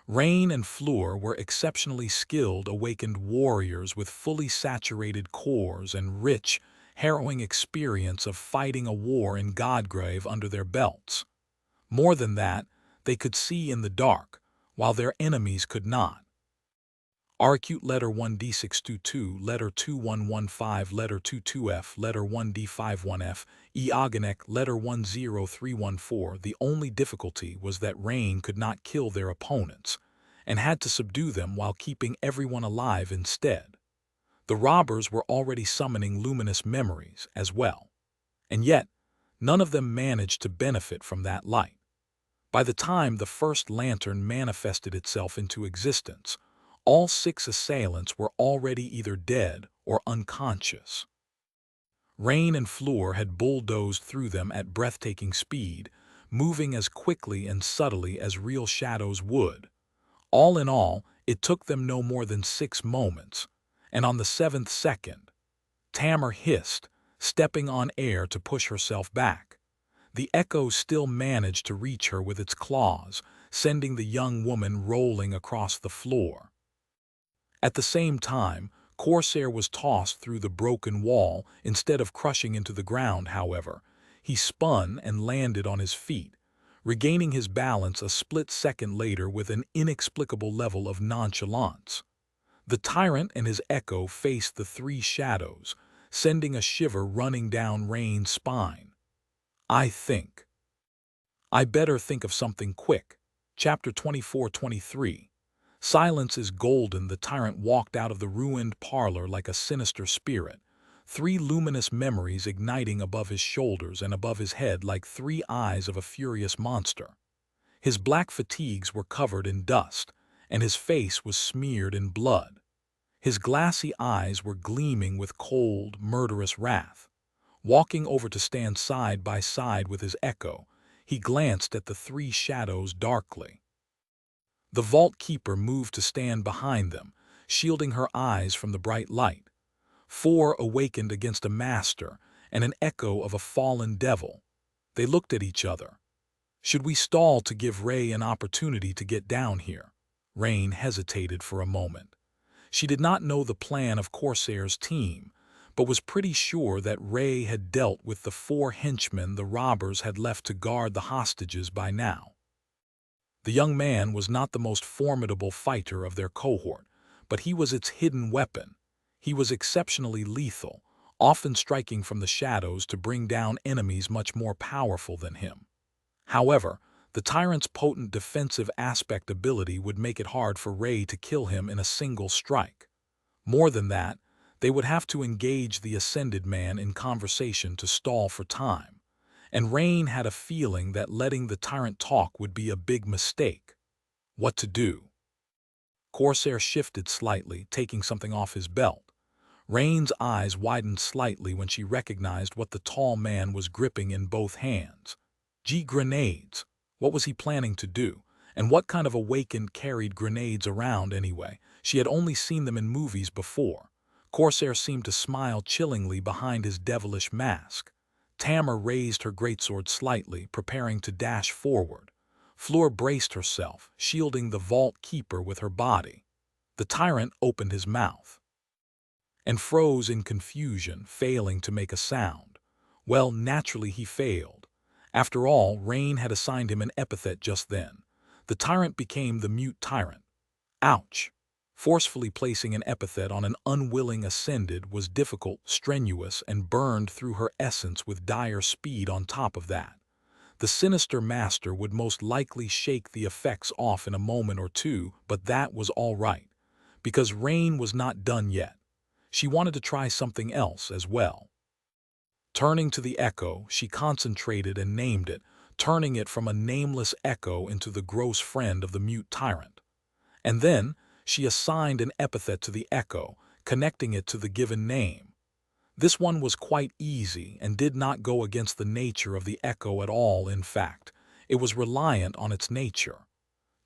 Rain and Fleur were exceptionally skilled awakened warriors with fully saturated cores and rich, harrowing experience of fighting a war in Godgrave under their belts. More than that, they could see in the dark, while their enemies could not. Arcute letter 1D622, letter 2115, letter 22F, letter 1D51F, Eogonek letter 10314. The only difficulty was that Rain could not kill their opponents, and had to subdue them while keeping everyone alive instead. The robbers were already summoning luminous memories as well, and yet none of them managed to benefit from that light. By the time the first lantern manifested itself into existence, all 6 assailants were already either dead or unconscious. Rain and Fleur had bulldozed through them at breathtaking speed, moving as quickly and subtly as real shadows would. All in all, it took them no more than 6 moments, and on the 7th second, Tamar hissed, stepping on air to push herself back. The echo still managed to reach her with its claws, sending the young woman rolling across the floor. At the same time, Corsair was tossed through the broken wall. Instead of crushing into the ground, however, he spun and landed on his feet, regaining his balance a split second later with an inexplicable level of nonchalance. The tyrant and his echo faced the 3 shadows, sending a shiver running down Rain's spine. I better think of something quick. Chapter 24-23. Silence is golden. The tyrant walked out of the ruined parlor like a sinister spirit, 3 luminous memories igniting above his shoulders and above his head like 3 eyes of a furious monster. His black fatigues were covered in dust, and his face was smeared in blood. His glassy eyes were gleaming with cold, murderous wrath. Walking over to stand side by side with his echo, he glanced at the 3 shadows darkly. The vault keeper moved to stand behind them, shielding her eyes from the bright light. 4 awakened against a master and an echo of a fallen devil. They looked at each other. Should we stall to give Ray an opportunity to get down here? Rain hesitated for a moment. She did not know the plan of Corsair's team, but was pretty sure that Ray had dealt with the 4 henchmen the robbers had left to guard the hostages by now. The young man was not the most formidable fighter of their cohort, but he was its hidden weapon. He was exceptionally lethal, often striking from the shadows to bring down enemies much more powerful than him. However, the tyrant's potent defensive aspect ability would make it hard for Ray to kill him in a single strike. More than that, they would have to engage the ascended man in conversation to stall for time, and Rain had a feeling that letting the tyrant talk would be a big mistake. What to do? Corsair shifted slightly, taking something off his belt. Rain's eyes widened slightly when she recognized what the tall man was gripping in both hands. Grenades. What was he planning to do? And what kind of awakened carried grenades around anyway? She had only seen them in movies before. Corsair seemed to smile chillingly behind his devilish mask. Tamar raised her greatsword slightly, preparing to dash forward. Fleur braced herself, shielding the vault keeper with her body. The tyrant opened his mouth and froze in confusion, failing to make a sound. Well, naturally he failed. After all, Rain had assigned him an epithet just then. The tyrant became the mute tyrant. Ouch! Forcefully placing an epithet on an unwilling ascended was difficult, strenuous, and burned through her essence with dire speed on top of that. The sinister master would most likely shake the effects off in a moment or two, but that was all right, because Rain was not done yet. She wanted to try something else as well. Turning to the echo, she concentrated and named it, turning it from a nameless echo into the gross friend of the mute tyrant. And then, she assigned an epithet to the echo, connecting it to the given name. This one was quite easy and did not go against the nature of the echo at all. In fact, it was reliant on its nature.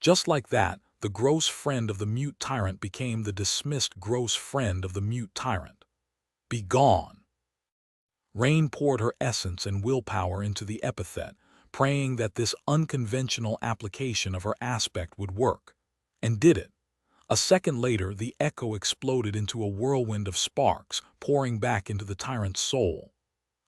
Just like that, the gross friend of the mute tyrant became the dismissed gross friend of the mute tyrant. Be gone! Rain poured her essence and willpower into the epithet, praying that this unconventional application of her aspect would work. And did it. A second later, the echo exploded into a whirlwind of sparks, pouring back into the tyrant's soul.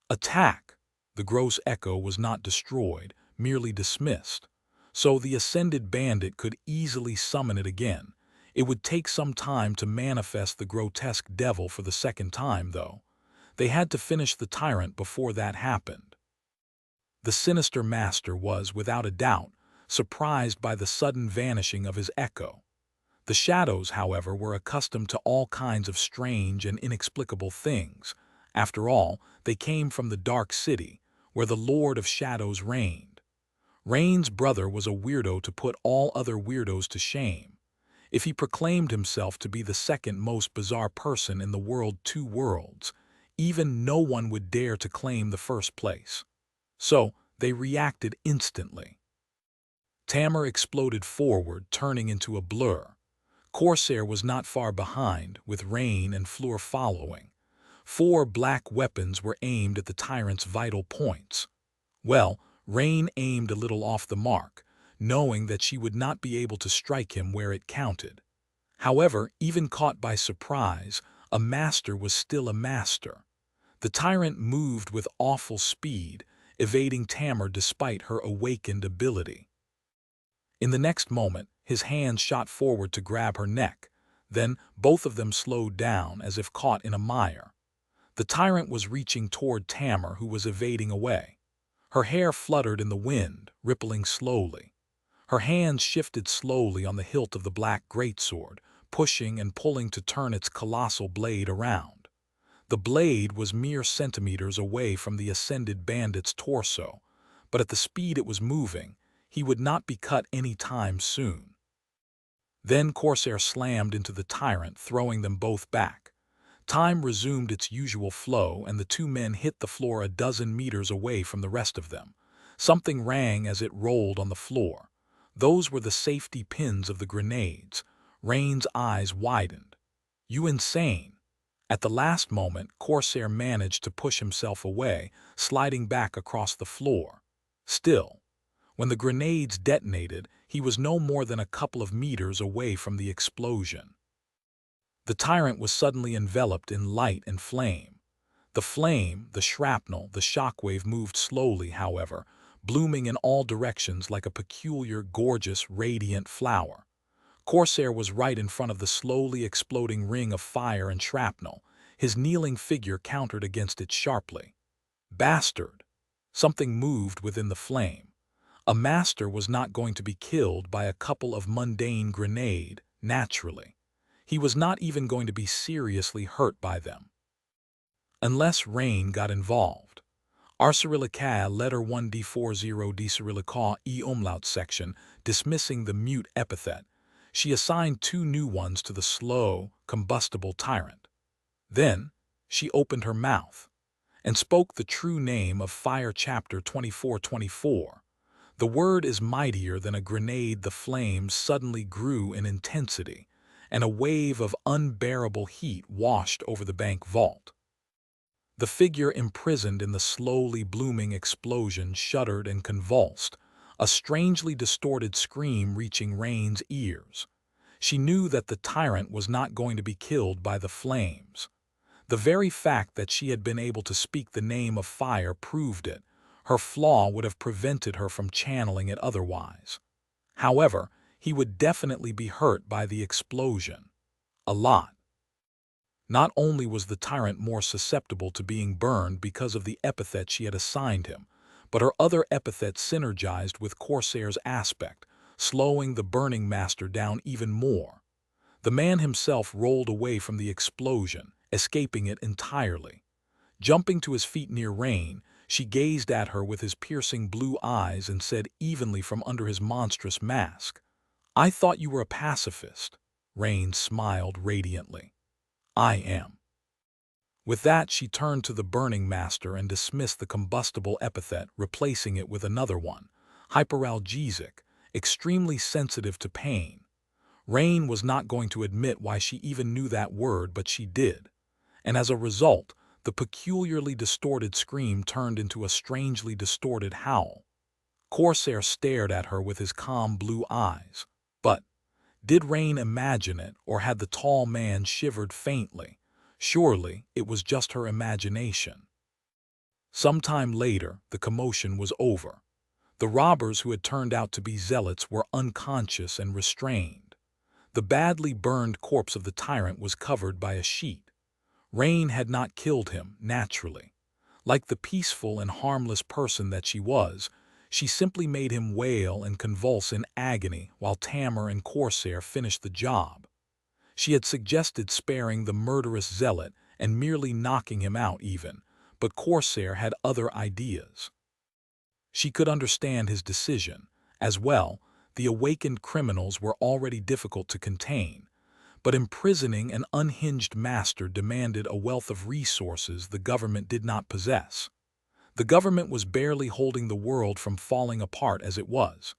Attack! The gross echo was not destroyed, merely dismissed. So the ascended bandit could easily summon it again. It would take some time to manifest the grotesque devil for the second time, though. They had to finish the tyrant before that happened. The sinister master was, without a doubt, surprised by the sudden vanishing of his echo. The shadows, however, were accustomed to all kinds of strange and inexplicable things. After all, they came from the dark city, where the Lord of Shadows reigned. Rain's brother was a weirdo to put all other weirdos to shame. If he proclaimed himself to be the second most bizarre person in the world two worlds, even no one would dare to claim the first place. So, they reacted instantly. Tamar exploded forward, turning into a blur. Corsair was not far behind, with Rain and Fleur following. 4 black weapons were aimed at the tyrant's vital points. Well, Rain aimed a little off the mark, knowing that she would not be able to strike him where it counted. However, even caught by surprise, a master was still a master. The tyrant moved with awful speed, evading Tamar despite her awakened ability. In the next moment, his hands shot forward to grab her neck. Then, both of them slowed down as if caught in a mire. The tyrant was reaching toward Tamar, who was evading away. Her hair fluttered in the wind, rippling slowly. Her hands shifted slowly on the hilt of the black greatsword, pushing and pulling to turn its colossal blade around. The blade was mere centimeters away from the ascended bandit's torso, but at the speed it was moving, he would not be cut any time soon. Then Corsair slammed into the tyrant, throwing them both back. Time resumed its usual flow, and the two men hit the floor a dozen meters away from the rest of them. Something rang as it rolled on the floor. Those were the safety pins of the grenades. Rain's eyes widened. You insane! At the last moment, Corsair managed to push himself away, sliding back across the floor. Still, when the grenades detonated, he was no more than a couple of meters away from the explosion. The tyrant was suddenly enveloped in light and flame. The flame, the shrapnel, the shockwave moved slowly, however, blooming in all directions like a peculiar, gorgeous, radiant flower. Corsair was right in front of the slowly exploding ring of fire and shrapnel. His kneeling figure countered against it sharply. Bastard! Something moved within the flame. A master was not going to be killed by a couple of mundane grenade, naturally. He was not even going to be seriously hurt by them. Unless Rain got involved. R Cyrillica letter 1d40 d Cyrillica e umlaut section, dismissing the mute epithet. She assigned 2 new ones to the slow, combustible tyrant. Then, she opened her mouth and spoke the true name of Fire Chapter 2424. The word is mightier than a grenade. The flames suddenly grew in intensity, and a wave of unbearable heat washed over the bank vault. The figure imprisoned in the slowly blooming explosion shuddered and convulsed, a strangely distorted scream reaching Rain's ears. She knew that the tyrant was not going to be killed by the flames. The very fact that she had been able to speak the name of fire proved it. Her flaw would have prevented her from channeling it otherwise. However, he would definitely be hurt by the explosion. A lot. Not only was the tyrant more susceptible to being burned because of the epithet she had assigned him, but her other epithet synergized with Corsair's aspect, slowing the burning master down even more. The man himself rolled away from the explosion, escaping it entirely. Jumping to his feet near Rain, she gazed at her with his piercing blue eyes and said evenly from under his monstrous mask, "I thought you were a pacifist." Rain smiled radiantly. "I am." With that, she turned to the burning master and dismissed the combustible epithet, replacing it with another one, hyperalgesic, extremely sensitive to pain. Rain was not going to admit why she even knew that word, but she did. And as a result, the peculiarly distorted scream turned into a strangely distorted howl. Corsair stared at her with his calm blue eyes. But did Rain imagine it, or had the tall man shivered faintly? Surely it was just her imagination. Sometime later, the commotion was over. The robbers who had turned out to be zealots were unconscious and restrained. The badly burned corpse of the tyrant was covered by a sheet. Rain had not killed him, naturally. Like the peaceful and harmless person that she was, she simply made him wail and convulse in agony while Tamar and Corsair finished the job. She had suggested sparing the murderous zealot and merely knocking him out even, but Corsair had other ideas. She could understand his decision. As well, the awakened criminals were already difficult to contain, but imprisoning an unhinged master demanded a wealth of resources the government did not possess. The government was barely holding the world from falling apart as it was.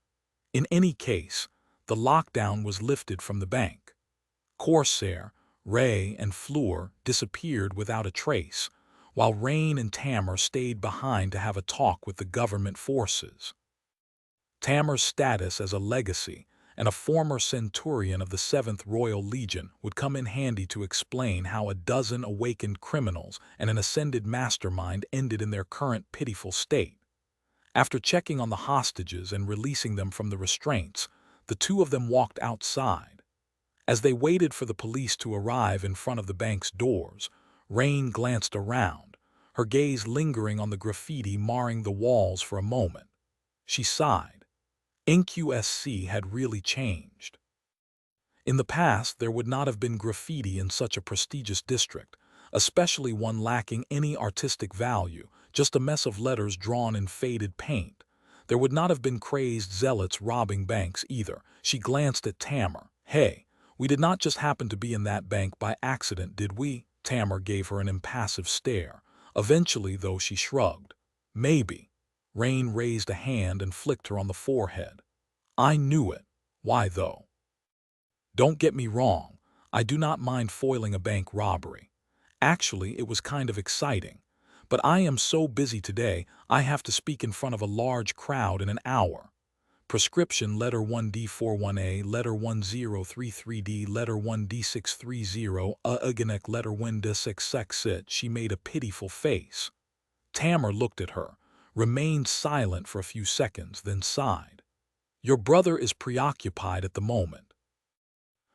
In any case, the lockdown was lifted from the bank. Corsair, Ray, and Fleur disappeared without a trace, while Rain and Tamar stayed behind to have a talk with the government forces. Tamar's status as a legacy and a former centurion of the 7th Royal Legion would come in handy to explain how a dozen awakened criminals and an ascended mastermind ended in their current pitiful state. After checking on the hostages and releasing them from the restraints, the two of them walked outside. As they waited for the police to arrive in front of the bank's doors, Rain glanced around, her gaze lingering on the graffiti marring the walls for a moment. She sighed. NQSC had really changed. In the past, there would not have been graffiti in such a prestigious district, especially one lacking any artistic value, just a mess of letters drawn in faded paint. There would not have been crazed zealots robbing banks either. She glanced at Tamar. "Hey, we did not just happen to be in that bank by accident, did we?" Tamar gave her an impassive stare. Eventually, though, she shrugged. "Maybe." Rain raised a hand and flicked her on the forehead. "I knew it. Why, though? Don't get me wrong. I do not mind foiling a bank robbery. Actually, it was kind of exciting. But I am so busy today, I have to speak in front of a large crowd in an hour. Prescription letter 1D41A, letter 1033D, letter 1D630, aganek letter 1D666. She made a pitiful face. Tamar looked at her, remained silent for a few seconds, then sighed. "Your brother is preoccupied at the moment.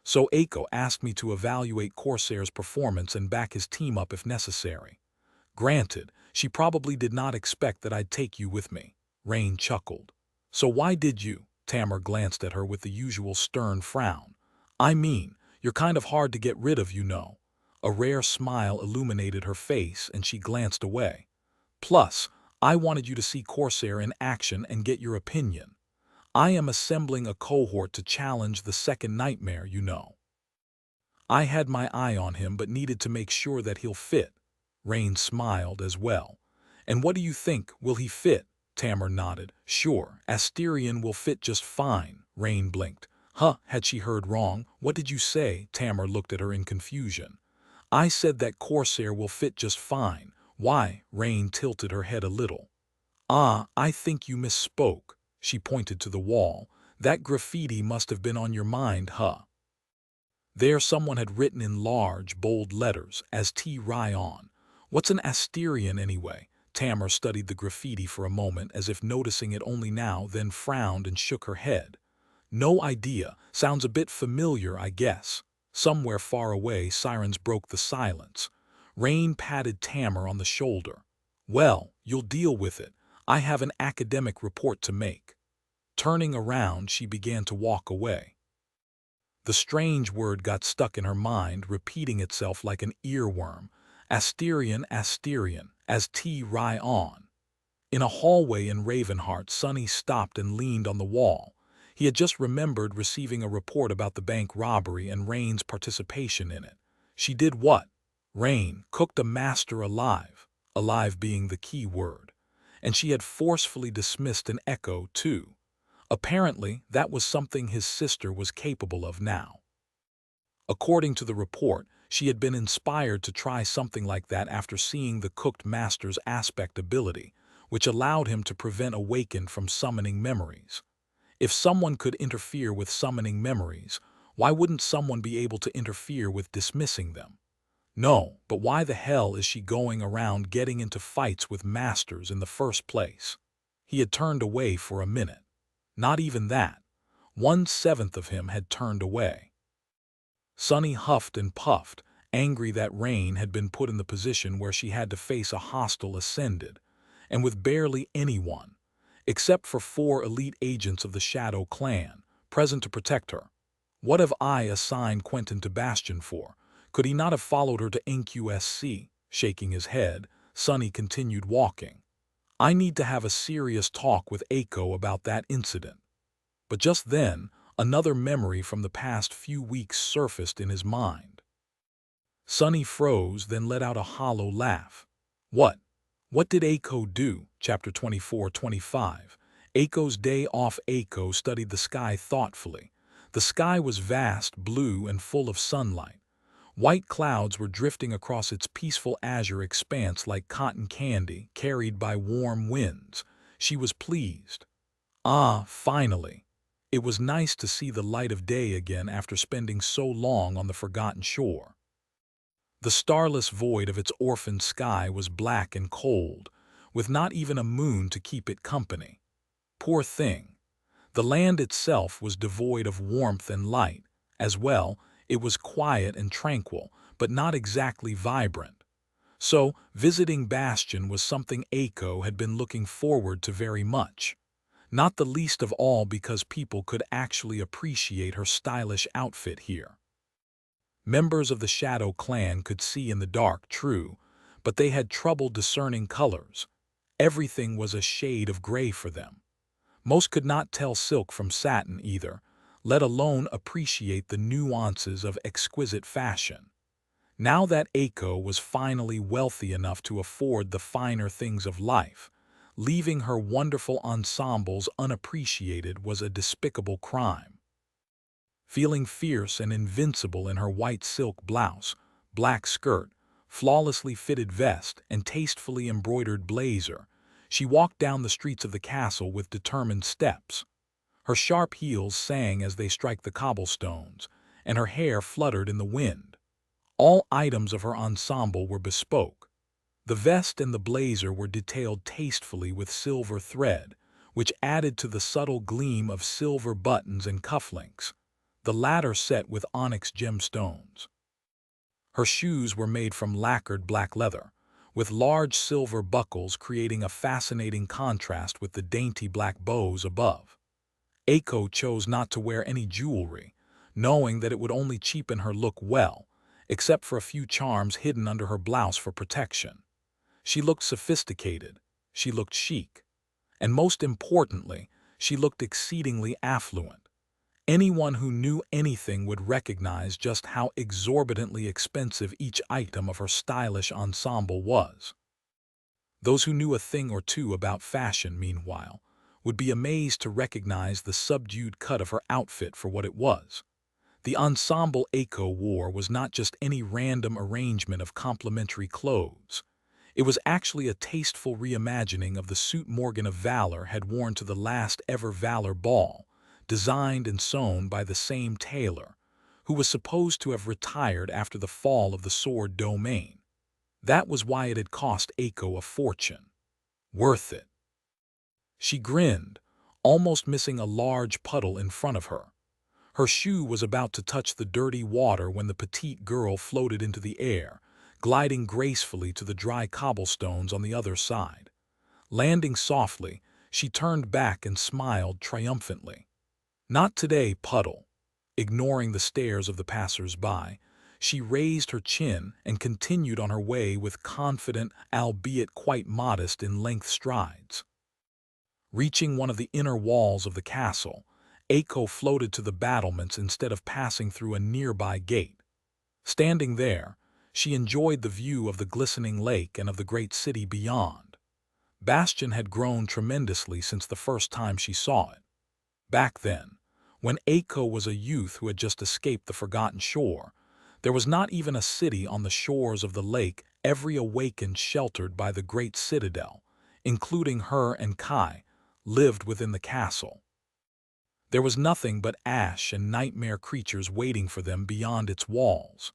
So Aiko asked me to evaluate Corsair's performance and back his team up if necessary. Granted, she probably did not expect that I'd take you with me." Rain chuckled. "So why did you?" Tamar glanced at her with the usual stern frown. "I mean, you're kind of hard to get rid of, you know." A rare smile illuminated her face and she glanced away. "Plus, I wanted you to see Corsair in action and get your opinion. I am assembling a cohort to challenge the second nightmare, you know. I had my eye on him but needed to make sure that he'll fit." Rain smiled as well. "And what do you think, will he fit?" Tamar nodded. "Sure, Asterion will fit just fine." Rain blinked. "Huh, had she heard wrong? What did you say?" Tamar looked at her in confusion. "I said that Corsair will fit just fine." "Why?" Rain tilted her head a little. "Ah, I think you misspoke." She pointed to the wall. "That graffiti must have been on your mind, huh?" There someone had written in large, bold letters, as T. Ryan. What's an Asterion anyway? Tamara studied the graffiti for a moment as if noticing it only now, then frowned and shook her head. No idea. Sounds a bit familiar, I guess. Somewhere far away, sirens broke the silence. Rain patted Tamara on the shoulder. Well, you'll deal with it. I have an academic report to make. Turning around, she began to walk away. The strange word got stuck in her mind, repeating itself like an earworm. Asterion, Asterion, as T. Ryan. In a hallway in Ravenheart, Sonny stopped and leaned on the wall. He had just remembered receiving a report about the bank robbery and Rain's participation in it. She did what? Rain cooked a master alive, alive being the key word. And she had forcefully dismissed an echo, too. Apparently, that was something his sister was capable of now. According to the report, she had been inspired to try something like that after seeing the cooked master's aspect ability, which allowed him to prevent Awaken from summoning memories. If someone could interfere with summoning memories, why wouldn't someone be able to interfere with dismissing them? No, but why the hell is she going around getting into fights with masters in the first place? He had turned away for a minute. Not even that. 1/7 of him had turned away. Sonny huffed and puffed, angry that Rain had been put in the position where she had to face a hostile ascended, and with barely anyone, except for 4 elite agents of the Shadow Clan, present to protect her. What have I assigned Quentin to Bastion for? Could he not have followed her to NQSC? Shaking his head, Sonny continued walking. I need to have a serious talk with Aiko about that incident. But just then, another memory from the past few weeks surfaced in his mind. Sonny froze, then let out a hollow laugh. What? What did Aiko do? Chapter 24-25. Aiko's day off. Aiko studied the sky thoughtfully. The sky was vast, blue, and full of sunlight. White clouds were drifting across its peaceful azure expanse like cotton candy carried by warm winds. She was pleased. Ah, finally. It was nice to see the light of day again after spending so long on the forgotten shore. The starless void of its orphaned sky was black and cold, with not even a moon to keep it company. Poor thing. The land itself was devoid of warmth and light. As well, it was quiet and tranquil, but not exactly vibrant. So, visiting Bastion was something Aiko had been looking forward to very much. Not the least of all because people could actually appreciate her stylish outfit here. Members of the Shadow Clan could see in the dark, true, but they had trouble discerning colors. Everything was a shade of gray for them. Most could not tell silk from satin either, let alone appreciate the nuances of exquisite fashion. Now that Aiko was finally wealthy enough to afford the finer things of life, leaving her wonderful ensembles unappreciated was a despicable crime. Feeling fierce and invincible in her white silk blouse, black skirt, flawlessly fitted vest, and tastefully embroidered blazer, she walked down the streets of the castle with determined steps. Her sharp heels sang as they struck the cobblestones, and her hair fluttered in the wind. All items of her ensemble were bespoke. The vest and the blazer were detailed tastefully with silver thread, which added to the subtle gleam of silver buttons and cufflinks, the latter set with onyx gemstones. Her shoes were made from lacquered black leather, with large silver buckles creating a fascinating contrast with the dainty black bows above. Aiko chose not to wear any jewelry, knowing that it would only cheapen her look well, except for a few charms hidden under her blouse for protection. She looked sophisticated, she looked chic, and most importantly, she looked exceedingly affluent. Anyone who knew anything would recognize just how exorbitantly expensive each item of her stylish ensemble was. Those who knew a thing or two about fashion, meanwhile, would be amazed to recognize the subdued cut of her outfit for what it was. The ensemble Aiko wore was not just any random arrangement of complementary clothes. It was actually a tasteful reimagining of the suit Morgan of Valor had worn to the last ever Valor Ball, designed and sewn by the same tailor, who was supposed to have retired after the fall of the sword domain. That was why it had cost Aiko a fortune. Worth it. She grinned, almost missing a large puddle in front of her. Her shoe was about to touch the dirty water when the petite girl floated into the air, gliding gracefully to the dry cobblestones on the other side. Landing softly, she turned back and smiled triumphantly. "Not today, puddle." Ignoring the stares of the passers-by, she raised her chin and continued on her way with confident, albeit quite modest in length strides. Reaching one of the inner walls of the castle, Aiko floated to the battlements instead of passing through a nearby gate. Standing there, she enjoyed the view of the glistening lake and of the great city beyond. Bastion had grown tremendously since the first time she saw it. Back then, when Aiko was a youth who had just escaped the forgotten shore, there was not even a city on the shores of the lake. Every Awakened sheltered by the great citadel, including her and Kai, lived within the castle. There was nothing but ash and nightmare creatures waiting for them beyond its walls.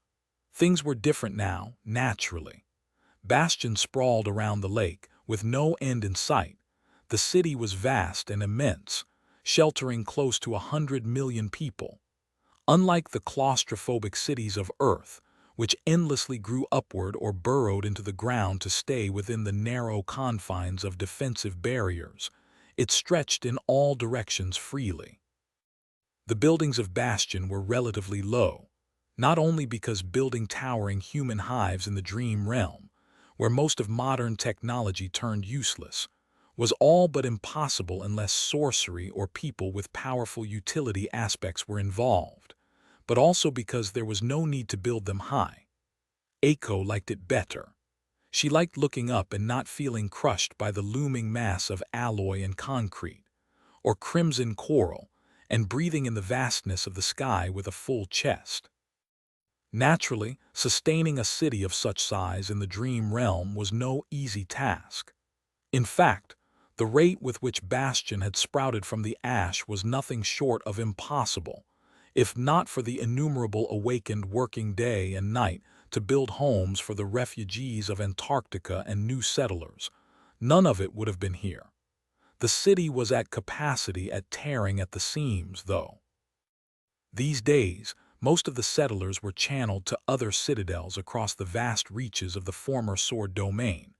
Things were different now, naturally. Bastion sprawled around the lake, with no end in sight. The city was vast and immense, sheltering close to 100 million people. Unlike the claustrophobic cities of Earth, which endlessly grew upward or burrowed into the ground to stay within the narrow confines of defensive barriers, it stretched in all directions freely. The buildings of Bastion were relatively low, not only because building towering human hives in the dream realm, where most of modern technology turned useless, was all but impossible unless sorcery or people with powerful utility aspects were involved, but also because there was no need to build them high. Aiko liked it better. She liked looking up and not feeling crushed by the looming mass of alloy and concrete, or crimson coral, and breathing in the vastness of the sky with a full chest. Naturally, sustaining a city of such size in the dream realm was no easy task. In fact, the rate with which Bastion had sprouted from the ash was nothing short of impossible, if not for the innumerable Awakened working day and night to build homes for the refugees of Antarctica and new settlers. None of it would have been here. The city was at capacity at tearing at the seams, though. These days, most of the settlers were channeled to other citadels across the vast reaches of the former Sword Domain,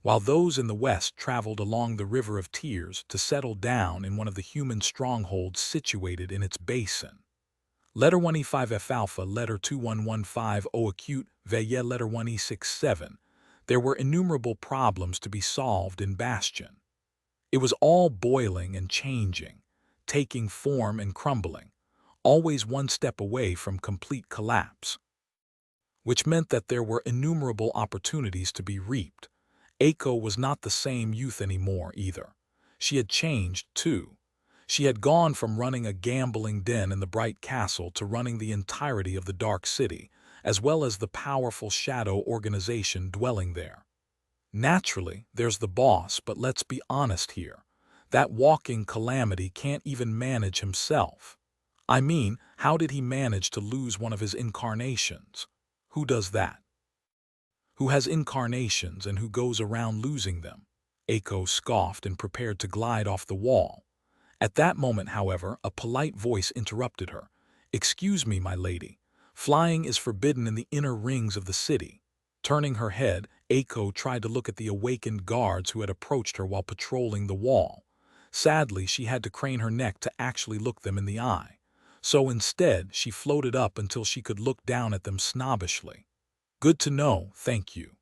while those in the west traveled along the River of Tears to settle down in one of the human strongholds situated in its basin. Letter 1E5F Alpha, Letter 21150 Acute, Veille Letter 1E67. There were innumerable problems to be solved in Bastion. It was all boiling and changing, taking form and crumbling, always one step away from complete collapse. Which meant that there were innumerable opportunities to be reaped. Aiko was not the same youth anymore either. She had changed, too. She had gone from running a gambling den in the bright castle to running the entirety of the dark city, as well as the powerful shadow organization dwelling there. Naturally, there's the boss, but let's be honest here. That walking calamity can't even manage himself. I mean, how did he manage to lose one of his incarnations? Who does that? Who has incarnations and who goes around losing them? Aiko scoffed and prepared to glide off the wall. At that moment, however, a polite voice interrupted her. "Excuse me, my lady. Flying is forbidden in the inner rings of the city." Turning her head, Aiko tried to look at the Awakened guards who had approached her while patrolling the wall. Sadly, she had to crane her neck to actually look them in the eye. So instead, she floated up until she could look down at them snobbishly. "Good to know, thank you.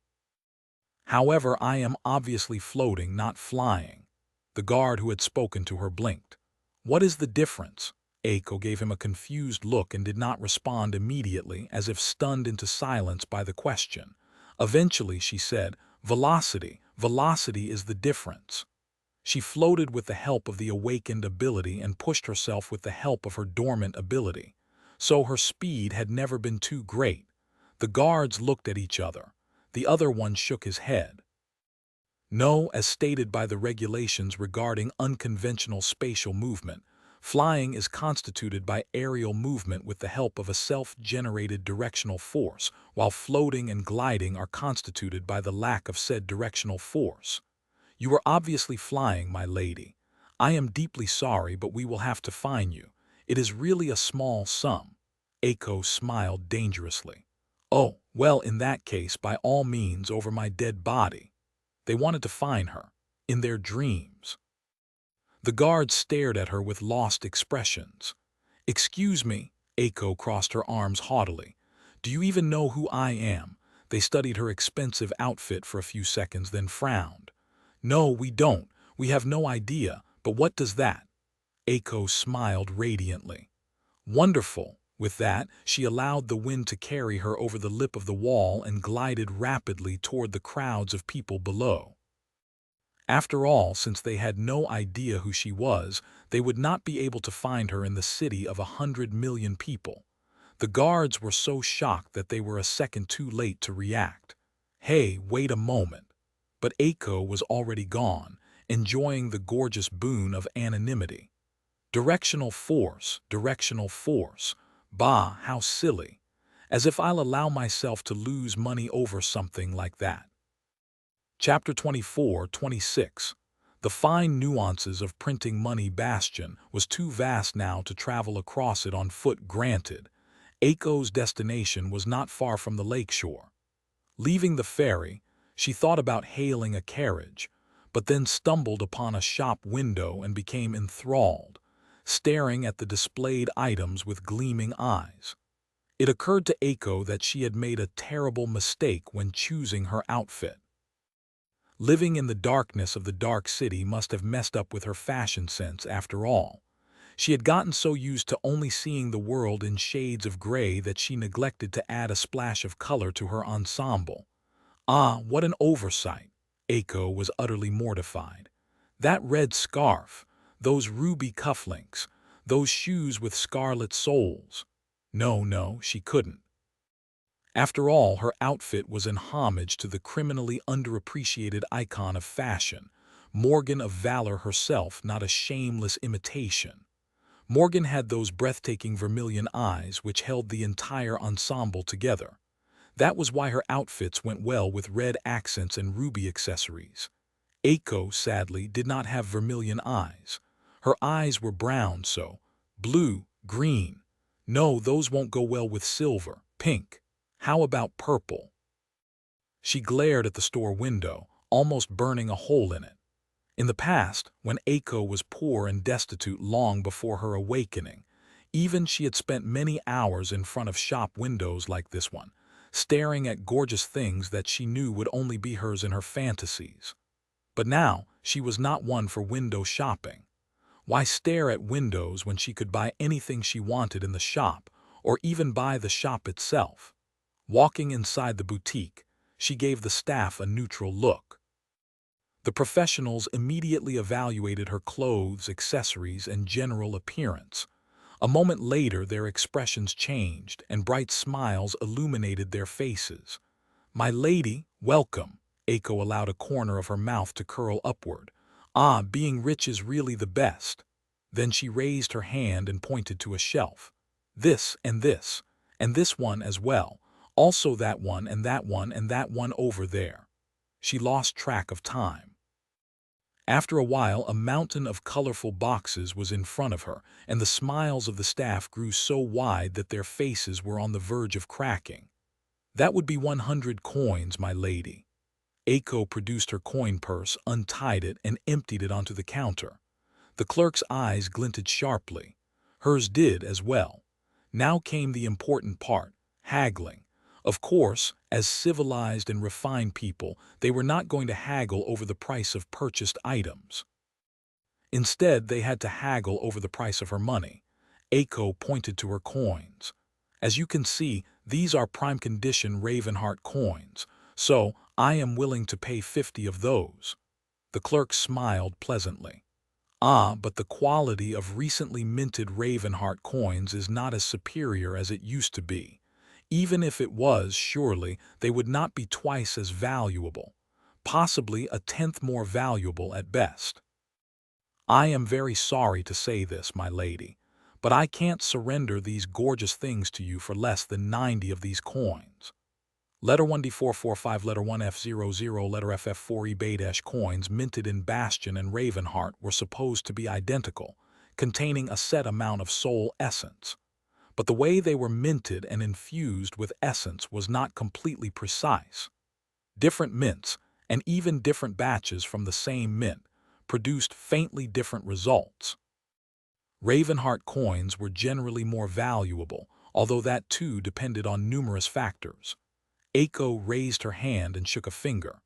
However, I am obviously floating, not flying." The guard who had spoken to her blinked. "What is the difference?" Aiko gave him a confused look and did not respond immediately, as if stunned into silence by the question. Eventually she said, "Velocity. Velocity is the difference." She floated with the help of the Awakened ability and pushed herself with the help of her dormant ability. So her speed had never been too great. The guards looked at each other. The other one shook his head. "No, as stated by the regulations regarding unconventional spatial movement, Flying is constituted by aerial movement with the help of a self-generated directional force, while floating and gliding are constituted by the lack of said directional force. You are obviously flying, my lady. I am deeply sorry, but we will have to fine you. It is really a small sum. Aiko smiled dangerously. Oh, well, in that case, by all means, over my dead body. They wanted to fine her. In their dreams. The guards stared at her with lost expressions. Excuse me, Aiko crossed her arms haughtily. Do you even know who I am? They studied her expensive outfit for a few seconds, then frowned. No, we don't. We have no idea. But what does that? Aiko smiled radiantly. Wonderful. With that, she allowed the wind to carry her over the lip of the wall and glided rapidly toward the crowds of people below. After all, since they had no idea who she was, they would not be able to find her in the city of 100 million people. The guards were so shocked that they were a second too late to react. Hey, wait a moment. But Aiko was already gone, enjoying the gorgeous boon of anonymity. Directional force, directional force. Bah, how silly. As if I'll allow myself to lose money over something like that. Chapter 24-26. The fine nuances of printing money bastion was too vast now to travel across it on foot. Granted, Aiko's destination was not far from the lakeshore. Leaving the ferry, she thought about hailing a carriage, but then stumbled upon a shop window and became enthralled, staring at the displayed items with gleaming eyes. It occurred to Aiko that she had made a terrible mistake when choosing her outfit. Living in the darkness of the dark city must have messed up with her fashion sense after all. She had gotten so used to only seeing the world in shades of gray that she neglected to add a splash of color to her ensemble. Ah, what an oversight! Aiko was utterly mortified. That red scarf, those ruby cufflinks, those shoes with scarlet soles. No, she couldn't. After all, her outfit was in homage to the criminally underappreciated icon of fashion, Morgan of Valor herself, not a shameless imitation. Morgan had those breathtaking vermilion eyes which held the entire ensemble together. That was why her outfits went well with red accents and ruby accessories. Aiko, sadly, did not have vermilion eyes. Her eyes were brown, so blue, green. No, those won't go well with silver, pink. How about purple? She glared at the store window, almost burning a hole in it. In the past, when Aiko was poor and destitute long before her awakening, even she had spent many hours in front of shop windows like this one, staring at gorgeous things that she knew would only be hers in her fantasies. But now, she was not one for window shopping. Why stare at windows when she could buy anything she wanted in the shop, or even buy the shop itself? Walking inside the boutique, she gave the staff a neutral look. The professionals immediately evaluated her clothes, accessories, and general appearance. A moment later, their expressions changed, and bright smiles illuminated their faces. "My lady, welcome." Aiko allowed a corner of her mouth to curl upward. "Ah, being rich is really the best." Then she raised her hand and pointed to a shelf. "This, and this one as well. Also that one, and that one, and that one over there." She lost track of time. After a while, a mountain of colorful boxes was in front of her, and the smiles of the staff grew so wide that their faces were on the verge of cracking. "That would be 100 coins, my lady." Aiko produced her coin purse, untied it, and emptied it onto the counter. The clerk's eyes glinted sharply. Hers did as well. Now came the important part, haggling. Of course, as civilized and refined people, they were not going to haggle over the price of purchased items. Instead, they had to haggle over the price of her money. Aiko pointed to her coins. "As you can see, these are prime condition Ravenheart coins, so I am willing to pay 50 of those." The clerk smiled pleasantly. "Ah, but the quality of recently minted Ravenheart coins is not as superior as it used to be. Even if it was, surely they would not be twice as valuable, possibly a tenth more valuable at best." I am very sorry to say this, my lady, but I can't surrender these gorgeous things to you for less than 90 of these coins. Letter 1D445, letter 1F00, letter FF4 eBay coins minted in Bastion and Ravenheart were supposed to be identical, containing a set amount of soul essence. But the way they were minted and infused with essence was not completely precise. Different mints, and even different batches from the same mint, produced faintly different results. Ravenheart coins were generally more valuable, although that too depended on numerous factors. Aiko raised her hand and shook a finger.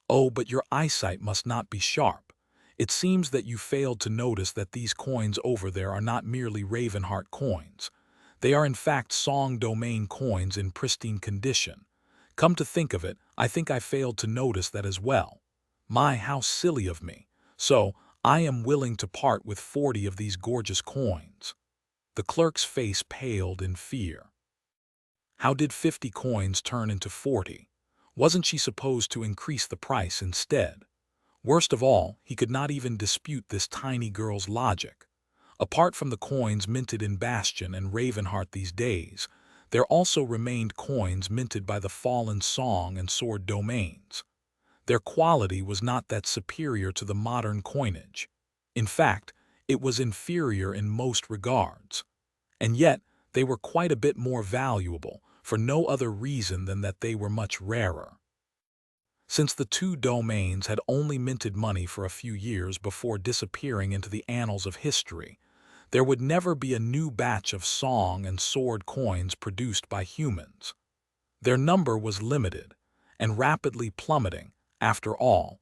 Oh, but your eyesight must not be sharp. It seems that you failed to notice that these coins over there are not merely Ravenheart coins. They are in fact Song Domain coins in pristine condition. Come to think of it, I think I failed to notice that as well. My, how silly of me. So, I am willing to part with 40 of these gorgeous coins. The clerk's face paled in fear. How did 50 coins turn into 40? Wasn't she supposed to increase the price instead? Worst of all, he could not even dispute this tiny girl's logic. Apart from the coins minted in Bastion and Ravenheart these days, there also remained coins minted by the fallen Song and Sword domains. Their quality was not that superior to the modern coinage. In fact, it was inferior in most regards. And yet, they were quite a bit more valuable, for no other reason than that they were much rarer. Since the two domains had only minted money for a few years before disappearing into the annals of history, there would never be a new batch of Song and Sword coins produced by humans. Their number was limited, and rapidly plummeting. After all,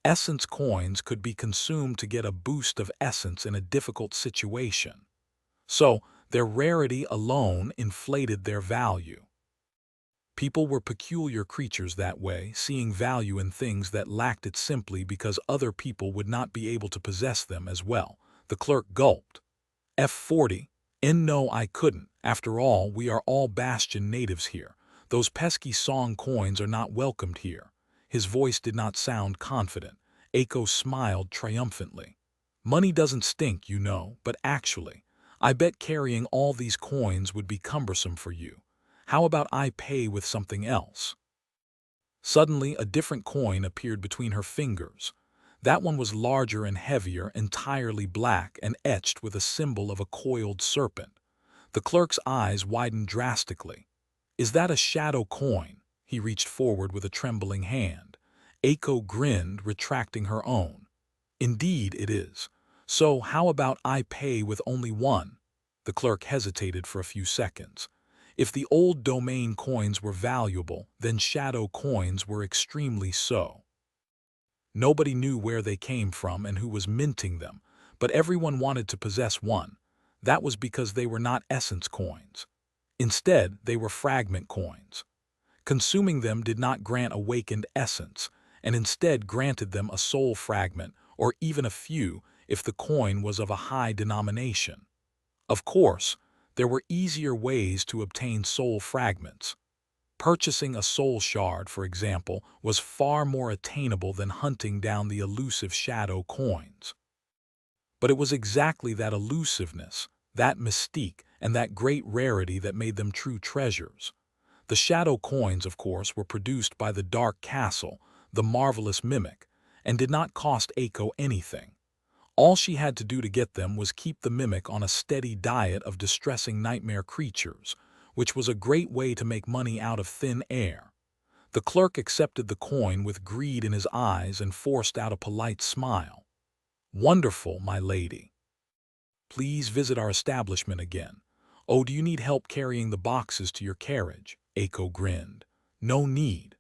essence coins could be consumed to get a boost of essence in a difficult situation. So, their rarity alone inflated their value. People were peculiar creatures that way, seeing value in things that lacked it simply because other people would not be able to possess them as well. The clerk gulped. F40. No, I couldn't. After all, we are all Bastion natives here. Those pesky Song coins are not welcomed here. His voice did not sound confident. Aiko smiled triumphantly. Money doesn't stink, you know, but actually, I bet carrying all these coins would be cumbersome for you. How about I pay with something else? Suddenly, a different coin appeared between her fingers. That one was larger and heavier, entirely black and etched with a symbol of a coiled serpent. The clerk's eyes widened drastically. Is that a shadow coin? He reached forward with a trembling hand. Aiko grinned, retracting her own. Indeed it is. So how about I pay with only one? The clerk hesitated for a few seconds. If the old domain coins were valuable, then shadow coins were extremely so. Nobody knew where they came from and who was minting them, but everyone wanted to possess one. That was because they were not essence coins. Instead, they were fragment coins. Consuming them did not grant awakened essence, and instead granted them a soul fragment, or even a few, if the coin was of a high denomination. Of course, there were easier ways to obtain soul fragments. Purchasing a soul shard, for example, was far more attainable than hunting down the elusive shadow coins. But it was exactly that elusiveness, that mystique, and that great rarity that made them true treasures. The shadow coins, of course, were produced by the Dark Castle, the marvelous mimic, and did not cost Aiko anything. All she had to do to get them was keep the mimic on a steady diet of distressing nightmare creatures, which was a great way to make money out of thin air. The clerk accepted the coin with greed in his eyes and forced out a polite smile. Wonderful, my lady. Please visit our establishment again. Oh, do you need help carrying the boxes to your carriage? Aiko grinned. No need.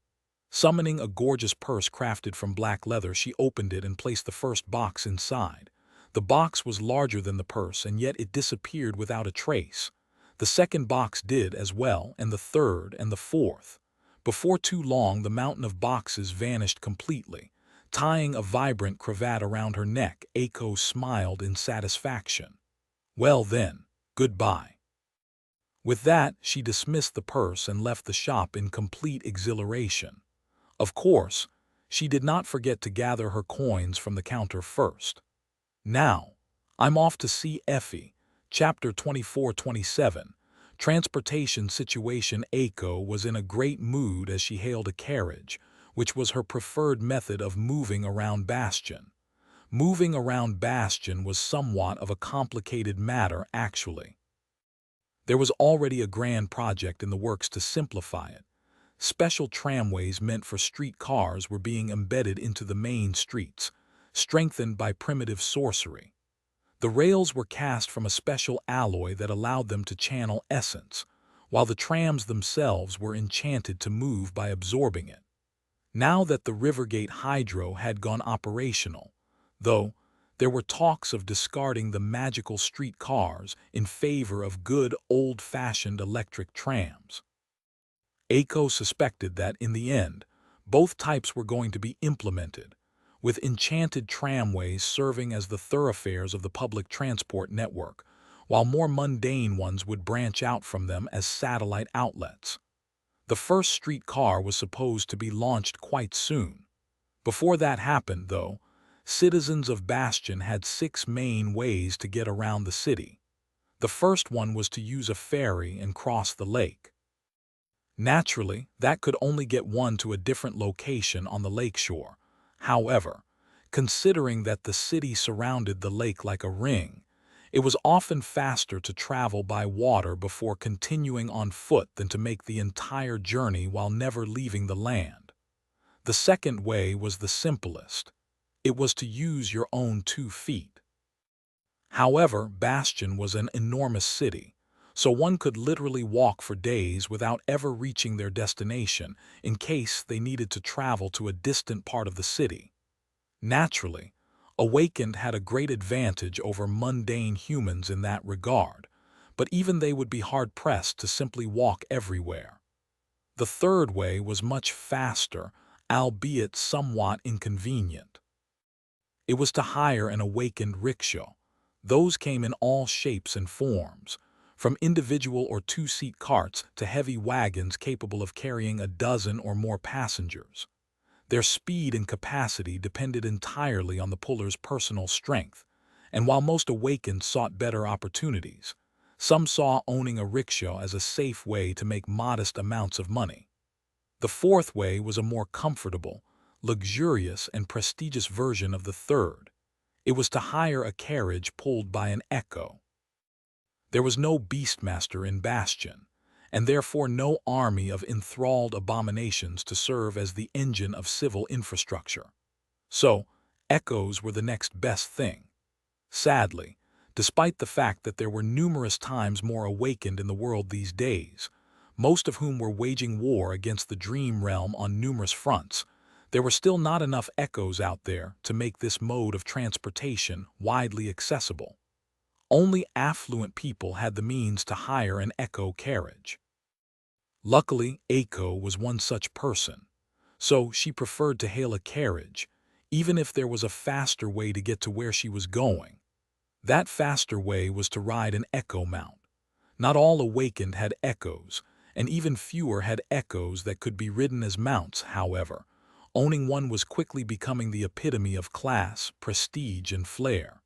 Summoning a gorgeous purse crafted from black leather, she opened it and placed the first box inside. The box was larger than the purse, and yet it disappeared without a trace. The second box did as well, and the third and the fourth. Before too long, the mountain of boxes vanished completely. Tying a vibrant cravat around her neck, Aiko smiled in satisfaction. Well then, goodbye. With that, she dismissed the purse and left the shop in complete exhilaration. Of course, she did not forget to gather her coins from the counter first. Now, I'm off to see Effie, chapter 24-27. Transportation situation. Aiko was in a great mood as she hailed a carriage, which was her preferred method of moving around Bastion. Moving around Bastion was somewhat of a complicated matter, actually. There was already a grand project in the works to simplify it. Special tramways meant for street cars were being embedded into the main streets, strengthened by primitive sorcery. The rails were cast from a special alloy that allowed them to channel essence, while the trams themselves were enchanted to move by absorbing it. Now that the Rivergate Hydro had gone operational, though, there were talks of discarding the magical street cars in favor of good old-fashioned electric trams. Aiko suspected that, in the end, both types were going to be implemented, with enchanted tramways serving as the thoroughfares of the public transport network, while more mundane ones would branch out from them as satellite outlets. The first streetcar was supposed to be launched quite soon. Before that happened, though, citizens of Bastion had 6 main ways to get around the city. The first one was to use a ferry and cross the lake. Naturally, that could only get one to a different location on the lakeshore. However, considering that the city surrounded the lake like a ring, it was often faster to travel by water before continuing on foot than to make the entire journey while never leaving the land. The second way was the simplest. It was to use your own 2 feet. However, Bastion was an enormous city, so one could literally walk for days without ever reaching their destination in case they needed to travel to a distant part of the city. Naturally, Awakened had a great advantage over mundane humans in that regard, but even they would be hard-pressed to simply walk everywhere. The third way was much faster, albeit somewhat inconvenient. It was to hire an Awakened rickshaw. Those came in all shapes and forms, from individual or 2-seat carts to heavy wagons capable of carrying a dozen or more passengers. Their speed and capacity depended entirely on the puller's personal strength, and while most Awakened sought better opportunities, some saw owning a rickshaw as a safe way to make modest amounts of money. The fourth way was a more comfortable, luxurious, and prestigious version of the third. It was to hire a carriage pulled by an echo. There was no beastmaster in Bastion, and therefore no army of enthralled abominations to serve as the engine of civil infrastructure. So, echoes were the next best thing. Sadly, despite the fact that there were numerous times more Awakened in the world these days, most of whom were waging war against the dream realm on numerous fronts, there were still not enough echoes out there to make this mode of transportation widely accessible. Only affluent people had the means to hire an echo carriage. Luckily, Aiko was one such person, so she preferred to hail a carriage, even if there was a faster way to get to where she was going. That faster way was to ride an echo mount. Not all Awakened had echoes, and even fewer had echoes that could be ridden as mounts. However, owning one was quickly becoming the epitome of class, prestige, and flair.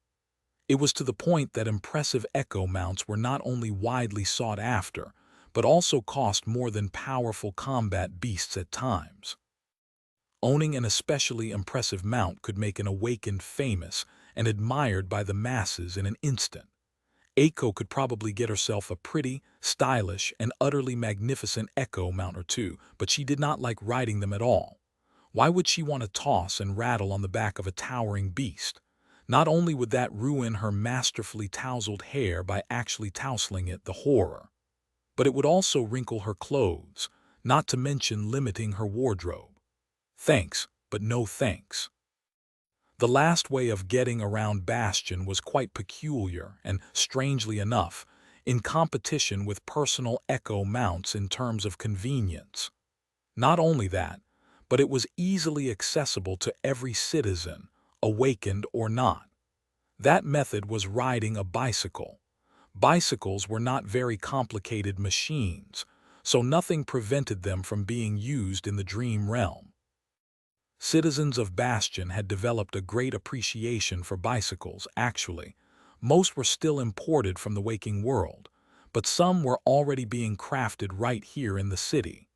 It was to the point that impressive echo mounts were not only widely sought after, but also cost more than powerful combat beasts at times. Owning an especially impressive mount could make an Awakened famous and admired by the masses in an instant. Aiko could probably get herself a pretty, stylish, and utterly magnificent echo mount or two, but she did not like riding them at all. Why would she want to toss and rattle on the back of a towering beast? Not only would that ruin her masterfully tousled hair by actually tousling it, the horror, but it would also wrinkle her clothes, not to mention limiting her wardrobe. Thanks, but no thanks. The last way of getting around Bastion was quite peculiar and, strangely enough, in competition with personal echo mounts in terms of convenience. Not only that, but it was easily accessible to every citizen, Awakened or not. That method was riding a bicycle. Bicycles were not very complicated machines, so nothing prevented them from being used in the dream realm. Citizens of Bastion had developed a great appreciation for bicycles, actually. Most were still imported from the waking world, but some were already being crafted right here in the city.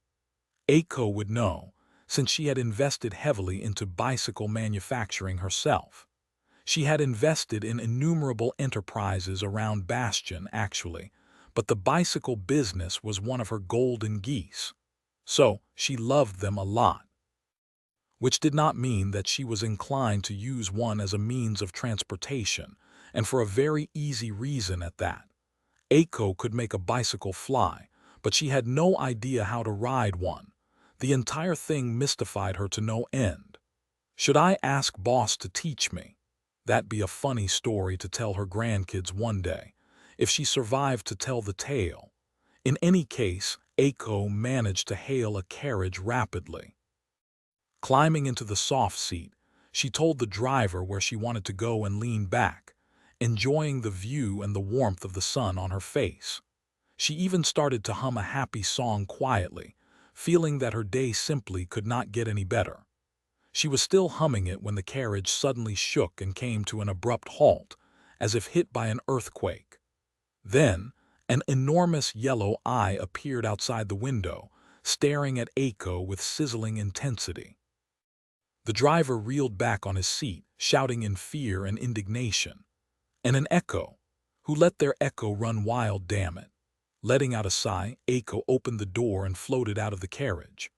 Aiko would know, since she had invested heavily into bicycle manufacturing herself. She had invested in innumerable enterprises around Bastion, actually, but the bicycle business was one of her golden geese. So, she loved them a lot. Which did not mean that she was inclined to use one as a means of transportation, and for a very easy reason at that. Aiko could make a bicycle fly, but she had no idea how to ride one. The entire thing mystified her to no end. Should I ask boss to teach me? That'd be a funny story to tell her grandkids one day, if she survived to tell the tale. In any case, Aiko managed to hail a carriage rapidly. Climbing into the soft seat, she told the driver where she wanted to go and leaned back, enjoying the view and the warmth of the sun on her face. She even started to hum a happy song quietly, feeling that her day simply could not get any better. She was still humming it when the carriage suddenly shook and came to an abrupt halt, as if hit by an earthquake. Then, an enormous yellow eye appeared outside the window, staring at Aiko with sizzling intensity. The driver reeled back on his seat, shouting in fear and indignation. And an echo. Who let their echo run wild, damn it? Letting out a sigh, Aiko opened the door and floated out of the carriage.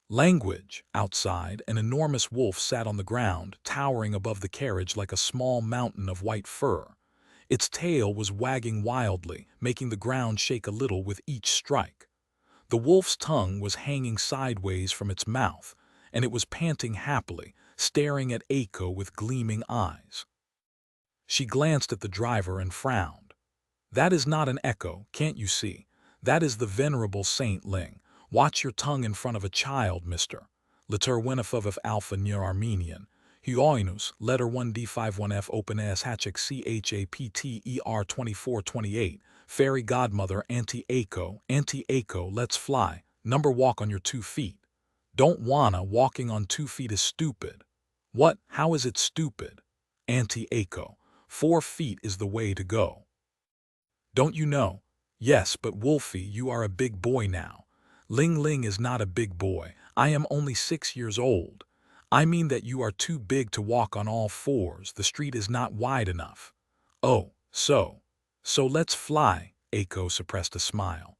Language. Outside, an enormous wolf sat on the ground, towering above the carriage like a small mountain of white fur. Its tail was wagging wildly, making the ground shake a little with each strike. The wolf's tongue was hanging sideways from its mouth, and it was panting happily, staring at Aiko with gleaming eyes. She glanced at the driver and frowned. That is not an echo, can't you see? That is the venerable Saint Ling. Watch your tongue in front of a child, mister. Liter Winifov of Alpha near Armenian. Huoinus, letter 1D51F open S hatchik CHAPTER 2428. Fairy godmother Auntie Aiko, let's fly. Number walk on your 2 feet. Don't wanna, walking on 2 feet is stupid. What, how is it stupid? Auntie Aiko, 4 feet is the way to go. Don't you know? Yes, but Wolfie, you are a big boy now. Ling Ling is not a big boy. I am only 6 years old. I mean that you are too big to walk on all fours. The street is not wide enough. Oh, so let's fly. Aiko suppressed a smile.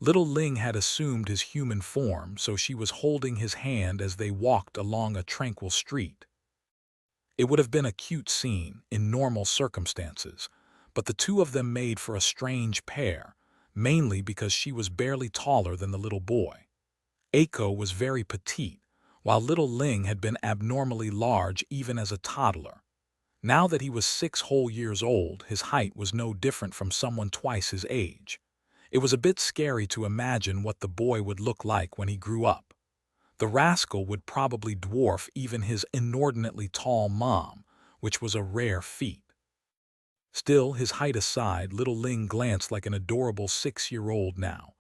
Little Ling had assumed his human form, so she was holding his hand as they walked along a tranquil street. It would have been a cute scene in normal circumstances, but the two of them made for a strange pair, mainly because she was barely taller than the little boy. Aiko was very petite, while little Ling had been abnormally large even as a toddler. Now that he was 6 whole years old, his height was no different from someone twice his age. It was a bit scary to imagine what the boy would look like when he grew up. The rascal would probably dwarf even his inordinately tall mom, which was a rare feat. Still, his height aside, little Ling glanced like an adorable 6-year-old now.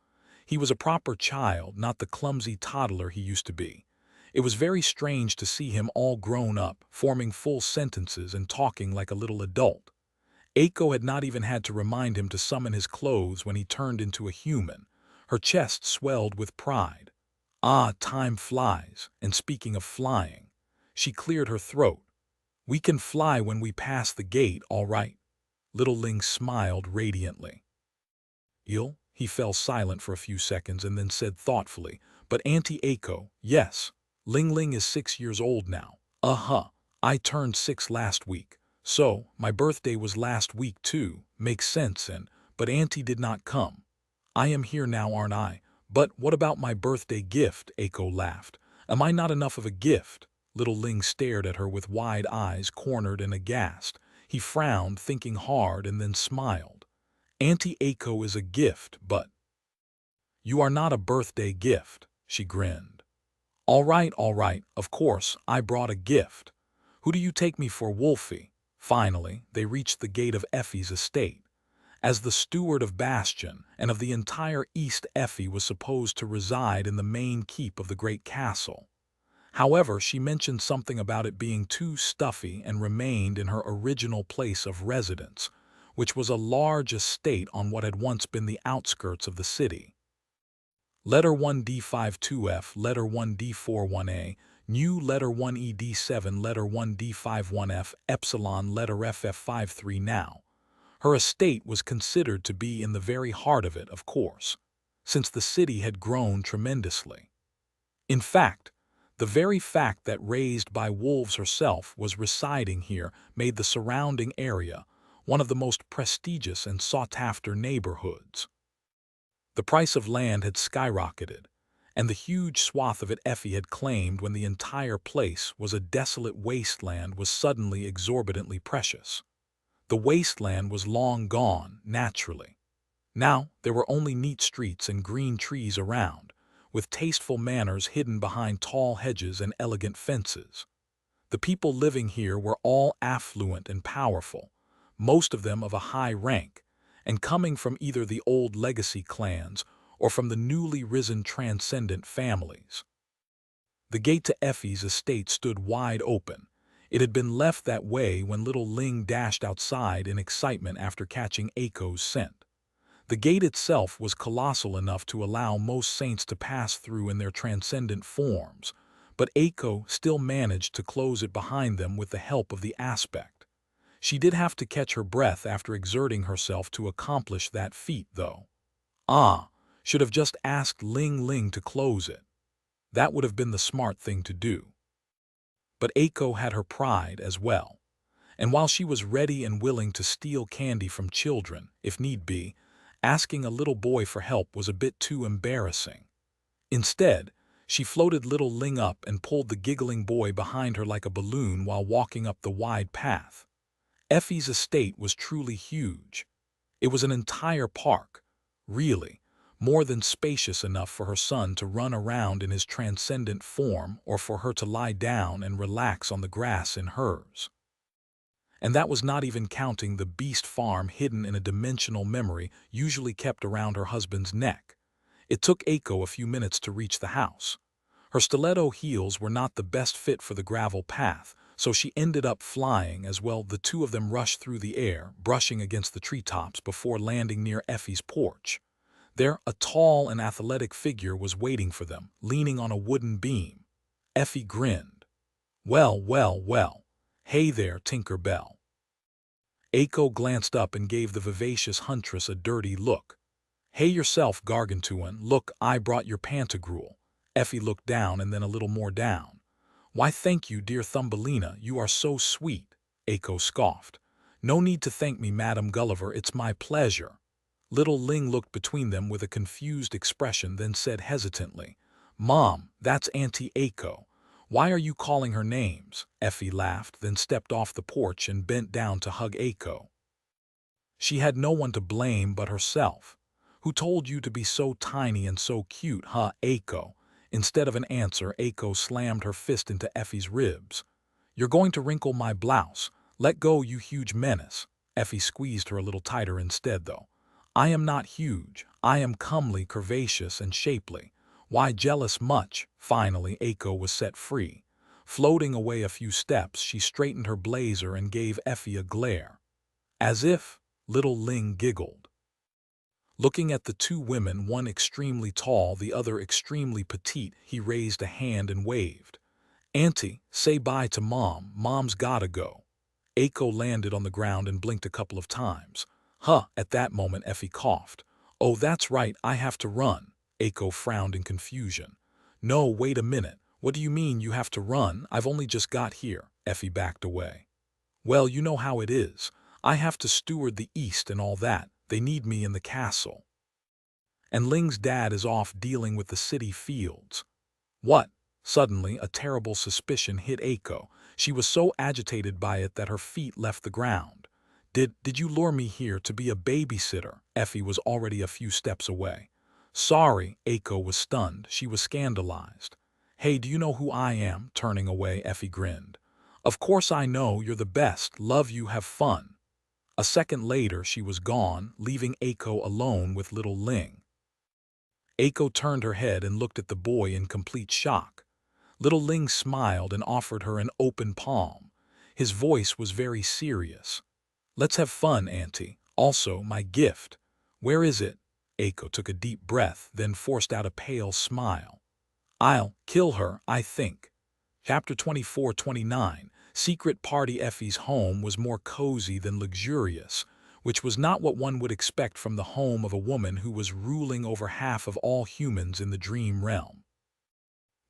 He was a proper child, not the clumsy toddler he used to be. It was very strange to see him all grown up, forming full sentences and talking like a little adult. Aiko had not even had to remind him to summon his clothes when he turned into a human. Her chest swelled with pride. Ah, time flies, and speaking of flying, she cleared her throat. We can fly when we pass the gate, all right. Little Ling smiled radiantly. Ill? He fell silent for a few seconds and then said thoughtfully, but Auntie Aiko, yes. Ling Ling is 6 years old now. I turned 6 last week. So, my birthday was last week too, makes sense but Auntie did not come. I am here now, aren't I? But what about my birthday gift? Aiko laughed. Am I not enough of a gift? Little Ling stared at her with wide eyes, cornered and aghast. He frowned, thinking hard, and then smiled. Auntie Aiko is a gift, but you are not a birthday gift, she grinned. All right, of course, I brought a gift. Who do you take me for, Wolfie? Finally, they reached the gate of Effie's estate. As the steward of Bastion and of the entire East, Effie was supposed to reside in the main keep of the great castle. However, she mentioned something about it being too stuffy and remained in her original place of residence, which was a large estate on what had once been the outskirts of the city. Letter 1D52F, Letter 1D41A, New Letter 1ED7, Letter 1D51F, Epsilon, Letter FF53 now. Her estate was considered to be in the very heart of it, of course, since the city had grown tremendously. In fact, the very fact that raised by wolves herself was residing here made the surrounding area one of the most prestigious and sought-after neighborhoods. The price of land had skyrocketed, and the huge swath of it Effie had claimed when the entire place was a desolate wasteland was suddenly exorbitantly precious. The wasteland was long gone, naturally. Now there were only neat streets and green trees around, with tasteful manors hidden behind tall hedges and elegant fences. The people living here were all affluent and powerful, most of them of a high rank, and coming from either the old legacy clans or from the newly risen transcendent families. The gate to Effie's estate stood wide open. It had been left that way when little Ling dashed outside in excitement after catching Aiko's scent. The gate itself was colossal enough to allow most saints to pass through in their transcendent forms, but Aiko still managed to close it behind them with the help of the aspect. She did have to catch her breath after exerting herself to accomplish that feat, though. Should have just asked Ling Ling to close it. That would have been the smart thing to do. But Aiko had her pride as well, and while she was ready and willing to steal candy from children, if need be, asking a little boy for help was a bit too embarrassing. Instead, she floated little Ling up and pulled the giggling boy behind her like a balloon while walking up the wide path. Effie's estate was truly huge. It was an entire park, really, more than spacious enough for her son to run around in his transcendent form or for her to lie down and relax on the grass in hers. And that was not even counting the beast farm hidden in a dimensional memory usually kept around her husband's neck. It took Aiko a few minutes to reach the house. Her stiletto heels were not the best fit for the gravel path, so she ended up flying as well. The two of them rushed through the air, brushing against the treetops before landing near Effie's porch. There, a tall and athletic figure was waiting for them, leaning on a wooden beam. Effie grinned. Well, well, well. Hey there, Tinker Bell. Aiko glanced up and gave the vivacious huntress a dirty look. Hey yourself, Gargantuan, look, I brought your Pantagruel. Effie looked down and then a little more down. Why thank you, dear Thumbelina, you are so sweet, Aiko scoffed. No need to thank me, Madam Gulliver, it's my pleasure. Little Ling looked between them with a confused expression, then said hesitantly, Mom, that's Auntie Aiko. Why are you calling her names? Effie laughed, then stepped off the porch and bent down to hug Aiko. She had no one to blame but herself. Who told you to be so tiny and so cute, huh, Aiko? Instead of an answer, Aiko slammed her fist into Effie's ribs. You're going to wrinkle my blouse. Let go, you huge menace. Effie squeezed her a little tighter instead, though. I am not huge. I am comely, curvaceous, and shapely. Why jealous much? Finally, Aiko was set free. Floating away a few steps, she straightened her blazer and gave Effie a glare. As if, little Ling giggled. Looking at the two women, one extremely tall, the other extremely petite, he raised a hand and waved. Auntie, say bye to Mom. Mom's gotta go. Aiko landed on the ground and blinked a couple of times. At that moment Effie coughed. Oh, that's right, I have to run. Aiko frowned in confusion. No, wait a minute. What do you mean you have to run? I've only just got here. Effie backed away. Well, you know how it is. I have to steward the East and all that. They need me in the castle. And Ling's dad is off dealing with the city fields. What? Suddenly, a terrible suspicion hit Aiko. She was so agitated by it that her feet left the ground. Did you lure me here to be a babysitter? Effie was already a few steps away. Sorry, Aiko was stunned. She was scandalized. Hey, do you know who I am? Turning away, Effie grinned. Of course I know, you're the best. Love you, have fun. A second later, she was gone, leaving Aiko alone with little Ling. Aiko turned her head and looked at the boy in complete shock. Little Ling smiled and offered her an open palm. His voice was very serious. "Let's have fun, Auntie. Also, my gift. Where is it?" Aiko took a deep breath, then forced out a pale smile. "I'll kill her, I think." Chapter 24-29. Secret Party. Effie's home was more cozy than luxurious, which was not what one would expect from the home of a woman who was ruling over half of all humans in the dream realm.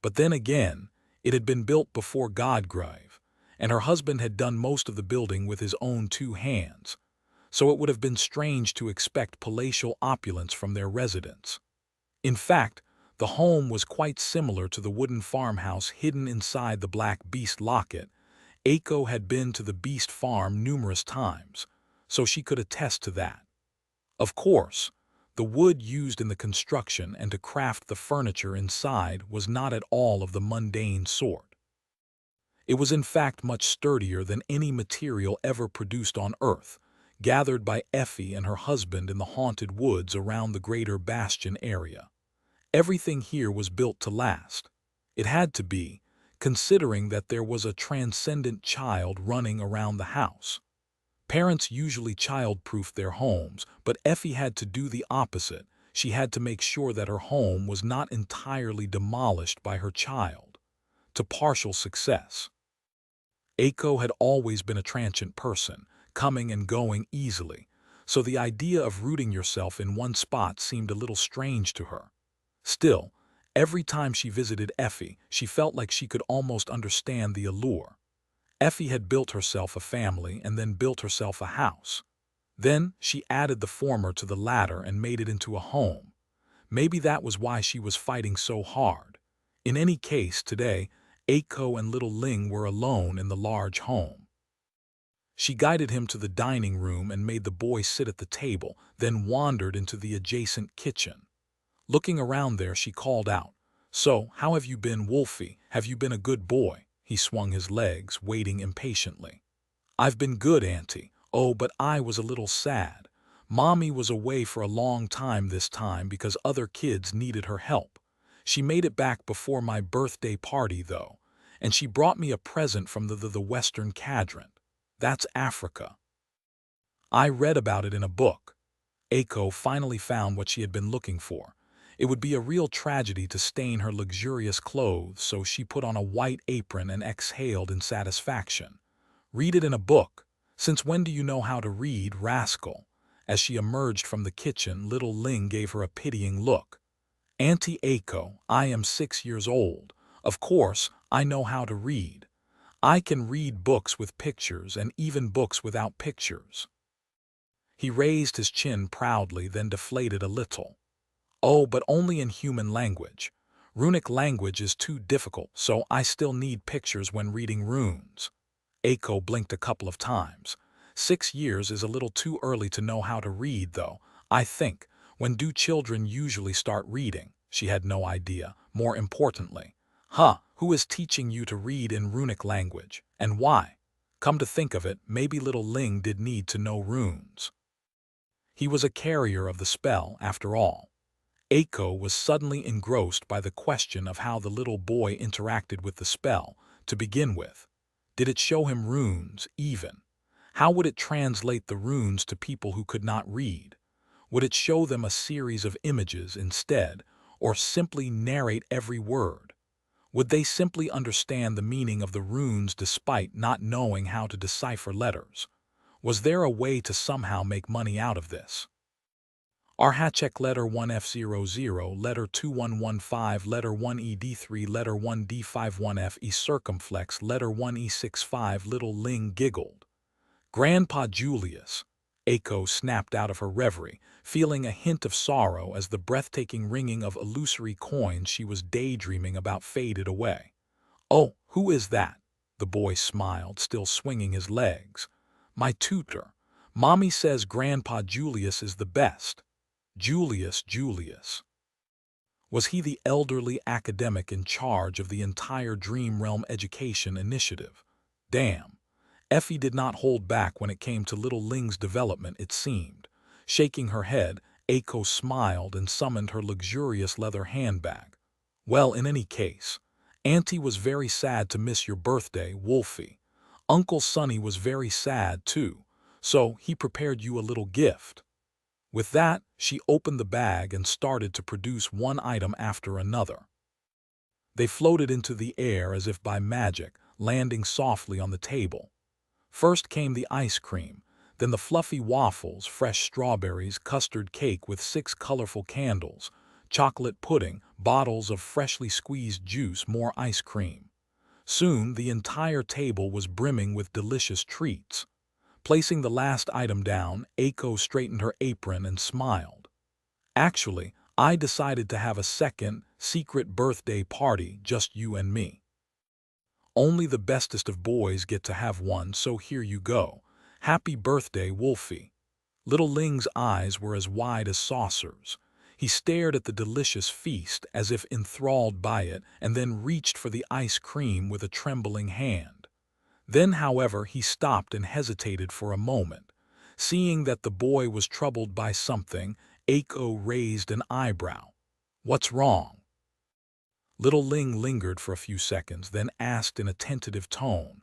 But then again, it had been built before Godgrave, and her husband had done most of the building with his own 2 hands, so it would have been strange to expect palatial opulence from their residence. In fact, the home was quite similar to the wooden farmhouse hidden inside the Black Beast locket. Aiko had been to the Beast farm numerous times, so she could attest to that. Of course, the wood used in the construction and to craft the furniture inside was not at all of the mundane sort. It was in fact much sturdier than any material ever produced on Earth, gathered by Effie and her husband in the haunted woods around the Greater Bastion area. Everything here was built to last. It had to be, considering that there was a transcendent child running around the house. Parents usually child-proofed their homes, but Effie had to do the opposite. She had to make sure that her home was not entirely demolished by her child. To partial success. Aiko had always been a transient person, coming and going easily, so the idea of rooting yourself in one spot seemed a little strange to her. Still, every time she visited Effie, she felt like she could almost understand the allure. Effie had built herself a family and then built herself a house. Then she added the former to the latter and made it into a home. Maybe that was why she was fighting so hard. In any case, today, Aiko and little Ling were alone in the large home. She guided him to the dining room and made the boy sit at the table, then wandered into the adjacent kitchen. Looking around there, she called out, "So, how have you been, Wolfie? Have you been a good boy?" He swung his legs, waiting impatiently. "I've been good, Auntie. Oh, but I was a little sad. Mommy was away for a long time this time because other kids needed her help. She made it back before my birthday party, though, and she brought me a present from the Western Quadrant. That's Africa. I read about it in a book." Aiko finally found what she had been looking for. It would be a real tragedy to stain her luxurious clothes, so she put on a white apron and exhaled in satisfaction. "Read it in a book. Since when do you know how to read, rascal?" As she emerged from the kitchen, little Ling gave her a pitying look. "Auntie Aiko, I am 6 years old. Of course, I know how to read. I can read books with pictures and even books without pictures." He raised his chin proudly, then deflated a little. "Oh, but only in human language. Runic language is too difficult, so I still need pictures when reading runes." Aiko blinked a couple of times. 6 years is a little too early to know how to read, though, I think. When do children usually start reading? She had no idea. More importantly, who is teaching you to read in runic language, and why? Come to think of it, maybe little Ling did need to know runes. He was a carrier of the spell, after all. Aiko was suddenly engrossed by the question of how the little boy interacted with the spell, to begin with. Did it show him runes, even? How would it translate the runes to people who could not read? Would it show them a series of images instead, or simply narrate every word? Would they simply understand the meaning of the runes despite not knowing how to decipher letters? Was there a way to somehow make money out of this? Arhachek letter 1F00, letter 2115, letter 1ED3, letter 1D51F, E circumflex, letter 1E65. Little Ling giggled. "Grandpa Julius." Aiko snapped out of her reverie, feeling a hint of sorrow as the breathtaking ringing of illusory coins she was daydreaming about faded away. "Oh, who is that?" The boy smiled, still swinging his legs. "My tutor. Mommy says Grandpa Julius is the best." Julius. Was he the elderly academic in charge of the entire Dream Realm education initiative? Damn. Effie did not hold back when it came to little Ling's development, it seemed. Shaking her head, Aiko smiled and summoned her luxurious leather handbag. "Well, in any case, Auntie was very sad to miss your birthday, Wolfie. Uncle Sonny was very sad, too, so he prepared you a little gift. With that, she opened the bag and started to produce one item after another. They floated into the air as if by magic, landing softly on the table. First came the ice cream, then the fluffy waffles, fresh strawberries, custard cake with 6 colorful candles, chocolate pudding, bottles of freshly squeezed juice, more ice cream. Soon the entire table was brimming with delicious treats. Placing the last item down, Aiko straightened her apron and smiled. Actually, I decided to have a second, secret birthday party, just you and me. Only the bestest of boys get to have one, so here you go. Happy birthday, Wolfie. Little Ling's eyes were as wide as saucers. He stared at the delicious feast as if enthralled by it and then reached for the ice cream with a trembling hand. Then, however, he stopped and hesitated for a moment. Seeing that the boy was troubled by something, Aiko raised an eyebrow. What's wrong? Little Ling lingered for a few seconds, then asked in a tentative tone,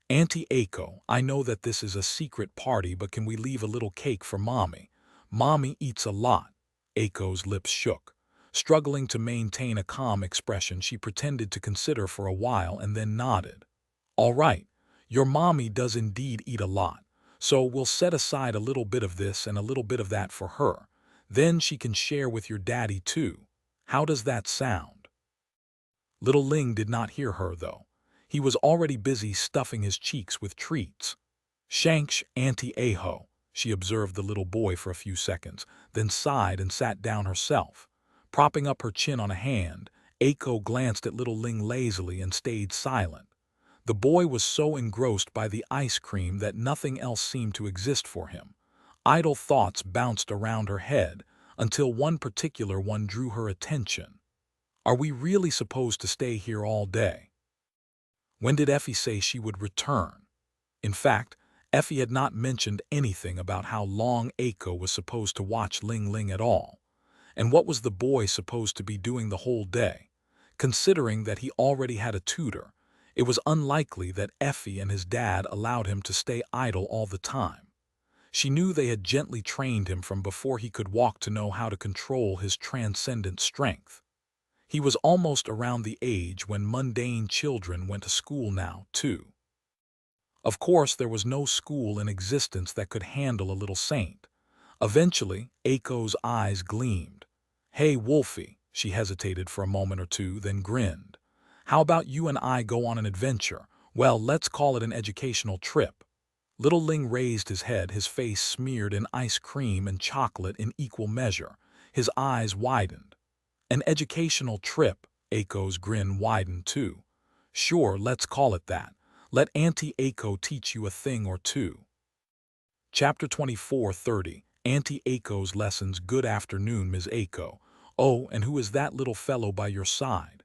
Auntie Aiko, I know that this is a secret party, but can we leave a little cake for Mommy? Mommy eats a lot. Aiko's lips shook. Struggling to maintain a calm expression, she pretended to consider for a while and then nodded. All right, your mommy does indeed eat a lot, so we'll set aside a little bit of this and a little bit of that for her. Then she can share with your daddy too. How does that sound? Little Ling did not hear her, though. He was already busy stuffing his cheeks with treats. Shanksh, Auntie Aho, she observed the little boy for a few seconds, then sighed and sat down herself. Propping up her chin on a hand, Aiko glanced at Little Ling lazily and stayed silent. The boy was so engrossed by the ice cream that nothing else seemed to exist for him. Idle thoughts bounced around her head until one particular one drew her attention. Are we really supposed to stay here all day? When did Effie say she would return? In fact, Effie had not mentioned anything about how long Aiko was supposed to watch Ling Ling at all. And what was the boy supposed to be doing the whole day? Considering that he already had a tutor, it was unlikely that Effie and his dad allowed him to stay idle all the time. She knew they had gently trained him from before he could walk to know how to control his transcendent strength. He was almost around the age when mundane children went to school now, too. Of course, there was no school in existence that could handle a little saint. Eventually, Aiko's eyes gleamed. Hey, Wolfie, she hesitated for a moment or two, then grinned. How about you and I go on an adventure? Well, let's call it an educational trip. Little Ling raised his head, his face smeared in ice cream and chocolate in equal measure. His eyes widened. An educational trip, Aiko's grin widened too. Sure, let's call it that. Let Auntie Aiko teach you a thing or two. Chapter 24:30. Auntie Aiko's lessons. Good afternoon, Ms. Aiko. Oh, and who is that little fellow by your side?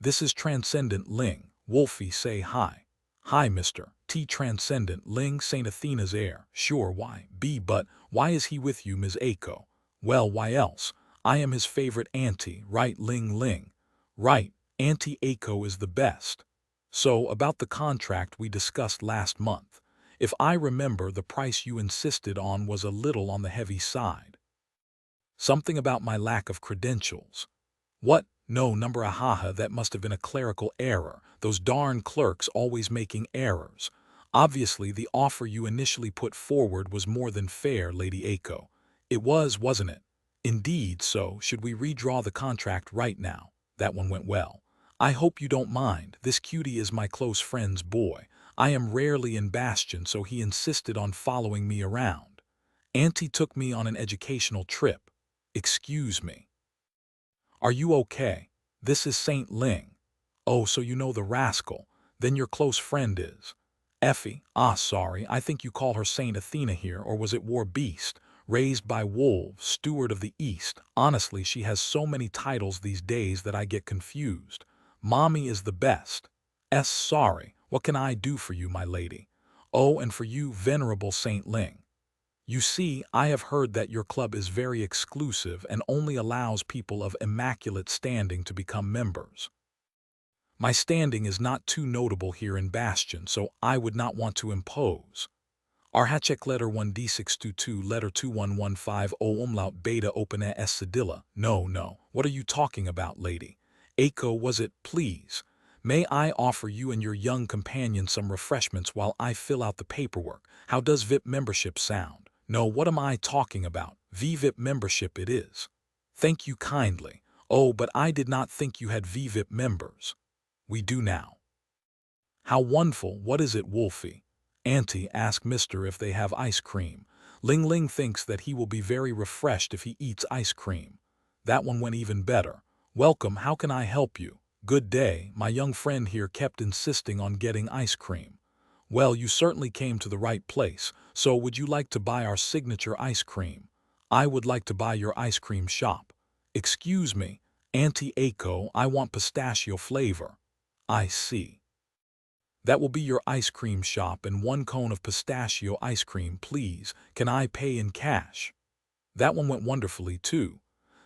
This is Transcendent Ling. Wolfie, say hi. Hi, Mr. T. Transcendent Ling, St. Athena's heir. Sure, why? But why is he with you, Ms. Aiko? Well, why else? I am his favorite auntie, right, Ling Ling? Right, Auntie Aiko is the best. So, about the contract we discussed last month. If I remember, the price you insisted on was a little on the heavy side. Something about my lack of credentials. What? No, number ahaha, that must have been a clerical error. Those darn clerks always making errors. Obviously, the offer you initially put forward was more than fair, Lady Aiko. It was, wasn't it? Indeed, so should we redraw the contract right now? That one went well. I hope you don't mind. This cutie is my close friend's boy. I am rarely in Bastion, so he insisted on following me around. Auntie took me on an educational trip. Excuse me. Are you okay? This is Saint Ling. Oh, so you know the rascal. Then your close friend is. Effie, sorry, I think you call her Saint Athena here, or was it War Beast? Raised by wolves, steward of the East. Honestly, she has so many titles these days that I get confused. Mommy is the best. Sorry, what can I do for you, my lady? Oh, and for you, venerable Saint Ling. You see, I have heard that your club is very exclusive and only allows people of immaculate standing to become members. My standing is not too notable here in Bastion, so I would not want to impose. Arhachek letter 1D622 letter 21150 umlaut beta open s sedilla. No, no. What are you talking about, lady? Aiko, was it, please? May I offer you and your young companion some refreshments while I fill out the paperwork? How does VIP membership sound? No, what am I talking about? VIP membership it is. Thank you kindly. Oh, but I did not think you had VIP members. We do now. How wonderful. What is it, Wolfie? Auntie, ask Mister if they have ice cream. Ling Ling thinks that he will be very refreshed if he eats ice cream. That one went even better. Welcome, how can I help you? Good day, my young friend here kept insisting on getting ice cream. Well, you certainly came to the right place, so would you like to buy our signature ice cream? I would like to buy your ice cream shop. Excuse me, Auntie Aiko, I want pistachio flavor. I see. That will be your ice cream shop and 1 cone of pistachio ice cream, please. Can I pay in cash? That one went wonderfully, too.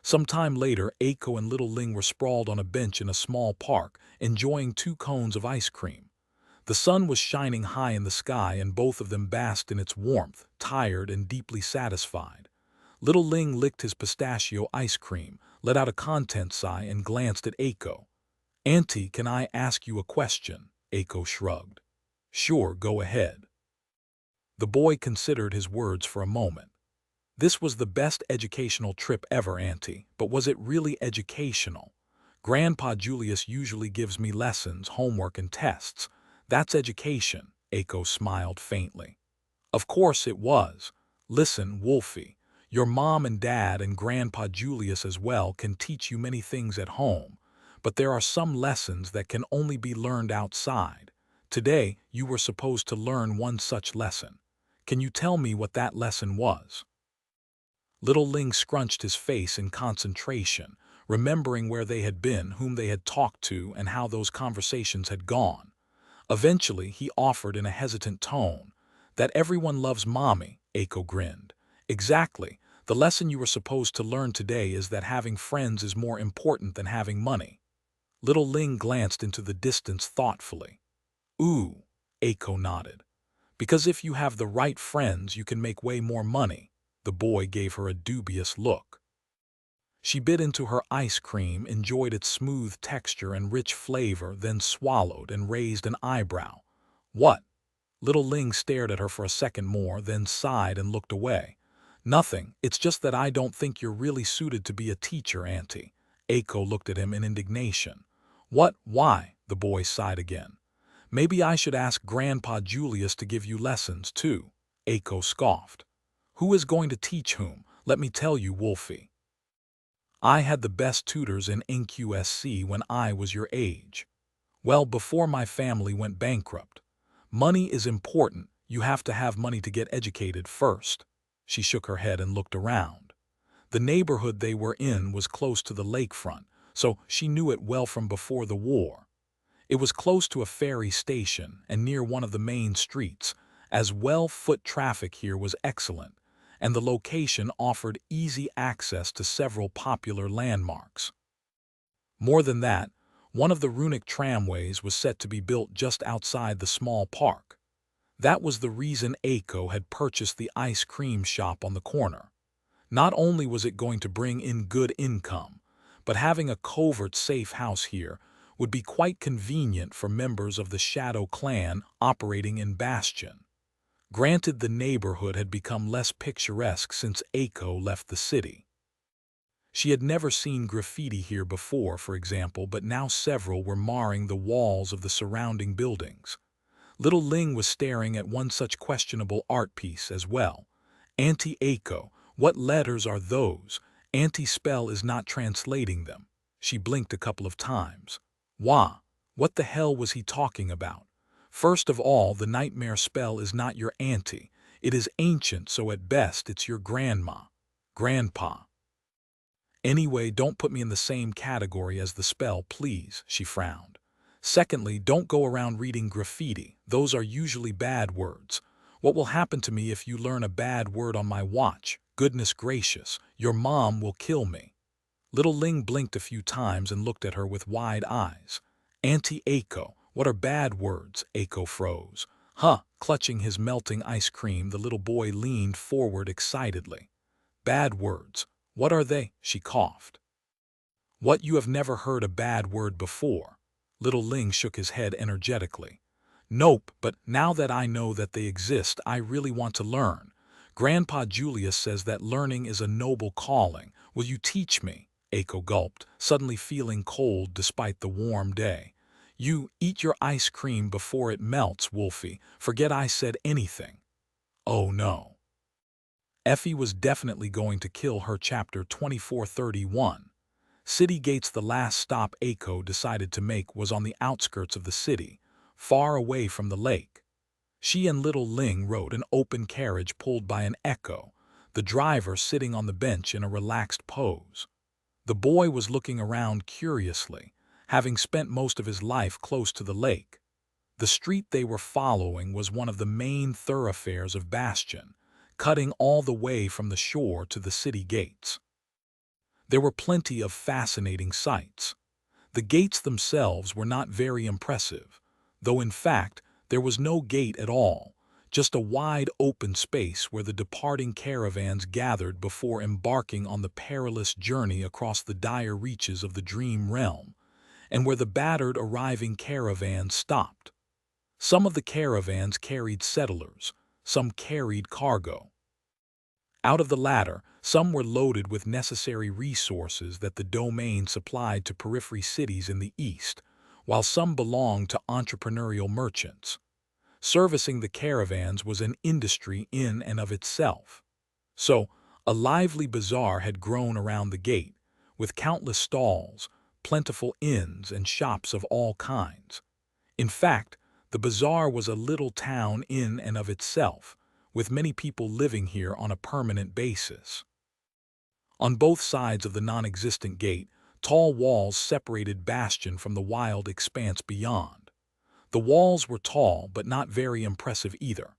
Some time later, Aiko and little Ling were sprawled on a bench in a small park, enjoying 2 cones of ice cream. The sun was shining high in the sky and both of them basked in its warmth, tired and deeply satisfied. Little Ling licked his pistachio ice cream, let out a content sigh and glanced at Aiko. Auntie, can I ask you a question? Aiko shrugged. Sure, go ahead. The boy considered his words for a moment. This was the best educational trip ever, Auntie, but was it really educational? Grandpa Julius usually gives me lessons, homework, and tests. That's education, Aiko smiled faintly. Of course it was. Listen, Wolfie, your mom and dad and Grandpa Julius as well can teach you many things at home, but there are some lessons that can only be learned outside. Today, you were supposed to learn one such lesson. Can you tell me what that lesson was? Little Ling scrunched his face in concentration, remembering where they had been, whom they had talked to, and how those conversations had gone. Eventually, he offered in a hesitant tone, that everyone loves Mommy, Aiko grinned. Exactly. The lesson you were supposed to learn today is that having friends is more important than having money. Little Ling glanced into the distance thoughtfully. Ooh, Aiko nodded. Because if you have the right friends, you can make way more money. The boy gave her a dubious look. She bit into her ice cream, enjoyed its smooth texture and rich flavor, then swallowed and raised an eyebrow. What? Little Ling stared at her for a second more, then sighed and looked away. Nothing, it's just that I don't think you're really suited to be a teacher, Auntie. Aiko looked at him in indignation. What? Why? The boy sighed again. Maybe I should ask Grandpa Julius to give you lessons, too. Aiko scoffed. Who is going to teach whom? Let me tell you, Wolfie. I had the best tutors in NQSC when I was your age. Well, before my family went bankrupt. Money is important. You have to have money to get educated first. She shook her head and looked around. The neighborhood they were in was close to the lakefront, so she knew it well from before the war. It was close to a ferry station and near one of the main streets. As well, foot traffic here was excellent, and the location offered easy access to several popular landmarks. More than that, one of the runic tramways was set to be built just outside the small park. That was the reason Aiko had purchased the ice cream shop on the corner. Not only was it going to bring in good income, but having a covert safe house here would be quite convenient for members of the Shadow clan operating in Bastion. Granted, the neighborhood had become less picturesque since Aiko left the city. She had never seen graffiti here before, for example, but now several were marring the walls of the surrounding buildings. Little Ling was staring at one such questionable art piece as well. Auntie Aiko, what letters are those? Auntie Spell is not translating them. She blinked a couple of times. Wah, what the hell was he talking about? First of all, the nightmare spell is not your auntie. It is ancient, so at best it's your grandma. Grandpa. Anyway, don't put me in the same category as the spell, please, she frowned. Secondly, don't go around reading graffiti. Those are usually bad words. What will happen to me if you learn a bad word on my watch? Goodness gracious, your mom will kill me. Little Ling blinked a few times and looked at her with wide eyes. Anti-Aiko. What are bad words? Aiko froze. Huh. Clutching his melting ice cream, the little boy leaned forward excitedly. Bad words. What are they? She coughed. What, you have never heard a bad word before? Little Ling shook his head energetically. Nope, but now that I know that they exist, I really want to learn. Grandpa Julius says that learning is a noble calling. Will you teach me? Aiko gulped, suddenly feeling cold despite the warm day. You eat your ice cream before it melts, Wolfie. Forget I said anything. Oh no. Effie was definitely going to kill her. Chapter 2431. City Gates. The last stop Aiko decided to make was on the outskirts of the city, far away from the lake. She and little Ling rode an open carriage pulled by an echo, the driver sitting on the bench in a relaxed pose. The boy was looking around curiously, having spent most of his life close to the lake. The street they were following was one of the main thoroughfares of Bastion, cutting all the way from the shore to the city gates. There were plenty of fascinating sights. The gates themselves were not very impressive, though in fact there was no gate at all, just a wide open space where the departing caravans gathered before embarking on the perilous journey across the dire reaches of the dream realm, and where the battered arriving caravans stopped. Some of the caravans carried settlers, some carried cargo. Out of the latter, some were loaded with necessary resources that the domain supplied to periphery cities in the east, while some belonged to entrepreneurial merchants. Servicing the caravans was an industry in and of itself. So, a lively bazaar had grown around the gate, with countless stalls, plentiful inns, and shops of all kinds. In fact, the bazaar was a little town in and of itself, with many people living here on a permanent basis. On both sides of the non-existent gate, tall walls separated Bastion from the wild expanse beyond. The walls were tall but not very impressive either.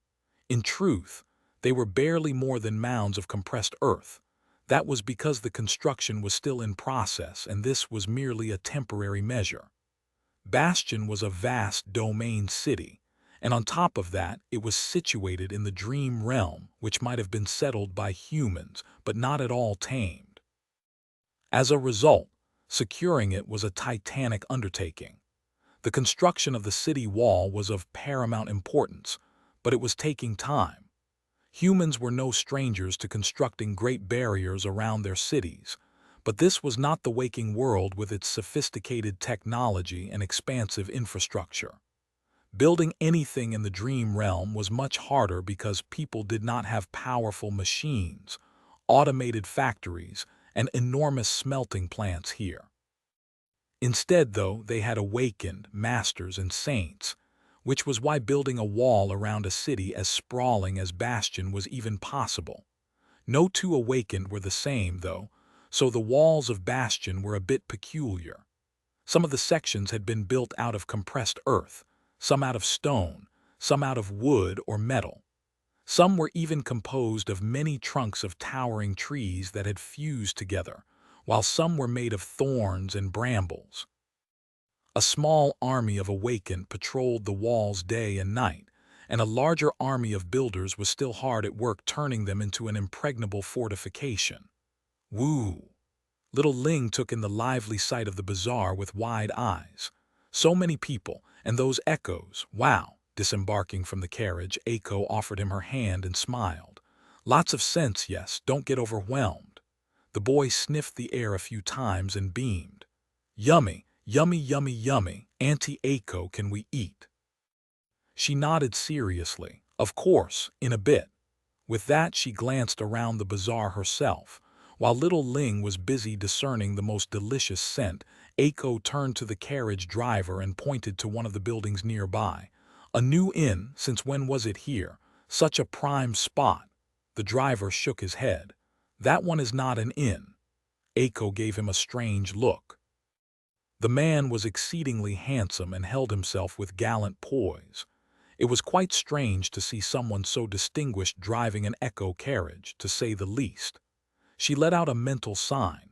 In truth, they were barely more than mounds of compressed earth. That was because the construction was still in process, and this was merely a temporary measure. Bastion was a vast domain city, and on top of that, it was situated in the dream realm, which might have been settled by humans, but not at all tamed. As a result, securing it was a titanic undertaking. The construction of the city wall was of paramount importance, but it was taking time. Humans were no strangers to constructing great barriers around their cities, but this was not the waking world with its sophisticated technology and expansive infrastructure. Building anything in the dream realm was much harder because people did not have powerful machines, automated factories, and enormous smelting plants here. Instead, though, they had awakened masters and saints, which was why building a wall around a city as sprawling as Bastion was even possible. No two awakened were the same, though, so the walls of Bastion were a bit peculiar. Some of the sections had been built out of compressed earth, some out of stone, some out of wood or metal. Some were even composed of many trunks of towering trees that had fused together, while some were made of thorns and brambles. A small army of awakened patrolled the walls day and night, and a larger army of builders was still hard at work turning them into an impregnable fortification. Woo! Little Ling took in the lively sight of the bazaar with wide eyes. So many people, and those echoes, wow! Disembarking from the carriage, Aiko offered him her hand and smiled. Lots of sense, yes, don't get overwhelmed. The boy sniffed the air a few times and beamed. Yummy, yummy, yummy, yummy. Auntie Aiko, can we eat? She nodded seriously. Of course, in a bit. With that, she glanced around the bazaar herself. While little Ling was busy discerning the most delicious scent, Aiko turned to the carriage driver and pointed to one of the buildings nearby. A new inn, since when was it here? Such a prime spot. The driver shook his head. That one is not an inn. Aiko gave him a strange look. The man was exceedingly handsome and held himself with gallant poise. It was quite strange to see someone so distinguished driving an echo carriage, to say the least. She let out a mental sign.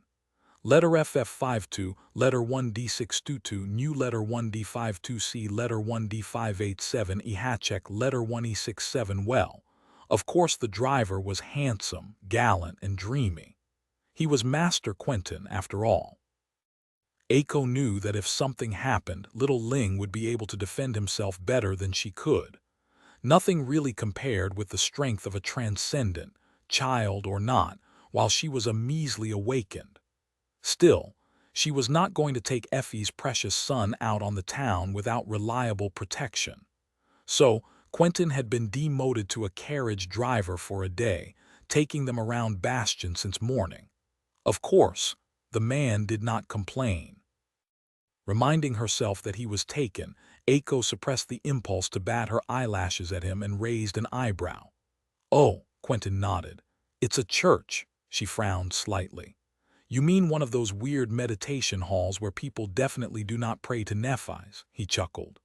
Letter FF52, letter 1D622, new letter 1D52C, letter 1D587, EHACHEK, letter 1E67. Well, of course the driver was handsome, gallant, and dreamy. He was Master Quentin, after all. Aiko knew that if something happened, little Ling would be able to defend himself better than she could. Nothing really compared with the strength of a transcendent, child or not, while she was a measly awakened. Still, she was not going to take Effie's precious son out on the town without reliable protection. So, Quentin had been demoted to a carriage driver for a day, taking them around Bastion since morning. Of course, the man did not complain. Reminding herself that he was taken, Aiko suppressed the impulse to bat her eyelashes at him and raised an eyebrow. "Oh," Quentin nodded. "It's a church," she frowned slightly. "You mean one of those weird meditation halls where people definitely do not pray to Nephis," he chuckled.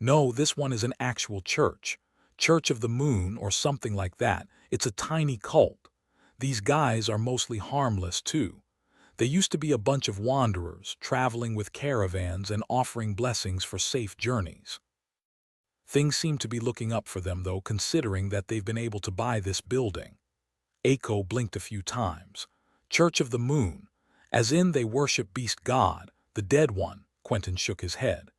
"No, this one is an actual church. Church of the Moon or something like that. It's a tiny cult. These guys are mostly harmless, too. They used to be a bunch of wanderers, traveling with caravans and offering blessings for safe journeys. Things seem to be looking up for them, though, considering that they've been able to buy this building." Aiko blinked a few times. "Church of the Moon, as in they worship Beast God, the dead one," Quentin shook his head.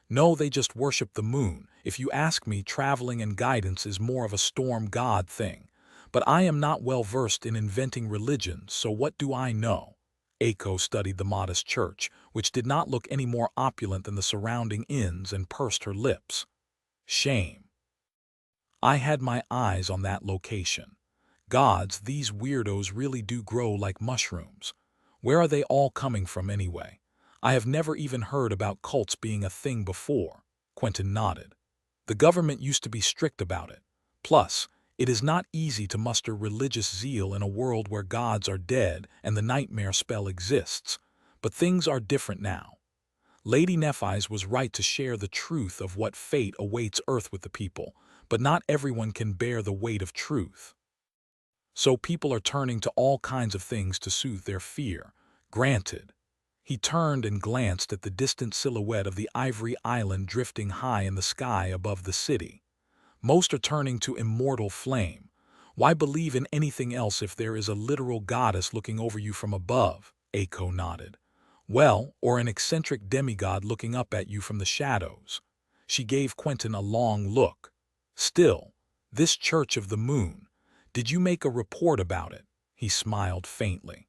"No, they just worship the moon. If you ask me, traveling and guidance is more of a storm god thing. But I am not well versed in inventing religions, so what do I know?" Aiko studied the modest church, which did not look any more opulent than the surrounding inns, and pursed her lips. Shame. I had my eyes on that location. Gods, these weirdos really do grow like mushrooms. Where are they all coming from anyway? I have never even heard about cults being a thing before." Quentin nodded. "The government used to be strict about it. Plus, it is not easy to muster religious zeal in a world where gods are dead and the nightmare spell exists. But things are different now. Lady Nephis was right to share the truth of what fate awaits Earth with the people, but not everyone can bear the weight of truth. So people are turning to all kinds of things to soothe their fear. Granted." He turned and glanced at the distant silhouette of the Ivory Island drifting high in the sky above the city. "Most are turning to immortal flame. Why believe in anything else if there is a literal goddess looking over you from above?" Aiko nodded. "Well, or an eccentric demigod looking up at you from the shadows." She gave Quentin a long look. "Still, this Church of the Moon, did you make a report about it?" He smiled faintly.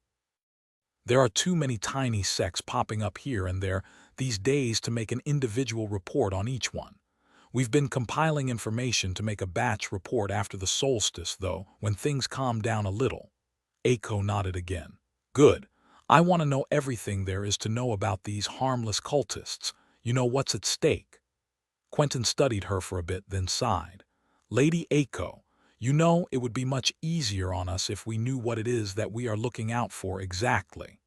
"There are too many tiny sects popping up here and there these days to make an individual report on each one. We've been compiling information to make a batch report after the solstice, though, when things calm down a little." Aiko nodded again. "Good. I want to know everything there is to know about these harmless cultists. You know what's at stake." Quentin studied her for a bit, then sighed. "Lady Aiko, you know it would be much easier on us if we knew what it is that we are looking out for exactly."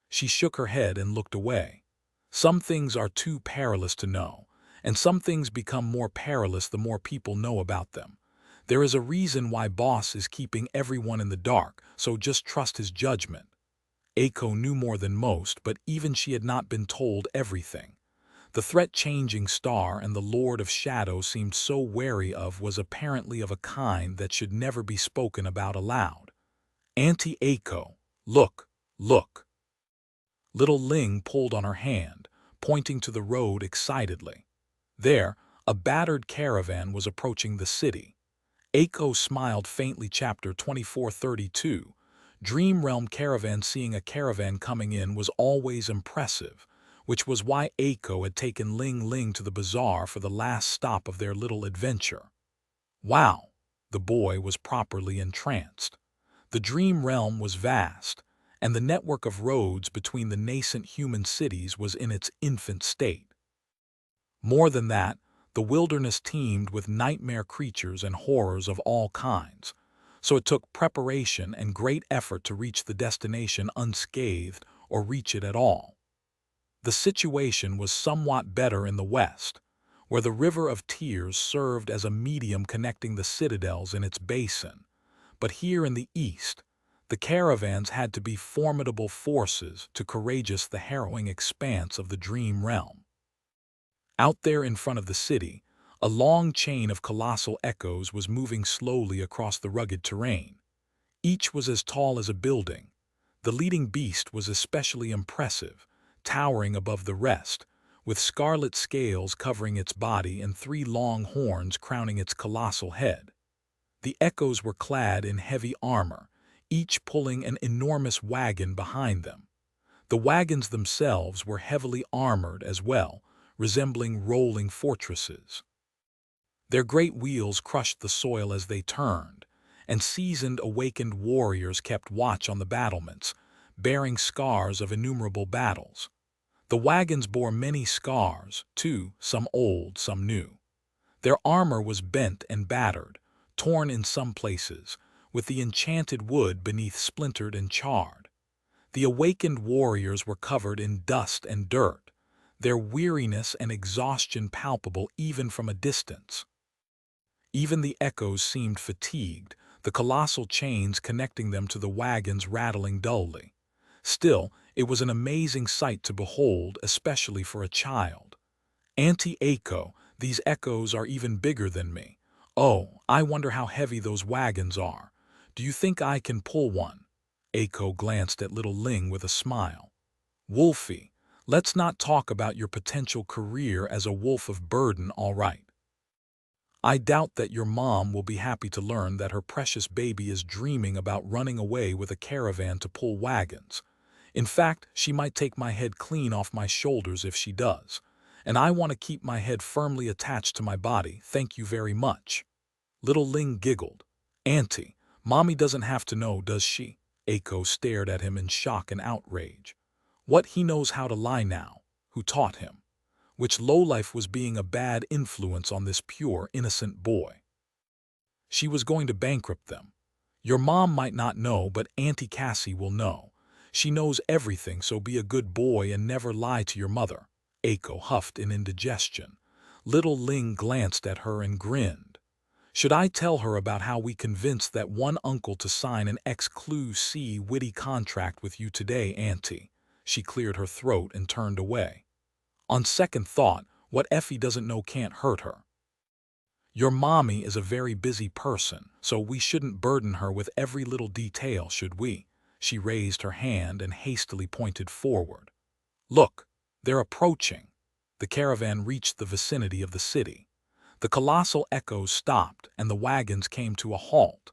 She shook her head and looked away. "Some things are too perilous to know, and some things become more perilous the more people know about them. There is a reason why Boss is keeping everyone in the dark, so just trust his judgment." Aiko knew more than most, but even she had not been told everything. The threat-changing star and the Lord of Shadow seemed so wary of was apparently of a kind that should never be spoken about aloud. "Auntie Aiko, look, look." Little Ling pulled on her hand, pointing to the road excitedly. There, a battered caravan was approaching the city. Aiko smiled faintly. Chapter 2432. Dream Realm Caravan. Seeing a caravan coming in was always impressive, which was why Aiko had taken Ling Ling to the bazaar for the last stop of their little adventure. Wow! The boy was properly entranced. The Dream Realm was vast, and the network of roads between the nascent human cities was in its infant state. More than that, the wilderness teemed with nightmare creatures and horrors of all kinds, so it took preparation and great effort to reach the destination unscathed or reach it at all. The situation was somewhat better in the west, where the River of Tears served as a medium connecting the citadels in its basin, but here in the east, The caravans had to be formidable forces to courageous the harrowing expanse of the dream realm. Out there in front of the city, a long chain of colossal echoes was moving slowly across the rugged terrain. Each was as tall as a building. The leading beast was especially impressive, towering above the rest, with scarlet scales covering its body and 3 long horns crowning its colossal head. The echoes were clad in heavy armor, each pulling an enormous wagon behind them. The wagons themselves were heavily armored as well, resembling rolling fortresses. Their great wheels crushed the soil as they turned, and seasoned, awakened warriors kept watch on the battlements, bearing scars of innumerable battles. The wagons bore many scars, too, some old, some new. Their armor was bent and battered, torn in some places, with the enchanted wood beneath splintered and charred. The awakened warriors were covered in dust and dirt, their weariness and exhaustion palpable even from a distance. Even the echoes seemed fatigued, the colossal chains connecting them to the wagons rattling dully. Still, it was an amazing sight to behold, especially for a child. Auntie Aiko, these echoes are even bigger than me. Oh, I wonder how heavy those wagons are. Do you think I can pull one? Aiko glanced at little Ling with a smile. Wolfie, let's not talk about your potential career as a wolf of burden, all right? I doubt that your mom will be happy to learn that her precious baby is dreaming about running away with a caravan to pull wagons. In fact, she might take my head clean off my shoulders if she does. And I want to keep my head firmly attached to my body, thank you very much. Little Ling giggled. Auntie, Mommy doesn't have to know, does she? Aiko stared at him in shock and outrage. What, he knows how to lie now? Who taught him? Which lowlife was being a bad influence on this pure, innocent boy? She was going to bankrupt them. Your mom might not know, but Auntie Cassie will know. She knows everything, so be a good boy and never lie to your mother. Aiko huffed in indigestion. Little Ling glanced at her and grinned. Should I tell her about how we convinced that one uncle to sign an exclusive witty contract with you today, Auntie? She cleared her throat and turned away. On second thought, what Effie doesn't know can't hurt her. Your mommy is a very busy person, so we shouldn't burden her with every little detail, should we? She raised her hand and hastily pointed forward. Look, they're approaching. The caravan reached the vicinity of the city. The colossal echoes stopped and the wagons came to a halt.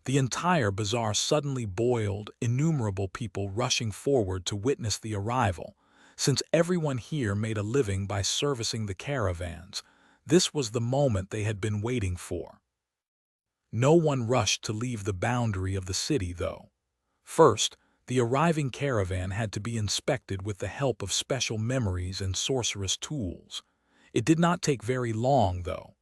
The entire bazaar suddenly boiled, innumerable people rushing forward to witness the arrival. Since everyone here made a living by servicing the caravans, this was the moment they had been waiting for. No one rushed to leave the boundary of the city, though. First, the arriving caravan had to be inspected with the help of special memories and sorcerous tools. It did not take very long, though.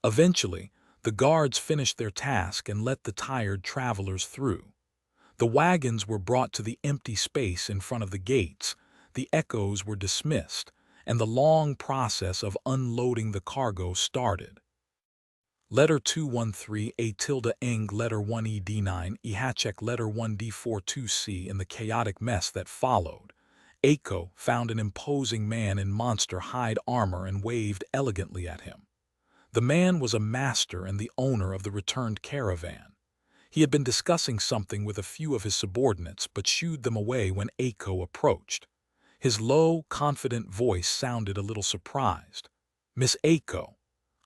Eventually, the guards finished their task and let the tired travelers through. The wagons were brought to the empty space in front of the gates, the echoes were dismissed, and the long process of unloading the cargo started. Letter 213 A tilde eng letter 1ed9 ehachek letter 1d42c. In the chaotic mess that followed, Aiko found an imposing man in monster hide armor and waved elegantly at him. The man was a master and the owner of the returned caravan. He had been discussing something with a few of his subordinates but shooed them away when Aiko approached. His low, confident voice sounded a little surprised. Miss Aiko,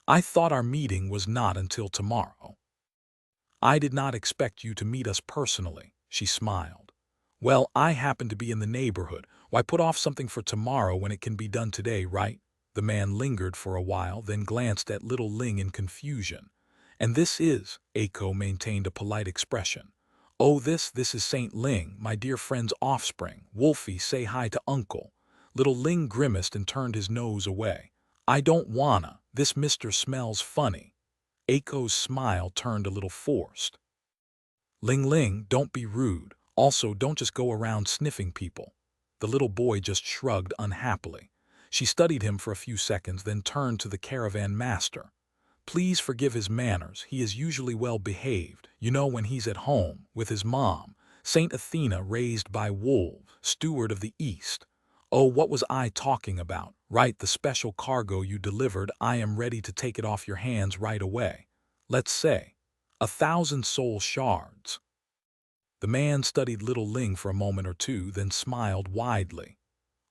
I thought our meeting was not until tomorrow. I did not expect you to meet us personally, she smiled. Well, I happen to be in the neighborhood. Why put off something for tomorrow when it can be done today, right? The man lingered for a while, then glanced at little Ling in confusion. And this is, Aiko maintained a polite expression. Oh, this is Saint Ling, my dear friend's offspring. Wolfie, say hi to Uncle. Little Ling grimaced and turned his nose away. I don't wanna, this mister smells funny. Aiko's smile turned a little forced. Ling, don't be rude. Also, don't just go around sniffing people. The little boy just shrugged unhappily. She studied him for a few seconds, then turned to the caravan master. Please forgive his manners. He is usually well behaved, you know, when he's at home, with his mom. Saint Athena raised by wolves, steward of the East. Oh, what was I talking about? Right, the special cargo you delivered, I am ready to take it off your hands right away. Let's say, 1,000 soul shards. The man studied little Ling for a moment or two, then smiled widely.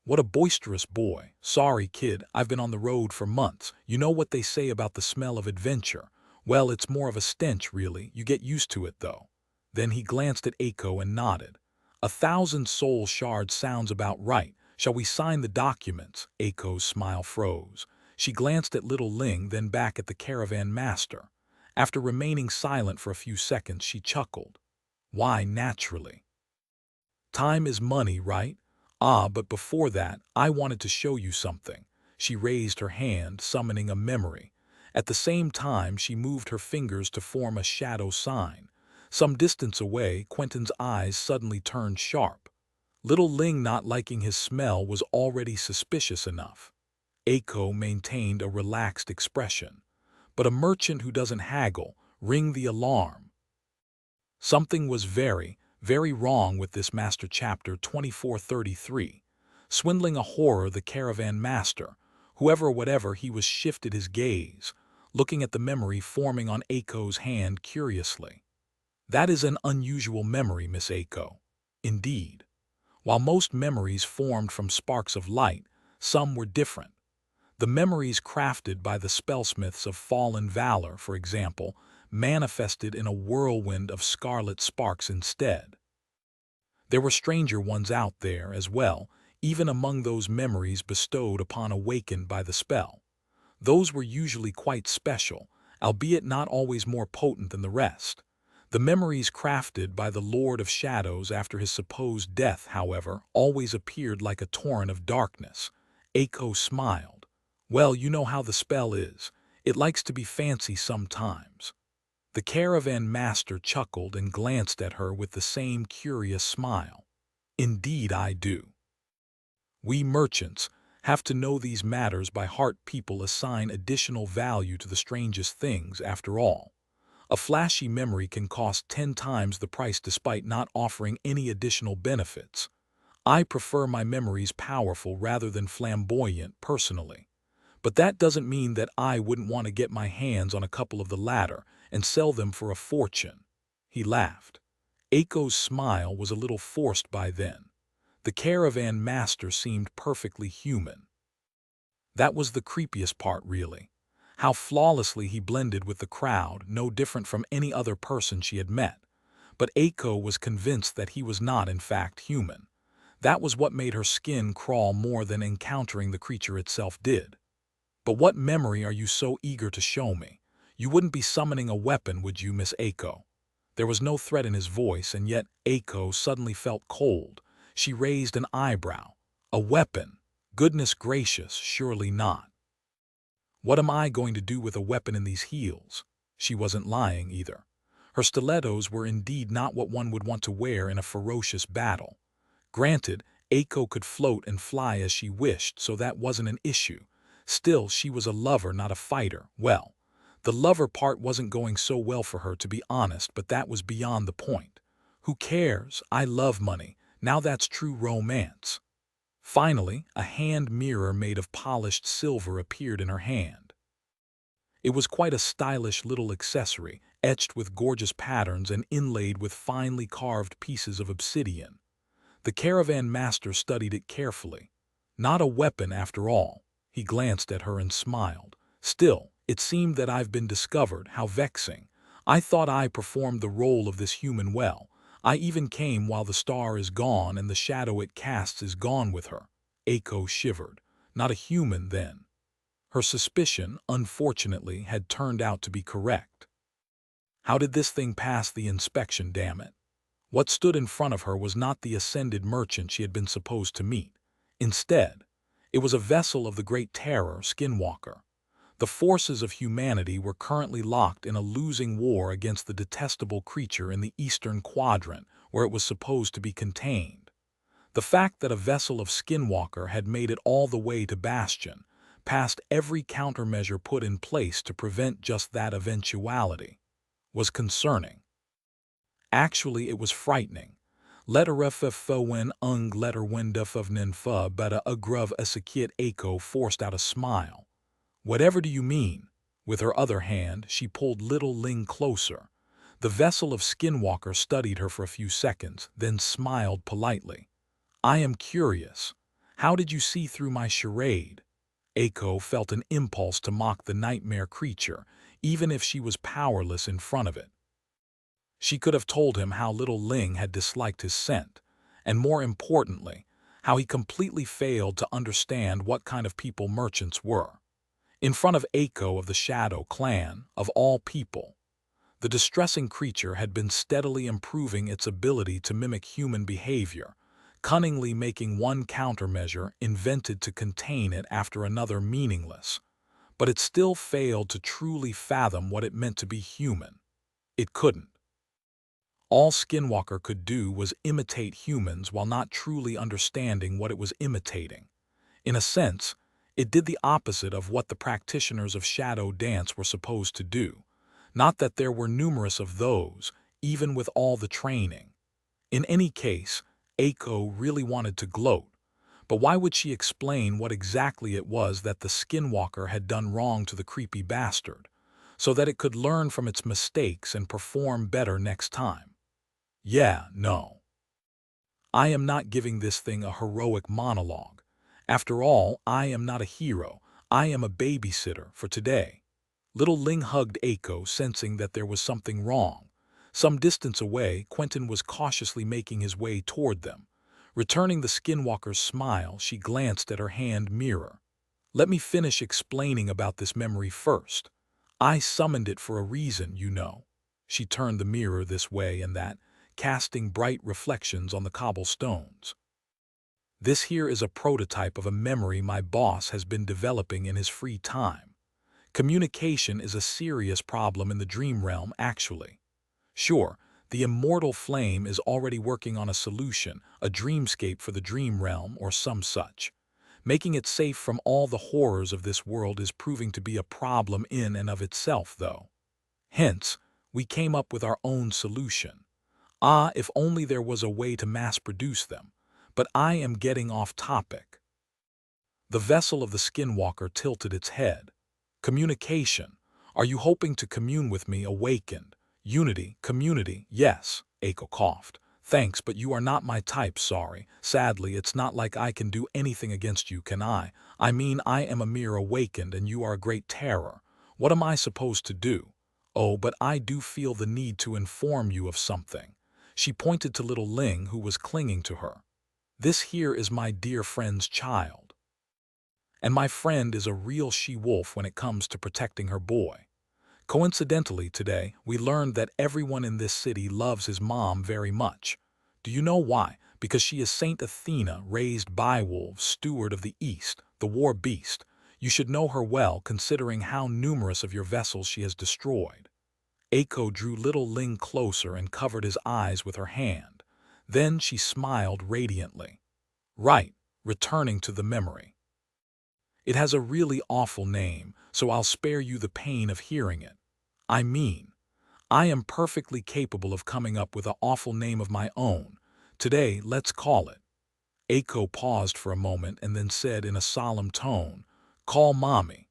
What a boisterous boy. Sorry, kid, I've been on the road for months. You know what they say about the smell of adventure. Well, it's more of a stench, really. You get used to it, though. Then he glanced at Aiko and nodded. 1,000 soul shards sounds about right. Shall we sign the documents? Aiko's smile froze. She glanced at little Ling, then back at the caravan master. After remaining silent for a few seconds, she chuckled. Why, naturally. Time is money, right? Ah, but before that, I wanted to show you something. She raised her hand, summoning a memory. At the same time, she moved her fingers to form a shadow sign. Some distance away, Quentin's eyes suddenly turned sharp. Little Ling, not liking his smell, was already suspicious enough. Aiko maintained a relaxed expression. But a merchant who doesn't haggle, ring the alarm. Something was very, very wrong with this master. Chapter 2433. Swindling a horror, the caravan master, whoever or whatever he was, shifted his gaze, looking at the memory forming on Aiko's hand curiously. That is an unusual memory, Miss Aiko. Indeed. While most memories formed from sparks of light, some were different. The memories crafted by the spellsmiths of fallen valor, for example, manifested in a whirlwind of scarlet sparks instead. There were stranger ones out there as well, even among those memories bestowed upon Awaken by the spell. Those were usually quite special, albeit not always more potent than the rest. The memories crafted by the Lord of Shadows after his supposed death, however, always appeared like a torrent of darkness. Aiko smiled. Well, you know how the spell is. It likes to be fancy sometimes. The caravan master chuckled and glanced at her with the same curious smile. Indeed I do. We merchants have to know these matters by heart. People assign additional value to the strangest things, after all. A flashy memory can cost 10 times the price despite not offering any additional benefits. I prefer my memories powerful rather than flamboyant, personally. But that doesn't mean that I wouldn't want to get my hands on a couple of the latter and sell them for a fortune. He laughed. Aiko's smile was a little forced by then. The caravan master seemed perfectly human. That was the creepiest part, really. How flawlessly he blended with the crowd, no different from any other person she had met. But Aiko was convinced that he was not, in fact, human. That was what made her skin crawl more than encountering the creature itself did. But what memory are you so eager to show me? You wouldn't be summoning a weapon, would you, Miss Aiko? There was no threat in his voice, and yet Aiko suddenly felt cold. She raised an eyebrow. A weapon? Goodness gracious, surely not. What am I going to do with a weapon in these heels? She wasn't lying either. Her stilettos were indeed not what one would want to wear in a ferocious battle. Granted, Aiko could float and fly as she wished, so that wasn't an issue. Still, she was a lover, not a fighter. Well, the lover part wasn't going so well for her, to be honest, but that was beyond the point. Who cares? I love money. Now that's true romance. Finally, a hand mirror made of polished silver appeared in her hand. It was quite a stylish little accessory, etched with gorgeous patterns and inlaid with finely carved pieces of obsidian. The caravan master studied it carefully. Not a weapon, after all. He glanced at her and smiled. Still, it seemed that I've been discovered. How vexing. I thought I performed the role of this human well. I even came while the star is gone and the shadow it casts is gone with her. Aiko shivered. Not a human, then. Her suspicion, unfortunately, had turned out to be correct. How did this thing pass the inspection, damn it? What stood in front of her was not the ascended merchant she had been supposed to meet. Instead, it was a vessel of the great terror, Skinwalker. The forces of humanity were currently locked in a losing war against the detestable creature in the eastern quadrant where it was supposed to be contained. The fact that a vessel of Skinwalker had made it all the way to Bastion, past every countermeasure put in place to prevent just that eventuality, was concerning. Actually, it was frightening. Letterfwen ung letterwendufovninfa beta agrov esekit Ako forced out a smile. Whatever do you mean? With her other hand, she pulled little Ling closer. The vessel of Skinwalker studied her for a few seconds, then smiled politely. I am curious. How did you see through my charade? Ako felt an impulse to mock the nightmare creature, even if she was powerless in front of it. She could have told him how little Ling had disliked his scent, and more importantly, how he completely failed to understand what kind of people merchants were. In front of Ako of the Shadow Clan, of all people, the distressing creature had been steadily improving its ability to mimic human behavior, cunningly making one countermeasure invented to contain it after another meaningless. But it still failed to truly fathom what it meant to be human. It couldn't. All Skinwalker could do was imitate humans while not truly understanding what it was imitating. In a sense, it did the opposite of what the practitioners of shadow dance were supposed to do. Not that there were numerous of those, even with all the training. In any case, Ako really wanted to gloat, but why would she explain what exactly it was that the Skinwalker had done wrong to the creepy bastard, so that it could learn from its mistakes and perform better next time? Yeah, no. I am not giving this thing a heroic monologue. After all, I am not a hero. I am a babysitter for today. Little Ling hugged Ako, sensing that there was something wrong. Some distance away, Quentin was cautiously making his way toward them. Returning the Skinwalker's smile, she glanced at her hand mirror. Let me finish explaining about this memory first. I summoned it for a reason, you know. She turned the mirror this way and that, casting bright reflections on the cobblestones. This here is a prototype of a memory my boss has been developing in his free time. Communication is a serious problem in the dream realm, actually. Sure, the immortal flame is already working on a solution, a dreamscape for the dream realm or some such. Making it safe from all the horrors of this world is proving to be a problem in and of itself, though. Hence, we came up with our own solution. Ah, if only there was a way to mass-produce them. But I am getting off topic. The vessel of the Skinwalker tilted its head. Communication. Are you hoping to commune with me, awakened? Unity, community, yes, Ako coughed. Thanks, but you are not my type, sorry. Sadly, it's not like I can do anything against you, can I? I mean, I am a mere awakened and you are a great terror. What am I supposed to do? Oh, but I do feel the need to inform you of something. She pointed to little Ling, who was clinging to her. This here is my dear friend's child. And my friend is a real she-wolf when it comes to protecting her boy. Coincidentally, today, we learned that everyone in this city loves his mom very much. Do you know why? Because she is Saint Athena, raised by wolves, steward of the East, the war beast. You should know her well, considering how numerous of your vessels she has destroyed. Ako drew little Ling closer and covered his eyes with her hand. Then she smiled radiantly. Right, returning to the memory. It has a really awful name, so I'll spare you the pain of hearing it. I mean, I am perfectly capable of coming up with an awful name of my own. Today, let's call it. Ako paused for a moment and then said in a solemn tone, "Call Mommy."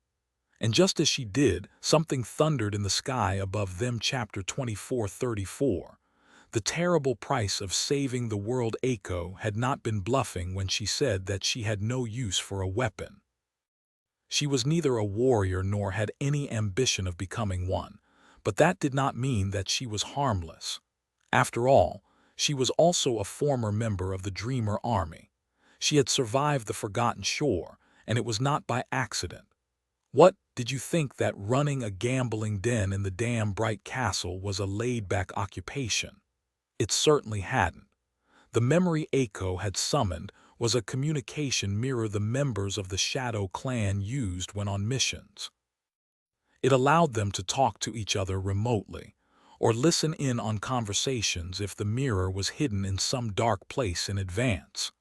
And just as she did, something thundered in the sky above them. Chapter 24:34. The terrible price of saving the world. Ako had not been bluffing when she said that she had no use for a weapon. She was neither a warrior nor had any ambition of becoming one, but that did not mean that she was harmless. After all, she was also a former member of the Dreamer Army. She had survived the Forgotten Shore, and it was not by accident. What, did you think that running a gambling den in the damn Bright Castle was a laid-back occupation? It certainly hadn't. The memory Ako had summoned was a communication mirror the members of the Shadow Clan used when on missions. It allowed them to talk to each other remotely, or listen in on conversations if the mirror was hidden in some dark place in advance.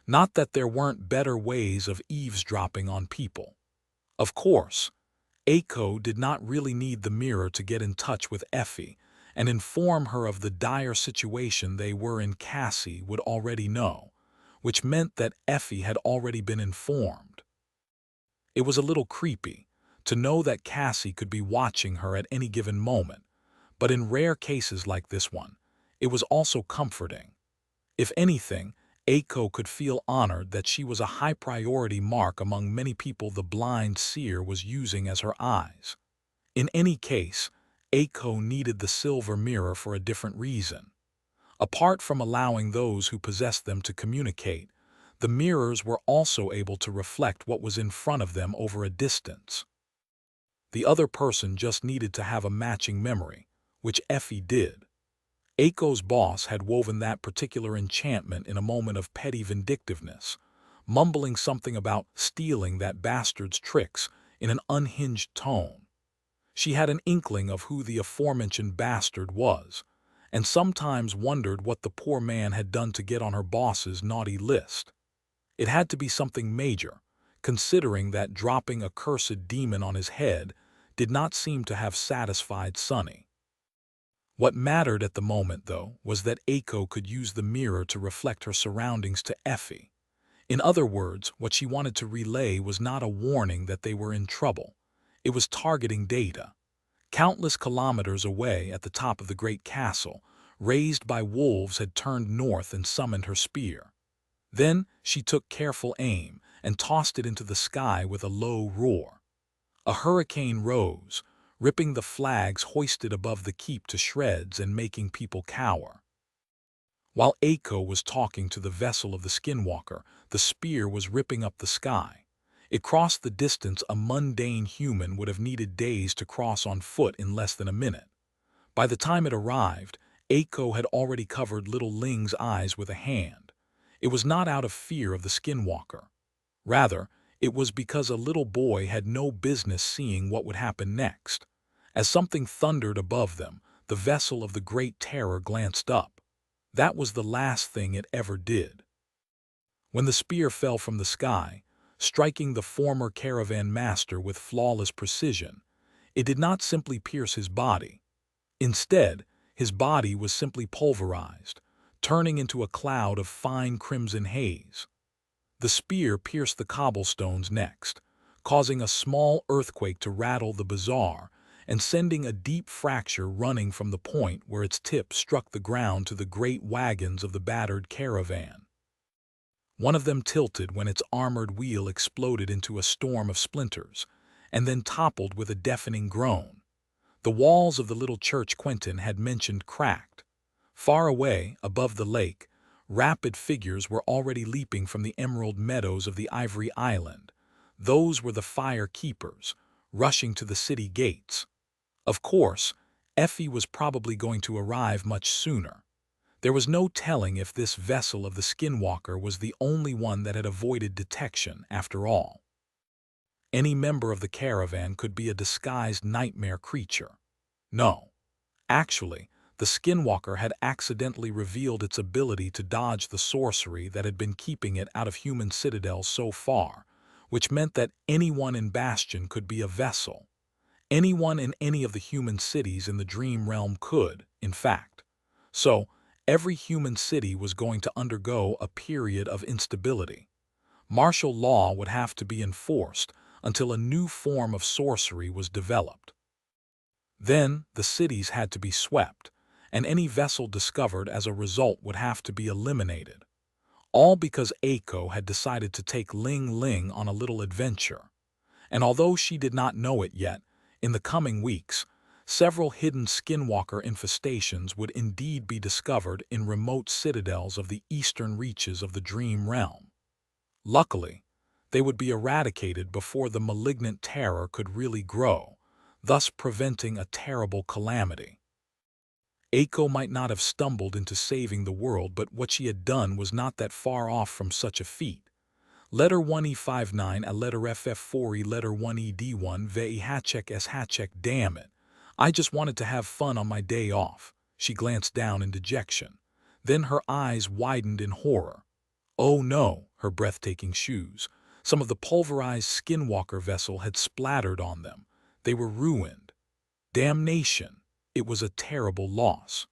Not that there weren't better ways of eavesdropping on people. Of course, Ako did not really need the mirror to get in touch with Effie, and inform her of the dire situation they were in. Cassie would already know, which meant that Effie had already been informed. It was a little creepy to know that Cassie could be watching her at any given moment, but in rare cases like this one, it was also comforting. If anything, Aiko could feel honored that she was a high-priority mark among many people the blind seer was using as her eyes. In any case, Aiko needed the silver mirror for a different reason. Apart from allowing those who possessed them to communicate, the mirrors were also able to reflect what was in front of them over a distance. The other person just needed to have a matching memory, which Effie did. Aiko's boss had woven that particular enchantment in a moment of petty vindictiveness, mumbling something about stealing that bastard's tricks in an unhinged tone. She had an inkling of who the aforementioned bastard was, and sometimes wondered what the poor man had done to get on her boss's naughty list. It had to be something major, considering that dropping a cursed demon on his head did not seem to have satisfied Sonny. What mattered at the moment, though, was that Aiko could use the mirror to reflect her surroundings to Effie. In other words, what she wanted to relay was not a warning that they were in trouble. It was targeting data. Countless kilometers away at the top of the great castle, raised by wolves had turned north and summoned her spear. Then she took careful aim and tossed it into the sky with a low roar. A hurricane rose, ripping the flags hoisted above the keep to shreds and making people cower. While Aiko was talking to the vessel of the skinwalker, the spear was ripping up the sky. It crossed the distance a mundane human would have needed days to cross on foot in less than a minute. By the time it arrived, Aiko had already covered little Ling's eyes with a hand. It was not out of fear of the skinwalker. Rather, it was because a little boy had no business seeing what would happen next. As something thundered above them, the vessel of the Great Terror glanced up. That was the last thing it ever did. When the spear fell from the sky, striking the former caravan master with flawless precision, it did not simply pierce his body. Instead, his body was simply pulverized, turning into a cloud of fine crimson haze. The spear pierced the cobblestones next, causing a small earthquake to rattle the bazaar and sending a deep fracture running from the point where its tip struck the ground to the great wagons of the battered caravan. One of them tilted when its armored wheel exploded into a storm of splinters, and then toppled with a deafening groan. The walls of the little church Quentin had mentioned cracked. Far away, above the lake, rapid figures were already leaping from the emerald meadows of the Ivory Island. Those were the fire keepers, rushing to the city gates. Of course, Effie was probably going to arrive much sooner. There was no telling if this vessel of the Skinwalker was the only one that had avoided detection after all. Any member of the caravan could be a disguised nightmare creature. No, actually, the Skinwalker had accidentally revealed its ability to dodge the sorcery that had been keeping it out of human citadels so far, which meant that anyone in Bastion could be a vessel. Anyone in any of the human cities in the dream realm could, in fact. So, every human city was going to undergo a period of instability. Martial law would have to be enforced until a new form of sorcery was developed. Then, the cities had to be swept, and any vessel discovered as a result would have to be eliminated. All because Aiko had decided to take Ling Ling on a little adventure. And although she did not know it yet, in the coming weeks, several hidden skinwalker infestations would indeed be discovered in remote citadels of the eastern reaches of the dream realm. Luckily, they would be eradicated before the malignant terror could really grow, thus preventing a terrible calamity. Aiko might not have stumbled into saving the world, but what she had done was not that far off from such a feat. Letter 1E59 a letter FF4E letter 1ED1 VE hatchek S hatchek. Damn it. I just wanted to have fun on my day off. She glanced down in dejection. Then her eyes widened in horror. Oh no, her breathtaking shoes. Some of the pulverized skinwalker vessel had splattered on them. They were ruined. Damnation. It was a terrible loss.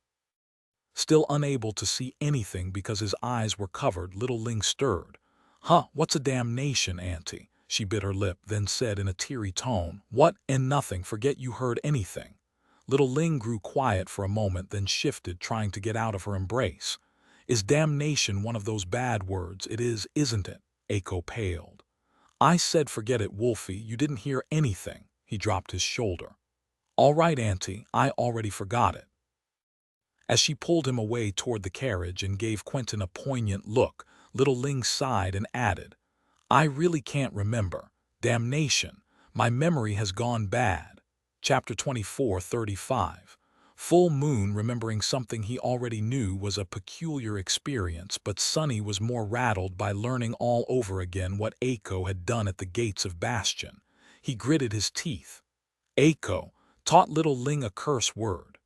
Still unable to see anything because his eyes were covered, little Ling stirred. "Huh, what's a damnation, Auntie?" She bit her lip, then said in a teary tone, "What, and nothing, forget you heard anything." Little Ling grew quiet for a moment, then shifted, trying to get out of her embrace. "Is damnation one of those bad words? It is, isn't it?" Eiko paled. "I said forget it, Wolfie, you didn't hear anything." He dropped his shoulder. "All right, Auntie, I already forgot it." As she pulled him away toward the carriage and gave Quentin a poignant look, little Ling sighed and added, "I really can't remember. Damnation, my memory has gone bad." Chapter 24:35. Full Moon, remembering something he already knew, was a peculiar experience, but Sunny was more rattled by learning all over again what Eiko had done at the gates of Bastion. He gritted his teeth. Eiko taught little Ling a curse word.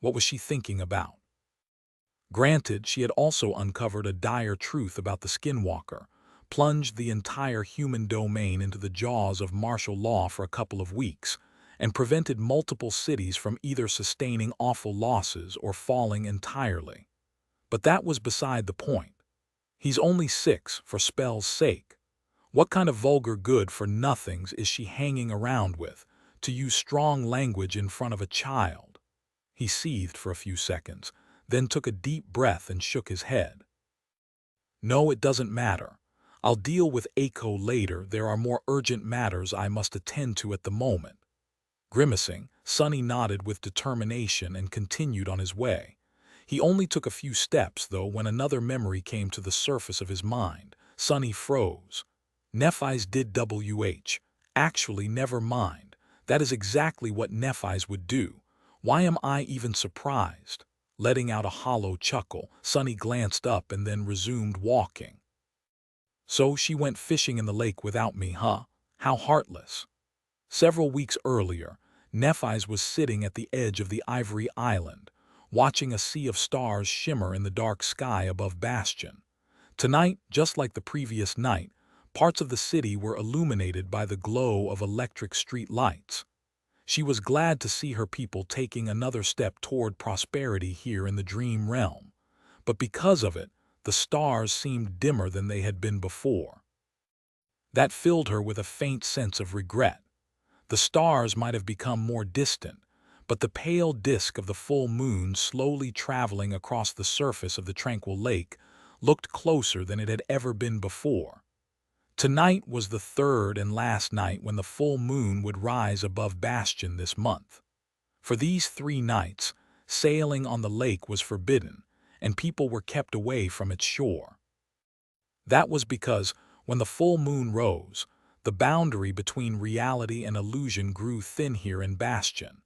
What was she thinking about? Granted, she had also uncovered a dire truth about the Skinwalker, plunged the entire human domain into the jaws of martial law for a couple of weeks, and prevented multiple cities from either sustaining awful losses or falling entirely. But that was beside the point. He's only 6, for spell's sake. What kind of vulgar good-for-nothings is she hanging around with, to use strong language in front of a child? He seethed for a few seconds, then took a deep breath and shook his head. "No, it doesn't matter. I'll deal with Eiko later. There are more urgent matters I must attend to at the moment." Grimacing, Sunny nodded with determination and continued on his way. He only took a few steps, though, when another memory came to the surface of his mind. Sunny froze. Nephis did WH. Actually, never mind. That is exactly what Nephis would do. Why am I even surprised? Letting out a hollow chuckle, Sunny glanced up and then resumed walking. "So she went fishing in the lake without me, huh? How heartless." Several weeks earlier, Nephis was sitting at the edge of the Ivory Island, watching a sea of stars shimmer in the dark sky above Bastion. Tonight, just like the previous night, parts of the city were illuminated by the glow of electric street lights. She was glad to see her people taking another step toward prosperity here in the dream realm. But because of it, the stars seemed dimmer than they had been before. That filled her with a faint sense of regret. The stars might have become more distant, but the pale disk of the full moon slowly traveling across the surface of the tranquil lake looked closer than it had ever been before. Tonight was the third and last night when the full moon would rise above Bastion this month. For these 3 nights, sailing on the lake was forbidden, and people were kept away from its shore. That was because, when the full moon rose, the boundary between reality and illusion grew thin here in Bastion,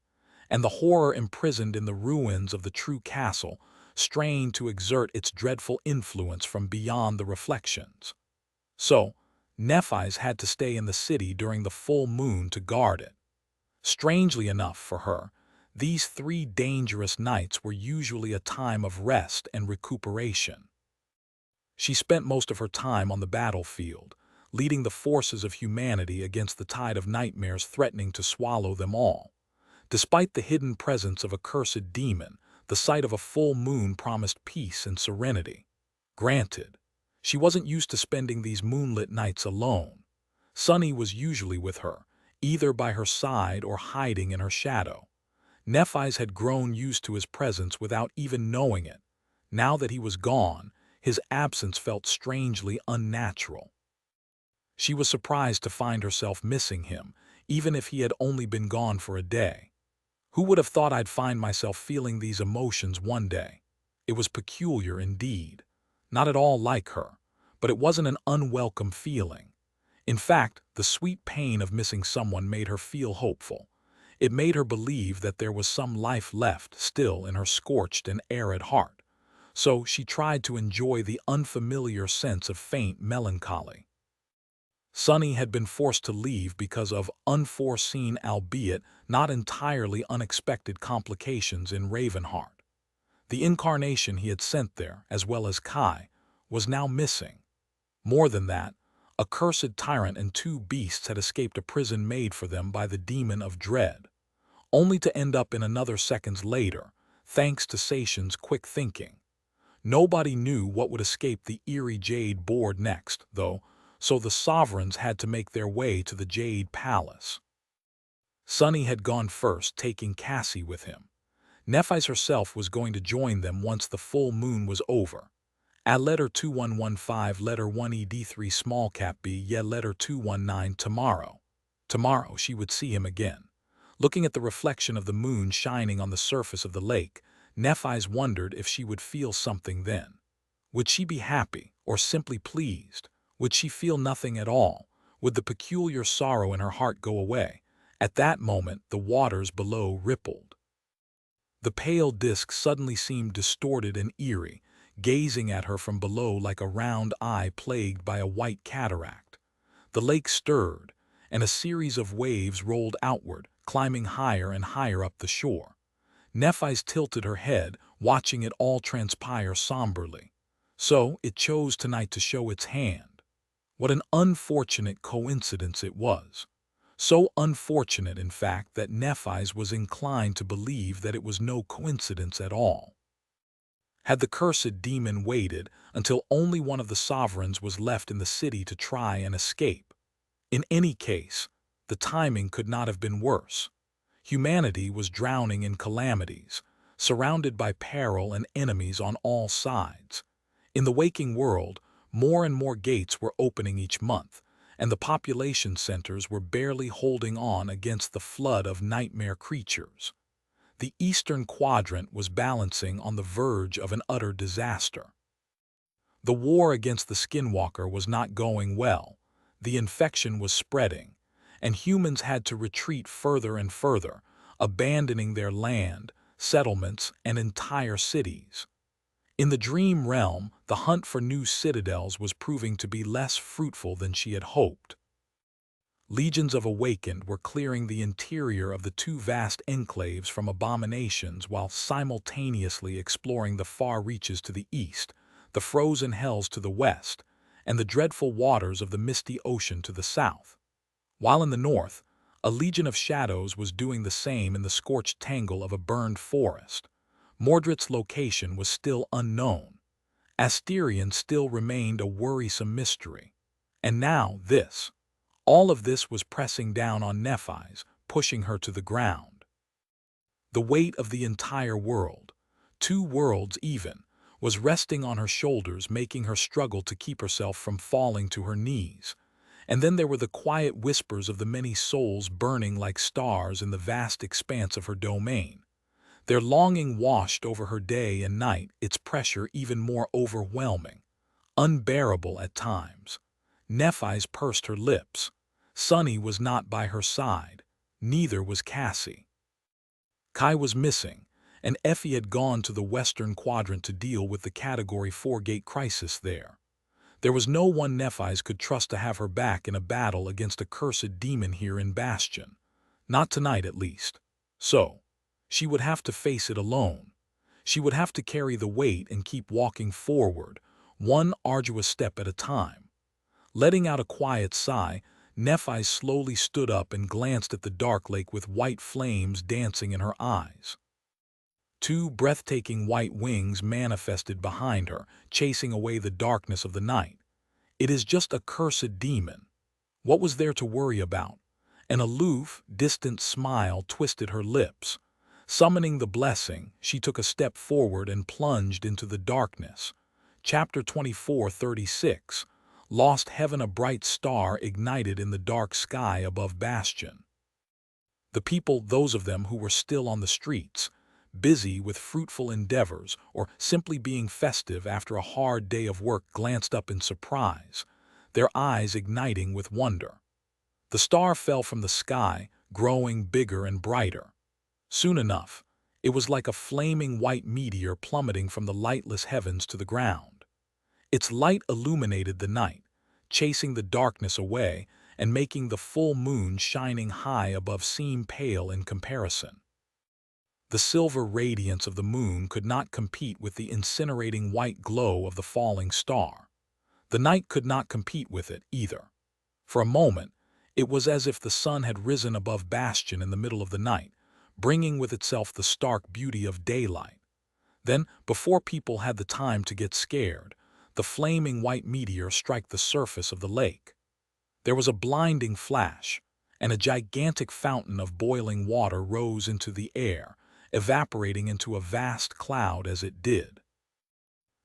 and the horror imprisoned in the ruins of the true castle strained to exert its dreadful influence from beyond the reflections. So, Nephis had to stay in the city during the full moon to guard it. Strangely enough for her, these 3 dangerous nights were usually a time of rest and recuperation. She spent most of her time on the battlefield, leading the forces of humanity against the tide of nightmares threatening to swallow them all. Despite the hidden presence of a cursed demon, the sight of a full moon promised peace and serenity. Granted, she wasn't used to spending these moonlit nights alone. Sunny was usually with her, either by her side or hiding in her shadow. Nephis had grown used to his presence without even knowing it. Now that he was gone, his absence felt strangely unnatural. She was surprised to find herself missing him, even if he had only been gone for a day. Who would have thought I'd find myself feeling these emotions one day? It was peculiar indeed. Not at all like her, but it wasn't an unwelcome feeling. In fact, the sweet pain of missing someone made her feel hopeful. It made her believe that there was some life left still in her scorched and arid heart. So she tried to enjoy the unfamiliar sense of faint melancholy. Sunny had been forced to leave because of unforeseen, albeit not entirely unexpected, complications in Ravenheart. The incarnation he had sent there, as well as Kai, was now missing. More than that, a cursed tyrant and 2 beasts had escaped a prison made for them by the demon of dread. only to end up in another seconds later, thanks to Sation's quick thinking. Nobody knew what would escape the eerie Jade board next, though, so the sovereigns had to make their way to the Jade Palace. Sunny had gone first, taking Cassie with him. Nephise herself was going to join them once the full moon was over. At letter 2115, letter 1ED3 small cap B, letter 219 tomorrow. Tomorrow she would see him again. Looking at the reflection of the moon shining on the surface of the lake, Nephise wondered if she would feel something then. Would she be happy, or simply pleased? Would she feel nothing at all? Would the peculiar sorrow in her heart go away? At that moment, the waters below rippled. The pale disk suddenly seemed distorted and eerie, gazing at her from below like a round eye plagued by a white cataract. The lake stirred, and a series of waves rolled outward, climbing higher and higher up the shore. Nephise tilted her head, watching it all transpire somberly. So it chose tonight to show its hand. What an unfortunate coincidence it was. So unfortunate, in fact, that Nephise was inclined to believe that it was no coincidence at all. Had the cursed demon waited until only one of the sovereigns was left in the city to try and escape? In any case, the timing could not have been worse. Humanity was drowning in calamities, surrounded by peril and enemies on all sides. In the waking world, more and more gates were opening each month, and the population centers were barely holding on against the flood of nightmare creatures. The eastern quadrant was balancing on the verge of an utter disaster. The war against the Skinwalker was not going well. The infection was spreading, and humans had to retreat further and further, abandoning their land, settlements, and entire cities. In the dream realm, the hunt for new citadels was proving to be less fruitful than she had hoped. Legions of Awakened were clearing the interior of the two vast enclaves from abominations while simultaneously exploring the far reaches to the east, the frozen hells to the west, and the dreadful waters of the misty ocean to the south. While in the north, a legion of shadows was doing the same in the scorched tangle of a burned forest. Mordred's location was still unknown. Asterion still remained a worrisome mystery. And now this. All of this was pressing down on Nephise, pushing her to the ground. The weight of the entire world, two worlds even, was resting on her shoulders, making her struggle to keep herself from falling to her knees. And then there were the quiet whispers of the many souls burning like stars in the vast expanse of her domain. Their longing washed over her day and night, its pressure even more overwhelming, unbearable at times. Nephise pursed her lips. Sunny was not by her side. Neither was Cassie. Kai was missing, and Effie had gone to the western quadrant to deal with the Category 4 gate crisis there. There was no one Nephise could trust to have her back in a battle against a cursed demon here in Bastion. Not tonight, at least. So, she would have to face it alone. She would have to carry the weight and keep walking forward, one arduous step at a time. Letting out a quiet sigh, Nephise slowly stood up and glanced at the dark lake with white flames dancing in her eyes. Two breathtaking white wings manifested behind her, chasing away the darkness of the night. It is just a cursed demon. What was there to worry about? An aloof, distant smile twisted her lips. Summoning the blessing, she took a step forward and plunged into the darkness. Chapter 24:36. Lost heaven. A bright star ignited in the dark sky above Bastion. The people, those of them who were still on the streets, busy with fruitful endeavors or simply being festive after a hard day of work, glanced up in surprise, their eyes igniting with wonder. The star fell from the sky, growing bigger and brighter. Soon enough, it was like a flaming white meteor plummeting from the lightless heavens to the ground. Its light illuminated the night, chasing the darkness away and making the full moon shining high above seem pale in comparison. The silver radiance of the moon could not compete with the incinerating white glow of the falling star. The night could not compete with it either. For a moment, it was as if the sun had risen above Bastion in the middle of the night, bringing with itself the stark beauty of daylight. Then, before people had the time to get scared, the flaming white meteor struck the surface of the lake. There was a blinding flash, and a gigantic fountain of boiling water rose into the air, evaporating into a vast cloud as it did.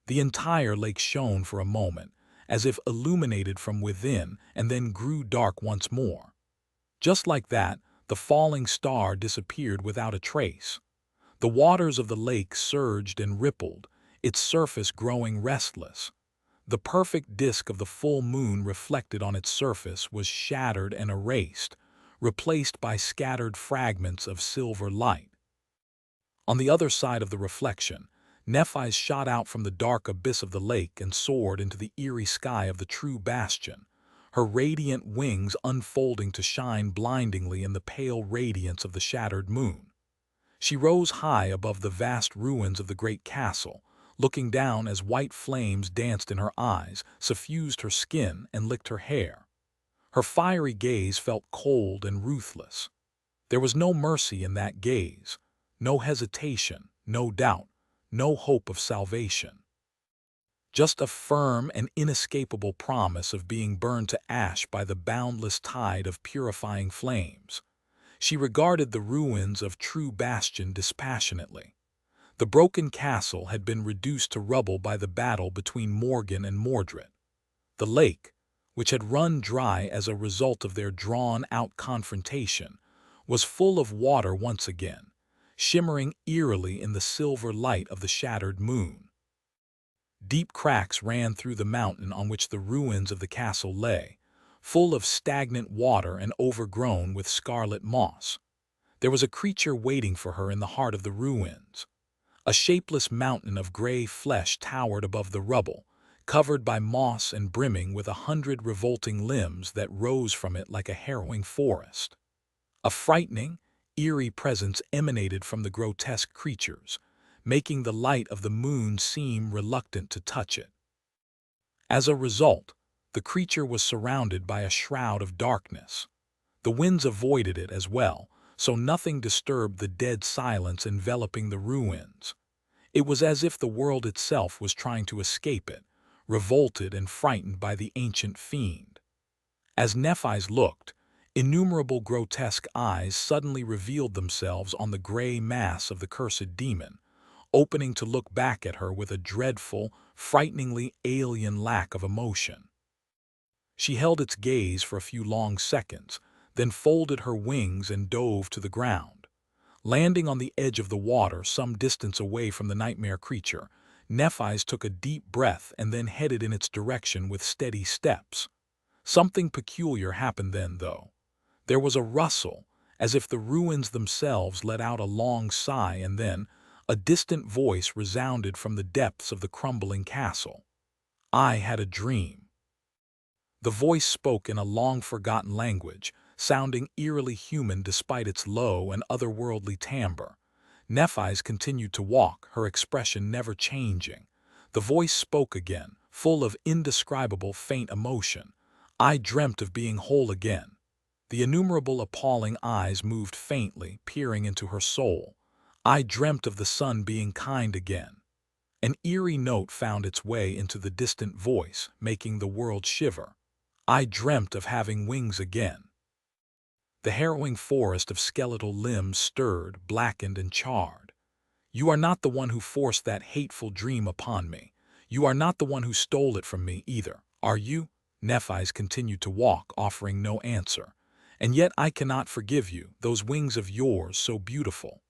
The entire lake shone for a moment, as if illuminated from within, and then grew dark once more. Just like that, the falling star disappeared without a trace. The waters of the lake surged and rippled, its surface growing restless. The perfect disk of the full moon reflected on its surface was shattered and erased, replaced by scattered fragments of silver light. On the other side of the reflection, Nephi's shot out from the dark abyss of the lake and soared into the eerie sky of the true bastion, her radiant wings unfolding to shine blindingly in the pale radiance of the shattered moon. She rose high above the vast ruins of the great castle, looking down as white flames danced in her eyes, suffused her skin, and licked her hair. Her fiery gaze felt cold and ruthless. There was no mercy in that gaze, no hesitation, no doubt, no hope of salvation. Just a firm and inescapable promise of being burned to ash by the boundless tide of purifying flames. She regarded the ruins of True Bastion dispassionately. The broken castle had been reduced to rubble by the battle between Morgan and Mordred. The lake, which had run dry as a result of their drawn-out confrontation, was full of water once again, shimmering eerily in the silver light of the shattered moon. Deep cracks ran through the mountain on which the ruins of the castle lay, full of stagnant water and overgrown with scarlet moss. There was a creature waiting for her in the heart of the ruins. A shapeless mountain of gray flesh towered above the rubble, covered by moss and brimming with 100 revolting limbs that rose from it like a harrowing forest. A frightening, eerie presence emanated from the grotesque creatures, making the light of the moon seem reluctant to touch it. As a result, the creature was surrounded by a shroud of darkness. The winds avoided it as well, so nothing disturbed the dead silence enveloping the ruins. It was as if the world itself was trying to escape it, revolted and frightened by the ancient fiend. As Nephi's looked, innumerable grotesque eyes suddenly revealed themselves on the gray mass of the cursed demon, opening to look back at her with a dreadful, frighteningly alien lack of emotion. She held its gaze for a few long seconds, then folded her wings and dove to the ground. Landing on the edge of the water some distance away from the nightmare creature, Nephi's took a deep breath and then headed in its direction with steady steps. Something peculiar happened then, though. There was a rustle, as if the ruins themselves let out a long sigh, and then a distant voice resounded from the depths of the crumbling castle. "I had a dream." The voice spoke in a long-forgotten language, sounding eerily human despite its low and otherworldly timbre. Nephi's continued to walk, her expression never changing. The voice spoke again, full of indescribable faint emotion. "I dreamt of being whole again." The innumerable appalling eyes moved faintly, peering into her soul. "I dreamt of the sun being kind again." An eerie note found its way into the distant voice, making the world shiver. "I dreamt of having wings again." The harrowing forest of skeletal limbs stirred, blackened, and charred. "You are not the one who forced that hateful dream upon me. You are not the one who stole it from me, either, are you?" Nephi's continued to walk, offering no answer. "And yet I cannot forgive you, those wings of yours so beautiful."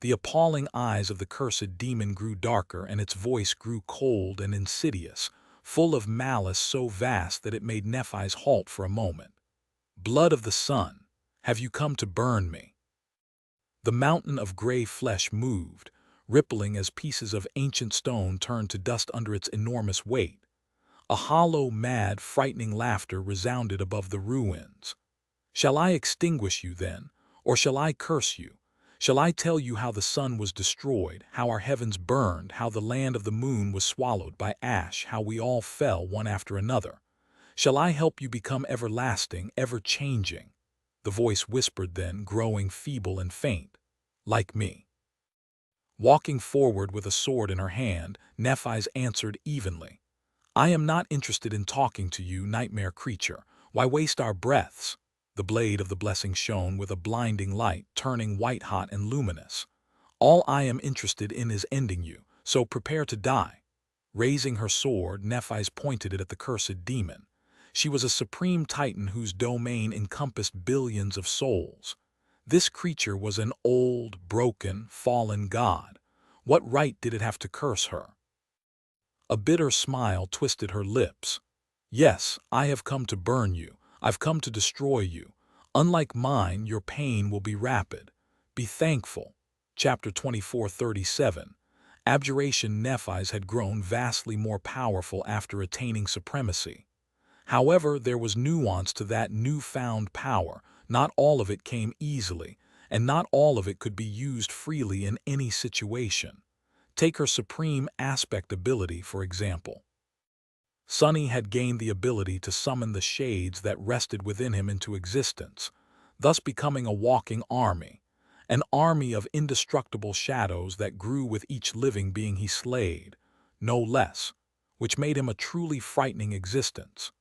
The appalling eyes of the cursed demon grew darker, and its voice grew cold and insidious, full of malice so vast that it made Nephi's halt for a moment. "Blood of the sun, have you come to burn me?" The mountain of gray flesh moved, rippling as pieces of ancient stone turned to dust under its enormous weight. A hollow, mad, frightening laughter resounded above the ruins. "Shall I extinguish you then, or shall I curse you? Shall I tell you how the sun was destroyed, how our heavens burned, how the land of the moon was swallowed by ash, how we all fell one after another? Shall I help you become everlasting, ever-changing?" The voice whispered then, growing feeble and faint. Like me. Walking forward with a sword in her hand, Nephi's answered evenly. I am not interested in talking to you, nightmare creature. Why waste our breaths? The blade of the blessing shone with a blinding light, turning white-hot and luminous. All I am interested in is ending you, so prepare to die. Raising her sword, Nephis pointed it at the cursed demon. She was a supreme titan whose domain encompassed billions of souls. This creature was an old, broken, fallen god. What right did it have to curse her? A bitter smile twisted her lips. Yes, I have come to burn you. I've come to destroy you. Unlike mine, your pain will be rapid. Be thankful. Chapter 24:37. Abjuration. Nephis had grown vastly more powerful after attaining supremacy. However, there was nuance to that newfound power. Not all of it came easily, and not all of it could be used freely in any situation. Take her supreme aspect ability, for example. Sunny had gained the ability to summon the shades that rested within him into existence, thus becoming a walking army, an army of indestructible shadows that grew with each living being he slayed, no less, which made him a truly frightening existence.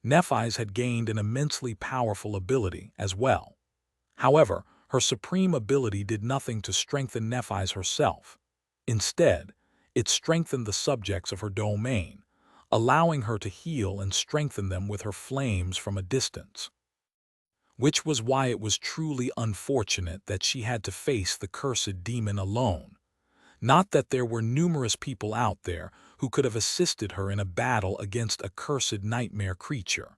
Nephis had gained an immensely powerful ability as well. However, her supreme ability did nothing to strengthen Nephis herself. Instead, it strengthened the subjects of her domain, allowing her to heal and strengthen them with her flames from a distance. Which was why it was truly unfortunate that she had to face the cursed demon alone. Not that there were numerous people out there who could have assisted her in a battle against a cursed nightmare creature.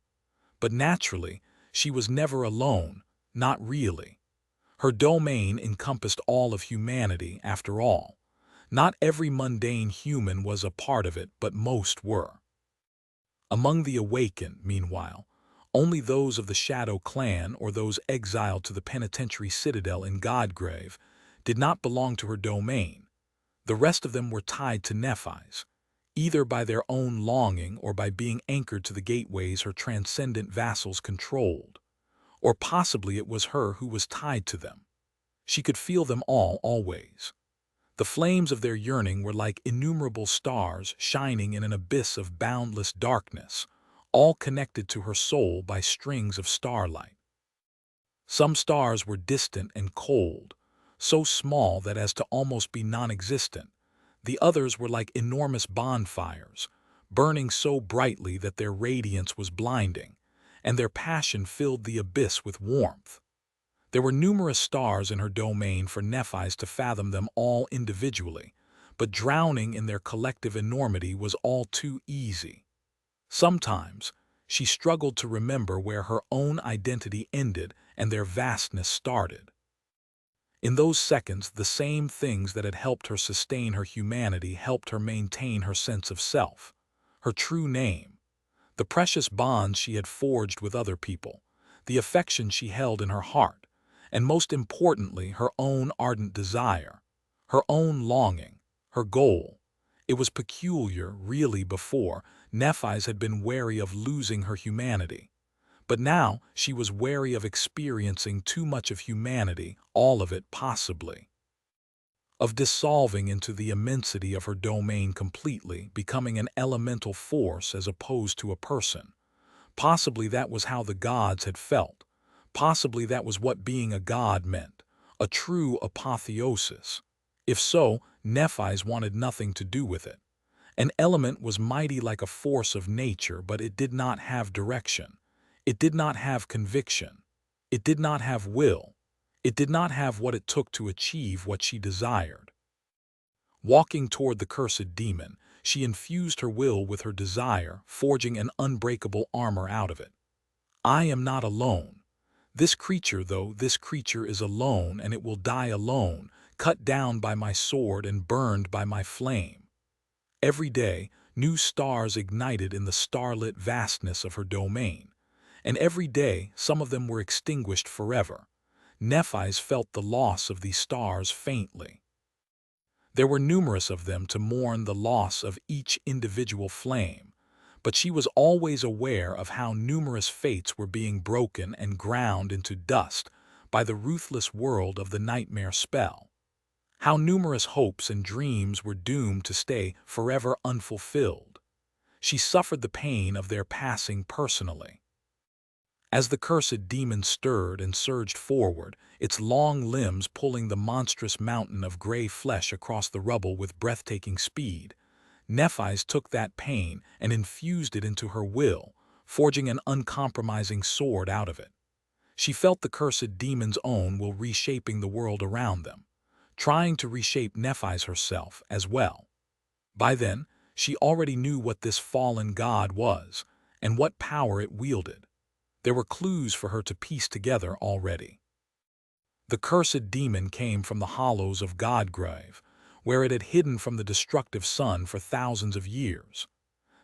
But naturally, she was never alone, not really. Her domain encompassed all of humanity, after all. Not every mundane human was a part of it, but most were. Among the Awaken, meanwhile, only those of the Shadow clan or those exiled to the penitentiary citadel in Godgrave did not belong to her domain. The rest of them were tied to Nephis, either by their own longing or by being anchored to the gateways her transcendent vassals controlled. Or possibly it was her who was tied to them. She could feel them all, always. The flames of their yearning were like innumerable stars shining in an abyss of boundless darkness, all connected to her soul by strings of starlight. Some stars were distant and cold, so small that as to almost be non-existent. The others were like enormous bonfires, burning so brightly that their radiance was blinding, and their passion filled the abyss with warmth. There were numerous stars in her domain for Nephis to fathom them all individually, but drowning in their collective enormity was all too easy. Sometimes, she struggled to remember where her own identity ended and their vastness started. In those seconds, the same things that had helped her sustain her humanity helped her maintain her sense of self, her true name, the precious bonds she had forged with other people, the affection she held in her heart, and most importantly, her own ardent desire, her own longing, her goal. It was peculiar, really. Before, Nephis had been wary of losing her humanity. But now she was wary of experiencing too much of humanity, all of it possibly. Of dissolving into the immensity of her domain completely, becoming an elemental force as opposed to a person. Possibly that was how the gods had felt. Possibly that was what being a god meant, a true apotheosis. If so, Nephis wanted nothing to do with it. An element was mighty like a force of nature, but it did not have direction. It did not have conviction. It did not have will. It did not have what it took to achieve what she desired. Walking toward the cursed demon, she infused her will with her desire, forging an unbreakable armor out of it. I am not alone. This creature, though, this creature is alone, and it will die alone, cut down by my sword and burned by my flame. Every day, new stars ignited in the starlit vastness of her domain, and every day some of them were extinguished forever. Nephis felt the loss of these stars faintly. There were numerous of them to mourn the loss of each individual flame, but she was always aware of how numerous fates were being broken and ground into dust by the ruthless world of the nightmare spell. How numerous hopes and dreams were doomed to stay forever unfulfilled. She suffered the pain of their passing personally. As the cursed demon stirred and surged forward, its long limbs pulling the monstrous mountain of gray flesh across the rubble with breathtaking speed, Nephis took that pain and infused it into her will, forging an uncompromising sword out of it. She felt the cursed demon's own will reshaping the world around them, trying to reshape Nephis herself as well. By then, she already knew what this fallen god was and what power it wielded. There were clues for her to piece together already. The cursed demon came from the hollows of Godgrave, where it had hidden from the destructive sun for thousands of years.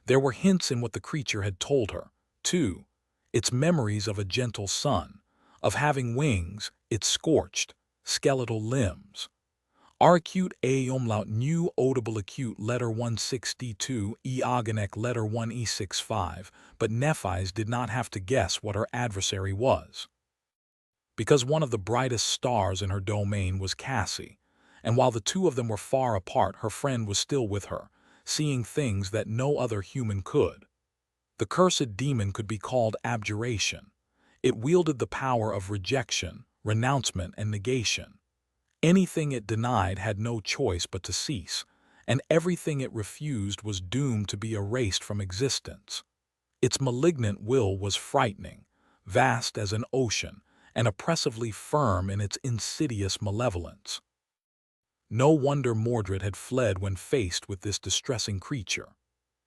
There were hints in what the creature had told her, too, its memories of a gentle sun, of having wings, its scorched, skeletal limbs. R acute A umlaut new audible acute letter 162 E agonek letter 1E65, but Nephis did not have to guess what her adversary was. Because one of the brightest stars in her domain was Cassie, and while the two of them were far apart, her friend was still with her, seeing things that no other human could. The cursed demon could be called abjuration. It wielded the power of rejection, renouncement, and negation. Anything it denied had no choice but to cease, and everything it refused was doomed to be erased from existence. Its malignant will was frightening, vast as an ocean, and oppressively firm in its insidious malevolence. No wonder Mordred had fled when faced with this distressing creature.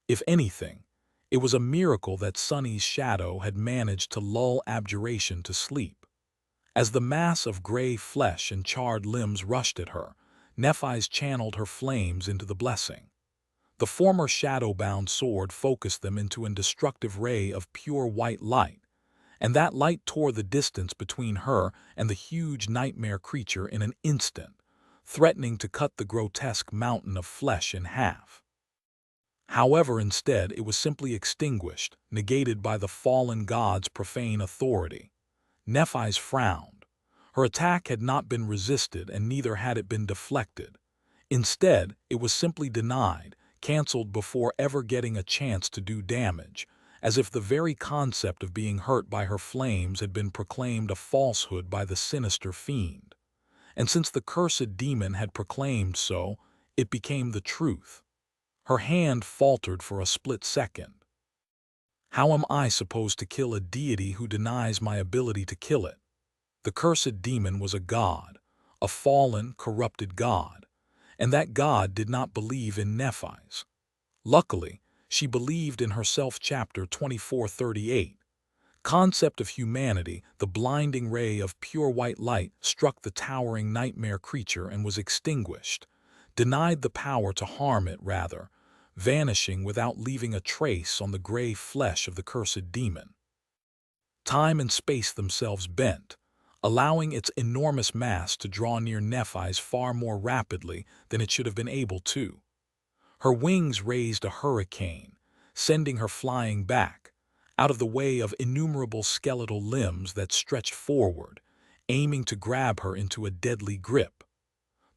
If anything, it was a miracle that Sunny's shadow had managed to lull abjuration to sleep. As the mass of gray flesh and charred limbs rushed at her, Nephis channeled her flames into the blessing. The former shadow-bound sword focused them into an destructive ray of pure white light, and that light tore the distance between her and the huge nightmare creature in an instant, threatening to cut the grotesque mountain of flesh in half. However, instead, it was simply extinguished, negated by the fallen god's profane authority. Nephis frowned. Her attack had not been resisted, and neither had it been deflected. Instead, it was simply denied, cancelled before ever getting a chance to do damage, as if the very concept of being hurt by her flames had been proclaimed a falsehood by the sinister fiend. And since the cursed demon had proclaimed so, it became the truth. Her hand faltered for a split second. How am I supposed to kill a deity who denies my ability to kill it? The cursed demon was a god, a fallen, corrupted god, and that god did not believe in Nephis. Luckily, she believed in herself. Chapter 24:38. Concept of humanity, the blinding ray of pure white light struck the towering nightmare creature and was extinguished, denied the power to harm it rather, vanishing without leaving a trace on the gray flesh of the cursed demon. Time and space themselves bent, allowing its enormous mass to draw near Nephis far more rapidly than it should have been able to. Her wings raised a hurricane, sending her flying back, out of the way of innumerable skeletal limbs that stretched forward, aiming to grab her into a deadly grip.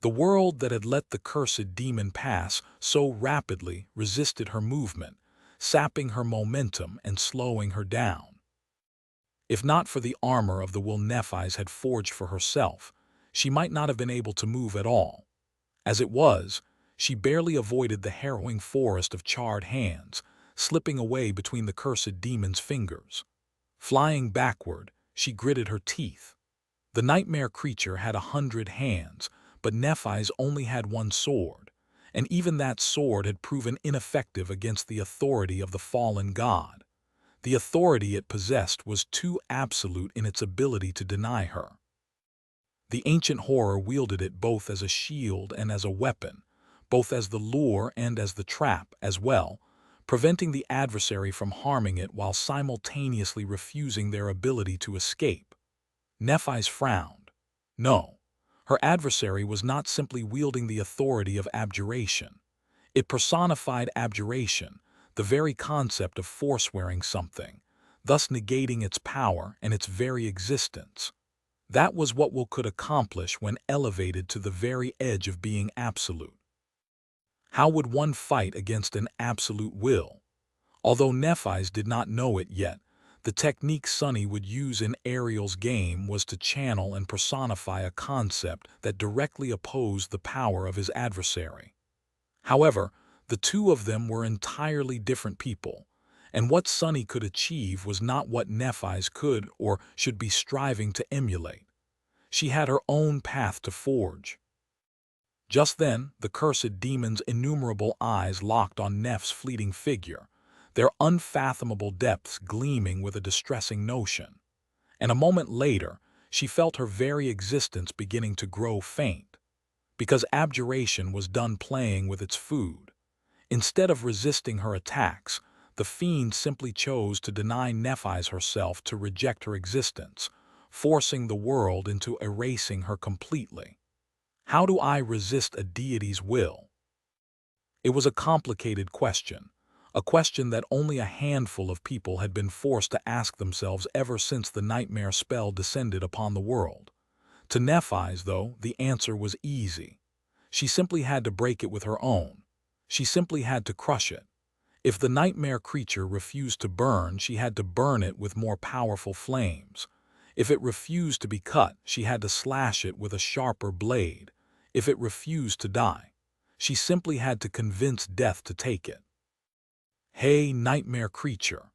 The world that had let the cursed demon pass so rapidly resisted her movement, sapping her momentum and slowing her down. If not for the armor of the will Nephis had forged for herself, she might not have been able to move at all. As it was, she barely avoided the harrowing forest of charred hands, slipping away between the cursed demon's fingers. Flying backward, she gritted her teeth. The nightmare creature had 100 hands, but Nephis only had one sword, and even that sword had proven ineffective against the authority of the fallen god. The authority it possessed was too absolute in its ability to deny her. The ancient horror wielded it both as a shield and as a weapon, both as the lure and as the trap as well, preventing the adversary from harming it while simultaneously refusing their ability to escape. Nephis frowned. No, her adversary was not simply wielding the authority of abjuration. It personified abjuration, the very concept of forswearing something, thus negating its power and its very existence. That was what will could accomplish when elevated to the very edge of being absolute. How would one fight against an absolute will? Although Nephis did not know it yet, the technique Sunny would use in Ariel's game was to channel and personify a concept that directly opposed the power of his adversary. However, the two of them were entirely different people, and what Sunny could achieve was not what Nephis could or should be striving to emulate. She had her own path to forge. Just then, the cursed demon's innumerable eyes locked on Neph's fleeting figure, their unfathomable depths gleaming with a distressing notion. And a moment later, she felt her very existence beginning to grow faint, because abjuration was done playing with its food. Instead of resisting her attacks, the fiend simply chose to deny Nephis herself, to reject her existence, forcing the world into erasing her completely. How do I resist a deity's will? It was a complicated question, a question that only a handful of people had been forced to ask themselves ever since the nightmare spell descended upon the world. To Nephis, though, the answer was easy. She simply had to break it with her own. She simply had to crush it. If the nightmare creature refused to burn, she had to burn it with more powerful flames. If it refused to be cut, she had to slash it with a sharper blade. If it refused to die, she simply had to convince death to take it. Hey, nightmare creature!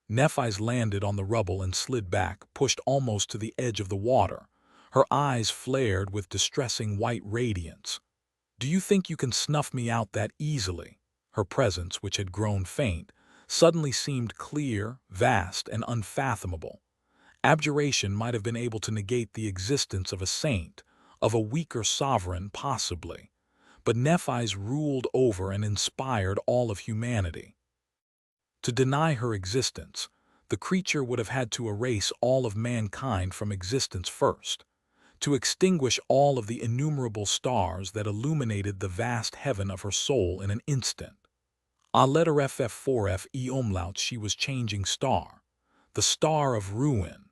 Nephis landed on the rubble and slid back, pushed almost to the edge of the water. Her eyes flared with distressing white radiance. Do you think you can snuff me out that easily? Her presence, which had grown faint, suddenly seemed clear, vast, and unfathomable. Abjuration might have been able to negate the existence of a saint, of a weaker sovereign possibly, but Nephis ruled over and inspired all of humanity. To deny her existence, the creature would have had to erase all of mankind from existence first, to extinguish all of the innumerable stars that illuminated the vast heaven of her soul in an instant. A letter FF4F E umlaut, she was changing star, the star of ruin,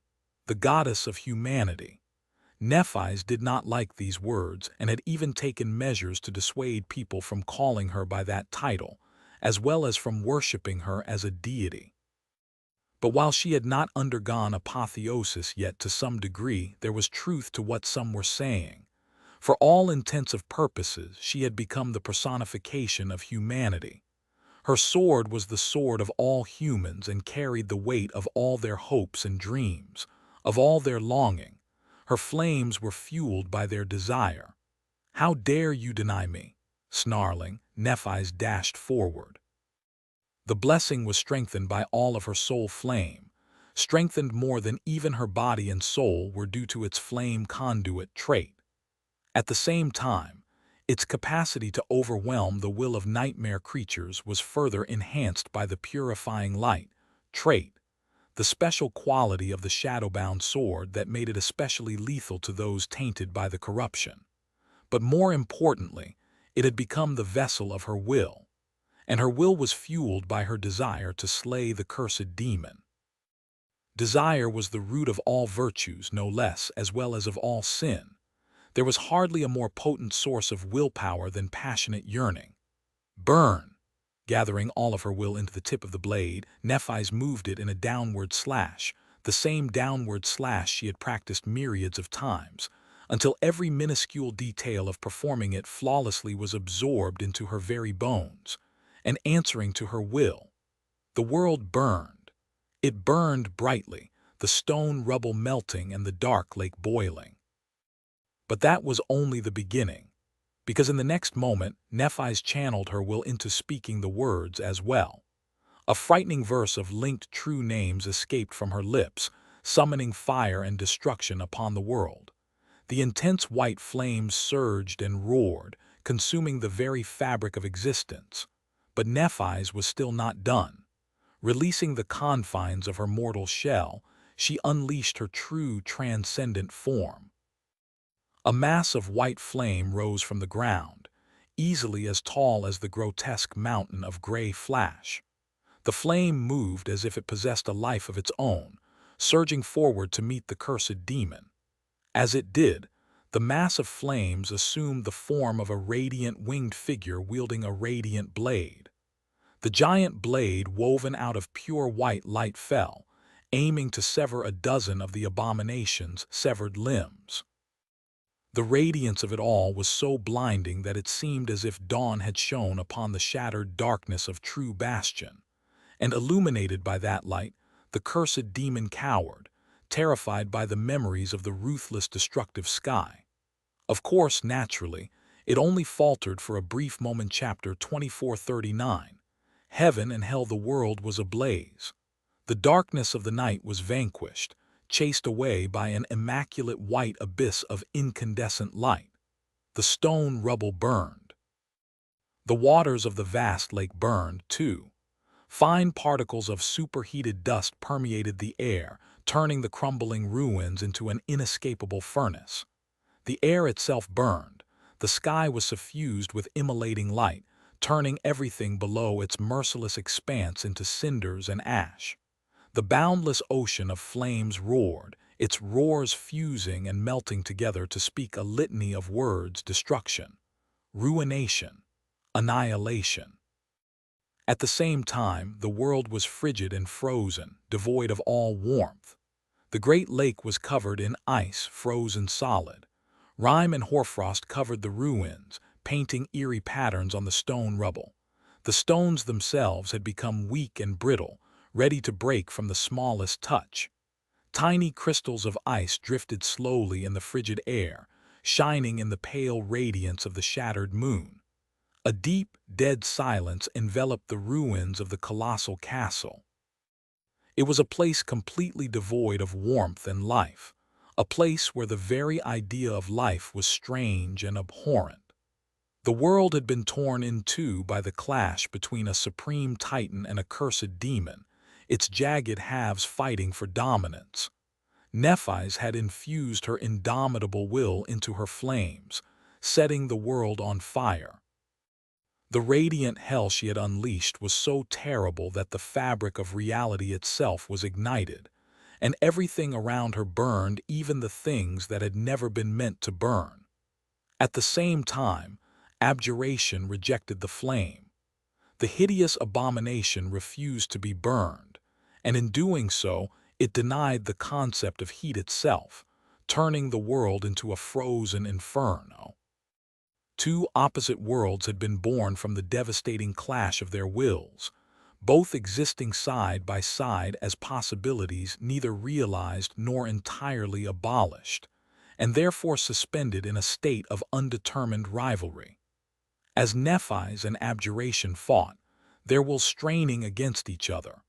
the goddess of humanity. Nephis did not like these words and had even taken measures to dissuade people from calling her by that title, as well as from worshipping her as a deity. But while she had not undergone apotheosis yet, to some degree there was truth to what some were saying. For all intensive purposes, she had become the personification of humanity. Her sword was the sword of all humans and carried the weight of all their hopes and dreams, of all their longing. Her flames were fueled by their desire. How dare you deny me? Snarling, Nephis dashed forward. The blessing was strengthened by all of her soul flame, strengthened more than even her body and soul were due to its flame conduit trait. At the same time, its capacity to overwhelm the will of nightmare creatures was further enhanced by the purifying light trait, the special quality of the shadow-bound sword that made it especially lethal to those tainted by the corruption. But more importantly, it had become the vessel of her will, and her will was fueled by her desire to slay the cursed demon. Desire was the root of all virtues, no less, as well as of all sin. There was hardly a more potent source of willpower than passionate yearning. Burn! Gathering all of her will into the tip of the blade, Nephis moved it in a downward slash, the same downward slash she had practiced myriads of times, until every minuscule detail of performing it flawlessly was absorbed into her very bones, and answering to her will. The world burned. It burned brightly, the stone rubble melting and the dark lake boiling. But that was only the beginning, because in the next moment, Nephis channeled her will into speaking the words as well. A frightening verse of linked true names escaped from her lips, summoning fire and destruction upon the world. The intense white flames surged and roared, consuming the very fabric of existence. But Nephis was still not done. Releasing the confines of her mortal shell, she unleashed her true transcendent form. A mass of white flame rose from the ground, easily as tall as the grotesque mountain of gray flash. The flame moved as if it possessed a life of its own, surging forward to meet the cursed demon. As it did, the mass of flames assumed the form of a radiant winged figure wielding a radiant blade. The giant blade, woven out of pure white light, fell, aiming to sever a dozen of the abomination's severed limbs. The radiance of it all was so blinding that it seemed as if dawn had shone upon the shattered darkness of True Bastion, and illuminated by that light, the cursed demon cowered, terrified by the memories of the ruthless, destructive sky. Of course, naturally, it only faltered for a brief moment. Chapter 2439. Heaven and Hell. The world was ablaze. The darkness of the night was vanquished, chased away by an immaculate white abyss of incandescent light. The stone rubble burned. The waters of the vast lake burned, too. Fine particles of superheated dust permeated the air, turning the crumbling ruins into an inescapable furnace. The air itself burned. The sky was suffused with immolating light, turning everything below its merciless expanse into cinders and ash. The boundless ocean of flames roared, its roars fusing and melting together to speak a litany of words: destruction, ruination, annihilation. At the same time, the world was frigid and frozen, devoid of all warmth. The great lake was covered in ice, frozen solid. Rime and hoarfrost covered the ruins, painting eerie patterns on the stone rubble. The stones themselves had become weak and brittle, ready to break from the smallest touch. Tiny crystals of ice drifted slowly in the frigid air, shining in the pale radiance of the shattered moon. A deep, dead silence enveloped the ruins of the colossal castle. It was a place completely devoid of warmth and life, a place where the very idea of life was strange and abhorrent. The world had been torn in two by the clash between a supreme titan and a cursed demon, its jagged halves fighting for dominance. Nephis had infused her indomitable will into her flames, setting the world on fire. The radiant hell she had unleashed was so terrible that the fabric of reality itself was ignited, and everything around her burned, even the things that had never been meant to burn. At the same time, abjuration rejected the flame. The hideous abomination refused to be burned, and in doing so, it denied the concept of heat itself, turning the world into a frozen inferno. Two opposite worlds had been born from the devastating clash of their wills, both existing side by side as possibilities neither realized nor entirely abolished, and therefore suspended in a state of undetermined rivalry. As Nephis and abjuration fought, their wills straining against each other,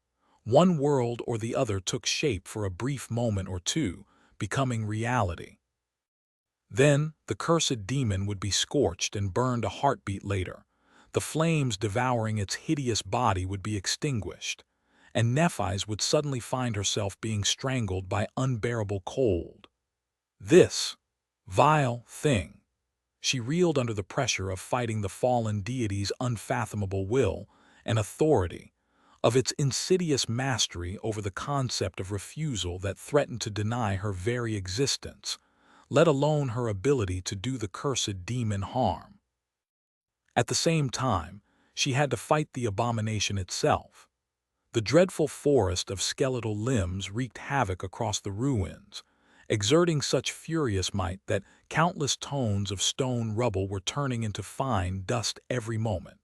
one world or the other took shape for a brief moment or two, becoming reality. Then, the cursed demon would be scorched and burned a heartbeat later. The flames devouring its hideous body would be extinguished, and Nephis would suddenly find herself being strangled by unbearable cold. This vile thing. She reeled under the pressure of fighting the fallen deity's unfathomable will and authority, of its insidious mastery over the concept of refusal that threatened to deny her very existence, let alone her ability to do the cursed demon harm. At the same time, she had to fight the abomination itself. The dreadful forest of skeletal limbs wreaked havoc across the ruins, exerting such furious might that countless tons of stone rubble were turning into fine dust every moment.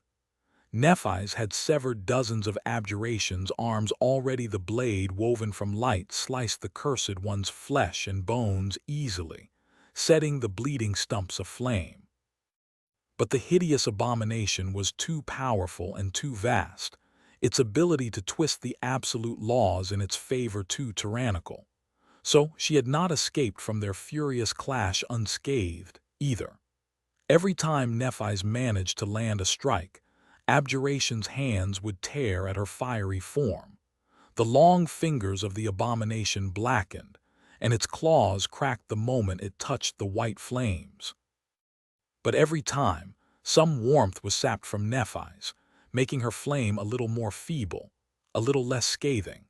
Nephis had severed dozens of abjuration's arms already. The blade woven from light sliced the cursed one's flesh and bones easily, setting the bleeding stumps aflame. But the hideous abomination was too powerful and too vast, its ability to twist the absolute laws in its favor too tyrannical. So she had not escaped from their furious clash unscathed, either. Every time Nephis managed to land a strike, abjuration's hands would tear at her fiery form. The long fingers of the abomination blackened, and its claws cracked the moment it touched the white flames. But every time, some warmth was sapped from Nephis, making her flame a little more feeble, a little less scathing.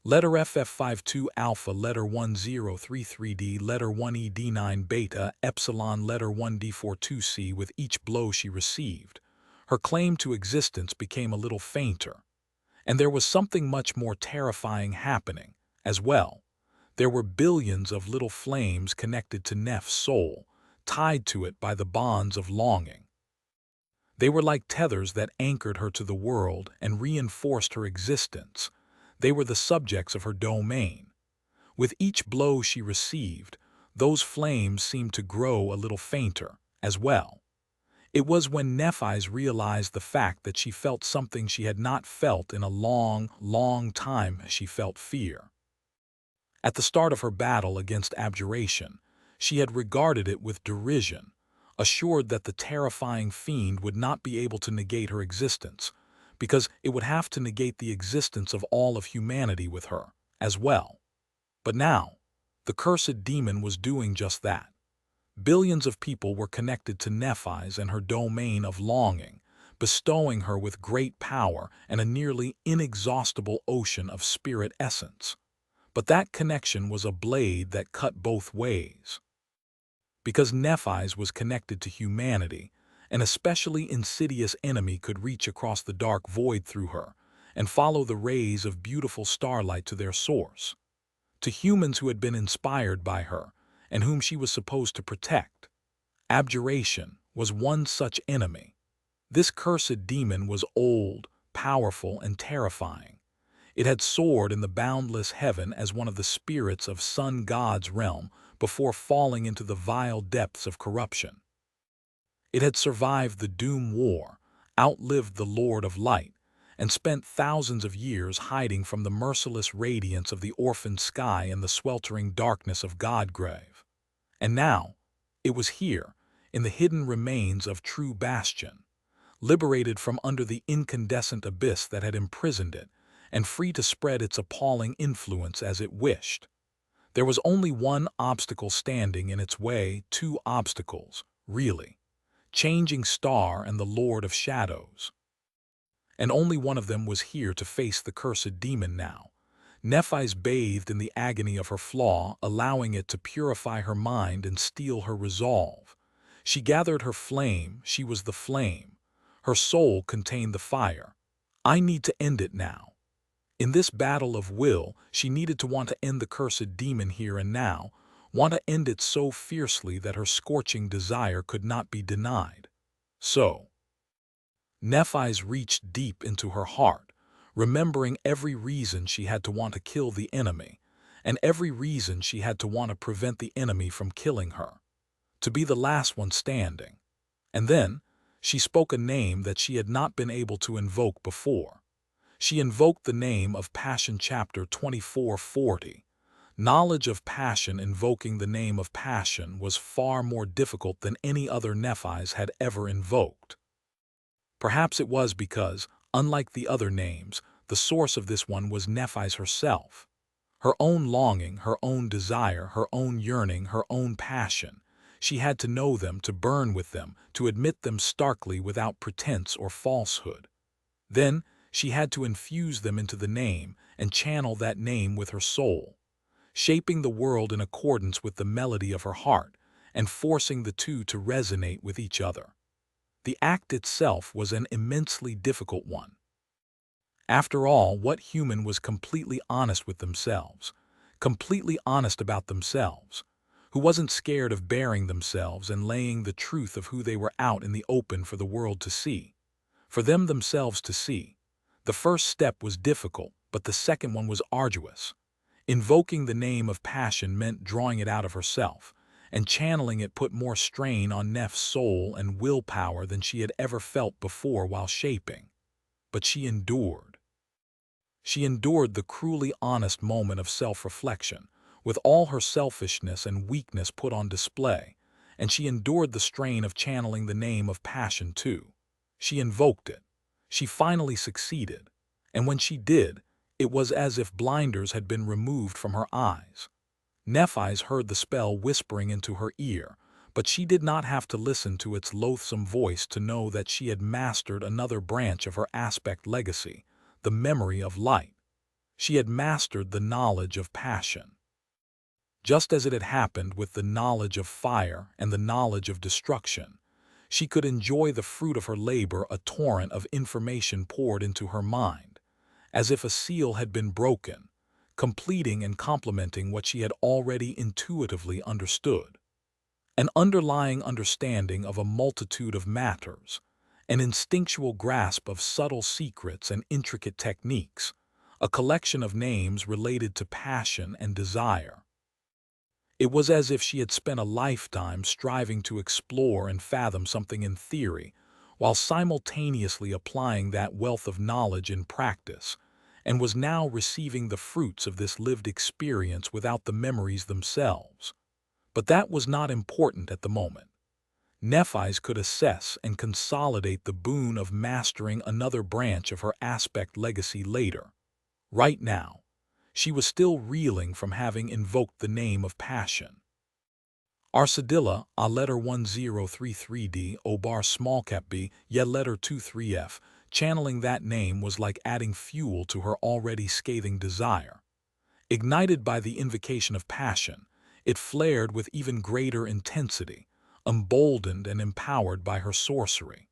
Letter FF52 alpha, letter 1033D, letter 1ED9 beta, epsilon, letter 1D42C. With each blow she received, her claim to existence became a little fainter. And there was something much more terrifying happening, as well. There were billions of little flames connected to Nef's soul, tied to it by the bonds of longing. They were like tethers that anchored her to the world and reinforced her existence. They were the subjects of her domain. With each blow she received, those flames seemed to grow a little fainter, as well. It was when Nephi's realized the fact that she felt something she had not felt in a long, long time. She felt fear. At the start of her battle against abjuration, she had regarded it with derision, assured that the terrifying fiend would not be able to negate her existence, because it would have to negate the existence of all of humanity with her, as well. But now, the cursed demon was doing just that. Billions of people were connected to Nephi's and her domain of longing, bestowing her with great power and a nearly inexhaustible ocean of spirit essence. But that connection was a blade that cut both ways. Because Nephi's was connected to humanity, an especially insidious enemy could reach across the dark void through her and follow the rays of beautiful starlight to their source. To humans who had been inspired by her and whom she was supposed to protect, abjuration was one such enemy. This cursed demon was old, powerful, and terrifying. It had soared in the boundless heaven as one of the spirits of Sun God's realm before falling into the vile depths of corruption. It had survived the Doom War, outlived the Lord of Light, and spent thousands of years hiding from the merciless radiance of the orphaned sky and the sweltering darkness of Godgrave. And now, it was here, in the hidden remains of True Bastion, liberated from under the incandescent abyss that had imprisoned it, and free to spread its appalling influence as it wished. There was only one obstacle standing in its way, two obstacles, really. Changing Star and the Lord of Shadows. And only one of them was here to face the cursed demon now. Nephi's bathed in the agony of her flaw, allowing it to purify her mind and steel her resolve. She gathered her flame, she was the flame. Her soul contained the fire. I need to end it now. In this battle of will, she needed to want to end the cursed demon here and now, want to end it so fiercely that her scorching desire could not be denied. So, Nephi's reached deep into her heart, remembering every reason she had to want to kill the enemy, and every reason she had to want to prevent the enemy from killing her, to be the last one standing. And then, she spoke a name that she had not been able to invoke before. She invoked the name of Passion, chapter 2440. Knowledge of passion. Invoking the name of passion was far more difficult than any other Nephi's had ever invoked. Perhaps it was because, unlike the other names, the source of this one was Nephi's herself. Her own longing, her own desire, her own yearning, her own passion. She had to know them, to burn with them, to admit them starkly without pretense or falsehood. Then, she had to infuse them into the name and channel that name with her soul, shaping the world in accordance with the melody of her heart and forcing the two to resonate with each other. The act itself was an immensely difficult one. After all, what human was completely honest with themselves, completely honest about themselves, who wasn't scared of baring themselves and laying the truth of who they were out in the open for the world to see, for them themselves to see? The first step was difficult, but the second one was arduous. Invoking the name of passion meant drawing it out of herself, and channeling it put more strain on Nef's soul and willpower than she had ever felt before while shaping. But she endured. She endured the cruelly honest moment of self-reflection, with all her selfishness and weakness put on display, and she endured the strain of channeling the name of passion too. She invoked it. She finally succeeded, and when she did, it was as if blinders had been removed from her eyes. Nephi's heard the spell whispering into her ear, but she did not have to listen to its loathsome voice to know that she had mastered another branch of her aspect legacy, the memory of light. She had mastered the knowledge of passion. Just as it had happened with the knowledge of fire and the knowledge of destruction, she could enjoy the fruit of her labor. A torrent of information poured into her mind, as if a seal had been broken, completing and complementing what she had already intuitively understood. An underlying understanding of a multitude of matters, an instinctual grasp of subtle secrets and intricate techniques, a collection of names related to passion and desire. It was as if she had spent a lifetime striving to explore and fathom something in theory, while simultaneously applying that wealth of knowledge in practice, and was now receiving the fruits of this lived experience without the memories themselves. But that was not important at the moment. Nephis could assess and consolidate the boon of mastering another branch of her aspect legacy later. Right now, she was still reeling from having invoked the name of passion. Arsadilla, a letter 1033D, O bar small cap B, ye letter 23F, channeling that name was like adding fuel to her already scathing desire. Ignited by the invocation of passion, it flared with even greater intensity, emboldened and empowered by her sorcery.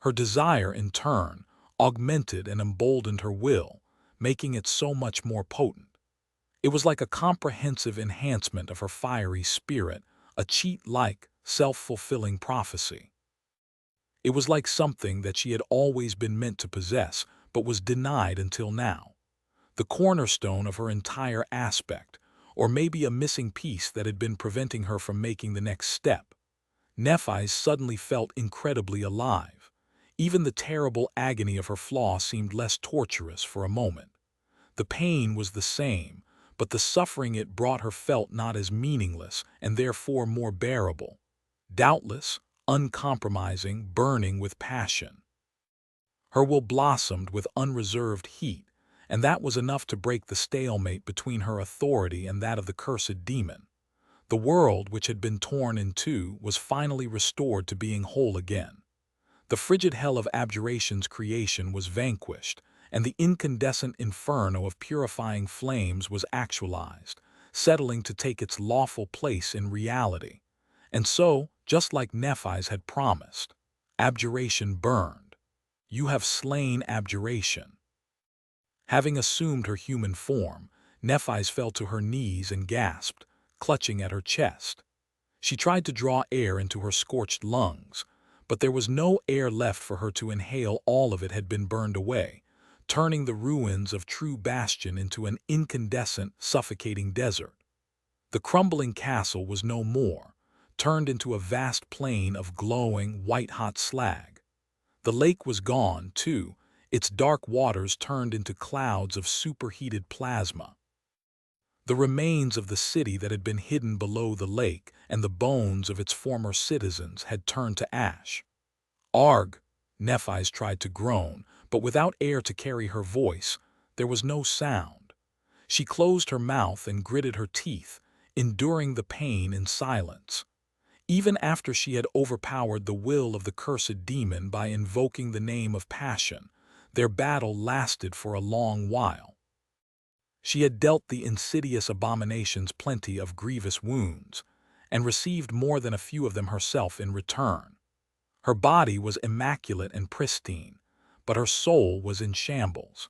Her desire, in turn, augmented and emboldened her will, making it so much more potent. It was like a comprehensive enhancement of her fiery spirit, a cheat-like, self-fulfilling prophecy. It was like something that she had always been meant to possess, but was denied until now. The cornerstone of her entire aspect, or maybe a missing piece that had been preventing her from making the next step. Nephis suddenly felt incredibly alive. Even the terrible agony of her flaw seemed less torturous for a moment. The pain was the same, but the suffering it brought her felt not as meaningless and therefore more bearable. Doubtless, uncompromising, burning with passion. Her will blossomed with unreserved heat, and that was enough to break the stalemate between her authority and that of the cursed demon. The world, which had been torn in two, was finally restored to being whole again. The frigid hell of abjuration's creation was vanquished, and the incandescent inferno of purifying flames was actualized, settling to take its lawful place in reality. And so, just like Nephis had promised, abjuration burned. You have slain abjuration. Having assumed her human form, Nephis fell to her knees and gasped, clutching at her chest. She tried to draw air into her scorched lungs, but there was no air left for her to inhale. All of it had been burned away, turning the ruins of True Bastion into an incandescent, suffocating desert. The crumbling castle was no more, turned into a vast plain of glowing, white-hot slag. The lake was gone, too, its dark waters turned into clouds of superheated plasma. The remains of the city that had been hidden below the lake and the bones of its former citizens had turned to ash. Arg! Nephis tried to groan, but without air to carry her voice, there was no sound. She closed her mouth and gritted her teeth, enduring the pain in silence. Even after she had overpowered the will of the cursed demon by invoking the name of passion, their battle lasted for a long while. She had dealt the insidious abominations plenty of grievous wounds, and received more than a few of them herself in return. Her body was immaculate and pristine, but her soul was in shambles.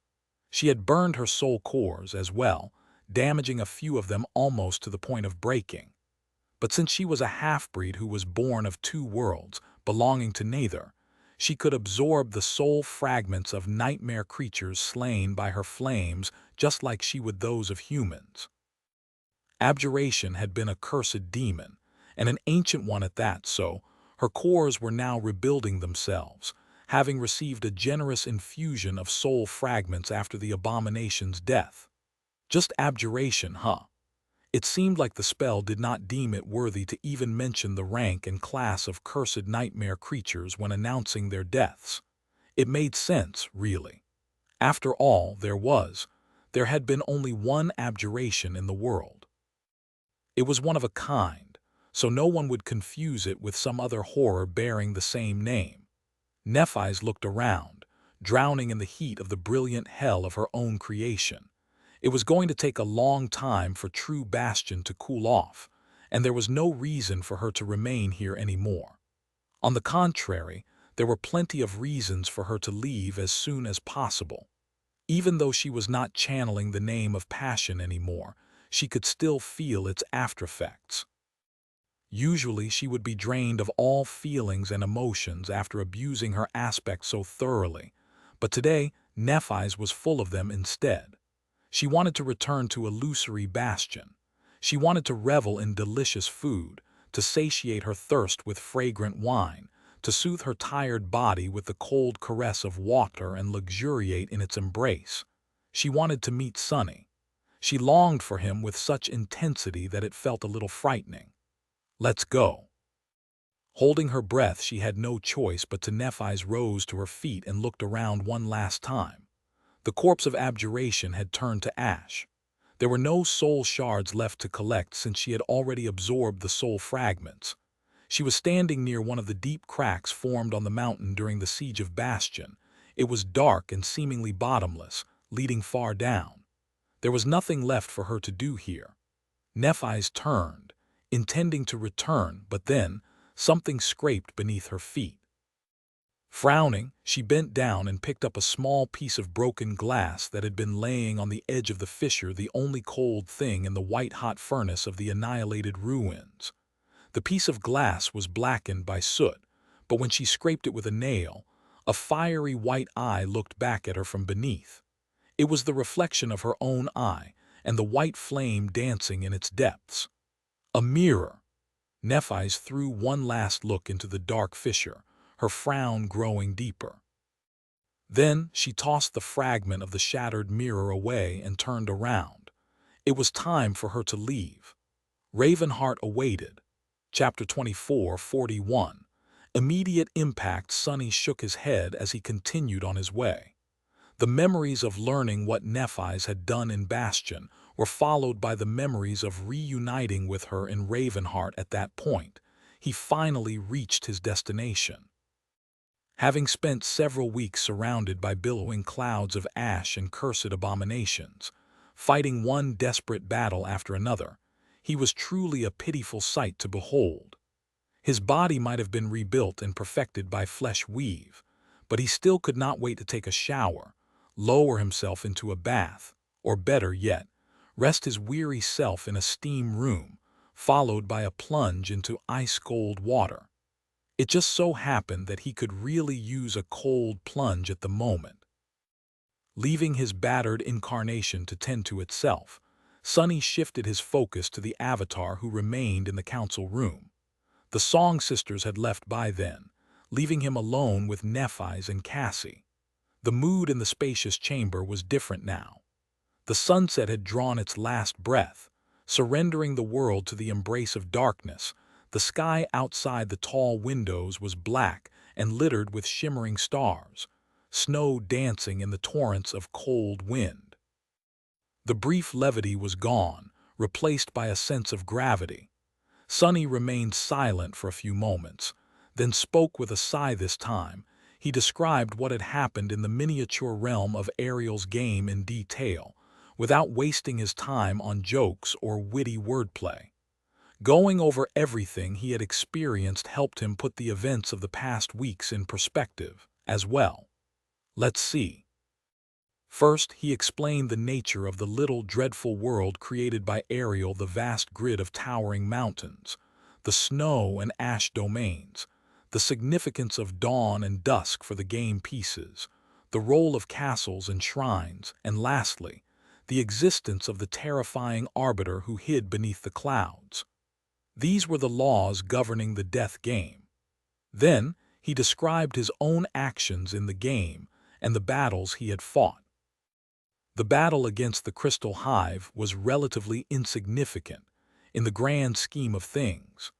She had burned her soul cores as well, damaging a few of them almost to the point of breaking. But since she was a half-breed who was born of two worlds, belonging to neither, she could absorb the soul fragments of nightmare creatures slain by her flames just like she would those of humans. Abjuration had been a cursed demon, and an ancient one at that, so her cores were now rebuilding themselves, having received a generous infusion of soul fragments after the abomination's death. Just abjuration, huh? It seemed like the spell did not deem it worthy to even mention the rank and class of cursed nightmare creatures when announcing their deaths. It made sense, really. After all, there had been only one abjuration in the world. It was one of a kind, so no one would confuse it with some other horror bearing the same name. Nephis looked around, drowning in the heat of the brilliant hell of her own creation, It was going to take a long time for true Bastion to cool off, and there was no reason for her to remain here anymore. On the contrary, there were plenty of reasons for her to leave as soon as possible. Even though she was not channeling the name of passion anymore, she could still feel its aftereffects. Usually she would be drained of all feelings and emotions after abusing her aspect so thoroughly, but today Nephis was full of them instead. She wanted to return to illusory Bastion. She wanted to revel in delicious food, to satiate her thirst with fragrant wine, to soothe her tired body with the cold caress of water and luxuriate in its embrace. She wanted to meet Sunny. She longed for him with such intensity that it felt a little frightening. "Let's go." Holding her breath, she had no choice but to Nephis rose to her feet and looked around one last time. The corpse of abjuration had turned to ash. There were no soul shards left to collect since she had already absorbed the soul fragments. She was standing near one of the deep cracks formed on the mountain during the siege of Bastion. It was dark and seemingly bottomless, leading far down. There was nothing left for her to do here. Nephis turned, intending to return, but then something scraped beneath her feet. Frowning, she bent down and picked up a small piece of broken glass that had been laying on the edge of the fissure, the only cold thing in the white-hot furnace of the annihilated ruins. The piece of glass was blackened by soot, but when she scraped it with a nail, a fiery white eye looked back at her from beneath. It was the reflection of her own eye, and the white flame dancing in its depths. A mirror. Nephis threw one last look into the dark fissure, her frown growing deeper. Then she tossed the fragment of the shattered mirror away and turned around. It was time for her to leave. Ravenheart awaited. Chapter 24:41. Immediate impact. Sunny shook his head as he continued on his way. The memories of learning what Nephis had done in Bastion were followed by the memories of reuniting with her in Ravenheart. At that point, he finally reached his destination. Having spent several weeks surrounded by billowing clouds of ash and cursed abominations, fighting one desperate battle after another, he was truly a pitiful sight to behold. His body might have been rebuilt and perfected by flesh weave, but he still could not wait to take a shower, lower himself into a bath, or better yet, rest his weary self in a steam room, followed by a plunge into ice-cold water. It just so happened that he could really use a cold plunge at the moment. Leaving his battered incarnation to tend to itself, Sunny shifted his focus to the avatar who remained in the council room. The Song Sisters had left by then, leaving him alone with Nephis and Cassie. The mood in the spacious chamber was different now. The sunset had drawn its last breath, surrendering the world to the embrace of darkness. The sky outside the tall windows was black and littered with shimmering stars, snow dancing in the torrents of cold wind. The brief levity was gone, replaced by a sense of gravity. Sunny remained silent for a few moments, then spoke with a sigh this time. He described what had happened in the miniature realm of Ariel's game in detail, without wasting his time on jokes or witty wordplay. Going over everything he had experienced helped him put the events of the past weeks in perspective, as well. Let's see. First, he explained the nature of the little dreadful world created by Ariel, the vast grid of towering mountains, the snow and ash domains, the significance of dawn and dusk for the game pieces, the role of castles and shrines, and lastly, the existence of the terrifying arbiter who hid beneath the clouds. These were the laws governing the death game. Then, he described his own actions in the game and the battles he had fought. The battle against the Crystal Hive was relatively insignificant in the grand scheme of things.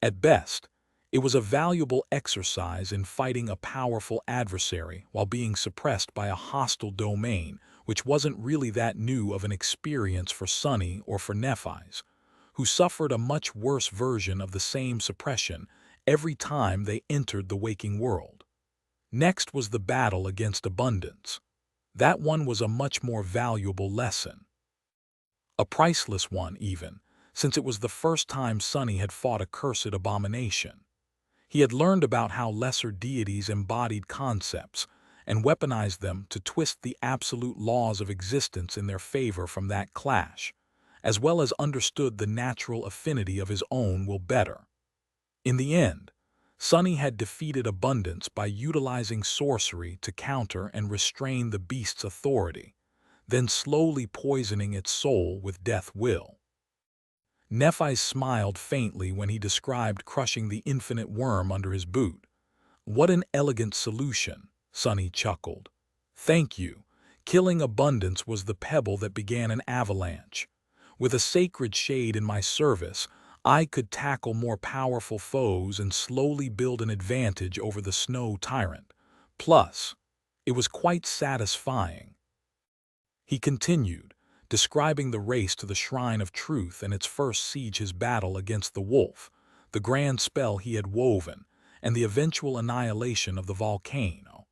At best, it was a valuable exercise in fighting a powerful adversary while being suppressed by a hostile domain, which wasn't really that new of an experience for Sunny or for Nephis, who suffered a much worse version of the same suppression every time they entered the waking world. Next was the battle against abundance. That one was a much more valuable lesson. A priceless one, even, since it was the first time Sunny had fought a cursed abomination. He had learned about how lesser deities embodied concepts and weaponized them to twist the absolute laws of existence in their favor from that clash, as well as understood the natural affinity of his own will better. In the end, Sunny had defeated abundance by utilizing sorcery to counter and restrain the beast's authority, then slowly poisoning its soul with death will. Nephi smiled faintly when he described crushing the infinite worm under his boot. What an elegant solution, Sunny chuckled. Thank you. Killing abundance was the pebble that began an avalanche. With a sacred shade in my service, I could tackle more powerful foes and slowly build an advantage over the snow tyrant. Plus, it was quite satisfying. He continued, describing the race to the Shrine of Truth and its first siege, his battle against the wolf, the grand spell he had woven, and the eventual annihilation of the volcano.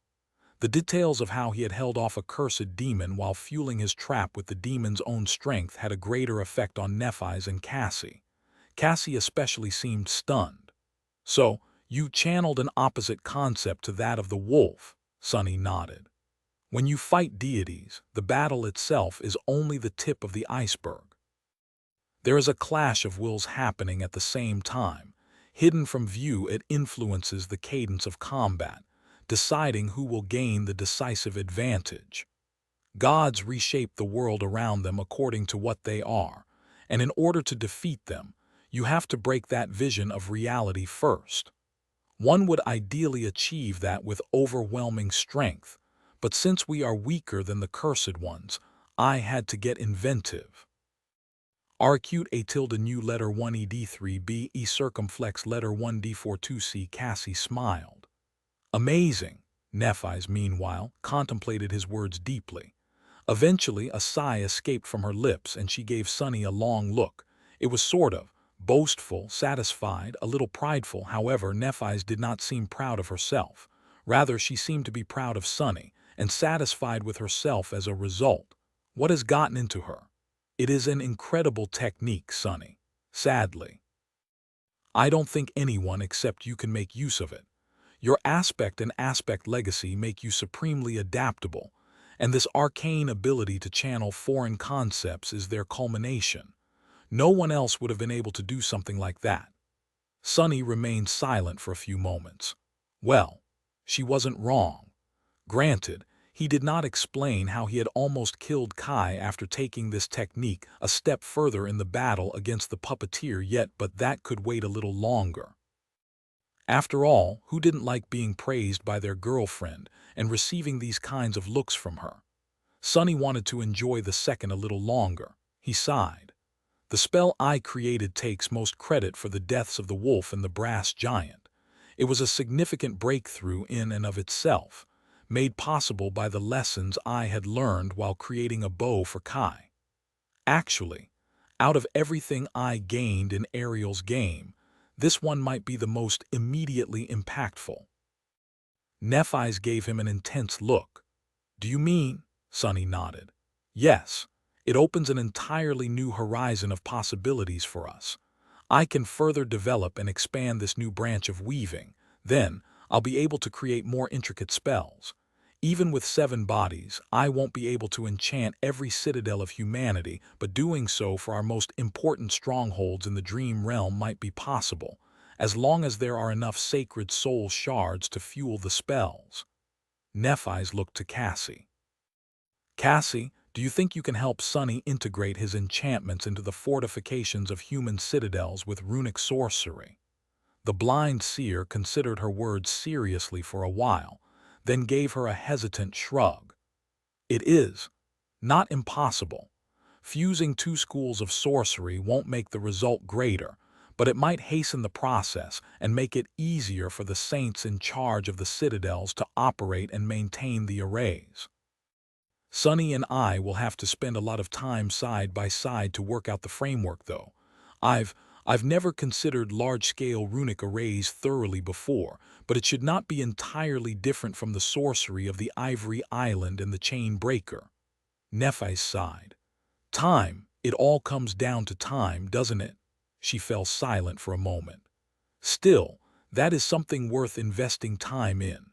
The details of how he had held off a cursed demon while fueling his trap with the demon's own strength had a greater effect on Nephi's and Cassie. Cassie especially seemed stunned. So, you channeled an opposite concept to that of the wolf, Sunny nodded. When you fight deities, the battle itself is only the tip of the iceberg. There is a clash of wills happening at the same time. Hidden from view, it influences the cadence of combat, deciding who will gain the decisive advantage. Gods reshape the world around them according to what they are, and in order to defeat them, you have to break that vision of reality first. One would ideally achieve that with overwhelming strength, but since we are weaker than the cursed ones, I had to get inventive. Arcute a tilde new letter 1ed3b e circumflex letter 1d42c. Cassie smiled. Amazing. Nephi's, meanwhile, contemplated his words deeply. Eventually, a sigh escaped from her lips and she gave Sunny a long look. It was sort of boastful, satisfied, a little prideful. However, Nephi's did not seem proud of herself. Rather, she seemed to be proud of Sunny and satisfied with herself as a result. What has gotten into her? It is an incredible technique, Sunny. Sadly, I don't think anyone except you can make use of it. Your aspect and aspect legacy make you supremely adaptable, and this arcane ability to channel foreign concepts is their culmination. No one else would have been able to do something like that. Sunny remained silent for a few moments. Well, she wasn't wrong. Granted, he did not explain how he had almost killed Kai after taking this technique a step further in the battle against the puppeteer yet, but that could wait a little longer. After all, who didn't like being praised by their girlfriend and receiving these kinds of looks from her? Sunny wanted to enjoy the second a little longer. He sighed. The spell I created takes most credit for the deaths of the wolf and the brass giant. It was a significant breakthrough in and of itself, made possible by the lessons I had learned while creating a bow for Kai. Actually, out of everything I gained in Ariel's game, this one might be the most immediately impactful. Nephi's gave him an intense look. Do you mean? Sunny nodded. Yes, it opens an entirely new horizon of possibilities for us. I can further develop and expand this new branch of weaving. Then, I'll be able to create more intricate spells. Even with 7 bodies, I won't be able to enchant every citadel of humanity, but doing so for our most important strongholds in the dream realm might be possible, as long as there are enough sacred soul shards to fuel the spells. Nephi's looked to Cassie. Cassie, do you think you can help Sunny integrate his enchantments into the fortifications of human citadels with runic sorcery? The blind seer considered her words seriously for a while, then gave her a hesitant shrug. It is not impossible. Fusing 2 schools of sorcery won't make the result greater, but it might hasten the process and make it easier for the saints in charge of the citadels to operate and maintain the arrays. Sunny and I will have to spend a lot of time side by side to work out the framework, though. I've never considered large-scale runic arrays thoroughly before, but it should not be entirely different from the sorcery of the Ivory Island and the Chain Breaker. Nephi sighed. Time It all comes down to time, doesn't it? She fell silent for a moment. Still, that is something worth investing time in.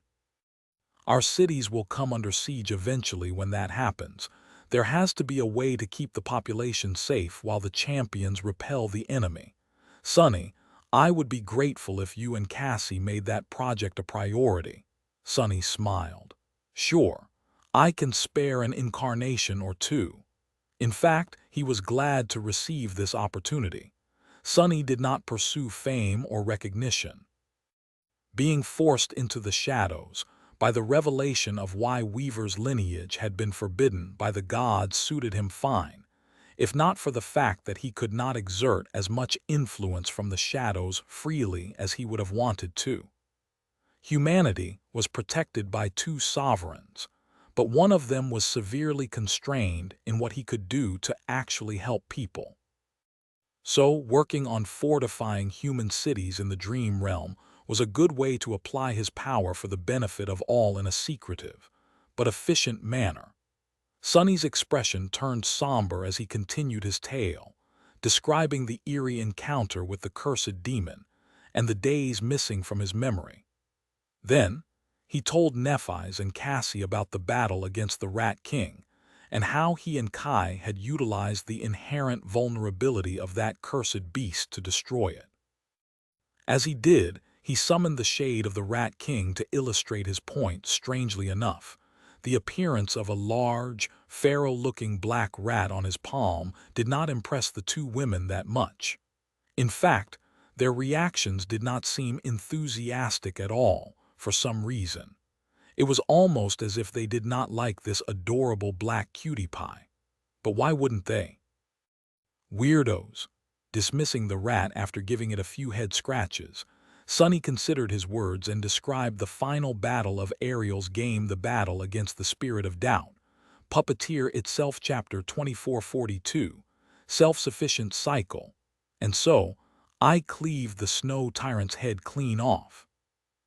Our cities will come under siege eventually when that happens. There has to be a way to keep the population safe while the champions repel the enemy. Sonny, I would be grateful if you and Cassie made that project a priority. Sonny smiled. Sure, I can spare an incarnation or two. In fact, he was glad to receive this opportunity. Sonny did not pursue fame or recognition. Being forced into the shadows by the revelation of why Weaver's lineage had been forbidden by the gods suited him fine, if not for the fact that he could not exert as much influence from the shadows freely as he would have wanted to. Humanity was protected by two sovereigns, but one of them was severely constrained in what he could do to actually help people. So, working on fortifying human cities in the dream realm was a good way to apply his power for the benefit of all in a secretive, but efficient manner. Sonny's expression turned somber as he continued his tale, describing the eerie encounter with the cursed demon and the days missing from his memory. Then, he told Nephi's and Cassie about the battle against the Rat King and how he and Kai had utilized the inherent vulnerability of that cursed beast to destroy it. As he did, he summoned the shade of the Rat King to illustrate his point. Strangely enough, the appearance of a large, pharaoh-looking black rat on his palm did not impress the two women that much. In fact, their reactions did not seem enthusiastic at all, for some reason. It was almost as if they did not like this adorable black cutie pie. But why wouldn't they? Weirdos. Dismissing the rat after giving it a few head scratches, Sonny considered his words and described the final battle of Ariel's game, The Battle Against the Spirit of Doubt. Puppeteer itself, Chapter 2442, Self-Sufficient Cycle. And so, I cleaved the snow tyrant's head clean off.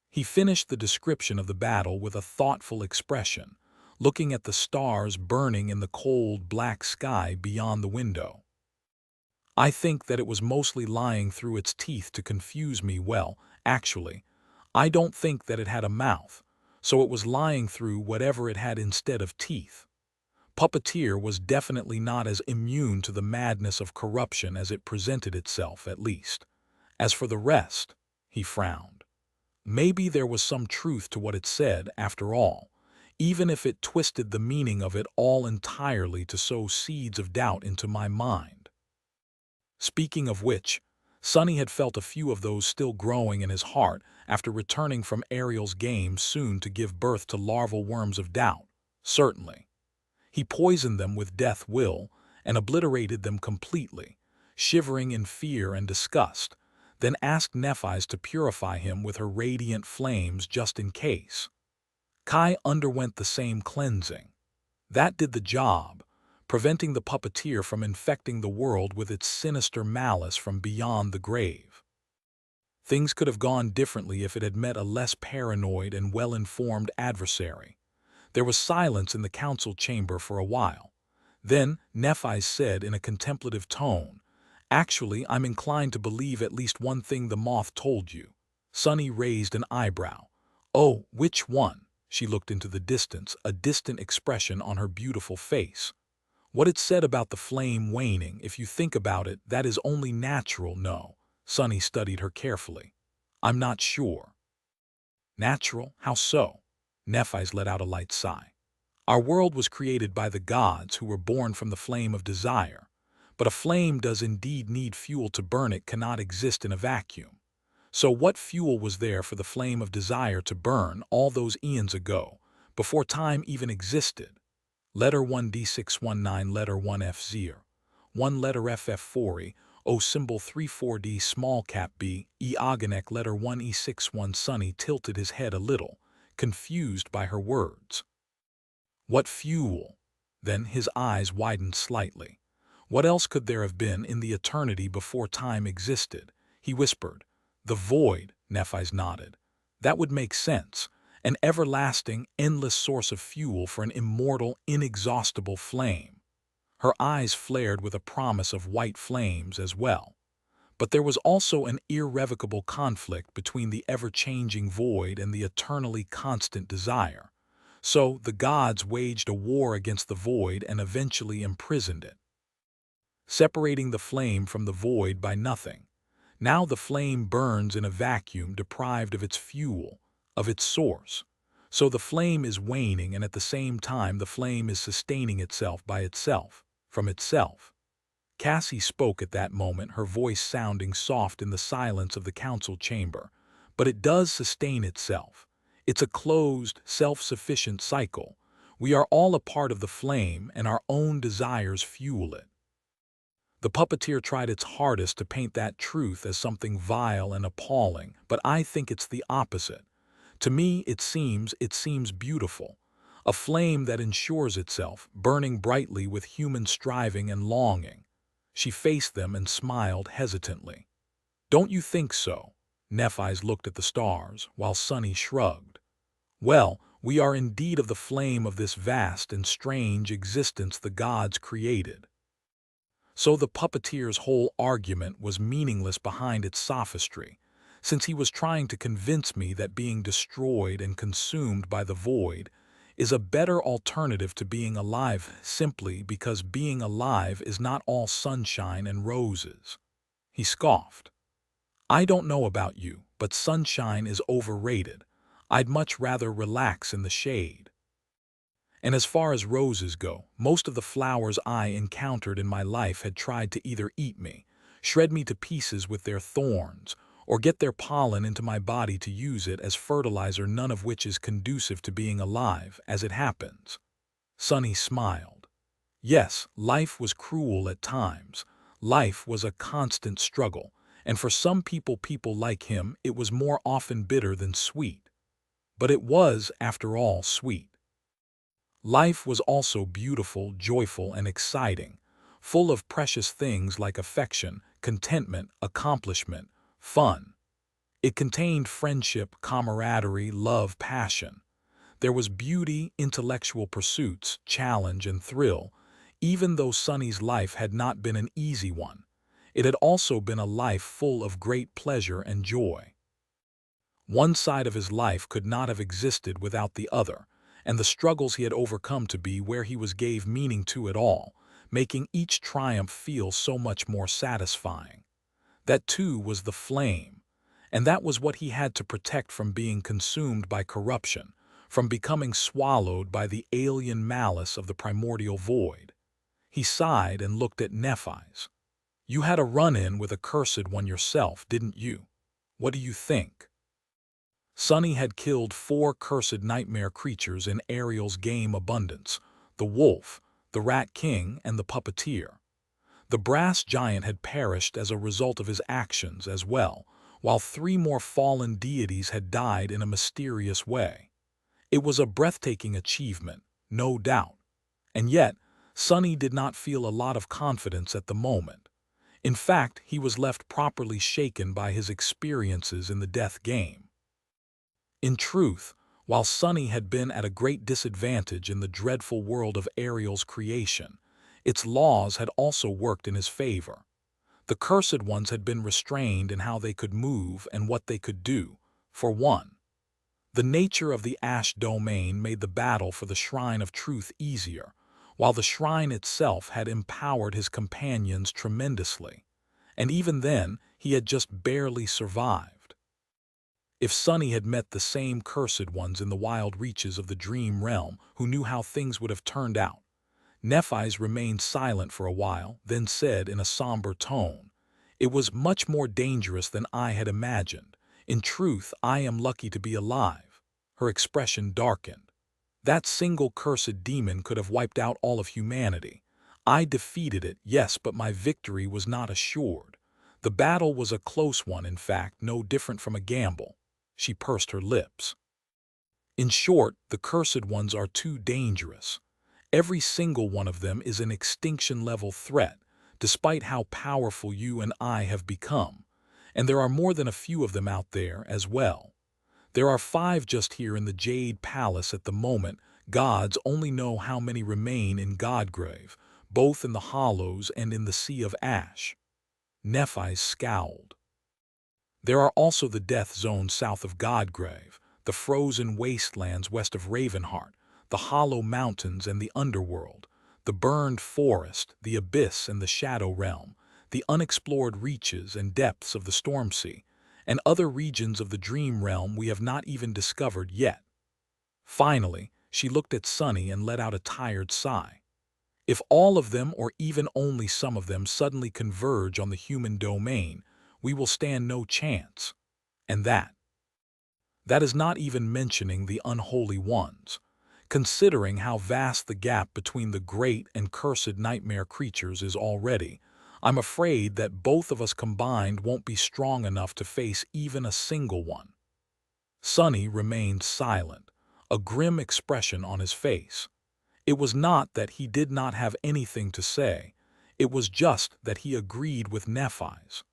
He finished the description of the battle with a thoughtful expression, looking at the stars burning in the cold black sky beyond the window. I think that it was mostly lying through its teeth to confuse me. Well, actually, I don't think that it had a mouth, so it was lying through whatever it had instead of teeth. Puppeteer was definitely not as immune to the madness of corruption as it presented itself, at least. As for the rest, he frowned. Maybe there was some truth to what it said, after all, even if it twisted the meaning of it all entirely to sow seeds of doubt into my mind. Speaking of which, Sonny had felt a few of those still growing in his heart after returning from Ariel's game, soon to give birth to larval worms of doubt. Certainly. He poisoned them with death will and obliterated them completely, shivering in fear and disgust, then asked Nephi's to purify him with her radiant flames just in case. Kai underwent the same cleansing. That did the job, preventing the puppeteer from infecting the world with its sinister malice from beyond the grave. Things could have gone differently if it had met a less paranoid and well-informed adversary. There was silence in the council chamber for a while. Then Nephi said in a contemplative tone, "Actually, I'm inclined to believe at least one thing the moth told you." Sonny raised an eyebrow. "Oh, which one?" She looked into the distance, a distant expression on her beautiful face. "What it said about the flame waning. If you think about it, that is only natural." "No." Sonny studied her carefully. "I'm not sure." "Natural? How so?" Nephi's let out a light sigh. "Our world was created by the gods who were born from the flame of desire. But a flame does indeed need fuel to burn. It cannot exist in a vacuum. So what fuel was there for the flame of desire to burn all those eons ago, before time even existed? Letter 1 D619, letter 1 F0, 1 letter FF4E, O symbol 34D small cap B, E Aganek, letter 1 E61. Sonny tilted his head a little, confused by her words. What fuel? Then his eyes widened slightly. What else could there have been in the eternity before time existed? He whispered. The void, Nephi's nodded. That would make sense. An everlasting, endless source of fuel for an immortal, inexhaustible flame. Her eyes flared with a promise of white flames as well. But there was also an irrevocable conflict between the ever-changing void and the eternally constant desire. So the gods waged a war against the void and eventually imprisoned it, separating the flame from the void by nothing. Now the flame burns in a vacuum, deprived of its fuel, of its source. So the flame is waning, and at the same time the flame is sustaining itself by itself, from itself. Cassie spoke at that moment, her voice sounding soft in the silence of the council chamber. But it does sustain itself. It's a closed, self-sufficient cycle. We are all a part of the flame, and our own desires fuel it. The puppeteer tried its hardest to paint that truth as something vile and appalling, but I think it's the opposite. To me, it seems beautiful. A flame that ensures itself, burning brightly with human striving and longing. She faced them and smiled hesitantly. "Don't you think so?" Nephi's looked at the stars, while Sunny shrugged. "Well, we are indeed of the flame of this vast and strange existence the gods created." So the puppeteer's whole argument was meaningless behind its sophistry, since he was trying to convince me that being destroyed and consumed by the void is a better alternative to being alive, simply because being alive is not all sunshine and roses. He scoffed. "I don't know about you, but sunshine is overrated. I'd much rather relax in the shade. And as far as roses go, most of the flowers I encountered in my life had tried to either eat me, shred me to pieces with their thorns, or get their pollen into my body to use it as fertilizer, none of which is conducive to being alive, as it happens." Sunny smiled. Yes, life was cruel at times. Life was a constant struggle, and for some people like him, it was more often bitter than sweet. But it was, after all, sweet. Life was also beautiful, joyful, and exciting, full of precious things like affection, contentment, accomplishment, fun. It contained friendship, camaraderie, love, passion. There was beauty, intellectual pursuits, challenge, and thrill. Even though Sunny's life had not been an easy one, it had also been a life full of great pleasure and joy. One side of his life could not have existed without the other, and the struggles he had overcome to be where he was gave meaning to it all, making each triumph feel so much more satisfying. That too was the flame, and that was what he had to protect from being consumed by corruption, from becoming swallowed by the alien malice of the primordial void. He sighed and looked at Nephi's. "You had a run-in with a cursed one yourself, didn't you? What do you think?" Sunny had killed 4 cursed nightmare creatures in Ariel's game Abundance: the wolf, the rat king, and the puppeteer. The brass giant had perished as a result of his actions as well, while 3 more fallen deities had died in a mysterious way. It was a breathtaking achievement, no doubt. And yet, Sunny did not feel a lot of confidence at the moment. In fact, he was left properly shaken by his experiences in the death game. In truth, while Sunny had been at a great disadvantage in the dreadful world of Ariel's creation, its laws had also worked in his favor. The cursed ones had been restrained in how they could move and what they could do, for one. The nature of the Ash domain made the battle for the Shrine of Truth easier, while the shrine itself had empowered his companions tremendously. And even then, he had just barely survived. If Sunny had met the same cursed ones in the wild reaches of the dream realm, who knew how things would have turned out? Nephi's remained silent for a while, then said in a somber tone, "It was much more dangerous than I had imagined. In truth, I am lucky to be alive." Her expression darkened. "That single cursed demon could have wiped out all of humanity. I defeated it, yes, but my victory was not assured. The battle was a close one, in fact, no different from a gamble." She pursed her lips. "In short, the cursed ones are too dangerous. Every single one of them is an extinction-level threat, despite how powerful you and I have become. And there are more than a few of them out there as well. There are 5 just here in the Jade Palace at the moment. Gods only know how many remain in Godgrave, both in the hollows and in the sea of ash. Nephi scowled. There are also the death zones south of Godgrave, the frozen wastelands west of Ravenheart, the hollow mountains and the underworld, the burned forest, the abyss and the shadow realm, the unexplored reaches and depths of the storm sea, and other regions of the dream realm we have not even discovered yet. Finally, she looked at Sunny and let out a tired sigh. If all of them, or even only some of them, suddenly converge on the human domain, we will stand no chance. And that is not even mentioning the unholy ones. Considering how vast the gap between the great and cursed nightmare creatures is already, I'm afraid that both of us combined won't be strong enough to face even a single one. Sunny remained silent, a grim expression on his face. It was not that he did not have anything to say, it was just that he agreed with Nephi's.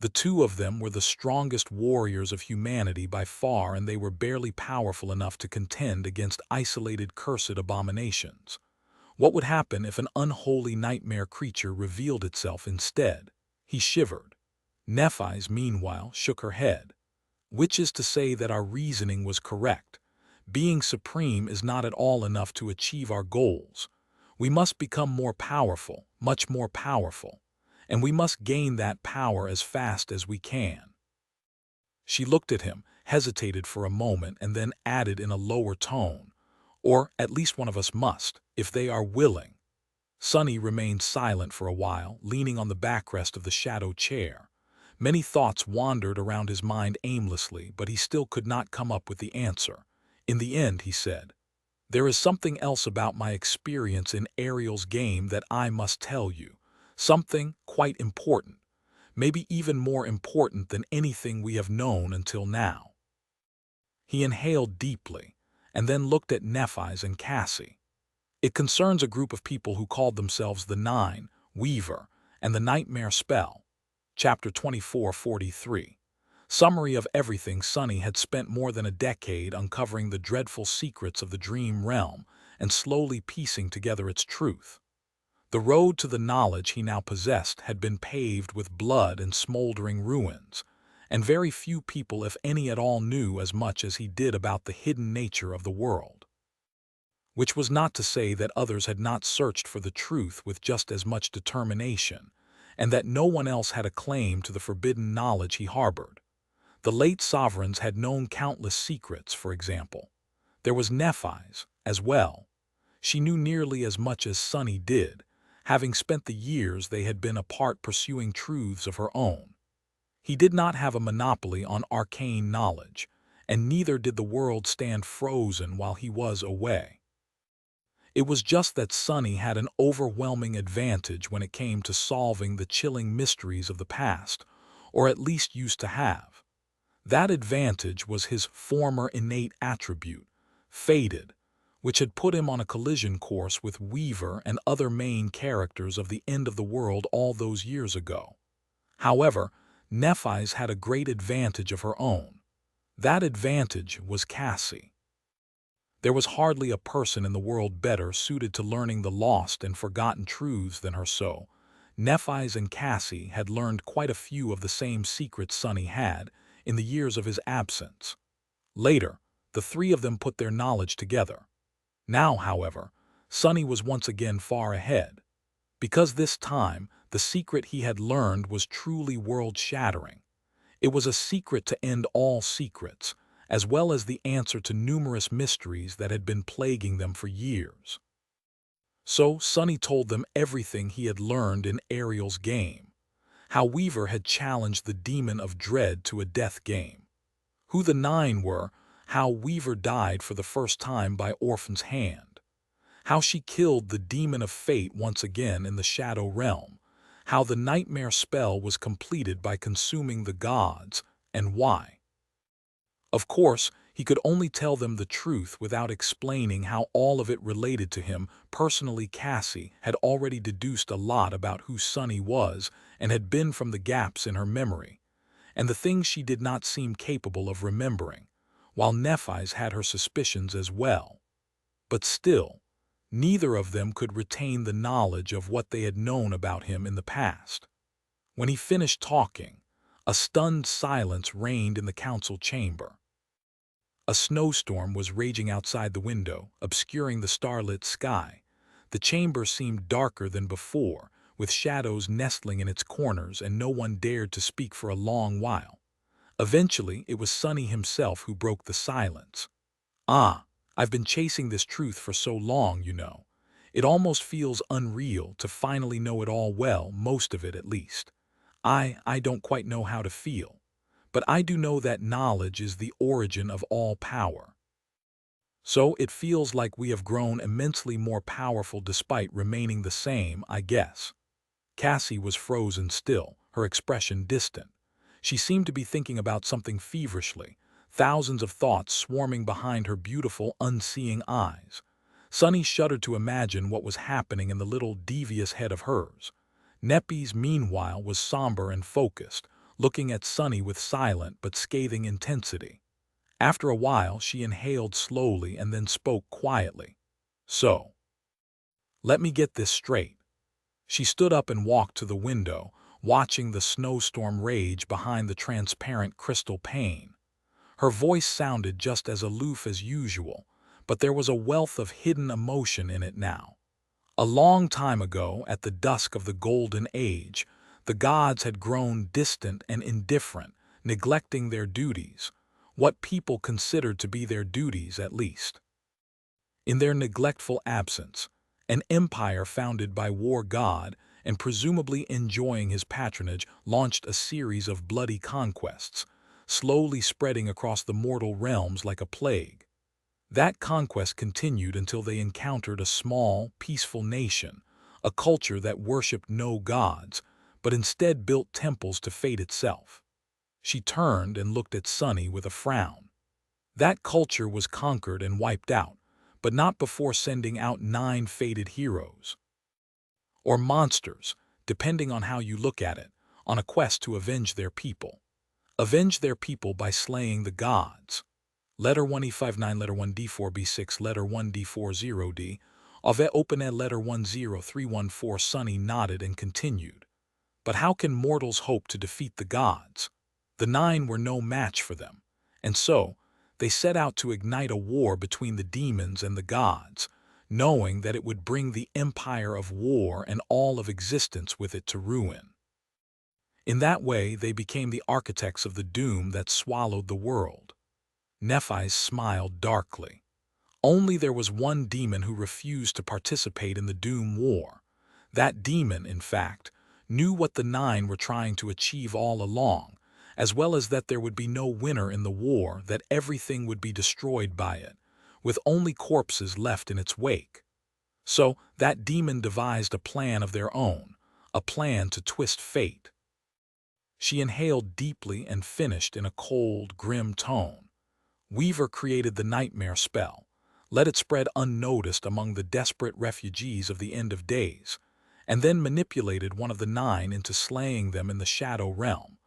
The two of them were the strongest warriors of humanity by far, and they were barely powerful enough to contend against isolated cursed abominations. What would happen if an unholy nightmare creature revealed itself instead? He shivered. Nephi's, meanwhile, shook her head. Which is to say that our reasoning was correct. Being supreme is not at all enough to achieve our goals. We must become more powerful, much more powerful. And we must gain that power as fast as we can. She looked at him, hesitated for a moment, and then added in a lower tone, or at least one of us must, if they are willing. Sunny remained silent for a while, leaning on the backrest of the shadow chair. Many thoughts wandered around his mind aimlessly, but he still could not come up with the answer. In the end, he said, "There is something else about my experience in Ariel's game that I must tell you. Something quite important, maybe even more important than anything we have known until now." He inhaled deeply, and then looked at Nephi's and Cassie. "It concerns a group of people who called themselves the Nine, Weaver, and the Nightmare Spell." Chapter 2443. Summary of everything. Sunny had spent more than a decade uncovering the dreadful secrets of the dream realm and slowly piecing together its truth. The road to the knowledge he now possessed had been paved with blood and smoldering ruins, and very few people, if any at all, knew as much as he did about the hidden nature of the world. Which was not to say that others had not searched for the truth with just as much determination, and that no one else had a claim to the forbidden knowledge he harbored. The late sovereigns had known countless secrets, for example. There was Nephi's, as well. She knew nearly as much as Sunny did, having spent the years they had been apart pursuing truths of her own. He did not have a monopoly on arcane knowledge, and neither did the world stand frozen while he was away. It was just that Sunny had an overwhelming advantage when it came to solving the chilling mysteries of the past, or at least used to have. That advantage was his former innate attribute, fated, which had put him on a collision course with Weaver and other main characters of the end of the world all those years ago. However, Nephi's had a great advantage of her own. That advantage was Cassie. There was hardly a person in the world better suited to learning the lost and forgotten truths than her. So Nephi's and Cassie had learned quite a few of the same secrets Sunny had in the years of his absence. Later, the three of them put their knowledge together. Now, however, Sunny was once again far ahead, because this time the secret he had learned was truly world-shattering. It was a secret to end all secrets, as well as the answer to numerous mysteries that had been plaguing them for years. So Sunny told them everything he had learned in Ariel's game, how Weaver had challenged the demon of dread to a death game, who the Nine were, how Weaver died for the first time by Orphan's hand, how she killed the demon of fate once again in the shadow realm, how the nightmare spell was completed by consuming the gods, and why. Of course, he could only tell them the truth without explaining how all of it related to him personally. Cassie had already deduced a lot about who Sunny was and had been from the gaps in her memory, and the things she did not seem capable of remembering, while Nephi's had her suspicions as well. But still, Neither of them could retain the knowledge of what they had known about him in the past. When he finished talking, a stunned silence reigned in the council chamber. A snowstorm was raging outside the window, obscuring the starlit sky. The chamber seemed darker than before, with shadows nestling in its corners, and no one dared to speak for a long while. Eventually, it was Sonny himself who broke the silence. "Ah, I've been chasing this truth for so long, you know. It almost feels unreal to finally know it all, well, most of it at least. I don't quite know how to feel. But I do know that knowledge is the origin of all power. So it feels like we have grown immensely more powerful despite remaining the same, I guess." Cassie was frozen still, her expression distant. She seemed to be thinking about something feverishly, thousands of thoughts swarming behind her beautiful, unseeing eyes. Sonny shuddered to imagine what was happening in the little devious head of hers. Neppy's, meanwhile, was somber and focused, looking at Sonny with silent but scathing intensity. After a while, she inhaled slowly and then spoke quietly. "So, let me get this straight." She stood up and walked to the window, watching the snowstorm rage behind the transparent crystal pane. Her voice sounded just as aloof as usual, but there was a wealth of hidden emotion in it now. A long time ago, at the dusk of the Golden Age, the gods had grown distant and indifferent, neglecting their duties, what people considered to be their duties at least. In their neglectful absence, an empire founded by war god and presumably enjoying his patronage launched a series of bloody conquests, slowly spreading across the mortal realms like a plague. That conquest continued until they encountered a small, peaceful nation, a culture that worshipped no gods, but instead built temples to fate itself. She turned and looked at Sonny with a frown. That culture was conquered and wiped out, but not before sending out 9 fated heroes. Or monsters, depending on how you look at it, on a quest to avenge their people. Avenge their people by slaying the gods. Letter 1E59, letter 1D4B6, letter 1D40D. Ave open letter 10314. Sonny nodded and continued. But how can mortals hope to defeat the gods? The 9 were no match for them, and so they set out to ignite a war between the demons and the gods, knowing that it would bring the empire of war and all of existence with it to ruin. In that way, they became the architects of the doom that swallowed the world. Nephi smiled darkly. Only there was one demon who refused to participate in the doom war. That demon, in fact, knew what the 9 were trying to achieve all along, as well as that there would be no winner in the war, that everything would be destroyed by it, with only corpses left in its wake. So that demon devised a plan of their own, a plan to twist fate. She inhaled deeply and finished in a cold, grim tone. Weaver created the nightmare spell, let it spread unnoticed among the desperate refugees of the end of days, and then manipulated one of the 9 into slaying them in the shadow realm,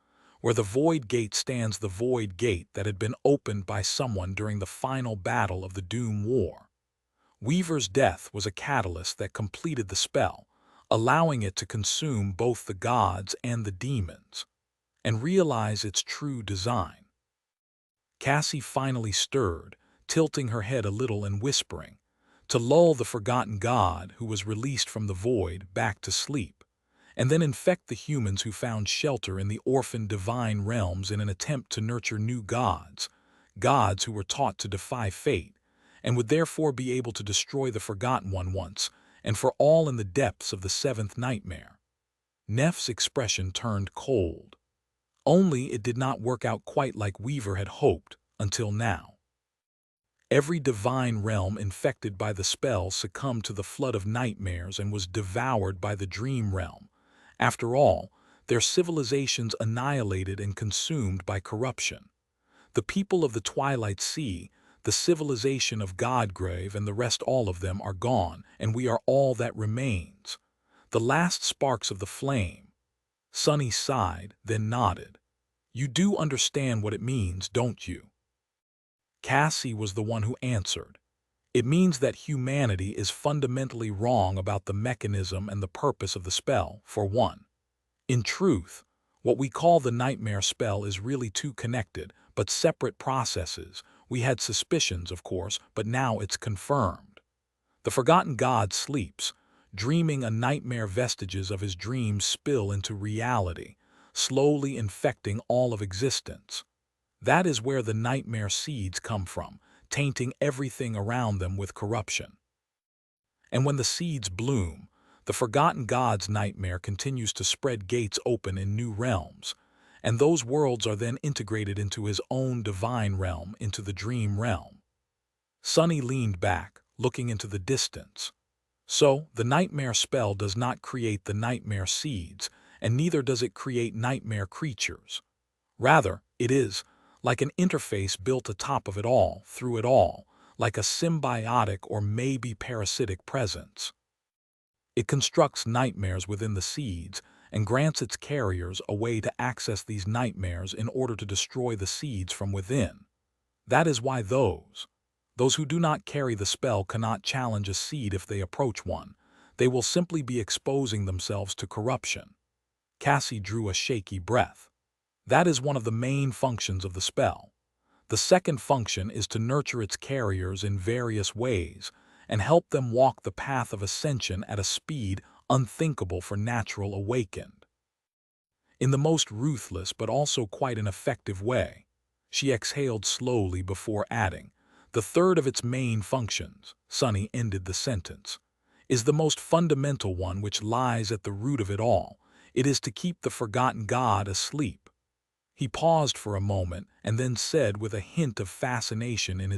where the void gate stands, the void gate that had been opened by someone during the final battle of the Doom War. Weaver's death was a catalyst that completed the spell, allowing it to consume both the gods and the demons, and realize its true design. Cassie finally stirred, tilting her head a little and whispering, to lull the forgotten god who was released from the void back to sleep, and then infect the humans who found shelter in the orphaned divine realms in an attempt to nurture new gods, gods who were taught to defy fate, and would therefore be able to destroy the Forgotten One once and for all in the depths of the 7th nightmare. Neff's expression turned cold. Only it did not work out quite like Weaver had hoped until now. Every divine realm infected by the spell succumbed to the flood of nightmares and was devoured by the dream realm. After all, their civilizations annihilated and consumed by corruption. The people of the Twilight Sea, the civilization of Godgrave, and the rest, all of them are gone, and we are all that remains. The last sparks of the flame. Sonny sighed, then nodded. You do understand what it means, don't you? Cassie was the one who answered. It means that humanity is fundamentally wrong about the mechanism and the purpose of the spell, for one. In truth, what we call the nightmare spell is really two connected, but separate processes. We had suspicions, of course, but now it's confirmed. The forgotten god sleeps, dreaming a nightmare. Vestiges of his dreams spill into reality, slowly infecting all of existence. That is where the nightmare seeds come from, tainting everything around them with corruption. And when the seeds bloom, the forgotten god's nightmare continues to spread, gates open in new realms, and those worlds are then integrated into his own divine realm, into the dream realm. Sunny leaned back, looking into the distance. So, the nightmare spell does not create the nightmare seeds, and neither does it create nightmare creatures. Rather, it is like an interface built atop of it all, through it all, like a symbiotic or maybe parasitic presence. It constructs nightmares within the seeds and grants its carriers a way to access these nightmares in order to destroy the seeds from within. That is why those who do not carry the spell cannot challenge a seed if they approach one. They will simply be exposing themselves to corruption. Cassie drew a shaky breath. That is one of the main functions of the spell. The second function is to nurture its carriers in various ways and help them walk the path of ascension at a speed unthinkable for natural awakened. In the most ruthless but also quite an effective way. She exhaled slowly before adding, the third of its main functions, Sunny ended the sentence, is the most fundamental one which lies at the root of it all. It is to keep the forgotten god asleep. He paused for a moment and then said with a hint of fascination in his